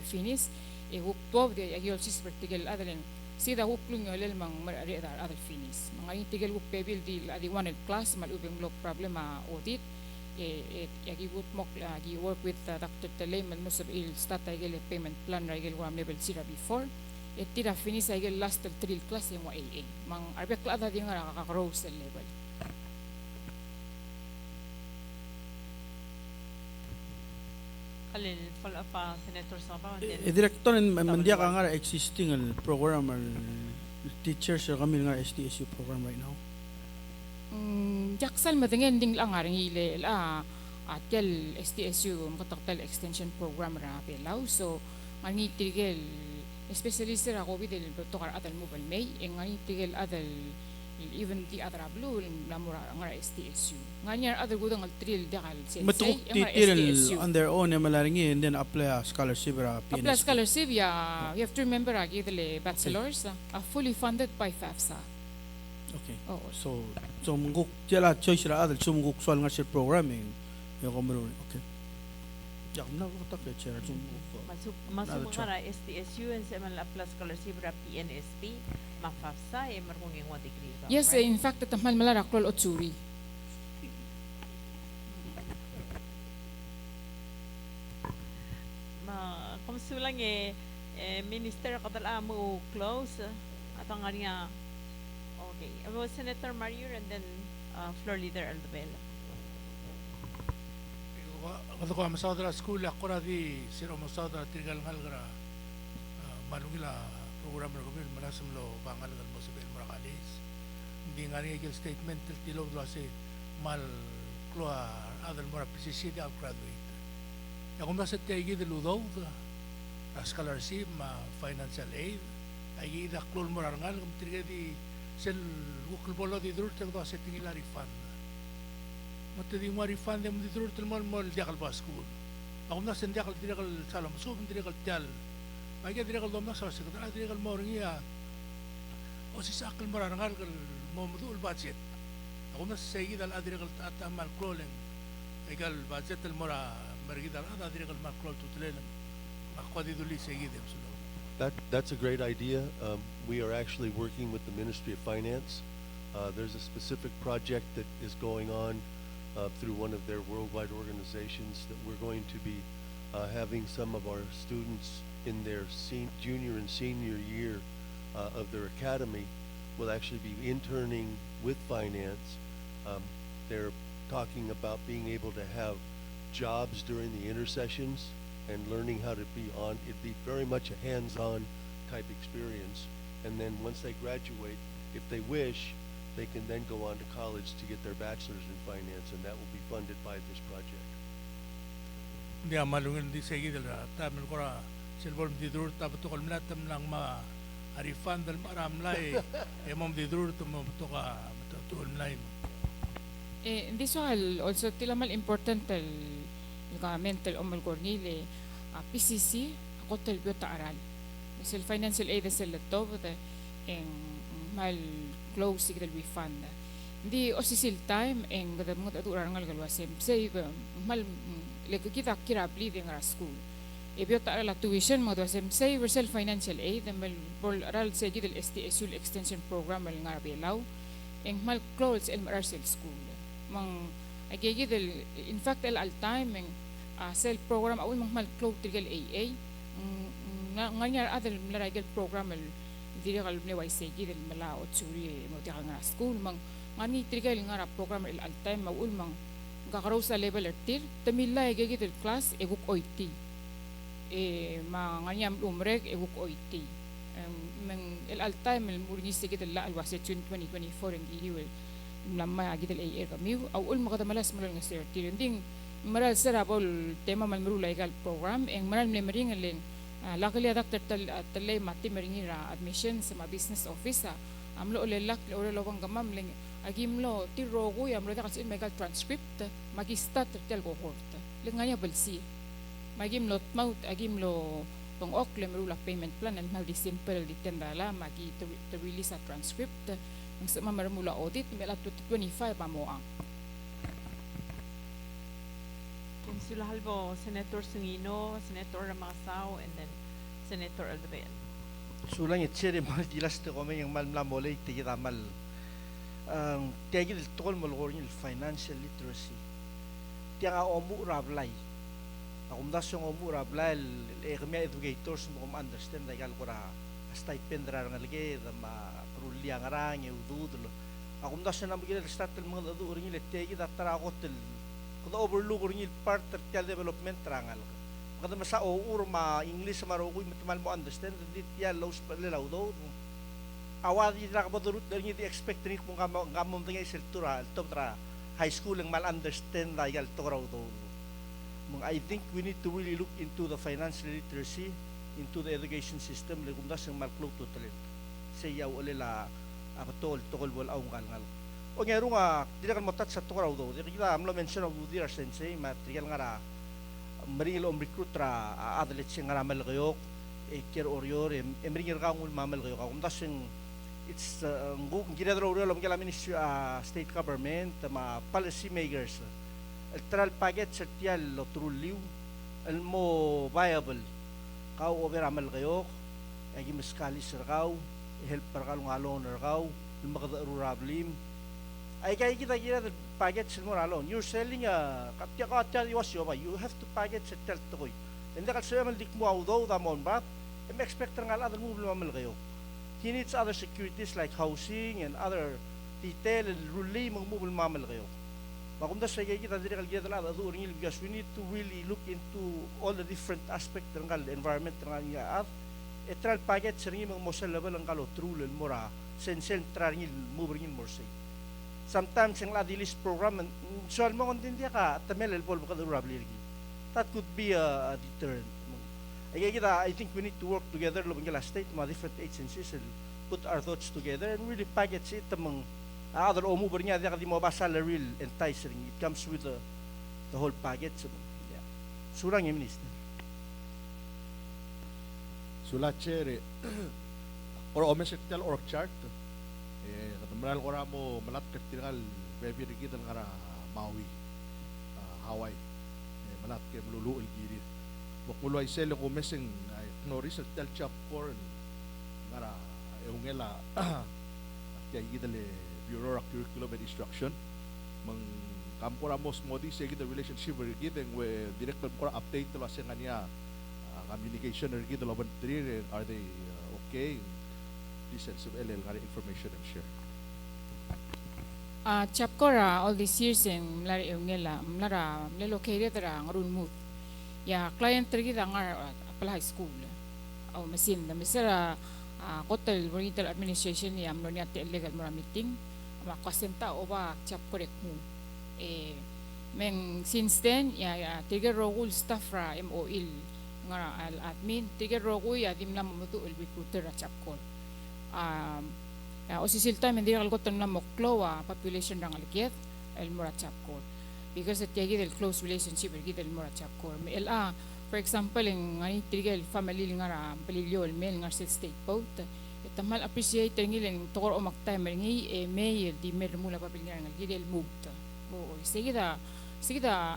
finish hook to de agil sis vertical adalen sida hook lung yolel mang mari other finish ngi tigal hook pebil di adi one class mal ubeng low problem audit yagi would mok agi work with Dr. Teleman most of il start agil payment plan agil wam level 0 before tira finish agil last trill class mo AA mang arbek la da di nga ka-cross level Kalil follow up Senator Saba Director mandia ka nga existing al program al teachers kami nga STSU program right now. Jaksal madingen ding lang aring ile atel STSU makataktal extension program ra pelaw so ngani tigel especially sira ko bidel tokar atal mobile may ngani tigel adal even the other blue namura nga STSU ngani other gudang al trill dakal sensei Matuk titil on their own malaringi and then apply a scholarship ra PNSP. Apply scholarship you have to remember agidle bachelors fully funded by FAFSA. Okay. So mungkuk jala choice ra adal sumungkuk swal nga sir programming yo komro okay. Jak na ko tak chair masuk nga STSU and sa man apply scholarship ra PNSP mafafsa markung yung degree. Yes, right? In fact tamal malara klol otsuri. Kumsulang Minister kadala mo close at ang nga okay. Senator Mariur and then Floor Leader Aldabela. Kada ko masada school ako ra di siro masada tigal ngalgra manungila program ra gobierno manasam lo bangal ngal mo sa Marakalis. Hindi nga rin statement tilog do kasi mal kloa adal mora PCC di graduate. Ya kung nasa tegi de ludaw scholarship ma financial aid ay ida klol mora ngal kung tiga di sel wukul bolo di dur tag do sa tingila refund. Mata di mo refund dem di dur tel mol diakal ba school. Ako na sen diakal salam so diakal tial. Pagi diakal dom na sa sekretary diakal mo ringia. O si sakal mora ngal mo mudul budget. Ako na sa segi dal diakal atamal cloling. Egal budget el mora mergidal ada diakal mal clol tutelen. Ako di duli segi dem sulo. That's a great idea. We are actually working with the Ministry of Finance. There's a specific project that is going on through one of their worldwide organizations that we're going to be having some of our students in their junior and senior year of their academy will actually be interning with finance. They're talking about being able to have jobs during the intersessions and learning how to it'd be very much a hands-on type experience. And then once they graduate, if they wish, they can then go on to college to get their bachelor's in finance, and that will be funded by this project. Hindi malungin di segi dala tamen ko ra silbol di dur ta betul kal melatam lang ma arifan dal maram lai emom di dur to mo to ka betul lai. Hindi soal also tilamal important el mental umal gornile PCC ako tel biota aral. Sil financial aid sel to en mal close sigdal refund. Hindi osisil time en gada mga aturan ngal galwasem save mal like kita kirabli ding ra school. Biota aral tuition mo dwasem save self financial aid mal bol aral sa gidal STSU extension program mal nga belaw en mal close el marsel school. Mang agigidal in fact el all time en self program awul mang mal close tigal AA nganyar adal mlaragel program el diri kal mleway segi del mala otsuri mo tigal nga school mang ngani tigal nga program el all time awul mang gakaraw sa level 3 tamila agigidal class eguk oiti nganyam umrek eguk oiti mang el all time el murni segi del la alwaset 2024 en gihiwel lamma agidal AA kami awul makadamalas malal nga sir tirinding maral sarabol tema mal marula igal program en maral mlemering len luckily doctor talay mati meringira admission sa business office amlo lelak ore lawang gamam ling agimlo tirogo amlo da kasi megal transcript magistat tel cohort linganya balsi magimlo maut agimlo tong okle marula payment plan and mal di simple di tendala magi to release a transcript ang sa mamarmula audit mela 25 pamoang. Sila halbo Senator Sungino, Senator Ramasao, and then Senator Aldabel. Sulang itsiri mal dilas te kome yang mal mlamole te mal tiagil tol mal gornil financial literacy. Tiaga omu rablay. Akum dasong omu rablay ekmia educators mo understand dagal kora stipend ra ngalge da ma rulia ngarang ududlo. Akum dasong namgil start mga adu orngil tiagi da tarakotel kada overlook orngil part tertial development rangal. Kada masa or ma English marokoy matmal mo understand dit ya laws palaw do. Awadi ra ka badurut dari di expect ni kung gamom tingay seltura top high school ang mal understand dagal to raw do. I think we need to really look into the financial literacy, into the education system le kung dasang mal clue to talent. Say yaw ulela akatol tokol bol aw ngal. O ngero nga tidak mo tat sa to raw do. Kita amlo mention of the sensei material nga ra maril om recruitra adalet sing ramal kayo ker orior emringir ka ngul mamal kayo kung dasing it's nguk ginadro ro lom kala ministry state government ma policy makers electoral package sertial lo truliw el mo viable kaw overamal kayo agi miskali sir kaw help per kalong alon kaw makadaro problem ay kaya kita package mo alone. You're selling a katya was yo ba. You have to package it tel toy. Hindi ka sa mal dik mo daw damon ba. expect nga other move mamal kayo. He needs other securities like housing and other detail and ruli mong move mamal kayo. Makumda sa kita diri kal gidal ada do ringil because we need to really look into all the different aspects ng environment ng nga at etral packet sa ringil mo sa level ng kalo true lel mora sen ringil move ringil more say. Sometimes ang ladilis program so mo kontindi ka tamel el pol ka durable lagi. That could be a deterrent. I think we need to work together lo bangla state mga different agencies and put our thoughts together and really packet it among other move niya di mo ba salary enticing. It comes with the whole package. So, yeah. Surang yung minister. Sulat chere or omesetel org chart katamal ko mo malat practical baby rigid ngara Maui Hawaii malat ke melulu giri wakmulo ay selo ko meseng noris tel chap core ngara eungela kaya gidale Bureau of Curriculum and Instruction mang kampora mos modi sige the relationship with giving with director ko update to sa kanya communication or gid laban three are they okay this sense of LL ngari information and share chapkora all these years in mlari ngela mlara located ra ngarun move ya client trigida ngar apply high school aw masin na misera hotel rental administration ya amlo ni ate legal mura meeting ma kasenta oba chapkorek mo meng since then ya tiger role staff ra MOE ngara al admin tiger role ya dimla mamutu el recruiter ra chapkor osisilta men dira algotan na moklo population rang alkiet el mura chapkor because it yagi del close relationship el gidel mura chapkor la for example ng ngani tigal family ngara palilyo el mel ngar state boat tamal appreciate ngileng tokor o maktay ngi may di mer mula papel ngar ngal gidel mugta o sigida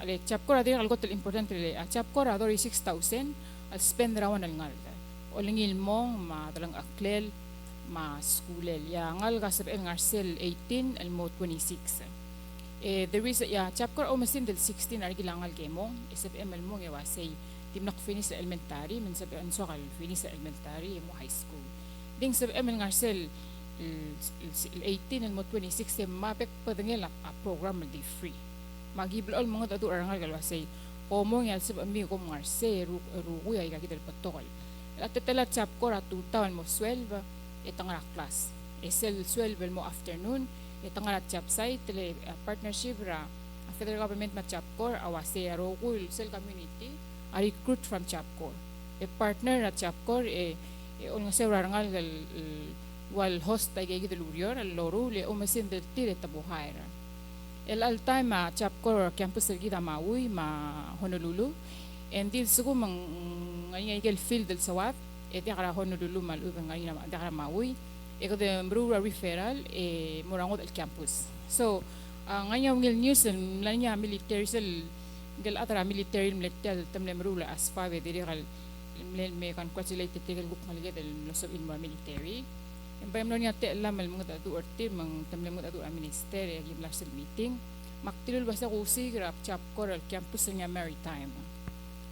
le chapkor adir algo tel importante le chapkor adori 6,000 al spend rawan al ngal o lingil mong ma dalang aklel ma schoolel ya ngal gasab el ngar sel 18 al mo 26 there is chapkor o masin del 16 ar gilangal kemong isab ml mo ngewa say timnak finish sa elementary men sabi an sokal finish sa elementary mo high school ding sabi ml ngar sel 18 and mo 26 mapek padangel program di free magibol all mga dadu arangal galwa say o mo ngal sabi mi ko ngar se ru kuya ka kidel patokal at tala chapkor at 2000 mo 12 itang class sel 12 mo afternoon itang chap site tele partnership ra federal government ma chapkor awase ro kul sel community a recruit from chapkor partner at chapkor on nga sewra ngal wal host ay gigi del urior al loru le umasin del tire tabuhaira el al time chapkor campus el gida Maui ma Honolulu and dil sugo mang ngay gel field del sawat di kara Honolulu mal ubang ngay na di kara Maui ko de rural referral morangot el campus so ngayon ngil news lanya military sel gel atra military militar tamle rula as five diri kal me congratulated tigal gup ngalige del loso in military empay mo niya te lam mga adu orti mang tamle mga adu minister yung last meeting maktilul basta ko sigrap chapkor al campus niya maritime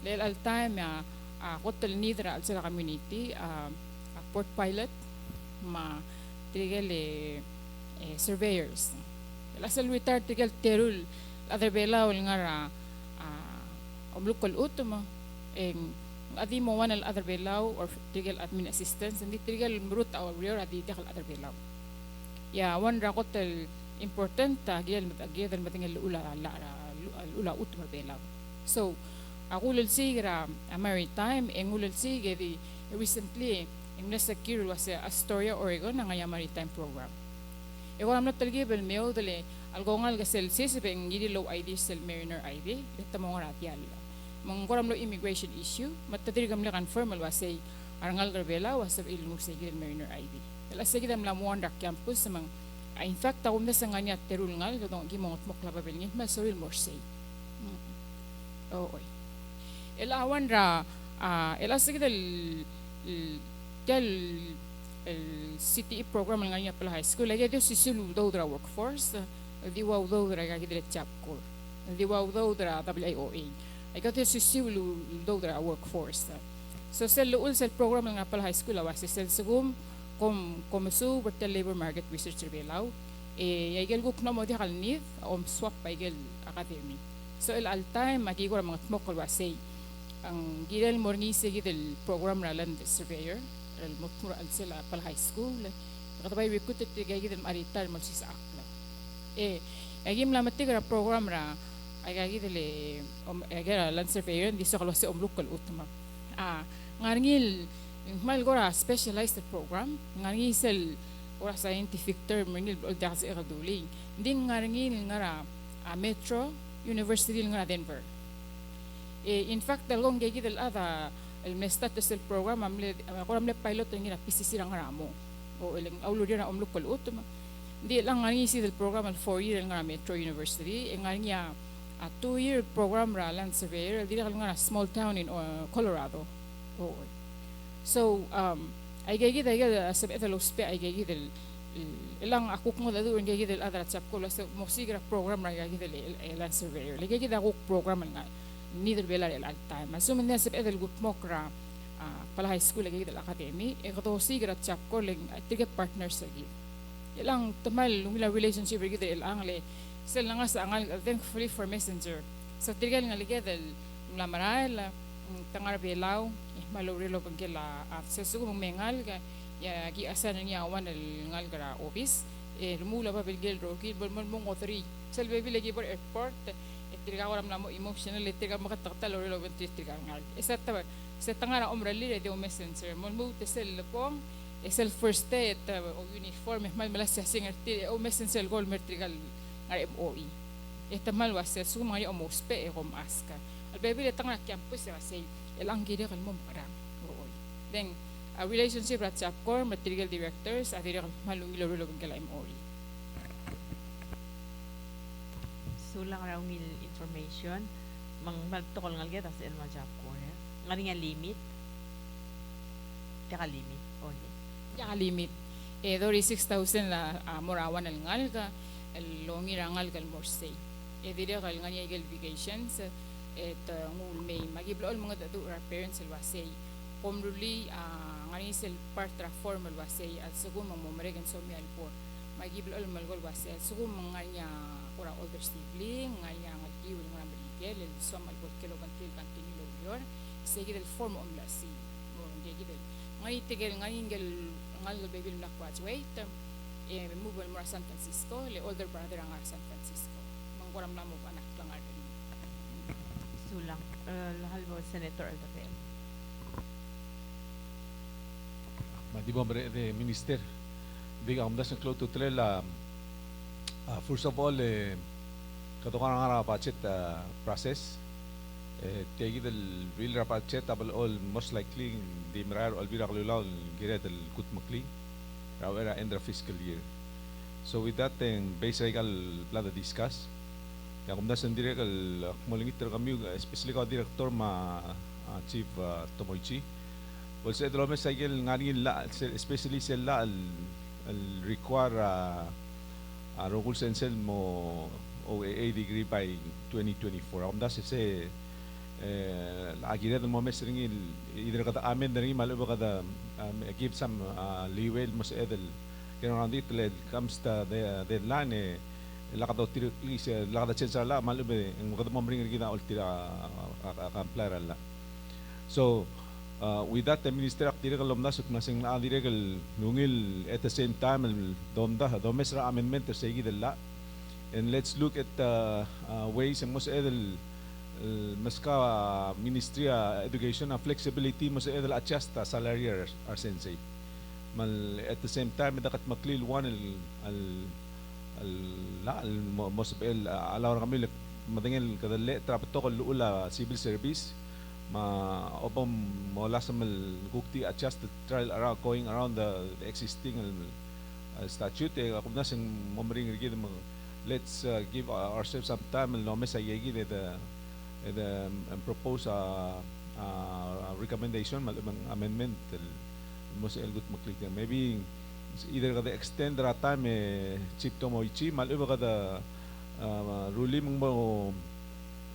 lel al time hotel nidra al sa community port pilot ma tigal surveyors lasal retired tigal terul other belaw nga omlukol utuma adi mo wan al other belaw or tigal admin assistance hindi tigal murut aw rior adi tigal other belaw ya wan ra hotel important gel matagel matingal ula utuma belaw so ako sigra maritime engulol sige di recently in secure was Astoria Oregon nga maritime program ko amna talgibel meo dele algongal gasel sisibeng gidi low ID sel mariner ID ita mo nga ratyal mangkoram lo immigration issue matadirgam la confirm al wasay arangal garbela wasab ilmu sigil mariner ID la sigidam la mo campus mang in fact taum na sanganya terul ngal dong gimongot mo klababel ngit ma soril morsay oy elawan ra ela sigidal tel el CTE program ng niya pala high school lagi ito sisilu daw dra workforce di wow daw dra kagi dire chapkor di wow daw dra WIOA ay ito sisilu daw dra workforce So sel luul sel program ng apal high school awas sel segum komisu bertel labor market research belaw yaigel guk no modi halnif swap paigel academy. So el altay magigura mga tmokol wasay ang gidel morngi segi del program na land surveyor el mutmur al sel apal high school katabay recruited tigay gidel maritar mo si sa akla. Agim la matigra program ra agagi dele agera land surveyor di so kalose local utma. Ngarngil mal gora specialized program ngarngil sel ora scientific term ngil das egaduli ding ngarngil ngara metro university ngara Denver. In fact dalgong gigi del ada el mestatus del program amle pilot ngira PCC ngara mo o el auludia na local utma di lang ngani si del program al 4-year ngara metro university ngania a 2-year program ra land surveyor di ngara small town in Colorado. So ay gigi dayga sabet los pe ay gigi del ilang akuk mo dadu ang gigi del adra chap ko las musigra program ra gigi del land surveyor le gigi da akuk program nga neither belar el time so men sabet del gut mokra pala high school gigi del academy e kato sigra chap ko le tiga partners lagi ilang tamal lumila relationship gigi del angle sel nga sa angal thankfully for messenger so tiga nga ligi del lamaral tangar belaw malurilo pagkila at sa sugo mengal ka ya gi asan niya wan el ngal gara office rumula pa bilgel roki bolmon mong otri selbe bilagi por airport tiga oram namo emotional tiga makataktal lurilo tiga ngal isa ta sa tangara omrali de messenger mon mo tesel pong esel first day o uniform mal malas sa singer o messenger gol mertrigal ngar MOE esta mal wasa suma ya omospe rom aska albebi le tanga campus sa say elang gide kal mom parang then a relationship at SAPCOR material directors at dire malung iloro kala MOE. So lang raw ngil information mang maltokol ngal geta sa elma SAPCOR ngani nga limit teka limit ya limit dori 6,000 la morawan al ngal ka el longi rangal kal morsay dire kal ngani igel vacations ngul may magiblol mga dadu parents elwasay pomruli ngani sel partra formal wasay at sugum mo meregan so mi alpor magiblol malgol wasay sugum nganya ora older sibling ngaya ngalgiwil nga merigel el so malgol kilo kantil kantinilo yor segi del form lasi mo ngegi del ngani tegel ngani ngel ngal baby na graduate move mo San Francisco le older brother ang San Francisco manggoram na mo anak lang ar sulang halbo Senator Aldabel. Di ba de minister di ka amdas ng to tlela first of all katukan nga budget process tegi del bill budget abal all most likely di marar albira kalulaw gira del kut makli raw era end of fiscal year so with that base legal plan to discuss kaya kumdas ng direkal mulingit kami especially ka director chief Tomoichi well sa drama cycle ngani la especially sila al require rogul sensel mo OEK degree by 2024 am das se agire mo mesring either kada amen dari malu kada give some leeway mo sa edel kaya around it comes the deadline lakado please lakada chance la malu be kada mo bring kita ultira comply la so with that the minister aktir kalom nasuk nasing adire kal nungil at the same time domesra amendment to say gidella and let's look at ways and most edel maska ministry education flexibility most edel adjust salary or sensei mal at the same time dakat maklil one al most el alaw kami madengel kadalle trapato kal ula civil service upon mo lasamal gukti adjust the trial around going around the existing statute ako na sing momring gid let's give ourselves some time no mesayegi the propose recommendation malibang amendment mo sa elgut maklik maybe either kada extend ra time chief Tomoichi maliba kada ruling mo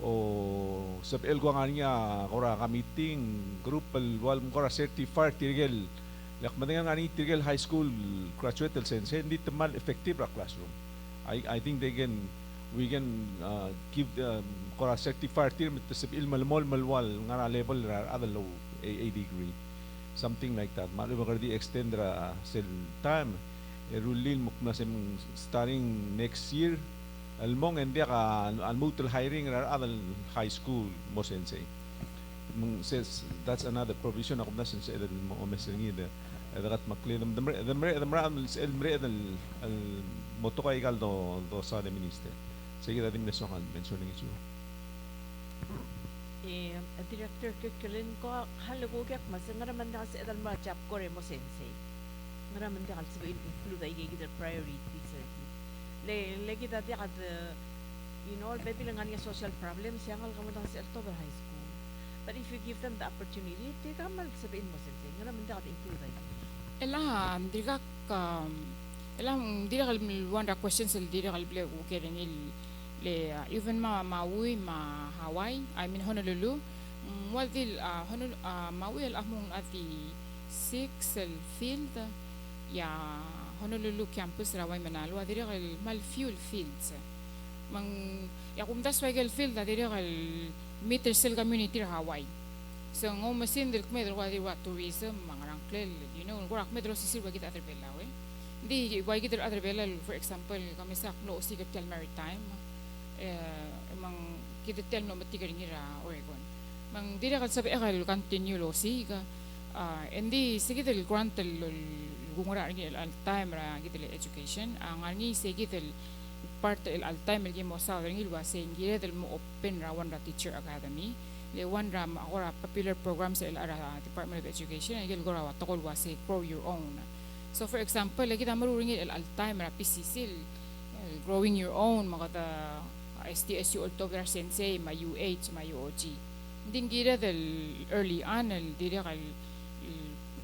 o sa el ko nga niya kora ka meeting group wal mo kora certified tirgel lak madingan nga ni tirgel high school graduate sense hindi tamal effective ra classroom. I think we can give kora certified tir mit sa il malmol malwal nga level ra other low a degree something like that malu ba di extend ra sel time rulin mo na starting next year almong hindi ka almutul hiring ra other high school mo sensei says that's another provision ako na sensei del mo mesngi de dagat makli the moto kay gal do sa de minister sige da dim neso kan mentioning issue Director Kirkulin ko halago kyak masangaraman da sa edal ma chap ko mo sensei ngaraman da kal sabi include ay gigit priorities le kita dia kad baby lang nga social problems yang al kamu sa October High School, but if you give them the opportunity di ka mal sabihin mo sensei nga naman da kad include ay dira kal one questions dira kal ble ko keren le even Maui ma Hawaii Honolulu wadil Maui al among ati 6 field ya Honolulu campus rawai manalo adire kal mal fuel fields mang ya kum das wagel field adire kal meter cell community ra Hawaii so ngom masin del kmedro wadi wa tourism mangrang klel gorak medro sisir wagi other bela we di wagi other bela for example kami sa no sigatel maritime mang kidetel no matigar ngira Oregon mang dire kal sabi kal continue lo siga endi sigitel grant gungura al time ra gitel education ang arni sigitel part al time gi mo sa ringi wa sengire del mo open ra one ra teacher academy le one ra agora popular programs el ara Department of Education gil gora wa tokol wa say grow your own so for example lagi tamaru ringi al time ra PCC growing your own magata STSU October Sensei ma UH ma UOG dingira del early on el dire kal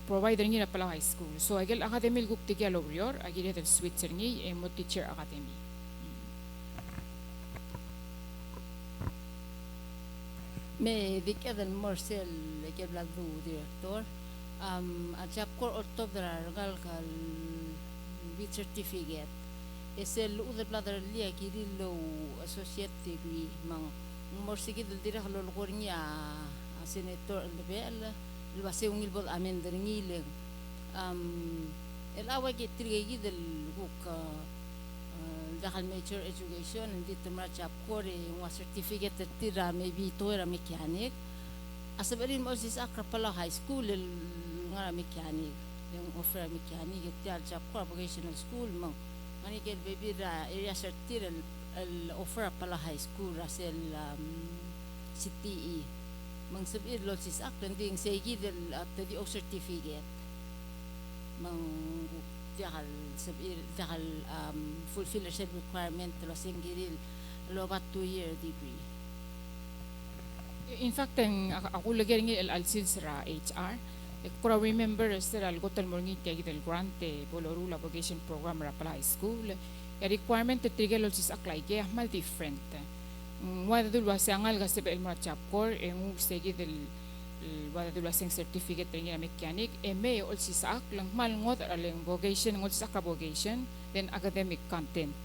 provider ngi na pala high school so agil academy guk tiga lobrior agil del switcher ngi mo teacher academy me dikya del morsel ke bladu director a chap kor October gal kal with certificate esel uder bladder lia kirilo associate degree mang morsigi del dire halo gornya a senator level الواسي ونيل بول أمين درنيل الأول كتير del hook دخل major education ندي تمرة جاب كوري certificate تيرا maybe تويرا ميكانيك أسبقين مؤسس أقرب بلا high school الغرا ميكانيك yang offer mechanic tial jab ko vocational school mang ani kel baby ra area certir el offer pala high school rasel CTE mang sabir lo sis akten ding segi del at di o certificate mang tial sabir tial fulfill the requirement lo singiril lo bat 2-year degree. In fact ako lagi ngi al sils ra HR kura remember sir al gotal morngi tagi del grante bolorula vocation program ra pala high school ya requirement tigel sis aklay ke mal different wada dul wasangal ga sebe el chapkor en segi del wada dul wasang certificate ringa mechanic MA ol sis ak lang mal ngot aleng vocation ngot sis akra vocation then academic content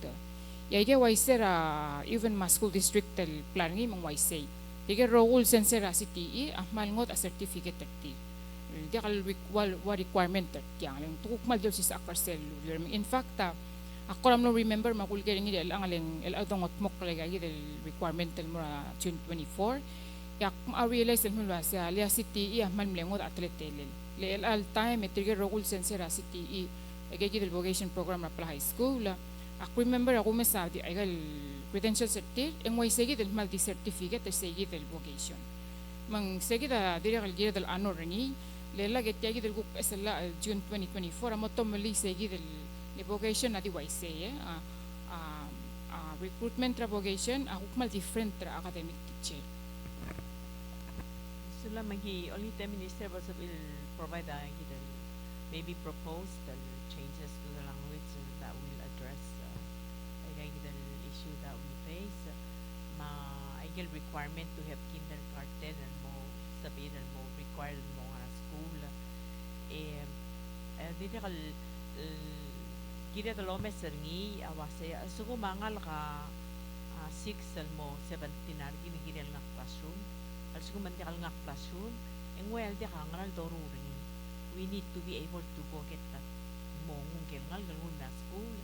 ya ge waisera even ma school district tel plan ngi mang waisay tige role sensera CTE mal ngot a certificate tel di kal requirement yang lang tukuk mal dul sis akra sel in fact ako ram no remember makul kaya ngi el angaling el adongot mok talaga del requirement tel mura June 24 yak ma realize el mulwa sa lia CTE man mlengot atletel le el al time trigger rogul sensera CTE ege del vocation program ra high school ako remember ako mesa di ay credential certificate en way segi del mal di certificate segi del vocation mang segi da dire gira del ano ringi le la get yagi del gup esla June 2024 amo tomali segi del vocation na di waise recruitment tra vocation mal different tra academic teacher sila magi only the minister was will provide maybe propose the changes to the language that will address the issue that we face ma Nagel requirement to have kindergarten and mo sabihin and mo required mo nga school. Dito kal kira talome serngi awase sugo mangal ka 6 mo 17 ar ginigirel nga classroom. Al sugo man kal nga classroom and well di ka ngal doruring. We need to be able to go get that mong ngal na school.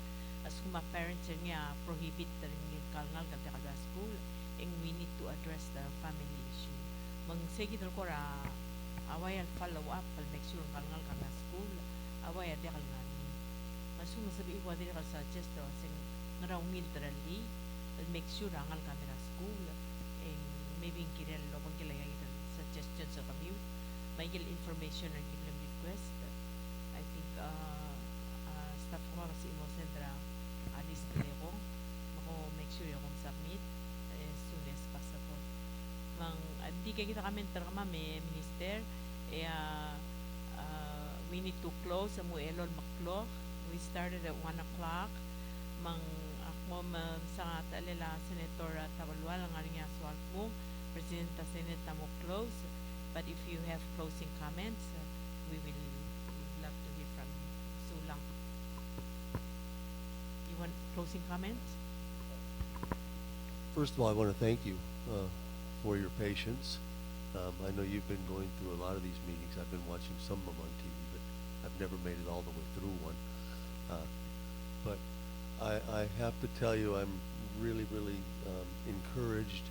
As kuma parents niya prohibit rin kalngal kada school and we need to address the family issue. Mang sige dal ko ra away al follow up al make sure kalngal kada school away ade kalngal. Asu masabi iwa dire kal suggest to sing ngaraw literally al make sure angal kamera school and maybe kirel lo bang kilay suggestions sa kami may information and give them request. I think staff ko kasi mo sendra alis ko mako make sure yung submit as soon as possible. Mang di kay kita kami terma may minister we need to close sa muelol maklo. We started at 1 o'clock. Mang ako sa talila Senator Tawalwal ang aring aswal mo President Senate mo close. But if you have closing comments, we will love to hear from you. So lang. You want closing comments? First of all, I want to thank you for your patience. I know you've been going through a lot of these meetings. I've been watching some of them on TV, but I've never made it all the way through one. But I have to tell you, I'm really, really encouraged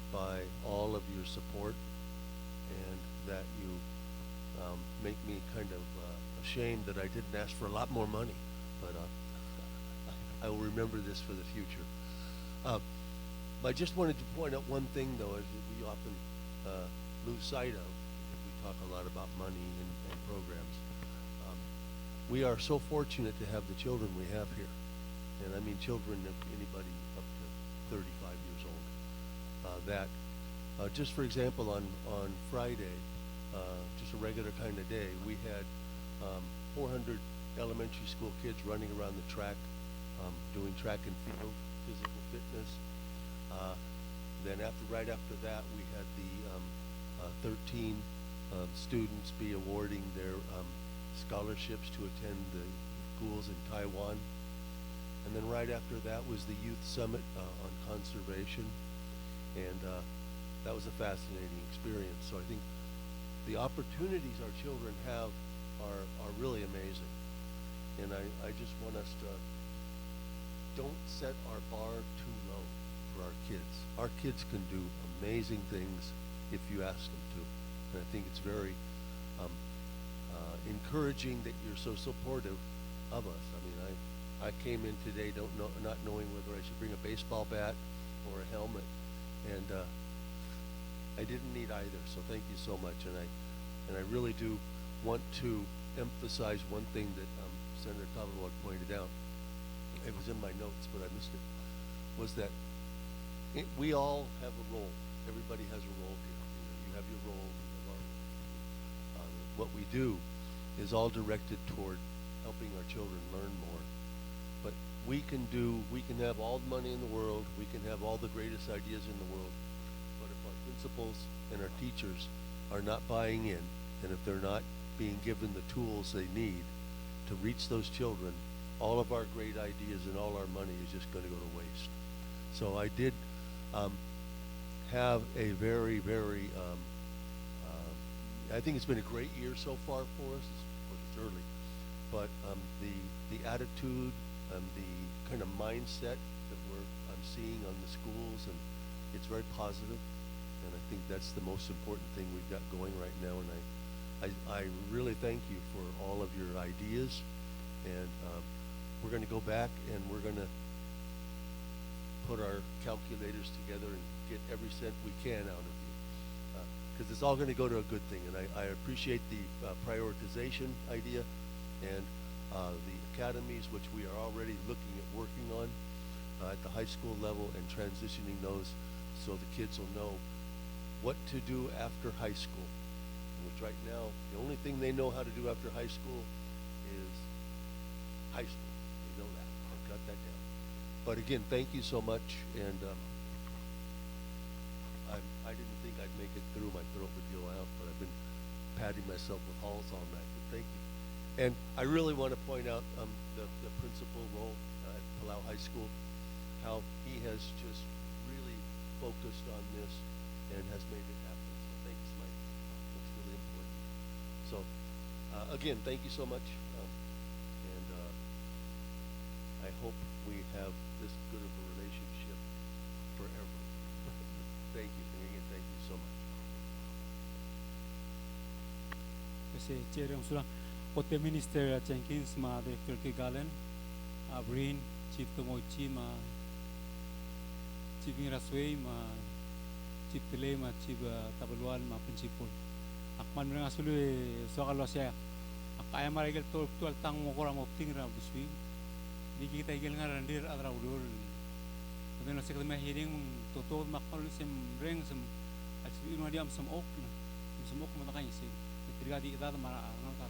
by all of your support, and that you make me kind of ashamed that I didn't ask for a lot more money. But I will remember this for the future. I just wanted to point out one thing, though, as we often lose sight of. We talk a lot about money and programs. We are so fortunate to have the children we have here. And I mean children of anybody up to 35 years old. Just for example, on Friday, just a regular kind of day, we had 400 elementary school kids running around the track, doing track and field, physical fitness. Then right after that, we had the 13 students be awarding their scholarships to attend the schools in Taiwan. And then right after that was the Youth Summit on conservation. And that was a fascinating experience. So I think the opportunities our children have are really amazing. And I just want us to don't set our bar too low for our kids. Our kids can do amazing things if you ask them to. And I think it's very encouraging that you're so supportive of us. I mean, I came in today not knowing whether I should bring a baseball bat or a helmet, and I didn't need either. So thank you so much, and I really do want to emphasize one thing that Senator Tabalwag pointed out. It was in my notes, but I missed it. Was that we all have a role. Everybody has a role here. You have your role. We have our role. What we do is all directed toward helping our children learn more. But we can have all the money in the world, we can have all the greatest ideas in the world, but if our principals and our teachers are not buying in, and if they're not being given the tools they need to reach those children, all of our great ideas and all our money is just going to go to waste. So I did have a very, very, I think it's been a great year so far for us. It's early, but the attitude and the kind of mindset that I'm seeing on the schools, and it's very positive, and I think that's the most important thing we've got going right now. And I really thank you for all of your ideas, and we're going to go back and we're going to put our calculators together and get every cent we can out of you, because it's all going to go to a good thing. And I appreciate the prioritization idea, and the academies, which we are already looking at working on at the high school level, and transitioning those so the kids will know what to do after high school, which right now the only thing they know how to do after high school is high school. They know that. I've got that down. But again, thank you so much, and I didn't think I'd make it through. My throat would go out, but I've been patting myself with halls all night. But thank you. And I really want to point out the principal role at Palau High School, how he has just really focused on this and has made it happen. So thanks, Mike. That's really important. So again, thank you so much. And I hope we have this good of a relationship forever. Thank you. And again, thank you so much. Kasi chair yung sulang Ote Minister Jenkins ma Director Kigalen, Brin Chief Tomoichi ma Chief Mirasway ma Chief Pile ma Chief Tabaluan ma Principal. Akman mga sulu so kalau saya akaya marigel tual tang mo kora mo tingra buswi. Di kita igel ngarandir adra udur. Kemudian sekali mah hearing toto makal sem reng sem asli ino diam sem ok mo takai sih. Terjadi itu mara ngantar.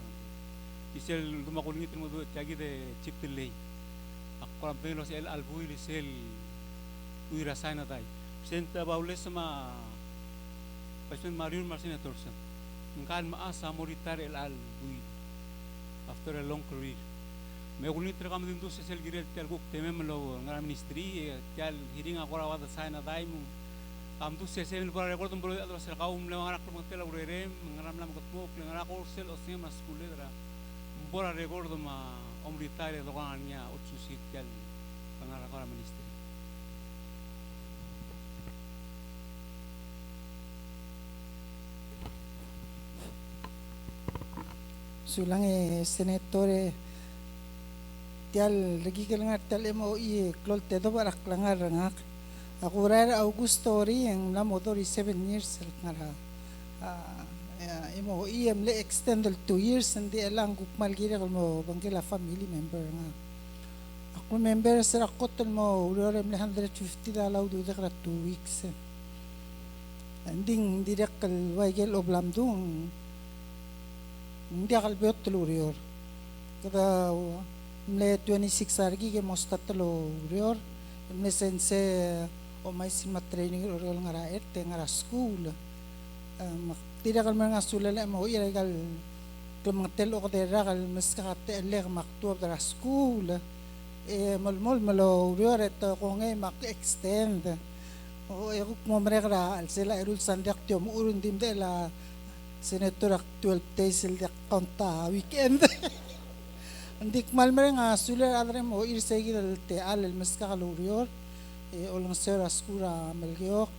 Isel dumakuling itu mo tiagi de Chief Pile. Ako ang penglo si El Albui lisel uirasay na tay. Senta baules sama Pasmen Marion Marcina Torsen. Ngkan maasa moritar El Albui after a long career. Me ulit rekam din to sel girel tel guk temem lo ngara ministry tel hiring ako rawat sa na tay mo. Am tu sel para record mo adra sel kaum le ngara ko tel urerem ngara lam gotmo ngara ko sel osem na school dra. Bora record ma omritare do kanya otsusit tel ngara ko ministry. Sulang senatore tial lagi kelengar tial MOE klol tedo barak langar rangak aku rara Augusto ori yang la motori 7 years ngara MOE am le extended 2 years and elang gukmal gira mo bangkila family member nga aku member sa kotel mo urem le 150 dalaw do dekra 2 weeks anding direk kal waigel oblam dung hindi akal beot telurior kada mle 26 argi ke mosta telurior mle sense o may silma training oriol ngara ete ngara school tidak kal mga sulala mo iragal kemantel o kadera kal maskate ler maktub dara school malmol malo urior eto ko ngay mak extend o ekuk mo mrekra al sila erul sandak tio mo urun dim de la Senator actual tasil de konta weekend. Andik malmere nga suler adre mo irsegi del te al meska kalurior olang sera skura melgeok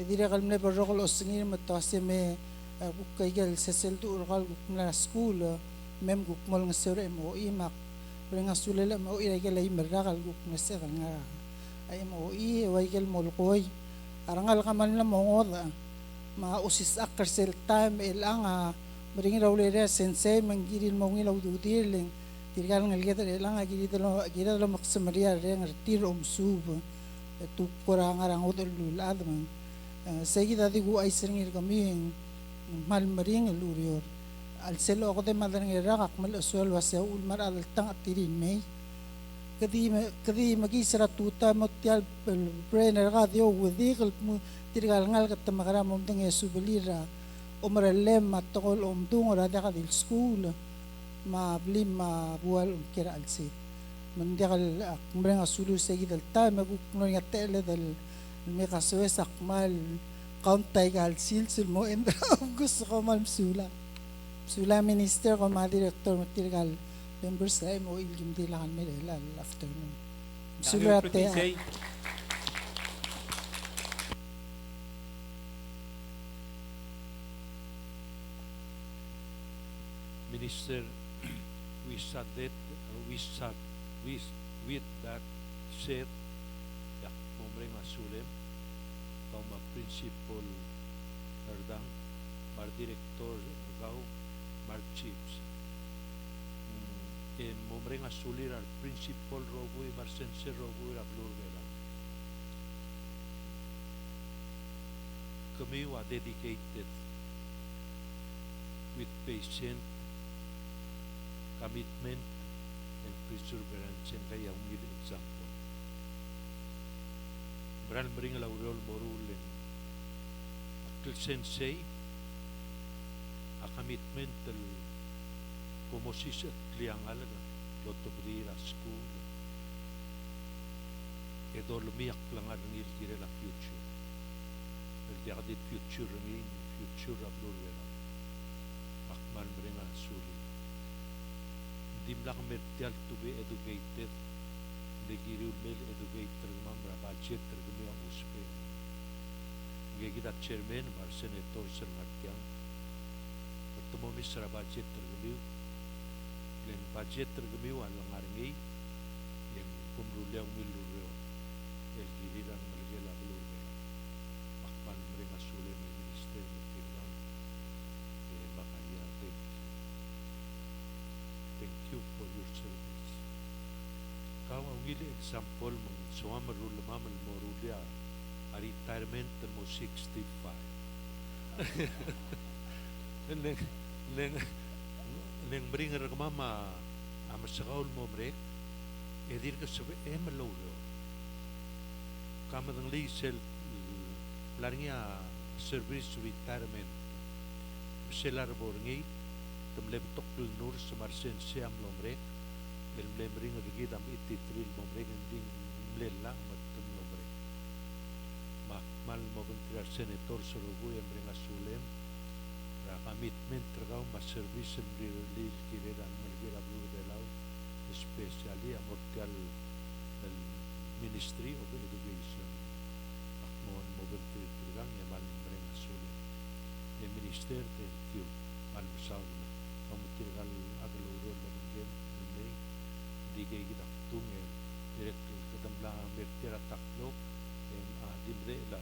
dire kalmne berrokol osngir matase bukaigel sesel tu urgal gukna school mem gukmol nga sera MOE mak nga sulela mo iragel ay merakal gukna sera nga ay MOE waigel molkoy arangal kaman la mongoda ma usis akarsel time elanga mering rawle sensei mangiril mo ngilaw dudiling tirgal ngalgeta elanga gidalo maksamaria reng retir sub tu korang arang hotel lulad man segi dadi gu ay sengir kami mal mering lurior al selo ko de madang irak mal aswal wasa ulmar al tang atirin may kadi magisra tuta motial brainer radio widikal tirgal ngal kat makara mom tang subelira umaralem matokol omtung ora da kadil school ma blim ma bual kira alsit mandikal kumbrang asulu segi dal ta magukno nga tele dal me kaswes akmal countay gal silsil mo endra gusto ko mal sula minister ko ma director mo tirgal members ay mo iljum dilakan me afternoon sula te Minister, with that said, yak mumreng asulem, kau ma principal herdang, mar director kau, mar chiefs. En mumreng asulir al principal robui, mar sense robui la blurvela. Kami wa dedicated with patient commitment and perseverance and kaya ungil example. Beran bering la urol morul el sensei a commitment el como si se kliangal lo to bdira school e dormiak langar ngil kire la future el diadit future ngin future ablurvera akman mrenga suli dimlak mertial to be educated de giriul mel educator mamra budget tergmi ang uspe gegida chairman mar senator sir martiang pertemu misra budget tergmi len budget tergmi walang arngi yang pumruliang miluryo el giriran malgela blurbe akman mrenga suli may minister matilang makaya thank you for your service. Kau ang gili example mong suwa marul mamal morulia a retirement mo 65. Neng bringer ka mama amasakaul mo brek edir ka sabi malolo. Kamadang lisel larnya service retirement. Selar borngi temleb tokul nur semarsen siam lomrek el mlemring rigi dam ititril momrek ding mlela matum lomrek mak mal mobentriar senator surugu yang bring asulem ra commitment tragau mas service lil kireran melgira blur belau especially amortial el ministry of education mak mon mobentriar tragam yang mal bring asulem el minister del tiu al sauna kamutirgal agaluro lagem ni digay gidak tungen direct kadamla mertira taklo en dimre la